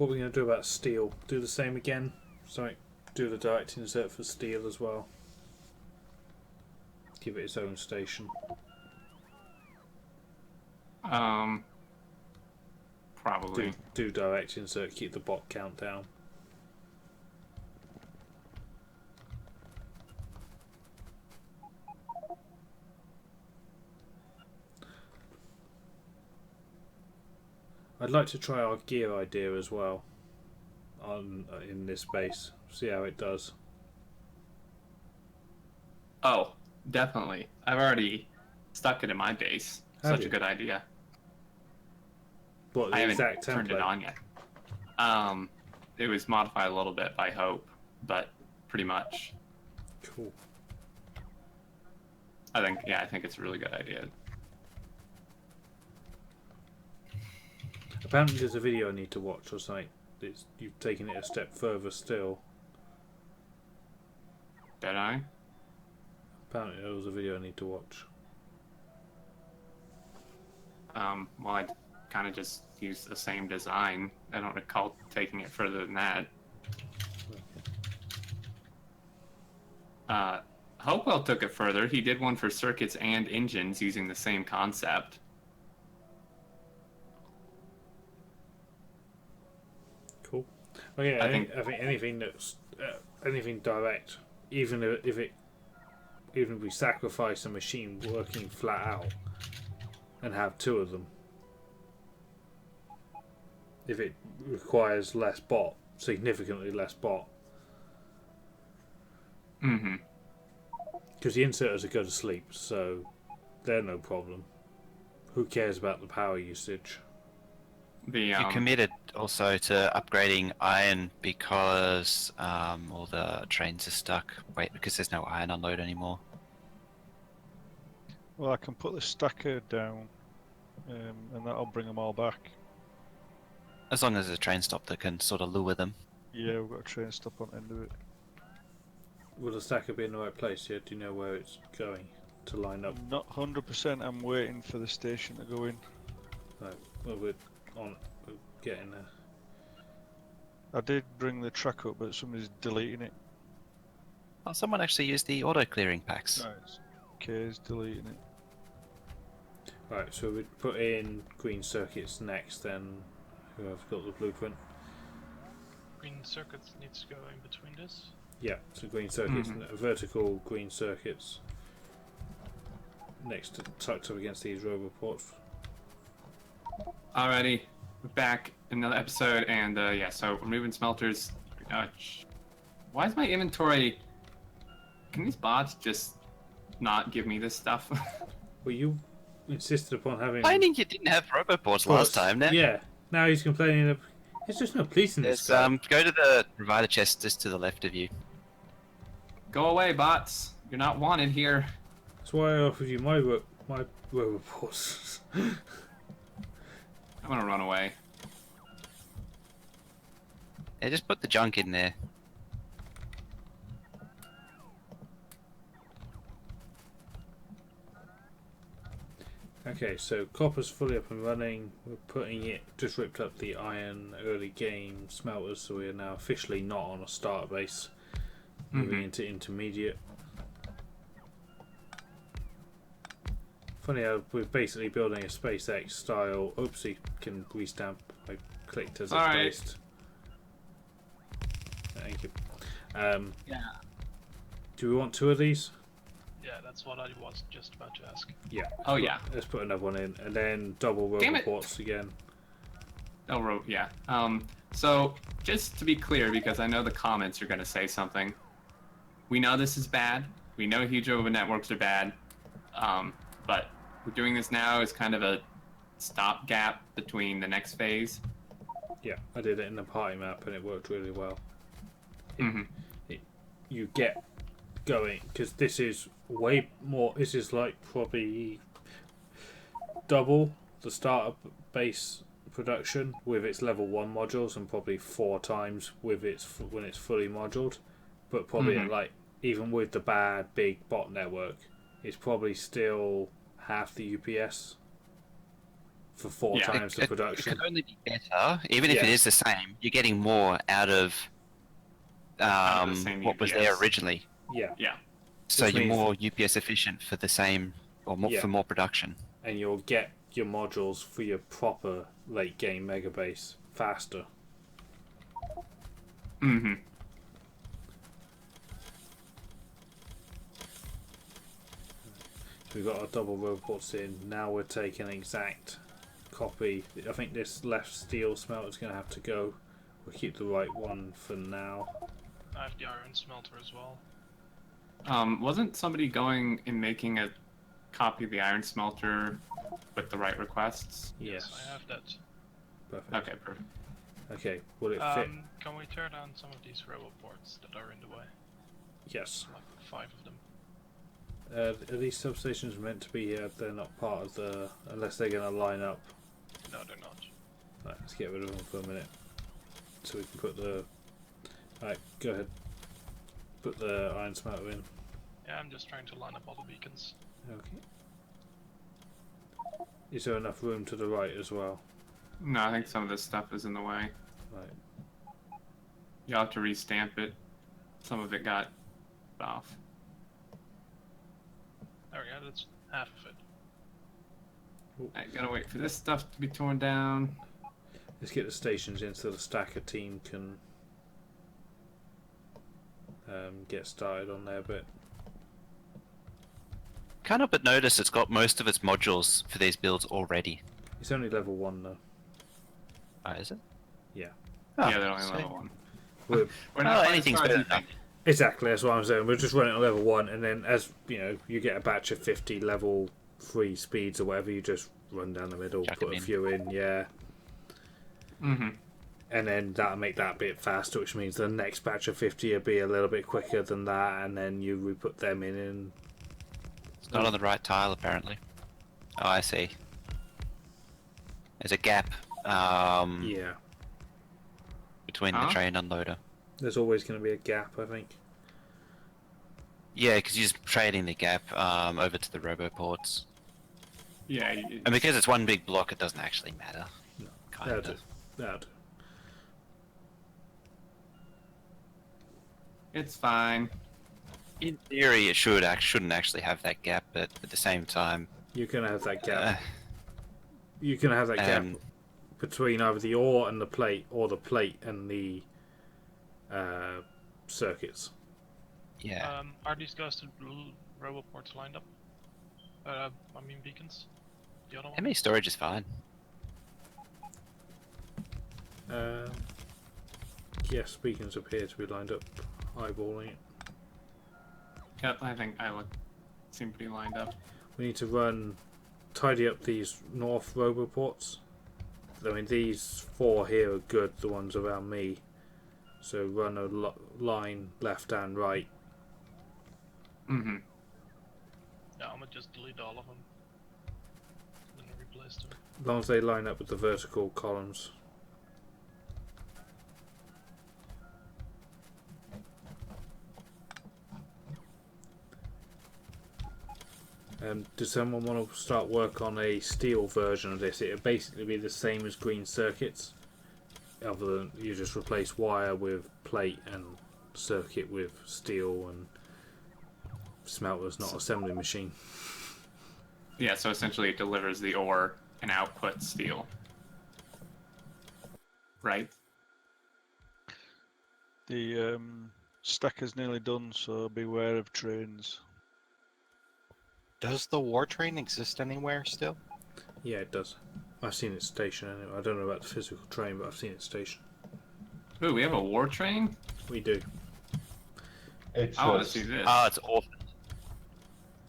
what are we going to do about steel? Do the same again? So do the direct insert for steel as well. Give it its own station. Probably. Do direct insert, keep the bot count down. I'd like to try our gear idea as well in this base. See how it does. Oh, definitely. I've already stuck it in my base. Have Such you? a good idea. What, the I haven't exact turned it template? on yet. It was modified a little bit by Hope, but pretty much. Cool. I think it's a really good idea. Apparently there's a video I need to watch or something. You've taken it a step further still. Did I? Apparently there was a video I need to watch. Well, I kind of just used the same design. I don't recall taking it further than that. Hopewell took it further. He did one for circuits and engines using the same concept. Cool. Oh yeah, I think anything that's anything direct, even if we sacrifice a machine working flat out and have two of them, if it requires less bot, significantly less bot. Mm-hmm. Because the inserters are go to sleep, so they're no problem. Who cares about the power usage? You committed also to upgrading iron because all the trains are stuck. Wait, because there's no iron unload anymore. Well, I can put the stacker down, and that'll bring them all back. As long as there's a train stop that can sort of lure them. Yeah, we've got a train stop on the end of it. Will the stacker be in the right place yet? Do you know where it's going to line up? Not 100%. I'm waiting for the station to go in. Right, well, we're getting there. I did bring the track up, but somebody's deleting it. Oh, someone actually used the auto clearing packs. Nice. K's deleting it. Right, so we'd put in green circuits next, then who have got the blueprint? Green circuits needs to go in between this. Yeah, so green circuits, vertical green circuits next to, tucked up against these roboports. Alrighty, we're back in another episode, and yeah, so we're moving smelters. Why is my inventory? Can these bots just not give me this stuff? Well, you insisted upon having. I think you didn't have roboports last time, then. Yeah. Now he's complaining. There's just no police in this guy. Go to the provider chest just to the left of you. Go away, bots. You're not wanted here. That's why I offered you my roboports. I'm gonna run away. Yeah, just put the junk in there. Okay, so copper's fully up and running. We're putting it, just ripped up the iron early game smelters, so we are now officially not on a starter base. Moving into intermediate. Funny how we're basically building a SpaceX style. Oopsie, can restamp. I clicked as it's based. Thank you. Yeah. Do we want two of these? Yeah, that's what I was just about to ask. Yeah. Oh yeah. Let's put another one in, and then double roboports again. Oh, yeah. So just to be clear, because I know the comments are going to say something. We know this is bad. We know huge over networks are bad. But we're doing this now as kind of a stopgap between the next phase. Yeah, I did it in the party map, and it worked really well. You get going, because this is way more. This is like probably double the starter base production with its level 1 modules, and probably 4 times with its when it's fully moduled. But probably at like, even with the bad big bot network, it's probably still half the UPS. for 4 times the It production. could only be better, even if Yeah. it is the same. You're getting more out of the same what was there UPS. originally. Yeah. Yeah. So Which you're means more UPS efficient for the same, or more, Yeah. for more production. And you'll get your modules for your proper late game mega base faster. Mm-hmm. So we've got our double robots in. Now we're taking an exact copy. I think this left steel smelter is going to have to go. We'll keep the right one for now. I have the iron smelter as well. Wasn't somebody going and making a copy of the iron smelter with the right requests? Yes. I have that. Perfect. Okay, perfect. Okay, will it fit? Can we tear down some of these roboports that are in the way? Yes. Like 5 of them. Are these substations meant to be here? They're not part of the... Unless they're going to line up. No, they're not. Right, let's get rid of them for a minute. So we can put the... Alright, go ahead. Put the iron smelter in. Yeah, I'm just trying to line up all the beacons. Okay. Is there enough room to the right as well? No, I think some of this stuff is in the way. Right. You'll have to restamp it. Some of it got off. There we go, that's half of it. I gotta wait for this stuff to be torn down. Let's get the stations in so the stacker team can get started on their bit. Can't help but notice it's got most of its modules for these builds already. It's only level 1 though. Oh, is it? Yeah. Oh, Yeah, they're only so- level 1. We're, We're not quite anything's as far as better you than think. exactly, that's what I'm saying. We're just running at level 1, and then as you know, you get a batch of 50 level 3 speeds or whatever, you just run down the middle, Chuck put 'em a in. few in, yeah. Mm-hmm. And then that'll make that bit faster, which means the next batch of 50 will be a little bit quicker than that, and then you re-put them in and... It's not on the right tile, apparently. Oh, I see. There's a gap Yeah. between the Huh? train unloader. There's always going to be a gap, I think. Yeah, because you're just trading the gap over to the roboports. Yeah, And because it's one big block, it doesn't actually matter. No, Kind that'll of. do. That'll do. it's fine. In theory, it shouldn't actually have that gap, but at the same time, You can have that gap. You can have that gap between either the ore and the plate, or the plate and the circuits. yeah. Are these guys the blue roboports lined up? I mean beacons? The other one? Heavy storage is fine. Yes, beacons appear to be lined up, eyeballing it. Yep, I think I seem pretty lined up. We need to tidy up these north roboports. I mean, these 4 here are good, the ones around me. So run a line left and right. Mm-hmm. Yeah, I'm gonna just delete all of them. And then replace them. As long as they line up with the vertical columns. Does someone want to start work on a steel version of this? It'll basically be the same as green circuits, other than you just replace wire with plate and circuit with steel, and smelter's not assembly machine. Yeah, so essentially it delivers the ore and outputs steel. Right? The stacker's nearly done, so beware of trains. Does the war train exist anywhere still? Yeah, it does. I've seen it stationed anyway. I don't know about the physical train, but I've seen it stationed. Ooh, we have a war train? We do. It's I want to see this. Ah, it's awful.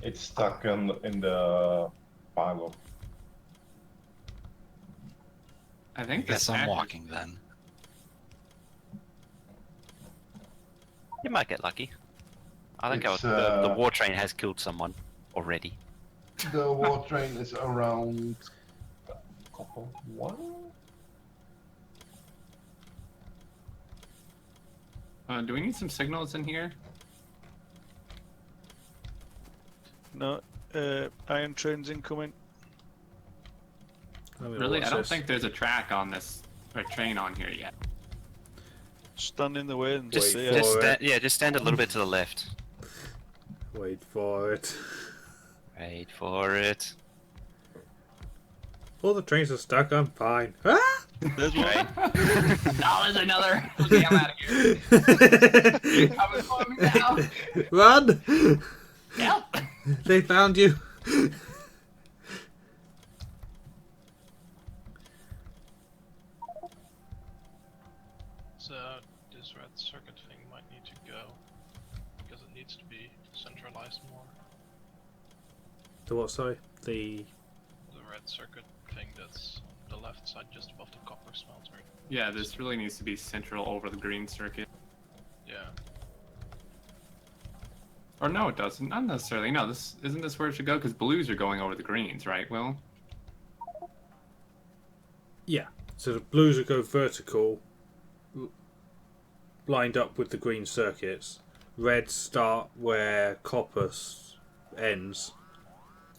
it's stuck in the pile. I I think guess this I'm hatch- walking then. You might get lucky. I think It's, the war train has killed someone already. The war train is around couple 1. Do we need some signals in here? No, iron trains incoming. Really? I don't think there's a track on this, or train on here yet. Stand in the way and Just stand a little bit to the left. Wait for it. Wait for it. All the trains are stuck. I'm fine. Ah! There's one. Oh, there's another. Okay, I'm out of here. You're coming for me now. Run! Help! They found you. So this red circuit thing might need to go because it needs to be centralized more. The what? Sorry, the red circuit thing that's on the left side, just above the copper smelter. Yeah, this really needs to be central over the green circuit. Yeah. Or no, it doesn't. Not necessarily. No, this isn't this where it should go because blues are going over the greens, right? Will? yeah. So the blues will go vertical, lined up with the green circuits. Reds start where copper ends.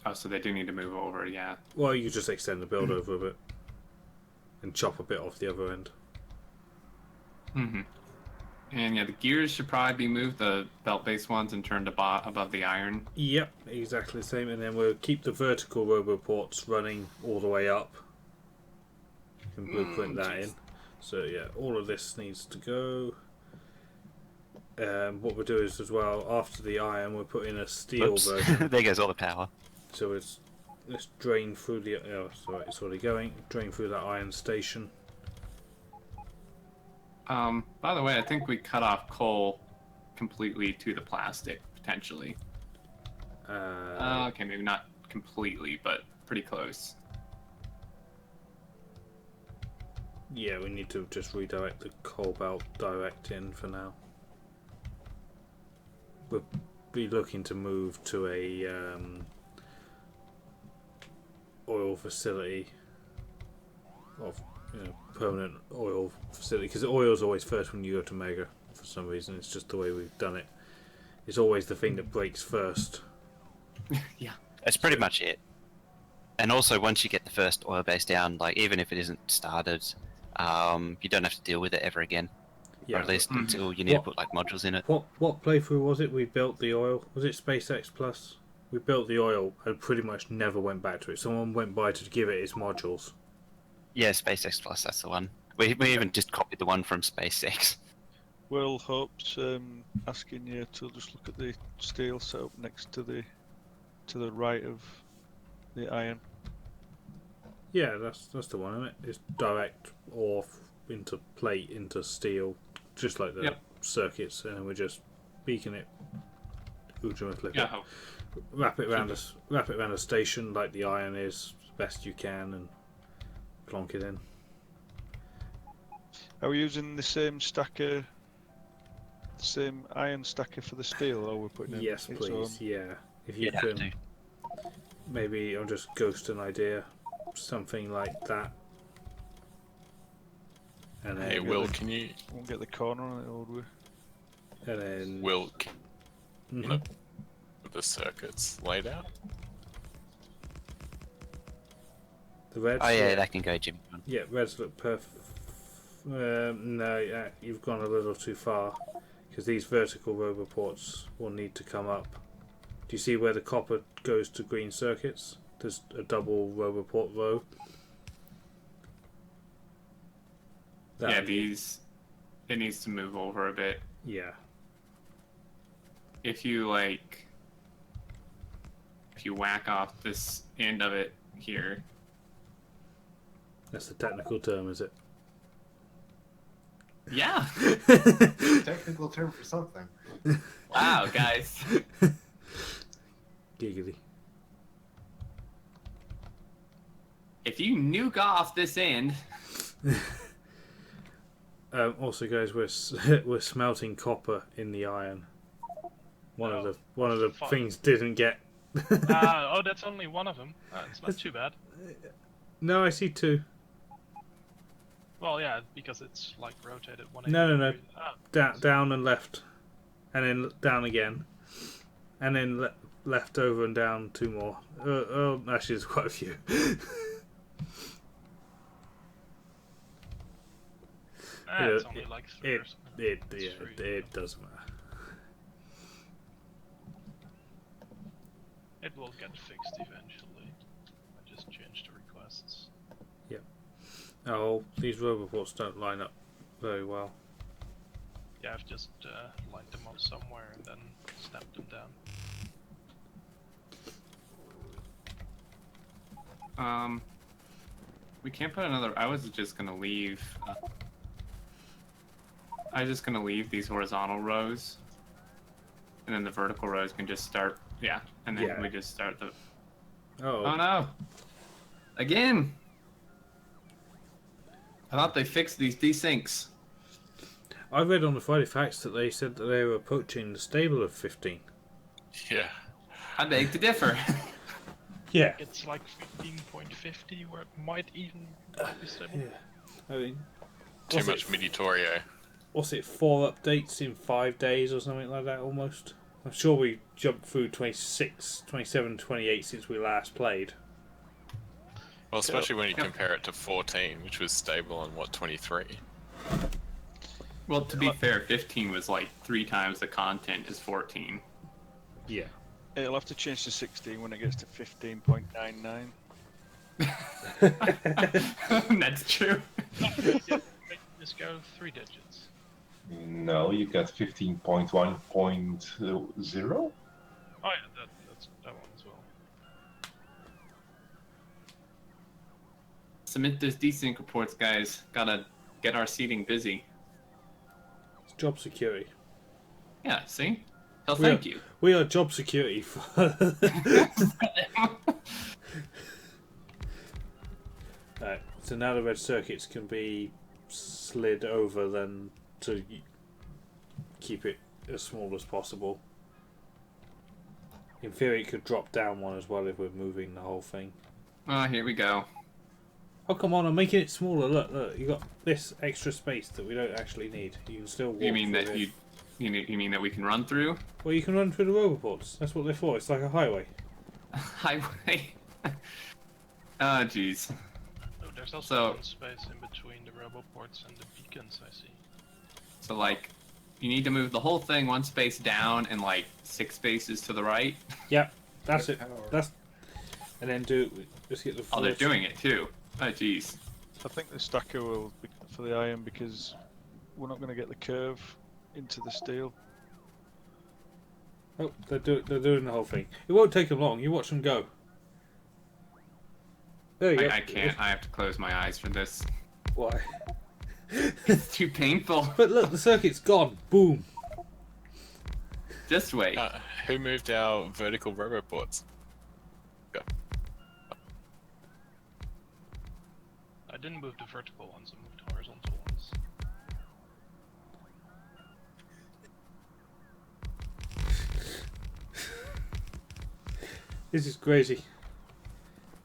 Oh, so they do need to move over, yeah. Well, you just extend the build over a bit and chop a bit off the other end. Mm-hmm. And yeah, the gears should probably be moved, the belt-based ones, and turned above the iron. Yep, exactly the same. And then we'll keep the vertical roboports running all the way up. You can blueprint that in. So yeah, all of this needs to go. What we'll do is as well, after the iron, we'll put in a steel version. There goes all the power. So let's drain through the. Oh, sorry, it's already going. Drain through that iron station. By the way, I think we cut off coal completely to the plastic, potentially. Okay, maybe not completely, but pretty close. Yeah, we need to just redirect the coal belt direct in for now. We'll be looking to move to a oil facility of permanent oil facility, because oil is always first when you go to Mega for some reason. It's just the way we've done it. It's always the thing that breaks first. Yeah, that's pretty much it. And also, once you get the first oil base down, like even if it isn't started, you don't have to deal with it ever again. Yeah, or at least until you need to put like modules in it. What playthrough was it? We built the oil. Was it SpaceX Plus? We built the oil and pretty much never went back to it. Someone went by to give it its modules. Yeah, SpaceX Plus, that's the one. We even just copied the one from SpaceX. Well, Hope's asking you to just look at the steel setup next to the right of the iron. Yeah, that's the one, isn't it? It's direct off into plate into steel, just like the circuits, and we're just beacon it. Yeah. Wrap it around a station like the iron is best you can, and plonk it in. Are we using the same stacker, same iron stacker for the steel, or we're putting Yes, its please. own? Yeah, if you can. Maybe I'll just ghost an idea, something like that. And then Hey, Will, can you? Won't get the corner on it, would we? And then Will, with the circuits laid out. The reds. Oh yeah, that can go, Jim. Yeah, reds look perfect. No, you've gone a little too far, because these vertical roboports will need to come up. Do you see where the copper goes to green circuits? There's a double roboport row. Yeah, it needs to move over a bit. Yeah. If you whack off this end of it here. That's the technical term, is it? Yeah. Technical term for something. Wow, guys. Giggly. If you nuke off this end. Also, guys, we're smelting copper in the iron. One of the things didn't get. Oh, that's only one of them. It's not too bad. No, I see two. Well, yeah, because it's like rotated 180. No. Oh. Down and left, and then down again, and then left over and down two more. Actually, there's quite a few. It's only like 3 or something. It doesn't matter. It will get fixed eventually. I just changed the requests. Yep. Oh, these roboports don't line up very well. Yeah, I've just lined them up somewhere and then snapped them down. We can't put another. I was just gonna leave. I was just gonna leave these horizontal rows, and then the vertical rows can just start. Yeah, and then we just start the. Oh no! Again! I thought they fixed these desyncs. I read on the Friday Facts that they said that they were approaching the stable of 15. Yeah. I beg to differ. Yeah. It's like 15.50 where it might even be stable. I mean, Too much Miditorio. What's it, 4 updates in 5 days or something like that almost? I'm sure we jumped through 26, 27, 28 since we last played. Well, especially when you compare it to 14, which was stable on, what, 23? Well, to be fair, 15 was like 3 times the content as 14. Yeah. It'll have to change to 16 when it gets to 15.99. That's true. Just go 3 digits. No, you get 15.1.0. Oh yeah, that's that one as well. Submit those desync reports, guys. Gotta get our seating busy. It's job security. Yeah, see? Oh, thank you. We are job security for... Right, so now the red circuits can be slid over then to keep it as small as possible. In theory it could drop down one as well if we're moving the whole thing. Oh, here we go. Oh come on, I'm making it smaller. Look, you got this extra space that we don't actually need. You can still walk. You mean that it. you mean that we can run through? Well, you can run through the roboports. That's what they're for. It's like a highway. Highway. Oh, jeez. Oh, there's also one space in between the roboports and the beacons, I see. So, like, you need to move the whole thing 1 space down and, like, 6 spaces to the right? Yep, that's it. That's... And then just get the... Oh, they're doing it, too. Oh, jeez. I think the stacker will be for the iron because we're not going to get the curve into the steel. Oh, they're doing the whole thing. It won't take them long. You watch them go. There you go. I can't. I have to close my eyes for this. Why? It's too painful. But look, the circuit's gone. Boom. Just wait. Who moved our vertical roboports? Go. I didn't move the vertical ones, I moved horizontal ones. This is crazy.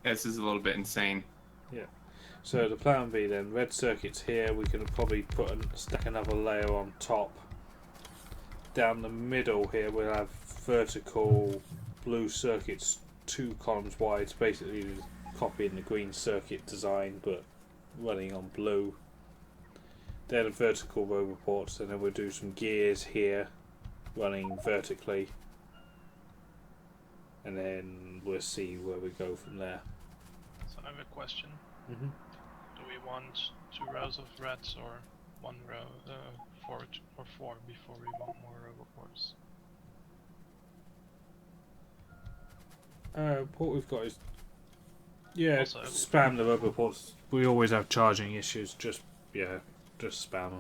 This is a little bit insane. Yeah. So the plan B then, red circuits here, we can probably stack another layer on top. Down the middle here we'll have vertical blue circuits 2 columns wide. It's basically copying the green circuit design but running on blue. Then a vertical roboports, and then we'll do some gears here running vertically. And then we'll see where we go from there. So I have a question. Mm-hmm. Do we want 2 rows of reds or 1 row, 4 or 4 before we want more roboports? What we've got is Also, spam the roboports. We always have charging issues. Just spam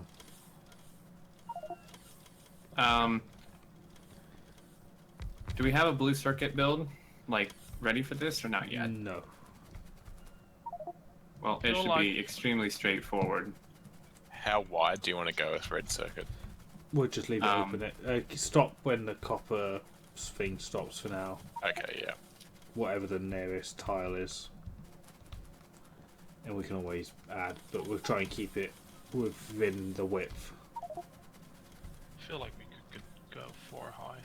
them. Do we have a blue circuit build, like, ready for this or not yet? No. Well, it should be extremely straightforward. How wide do you want to go with red circuit? We'll just leave it open. Stop when the copper thing stops for now. Okay, yeah. Whatever the nearest tile is. And we can always add, but we'll try and keep it within the width. I feel like we could go 4 high.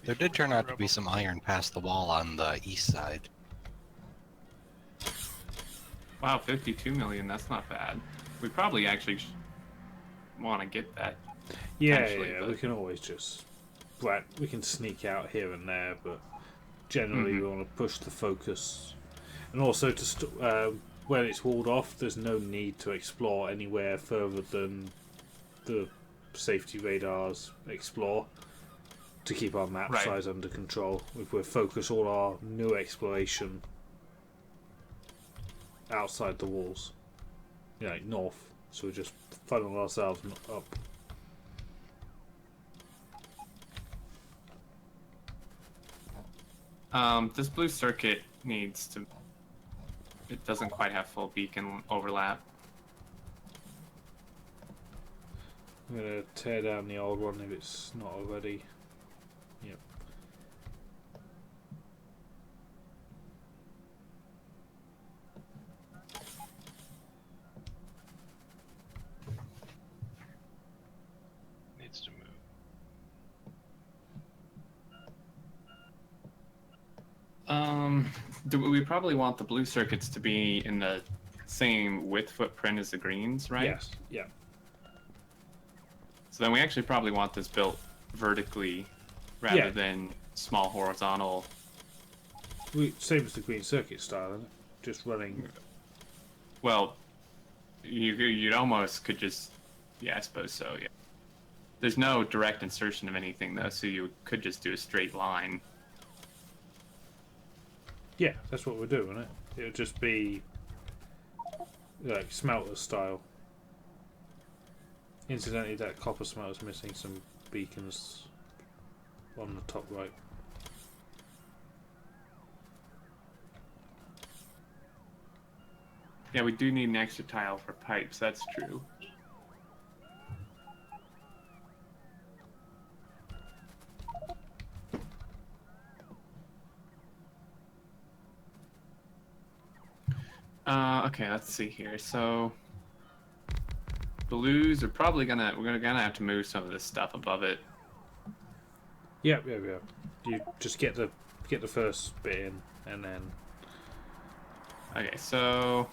There did turn out to be some iron past the wall on the east side. Wow, 52 million. That's not bad. We probably actually want to get that. Yeah, but we can always just we can sneak out here and there, but generally we want to push the focus, and also to when it's walled off, there's no need to explore anywhere further than the safety radars explore to keep our map size under control. If we focus all our new exploration outside the walls, like north, so we just funnel ourselves up. This blue circuit needs to... It doesn't quite have full beacon overlap. I'm going to tear down the old one if it's not already. Yep. Needs to move. We probably want the blue circuits to be in the same width footprint as the greens, right? Yes. Yeah. So then we actually probably want this built vertically rather than small horizontal. Same as the green circuit style, isn't it? Just running. Well, you'd almost could just... Yeah, I suppose so, yeah. There's no direct insertion of anything, though, so you could just do a straight line. Yeah, that's what we're doing, isn't it? It would just be like smelter style. Incidentally, that copper smelter's missing some beacons on the top right. Yeah, we do need an extra tile for pipes, that's true. Okay, let's see here. So blues are probably gonna have to move some of this stuff above it. Yeah. You just get the first bit in, and then. Okay, so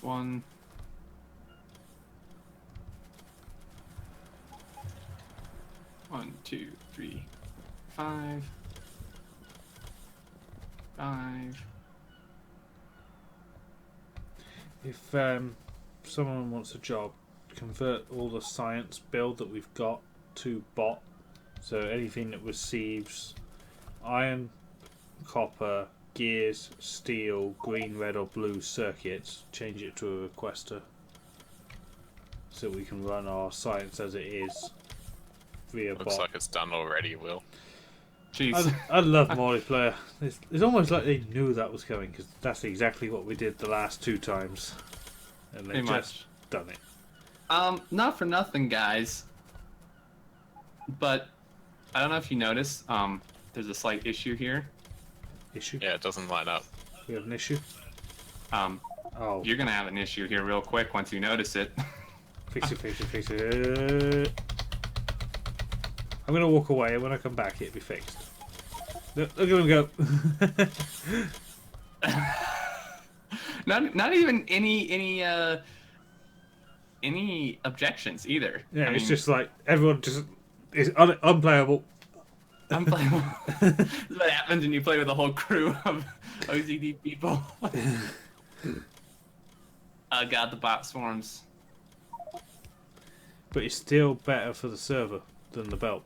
1. One, 2, 3, 5. 5. If someone wants a job, convert all the science build that we've got to bot. So anything that receives iron, copper, gears, steel, green, red or blue circuits, change it to a requester. So we can run our science as it is via bot. Looks like it's done already, Will. Jeez. I love multiplayer. It's almost like they knew that was coming, because that's exactly what we did the last 2 times, and they've just done it. Not for nothing, guys, but I don't know if you noticed. There's a slight issue here. Issue? Yeah, it doesn't line up. We have an issue. Oh. You're gonna have an issue here real quick once you notice it. Fix it. I'm gonna walk away, and when I come back, it'll be fixed. Look at him go. Not even any objections either. Yeah, it's just like everyone just is unplayable. Unplayable. This is what happens when you play with a whole crew of OCD people. God, the bot swarms. But it's still better for the server than the belt.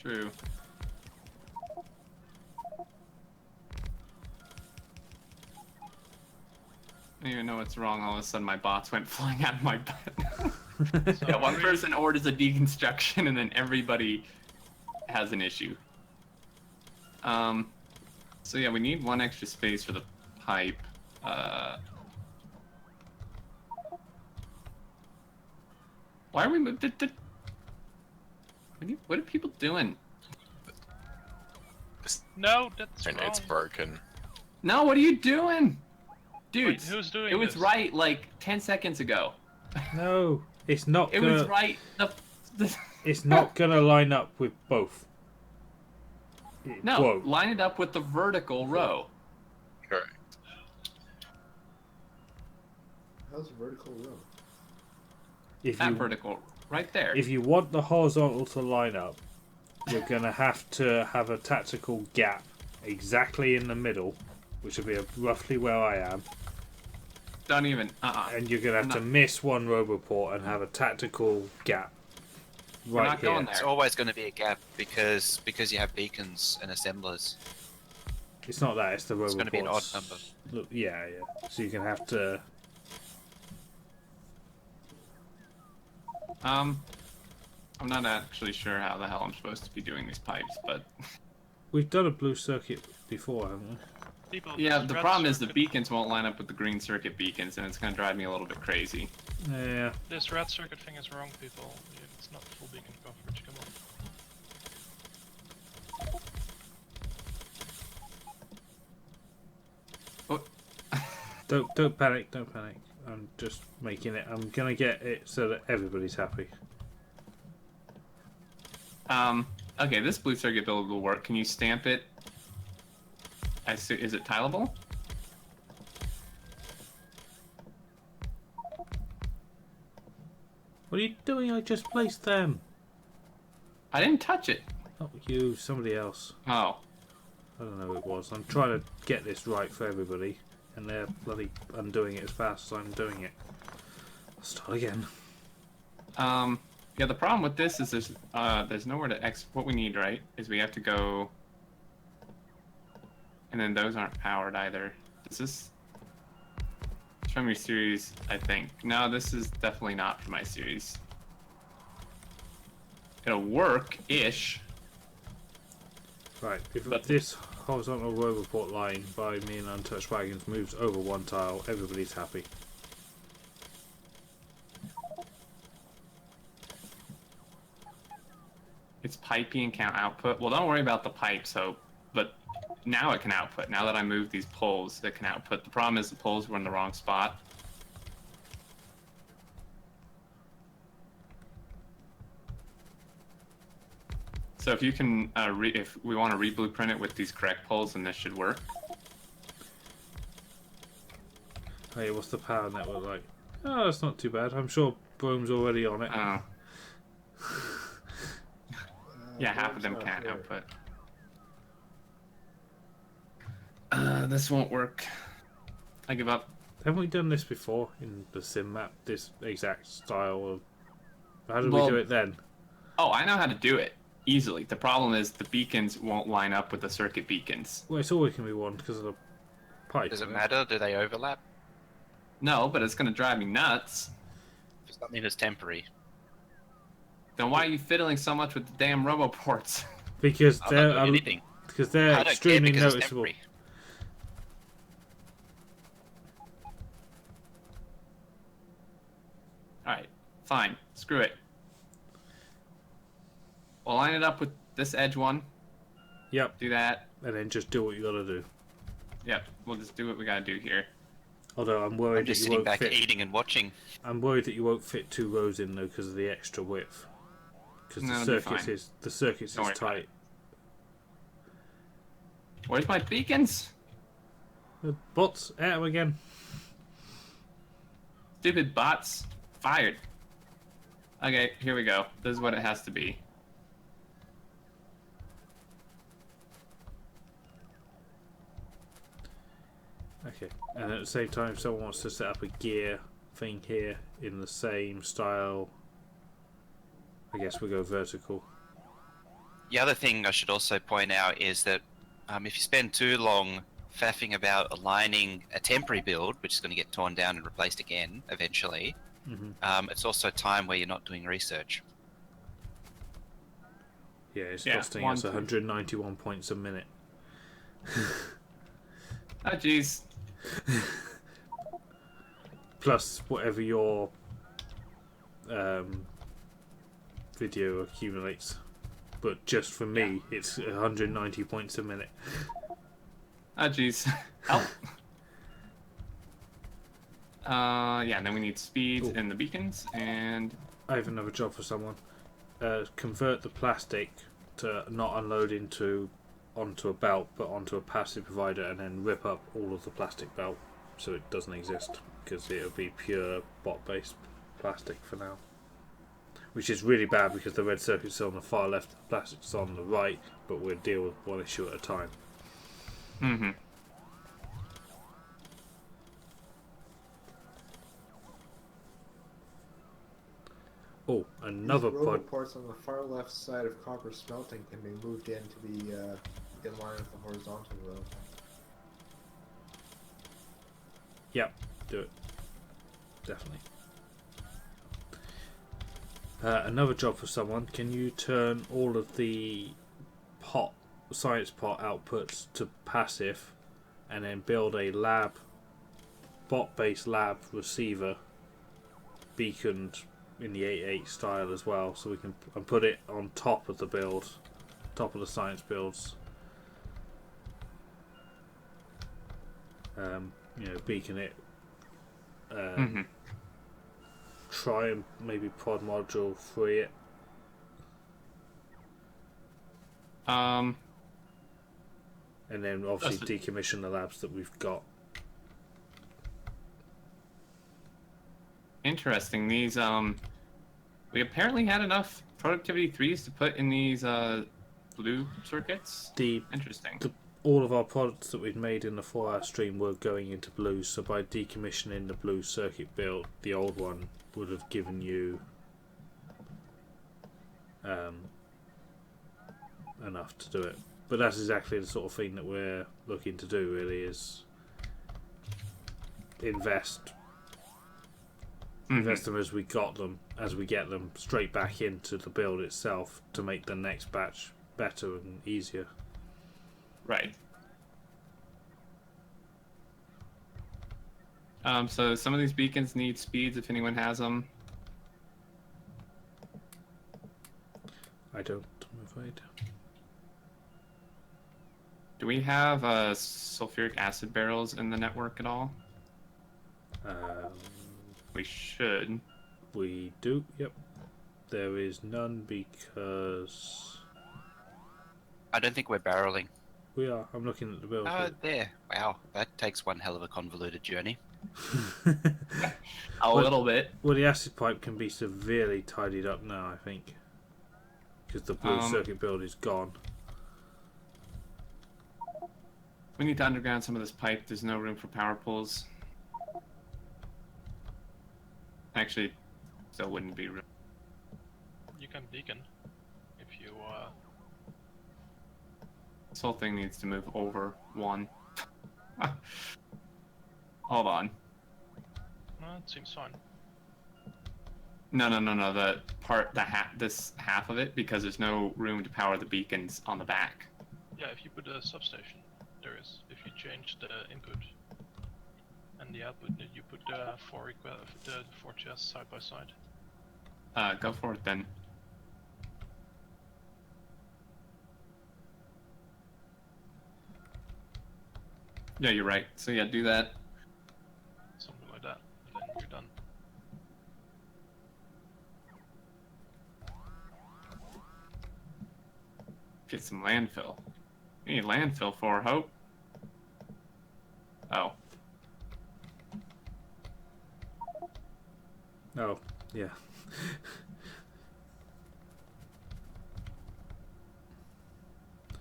True. I don't even know what's wrong. All of a sudden, my bots went flying out of my bed. Yeah, one person orders a deconstruction, and then everybody has an issue. So yeah, we need 1 extra space for the pipe. Why are we moving? What are people doing? No, that's wrong. It's broken. No, what are you doing? Dude, Wait, who's doing it was this? right like 10 seconds ago. No, it's not. It was right. It's not gonna line up with both. No, line it up with the vertical row. Correct. How's vertical row? Vertical, right there. If you want the horizontal to line up, you're going to have a tactical gap exactly in the middle, which will be roughly where I am. Don't even. And you're going to have to miss one roboport and have a tactical gap right here. It's always going to be a gap because you have beacons and assemblers. It's not that, it's the roboports. It's going to be an odd number. Look, yeah. So you're going to have to... I'm not actually sure how the hell I'm supposed to be doing these pipes, but... We've done a blue circuit before, haven't we? Yeah, the problem is the beacons won't line up with the green circuit beacons, and it's going to drive me a little bit crazy. Yeah. This red circuit thing is wrong, people. It's not full beacon coverage, come on. Don't panic, don't panic. I'm just making it. I'm gonna get it so that everybody's happy. Okay, this blue circuit build will work. Can you stamp it? Is it tileable? What are you doing? I just placed them. I didn't touch it. Not you, somebody else. Oh. I don't know who it was. I'm trying to get this right for everybody, and they're bloody undoing it as fast as I'm doing it. I'll start again. Yeah, the problem with this is there's nowhere to what we need, right? Is we have to go... And then those aren't powered either. Is this... It's from your series, I think. No, this is definitely not from my series. It'll work-ish. Right, if this horizontal roboport line by me and Untouched Wagons moves over one tile, everybody's happy. It's piping count output. Well, don't worry about the pipes, but now it can output. Now that I move these poles, it can output. The problem is the poles were in the wrong spot. So if you can, if we want to re-blueprint it with these correct poles, then this should work. Hey, what's the power network like? Oh, that's not too bad. I'm sure Brome's already on it. Oh. Yeah, half of them can't output. This won't work. I give up. Haven't we done this before in the sim map? This exact style of... How did we do it then? Oh, I know how to do it. Easily. The problem is the beacons won't line up with the circuit beacons. Well, it's always going to be one because of the pipe. Does it matter? Do they overlap? No, but it's going to drive me nuts. Does that mean it's temporary? Then why are you fiddling so much with the damn roboports? Because they're extremely noticeable. Alright, fine. Screw it. We'll line it up with this edge one. Yep. Do that. And then just do what you gotta do. Yep, we'll just do what we gotta do here. Although I'm worried I'm just that you sitting won't back fit. eating and watching. I'm worried that you won't fit 2 rows in though because of the extra width. Because the circuits is tight. Where's my beacons? The bots at them again. Stupid bots. Fired. Okay, here we go. This is what it has to be. Okay, and at the same time, if someone wants to set up a gear thing here in the same style, I guess we go vertical. The other thing I should also point out is that if you spend too long faffing about aligning a temporary build, which is going to get torn down and replaced again eventually, it's also time where you're not doing research. Yeah, it's costing us 191 points a minute. Oh, jeez. Plus whatever your video accumulates. But just for me, it's 190 points a minute. Oh, jeez. Help. Yeah, and then we need speed in the beacons, and... I have another job for someone. Convert the plastic to not unload onto a belt, but onto a passive provider, and then rip up all of the plastic belt so it doesn't exist, because it'll be pure bot-based plastic for now. Which is really bad because the red circuit's on the far left, the plastic's on the right, but we'll deal with one issue at a time. Mm-hmm. Oh, another These robo ports on the far left side of copper smelting can be moved in to be in line with the horizontal row. Yep, do it. Definitely. Another job for someone. Can you turn all of the science pot outputs to passive, and then build a bot-based lab receiver, beaconed in the 8.8 style as well, so we can put it on top of the build, top of the science builds. Beacon it. Try and maybe pod module free it. And then obviously decommission the labs that we've got. Interesting. These we apparently had enough productivity 3s to put in these blue circuits. Interesting. All of our products that we've made in the 4-hour stream were going into blue, so by decommissioning the blue circuit build, the old one would have given you enough to do it. But that's exactly the sort of thing that we're looking to do, really, is invest them as we get them straight back into the build itself to make the next batch better and easier. Right. So some of these beacons need speeds if anyone has them. I don't, I'm afraid. Do we have sulfuric acid barrels in the network at all? We should. We do, yep. There is none because... I don't think we're barreling. We are. I'm looking at the build. There. Wow, that takes one hell of a convoluted journey. A little bit. Well, the acid pipe can be severely tidied up now, I think. Because the blue circuit build is gone. We need to underground some of this pipe. There's no room for power pools. Actually, still wouldn't be room. You can beacon if you. This whole thing needs to move over one. Hold on. No, it seems fine. No. The part, this half of it, because there's no room to power the beacons on the back. Yeah, if you put a substation, there is. If you change the input and the output, you put the four chests side by side. Go for it then. Yeah, you're right. So yeah, do that. Something like that, and then you're done. Get some landfill. You need landfill for Hope. Oh. Oh, yeah.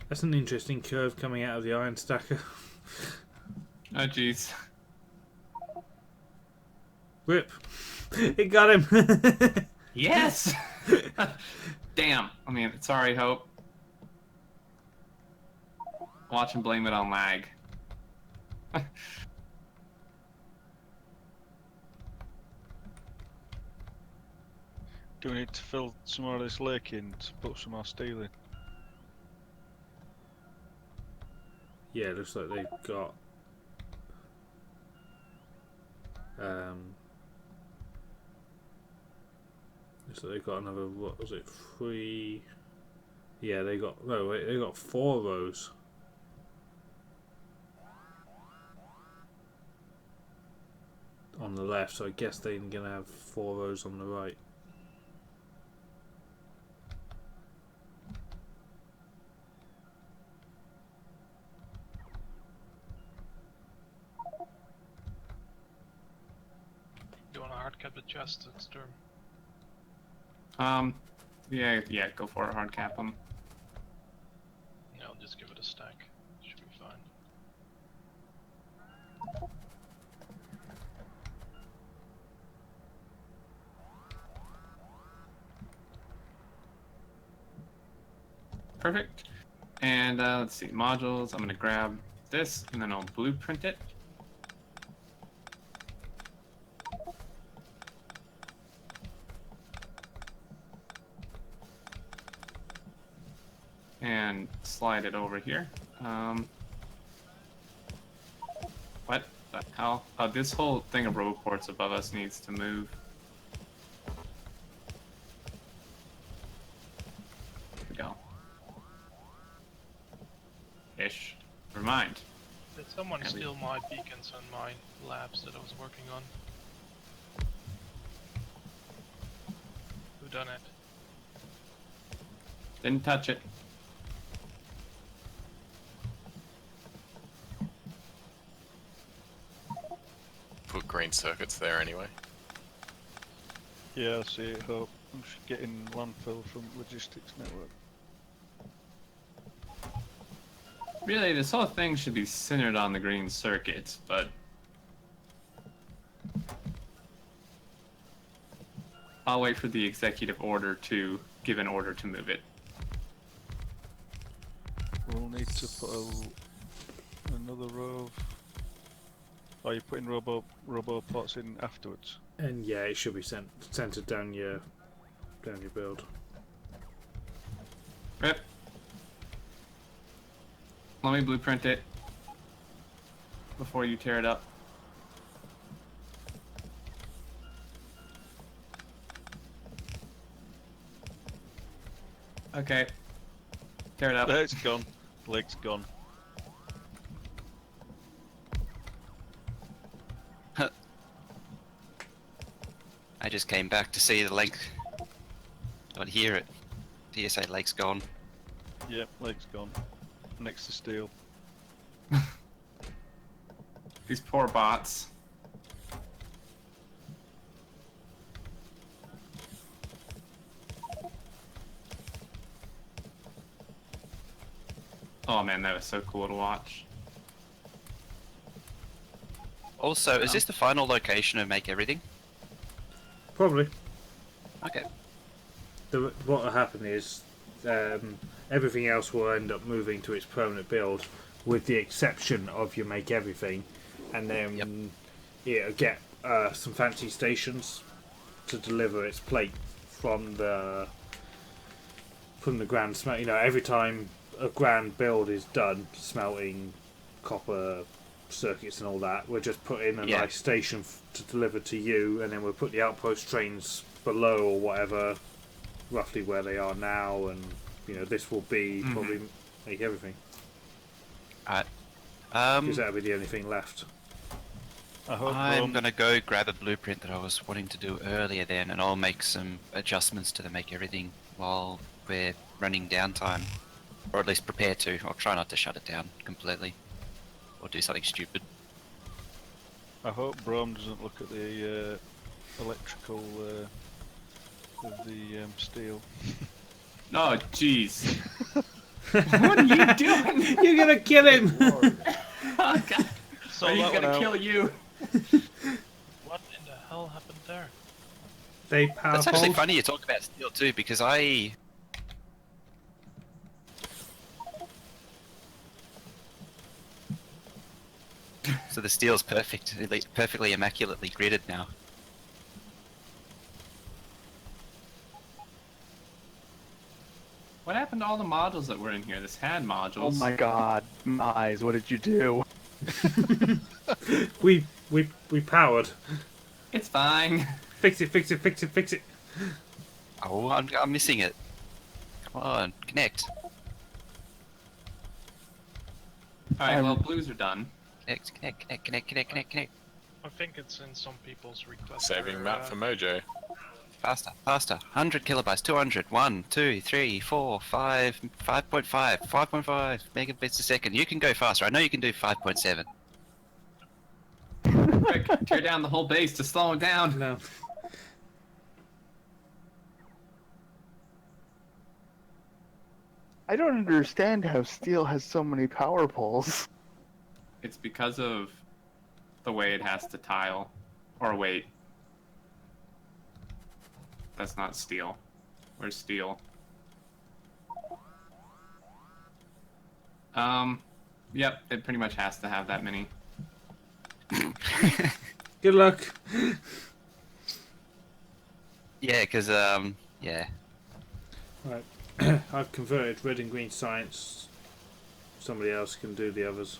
That's an interesting curve coming out of the iron stacker. Oh, jeez. Rip. It got him. Yes! Damn. I mean, sorry, Hope. Watch and blame it on lag. Do we need to fill some more of this lake in to put some more steel in? Yeah, it looks like they've got looks like they've got another, what was it, 3? Yeah, they got 4 rows. On the left, so I guess they're gonna have 4 rows on the right. cap the chest, Xterm. Yeah, go for it, hard cap them. Yeah, I'll just give it a stack. Should be fine. Perfect. And let's see, modules. I'm gonna grab this and then I'll blueprint it. And slide it over here. What the hell? Oh, this whole thing of roboports above us needs to move. Here we go. Ish. Never mind. Did someone steal my beacons on my labs that I was working on? Who done it? Didn't touch it. Put green circuits there anyway. Yeah, I see it. Hope I'm just getting landfill from logistics network. Really, this whole thing should be centered on the green circuits, but I'll wait for the executive order to give an order to move it. We'll need to put another row of... Are you putting robopods in afterwards? And yeah, it should be centered down your build. Rip. Let me blueprint it before you tear it up. Okay. Tear it up. It's gone. Leg's gone. I just came back to see the leg. Not hear it. TSA leg's gone. Yep, leg's gone. Next to steel. These poor bots. Oh man, that was so cool to watch. Also, is this the final location of Make Everything? Probably. Okay. What will happen is everything else will end up moving to its permanent build, with the exception of your Make Everything, and then it'll get some fancy stations to deliver its plate from the grand smelt. You know, every time a grand build is done, smelting copper circuits and all that, we'll just put in a nice station to deliver to you, and then we'll put the outpost trains below or whatever, roughly where they are now, and you know this will be probably Make Everything. Because that'll be the only thing left. I'm gonna go grab a blueprint that I was wanting to do earlier then, and I'll make some adjustments to the Make Everything while we're running downtime. Or at least prepare to. I'll try not to shut it down completely. Or do something stupid. I hope Brom doesn't look at the electrical of the steel. Oh, jeez. What are you doing? You're gonna kill him! Oh, God. So he's gonna kill you. What in the hell happened there? That's actually funny you talk about steel too, because So the steel's perfectly immaculately gridded now. What happened to all the modules that were in here? This had modules. Oh my god, my eyes, what did you do? we powered. It's fine. Fix it. Oh, I'm missing it. Come on, connect. Alright, well, blues are done. Connect. I think it's in some people's request. Saving map for Mojo. Faster. 100 kilobytes, 200, 1, 2, 3, 4, 5, 5.5, 5.5 megabits a second. You can go faster. I know you can do 5.7. Quick, tear down the whole base to slow him down. No. I don't understand how steel has so many power poles. It's because of the way it has to tile. Or wait. That's not steel. Where's steel? Yep, it pretty much has to have that many. Good luck. Yeah, because yeah. Right. I've converted red and green science. Somebody else can do the others.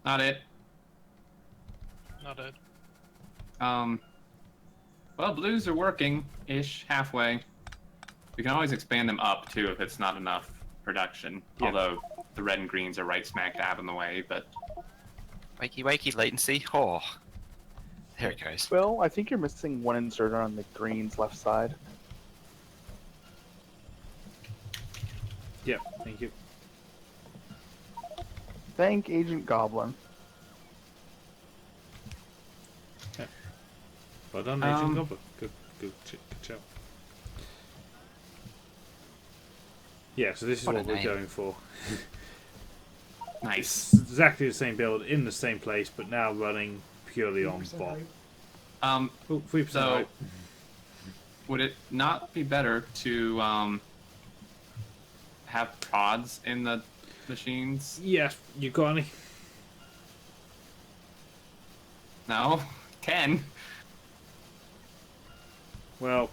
Not it. Not it. Well, blues are working-ish, halfway. We can always expand them up, too, if it's not enough production. Yeah. Although, the red and greens are right smack dab in the way, but... Wakey wakey latency. Oh. There it goes. Well, I think you're missing one inserter on the green's left side. Yeah, thank you. Thank Agent Goblin. Well done, Agent Goblin. Good job. Yeah, so this is what we're going for. Nice. It's exactly the same build in the same place, but now running purely on bot. Right. 3% so, right. Would it not be better to have prods in the machines? Yeah, you got any? No? Ken? Well,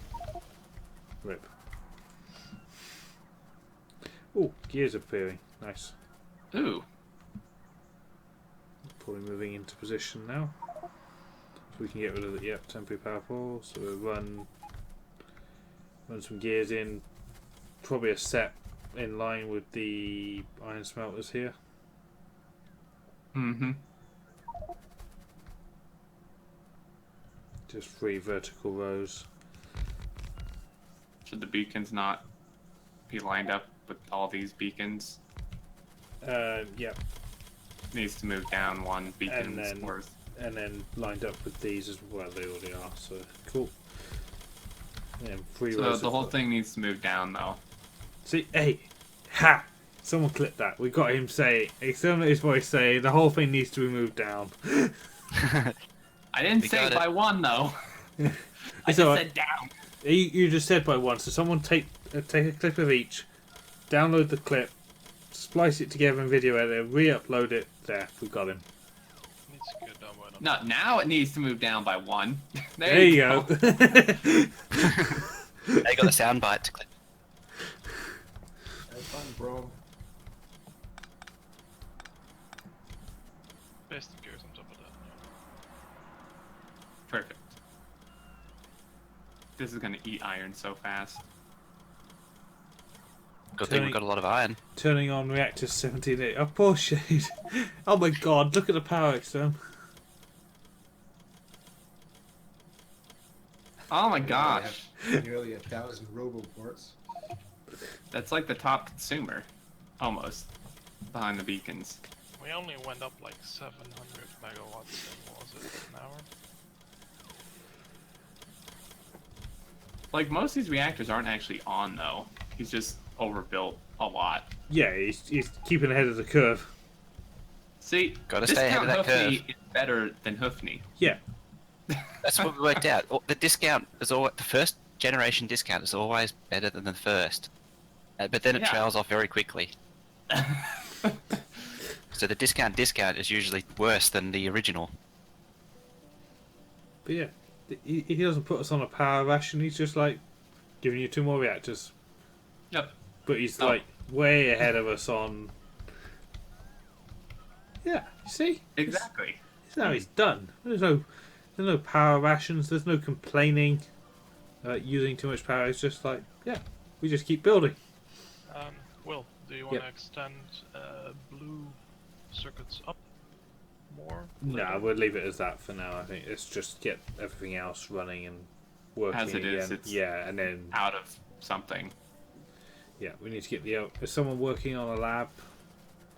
rip. Oh, gears appearing. Nice. Ooh. Probably moving into position now. So we can get rid of the temporary power pole. So we'll run some gears in. Probably a set in line with the iron smelters here. Mm-hmm. Just 3 vertical rows. Should the beacons not be lined up with all these beacons? Yeah. Needs to move down one beacon's worth. And then lined up with these as well. They already are, so cool. Yeah, 3 So rows. the whole thing needs to move down, though. See, hey, ha! Someone clip that. We got him say, Exterminator's voice say, the whole thing needs to be moved down. I didn't say by 1, though. I just said down. You just said by 1, so someone take a clip of each, download the clip, splice it together in video editor, re-upload it. There, we got him. Needs to go down by No, now it needs to move down by 1. There you go. They got a soundbite to clip. Have fun, bro. Paste the gears on top of that. Perfect. This is gonna eat iron so fast. Good thing we've got a lot of iron. Turning on reactor 17. Oh, poor Shade. Oh my god, look at the power extern. Oh my gosh. Nearly 1,000 roboports. That's like the top consumer. Almost. Behind the beacons. We only went up like 700 megawatts in, what was it, an hour? Like, most of these reactors aren't actually on, though. He's just overbuilt a lot. Yeah, he's keeping ahead of the curve. See, Gotta stay ahead of that curve. Hoofney is better than Hoofney. Yeah. That's what we worked out. The discount is always, the first generation discount is always better than the first, but then it trails off very quickly. So the discount is usually worse than the original. But yeah, he doesn't put us on a power ration. He's just like giving you 2 more reactors. Yep. But he's like way ahead of us on. Yeah, you see? Exactly. It's how he's done. There's no power rations. There's no complaining using too much power. It's just like, yeah, we just keep building. Will, do you want to extend blue circuits up more? No, we'll leave it as that for now. I think it's just get everything else running and working As it again. is, it's and then out of something. Yeah, we need to get the. Is someone working on a lab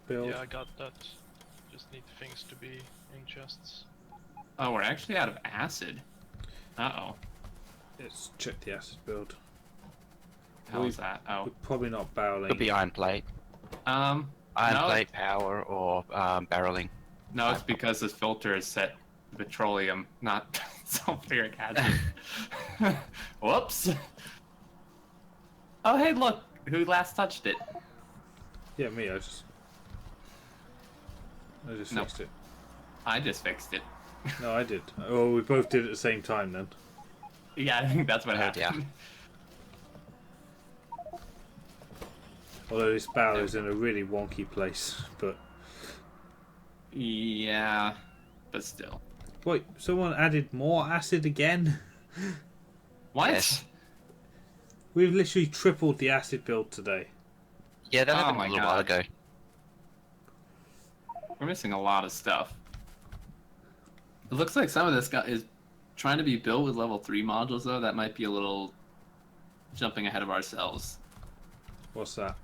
build? Yeah, I got that. Just need things to be in chests. Oh, we're actually out of acid. Uh-oh. Let's check the acid build. the hell is that? Oh. Probably not barreling. Could be iron plate. Iron Plate, power, or barreling. No, it's because this filter is set petroleum, not sulfuric acid. Whoops. Oh, hey, look. Who last touched it? Yeah, me. I just fixed it. I just fixed it. No, I did. Oh, we both did it at the same time then. Yeah, I think that's what happened. Yeah. Although this barrel is in a really wonky place, but... Yeah, but still. Wait, someone added more acid again? What? Yes. We've literally tripled the acid build today. Yeah, that Oh happened my a little while God. ago. We're missing a lot of stuff. It looks like some of this guy is trying to be built with level 3 modules, though. That might be a little jumping ahead of ourselves. What's that?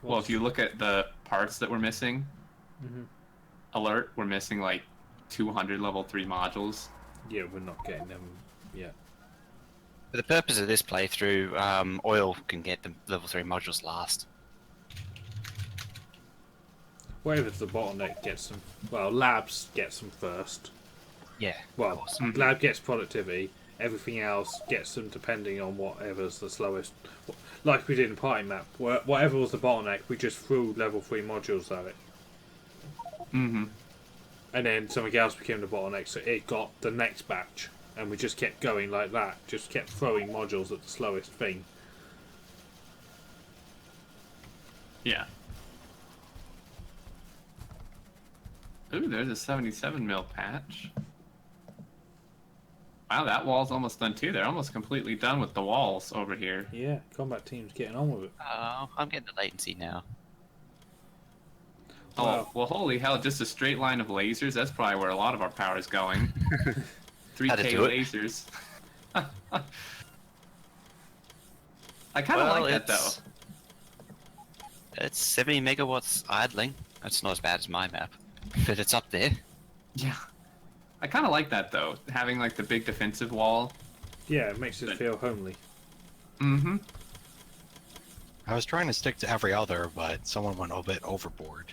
Well, if you look at the parts that we're missing, Mm-hmm. alert, we're missing like 200 level 3 modules. Yeah, we're not getting them yet. For the purpose of this playthrough, oil can get the level 3 modules last. Whatever's the bottleneck gets them. Well, labs gets them first. Yeah, Well, of course. lab gets productivity. Everything else gets them depending on whatever's the slowest. Like we did in Party Map. Whatever was the bottleneck, we just threw level 3 modules at it. Mm-hmm. And then something else became the bottleneck, so it got the next batch. And we just kept going like that. Just kept throwing modules at the slowest thing. Yeah. Ooh, there's a 77 mil patch. Wow, that wall's almost done too. They're almost completely done with the walls over here. Yeah, combat team's getting on with it. I'm getting the latency now. Oh, Wow. well, holy hell, just a straight line of lasers? That's probably where a lot of our power is going. 3K do it. lasers. I kind of like that, though. It's 70 megawatts idling. That's not as bad as my map, but it's up there. Yeah. I kind of like that, though, having, like, the big defensive wall. Yeah, it makes it feel homely. Mm-hmm. I was trying to stick to every other, but someone went a bit overboard.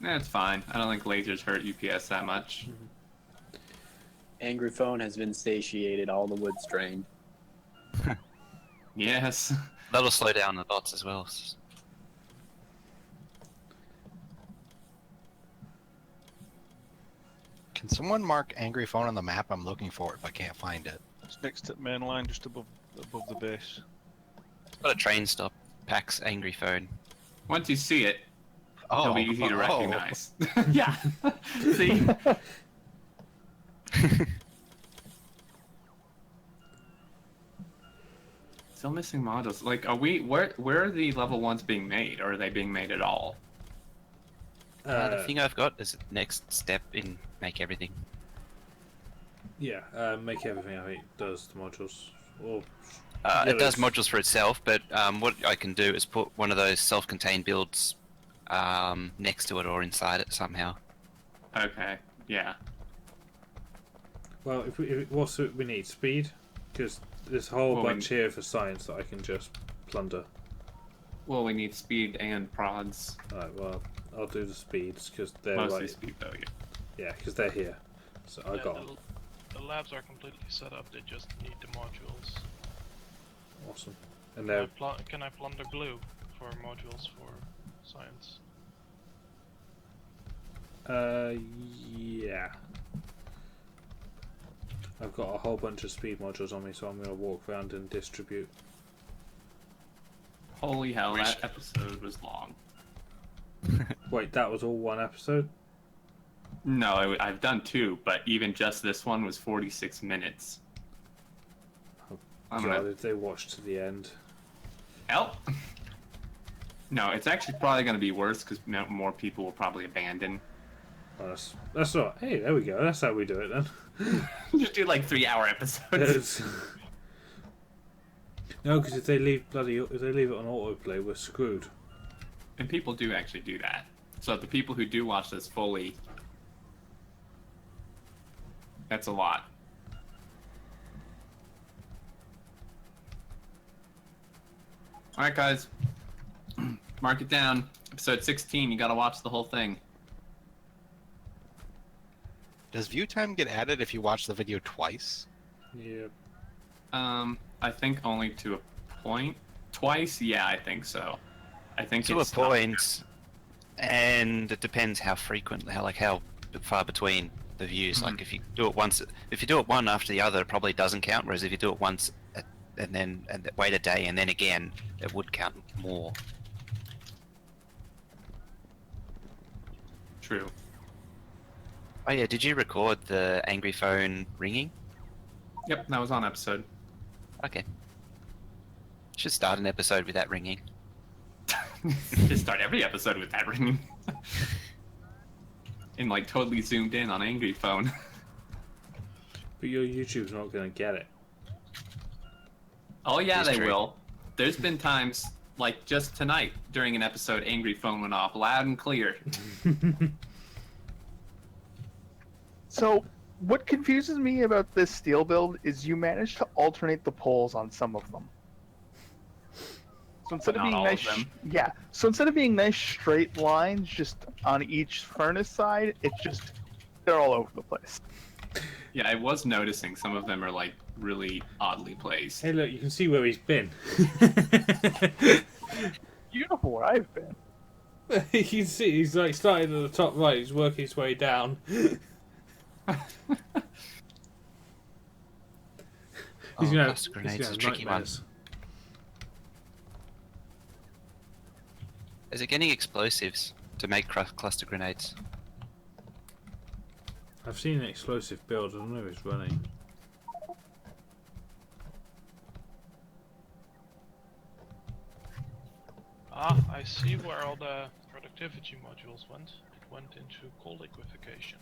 That's fine. I don't think lasers hurt UPS that much. Angry phone has been satiated. All the wood's drained. Yes. That'll slow down the bots as well. Can someone mark Angry Phone on the map? I'm looking for it, but I can't find it. It's next to the main line, just above the base. It's got a train stop. Pax Angry Phone. Once you see it, it'll be easy to oh. recognize. Yeah. See? Still missing modules. Like, are we... Where are the level 1s being made? Or are they being made at all? The thing I've got is the next step in make everything. Yeah, make everything I think does the modules. Or It does modules for itself, but what I can do is put one of those self-contained builds next to it or inside it somehow. Okay, yeah. Well, what's it we need? Speed? Because there's a whole Well, bunch here for science that I can just plunder. Well, we need speed and prods. Alright, well, I'll do the speeds because they're Mostly like... speed, though, yeah. Yeah, because they're here. So I got 'em. The labs are completely set up. They just need the modules. Awesome. And they're... Can I plunder glue for modules for science? Yeah. I've got a whole bunch of speed modules on me, so I'm going to walk around and distribute. Holy hell, that episode was long. Wait, that was all one episode? No, I've done 2, but even just this one was 46 minutes. Oh, I'm God, gonna... if they watch to the end. Help! No, it's actually probably going to be worse because more people will probably abandon. Oh, that's all right. Hey, there we go. That's how we do it then. Just do like 3-hour episodes. No, because if they leave it on autoplay, we're screwed. And people do actually do that. So the people who do watch this fully, that's a lot. Alright, guys. Mark it down. Episode 16, you gotta watch the whole thing. Does view time get added if you watch the video twice? Yeah. I think only to a point. Twice? Yeah, I think so. I think To a it's not- point, and it depends how frequent, how far between the views. Like if you do it once, if you do it one after the other, it probably doesn't count. Whereas if you do it once and wait a day and then again, it would count more. True. Oh yeah, did you record the angry phone ringing? Yep, that was on episode. Okay. Should start an episode with that ringing. Just start every episode with that ringing. And like totally zoomed in on angry phone. But your YouTube's not going to get it. Oh yeah, It's they true. will. There's been times, like just tonight, during an episode, angry phone went off loud and clear. So, what confuses me about this steel build is you managed to alternate the poles on some of them. So instead of Not being all of nice, them. yeah. So instead of being nice straight lines just on each furnace side, it's just they're all over the place. Yeah, I was noticing some of them are like really oddly placed. Hey, look, you can see where he's been. Beautiful where I've been. You can see he's like starting at the top right. He's working his way down. He's gonna have, cluster grenades he's is a gonna have tricky one. nightmares. Is it getting explosives to make cluster grenades? I've seen an explosive build. I don't know if it's running. Ah, I see where all the productivity modules went. It went into coal liquefaction.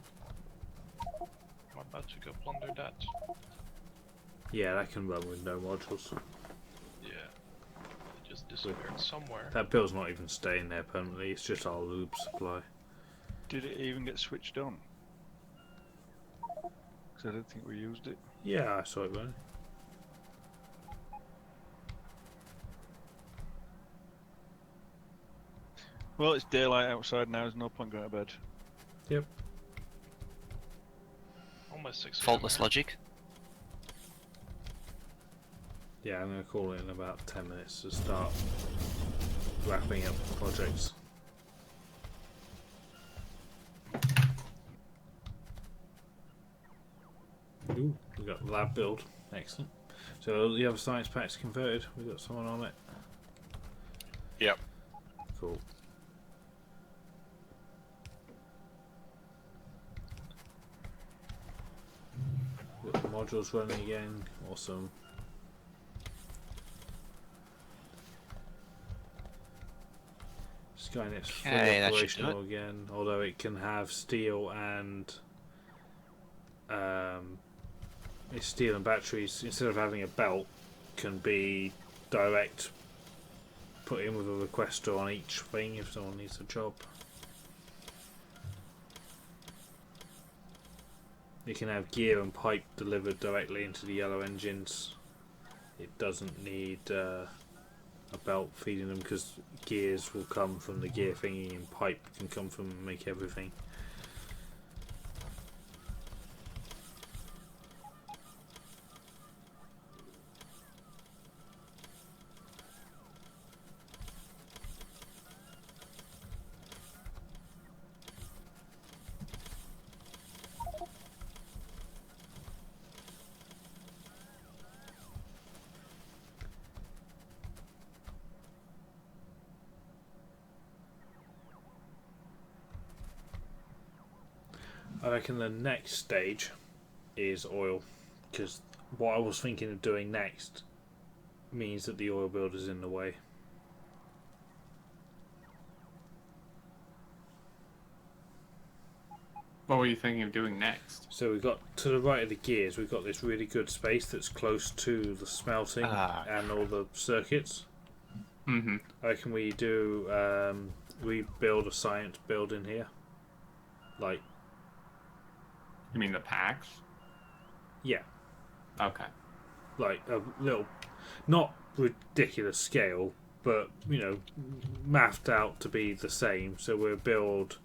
I'm about to go plunder that. Yeah, that can run with no modules. Yeah. It just disappeared somewhere. That build's not even staying there permanently. It's just our lube supply. Did it even get switched on? Because I don't think we used it. Yeah, I saw it running. Well, it's daylight outside now. There's no point going to bed. Yep. Almost 6 Faultless logic. Yeah, I'm going to call it in about 10 minutes to start wrapping up projects. Ooh, we got the lab build. Excellent. So the other science pack's converted. We got someone on it. Yep. Cool. Got the modules running again. Awesome. Skynet's fully Okay, that should do operational again, although it can have steel and its steel and batteries instead of having a belt can be direct put in with a requester on each thing if someone needs a job. You can have gear and pipe delivered directly into the yellow engines. It doesn't need a belt feeding them because gears will come from the gear thingy and pipe can come from make everything. I reckon the next stage is oil, because what I was thinking of doing next means that the oil build is in the way. What were you thinking of doing next? So we've got to the right of the gears, we've got this really good space that's close to the smelting and all the circuits. Mm-hmm. I reckon we do we build a science build in here. Like, You mean the packs? yeah, Okay. like a little, not ridiculous scale, but mathed out to be the same. So we'll build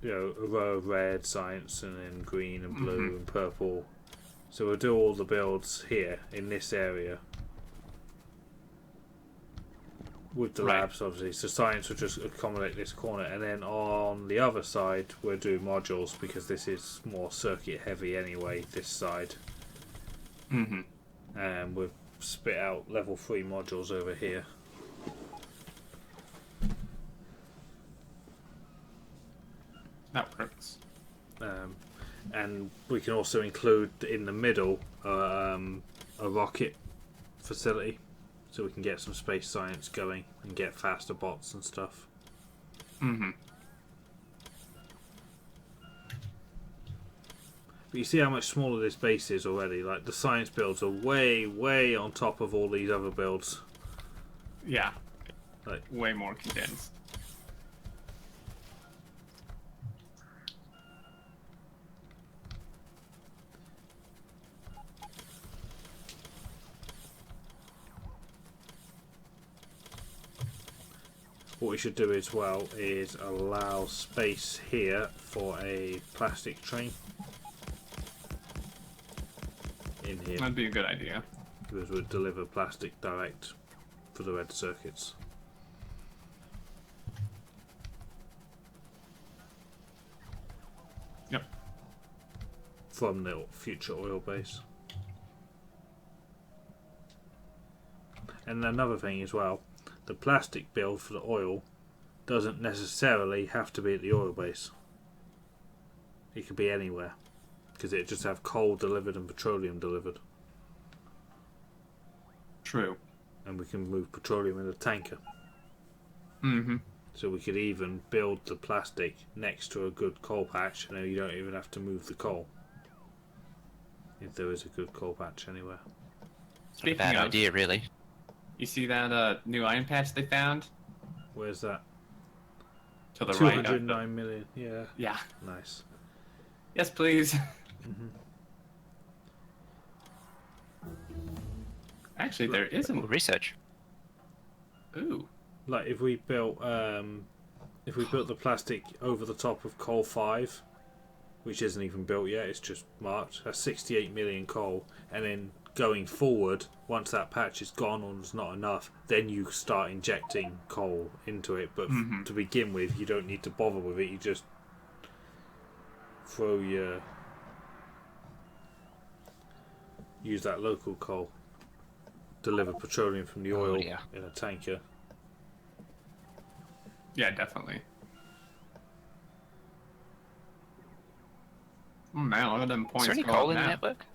a row of red science, and then green and blue and purple. So we'll do all the builds here in this area with the labs, obviously. So science will just accommodate this corner, and then on the other side we'll do modules, because this is more circuit heavy anyway, this side. And we'll spit out level 3 modules over here. That works. And we can also include in the middle a rocket facility, so we can get some space science going and get faster bots and stuff. But you see how much smaller this base is already. Like, the science builds are way, way on top of all these other builds. Yeah. Like, way more condensed. what we should do as well is allow space here for a plastic train in here. That'd be a good idea. Because we'll deliver plastic direct for the red circuits. Yep. From the future oil base. And another thing as well, the plastic build for the oil doesn't necessarily have to be at the oil base. It could be anywhere, because it just have coal delivered and petroleum delivered. True. And we can move petroleum in a tanker. Mm-hmm. So we could even build the plastic next to a good coal patch, and then you don't even have to move the coal. If there is a good coal patch anywhere. Speaking Bad of, idea, really. you see that new iron patch they found? Where's that? To the right. 209 million, yeah. Yeah. Nice. Yes, please. Mm-hmm. Actually, there is a research. Ooh. Like if we built the plastic over the top of coal 5, which isn't even built yet, it's just marked, that's 68 million coal, and then going forward, once that patch is gone or there's not enough, then you start injecting coal into it. But to begin with, you don't need to bother with it. You just use that local coal, deliver petroleum from the oil in a tanker. Yeah, definitely. Oh man, look at them points. Is there any go coal up in the now. network?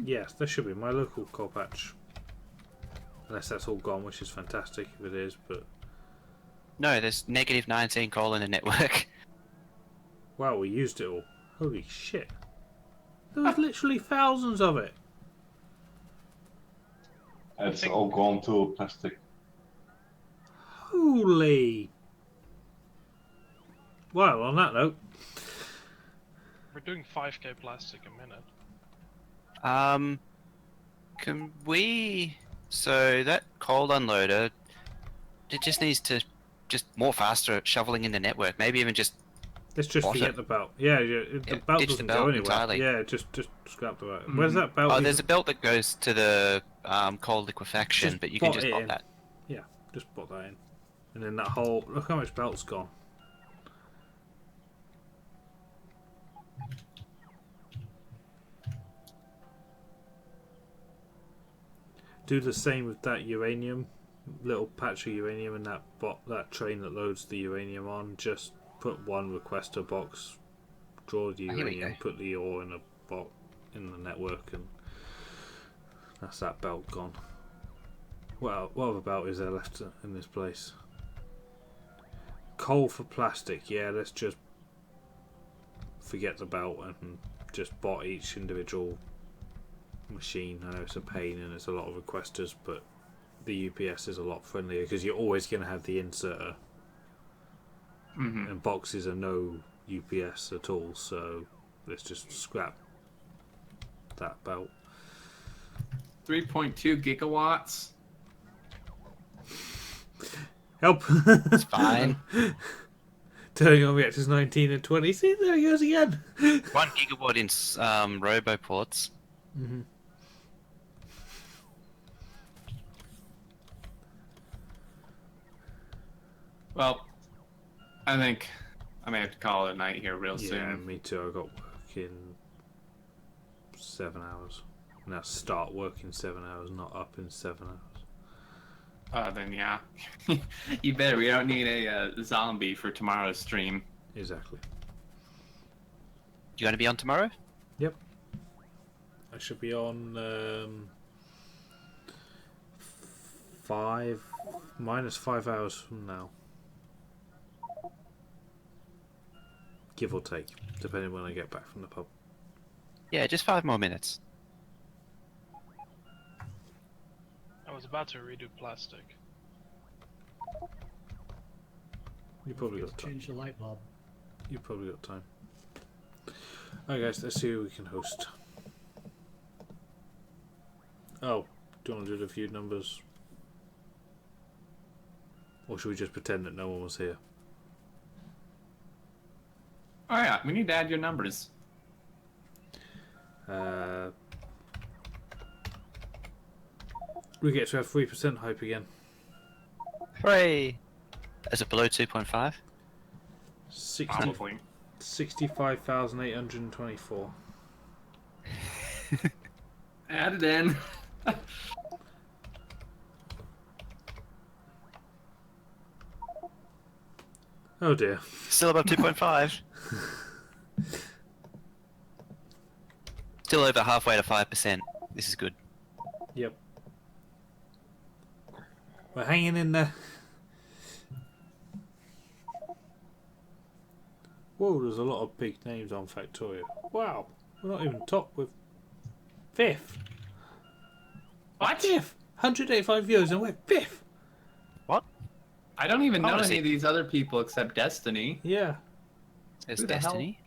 Yes, there should be. My local coal patch. Unless that's all gone, which is fantastic if it is, but... No, there's negative 19 coal in the network. Wow, we used it all. Holy shit. There was literally thousands of it. It's all gone to plastic. Holy... Well, on that note... We're doing 5k plastic a minute. Can we... So that coal unloader, it just needs to more faster at shoveling in the network. Maybe even just... Let's just forget the belt. Yeah, the belt doesn't go anywhere. Entirely. Yeah, just scrap the belt. Where's that belt? Oh, there's a belt that goes to the coal liquefaction, but you can just pop that. Yeah, just put that in. And then that whole... Look how much belt's gone. Do the same with that uranium, little patch of uranium, and that train that loads the uranium on. Just put one requester box, draw the uranium, put the ore in a box in the network, and that's that belt gone. What other belt is there left in this place? Coal for plastic. Yeah, let's just forget the belt and just bot each individual machine. I know it's a pain and it's a lot of requesters, but the UPS is a lot friendlier because you're always going to have the inserter, and boxes are no UPS at all. So let's just scrap that belt. 3.2 gigawatts. Help! It's fine. Turning on reactors 19 and 20. See, there he goes again. 1 gigawatt in roboports. Mm-hmm. Well, I think I may have to call it a night here real Yeah, soon. me too. I got work in 7 hours. Now start work in 7 hours, not up in 7 hours. Then yeah, you better. We don't need a zombie for tomorrow's stream. Exactly. You going to be on tomorrow? Yep. I should be on -5 hours from now. Give or take, depending when I get back from the pub. Yeah, just 5 more minutes. I was about to redo plastic. You probably got time. Change the light bulb. You probably got time. Alright guys, let's see who we can host. Oh, do you want to do the feud numbers? Or should we just pretend that no one was here? Oh yeah, we need to add your numbers. We get to have 3% hype again. Hooray! Is it below 2.5? 65,824. Add it in. Oh dear. Still above 2.5. Still over halfway to 5%. This is good. Yep. We're hanging in there. Whoa, there's a lot of big names on Factorio. Wow, we're not even top with 5th. What? 5th! 185 viewers and we're 5th! What? I don't even know any Honestly. of these other people except Destiny. Yeah. There's Who the hell? Destiny.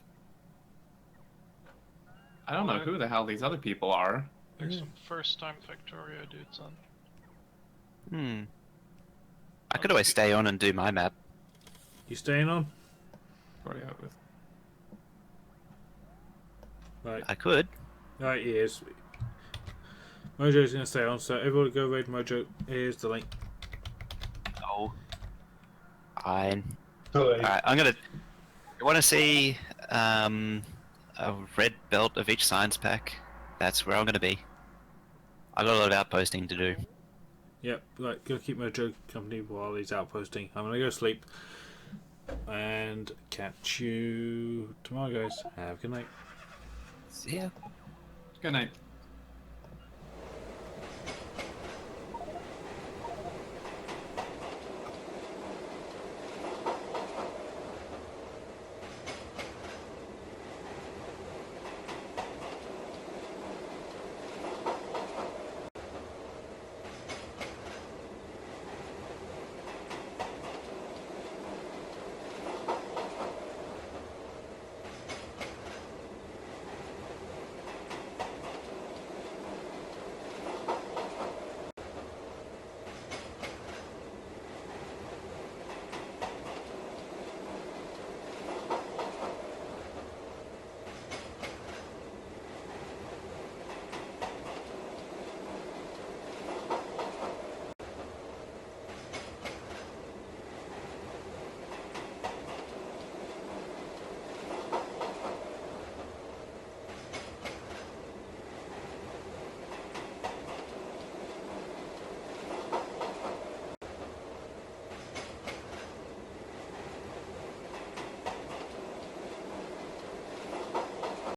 I don't know who the hell these other people are. There's some first-time Factorio dudes on. I could always stay on and do my map. You staying on? Right. I could. Right, he is. Mojo's going to stay on, so everybody go raid Mojo. Here's the link. Oh. Fine. Sorry. Alright, I'm gonna... You wanna see a red belt of each science pack? That's where I'm gonna be. I got a lot of outposting to do. Yep, right, gonna keep Mojo company while he's outposting. I'm gonna go sleep. And catch you tomorrow, guys. Have a good night. See ya. Good night.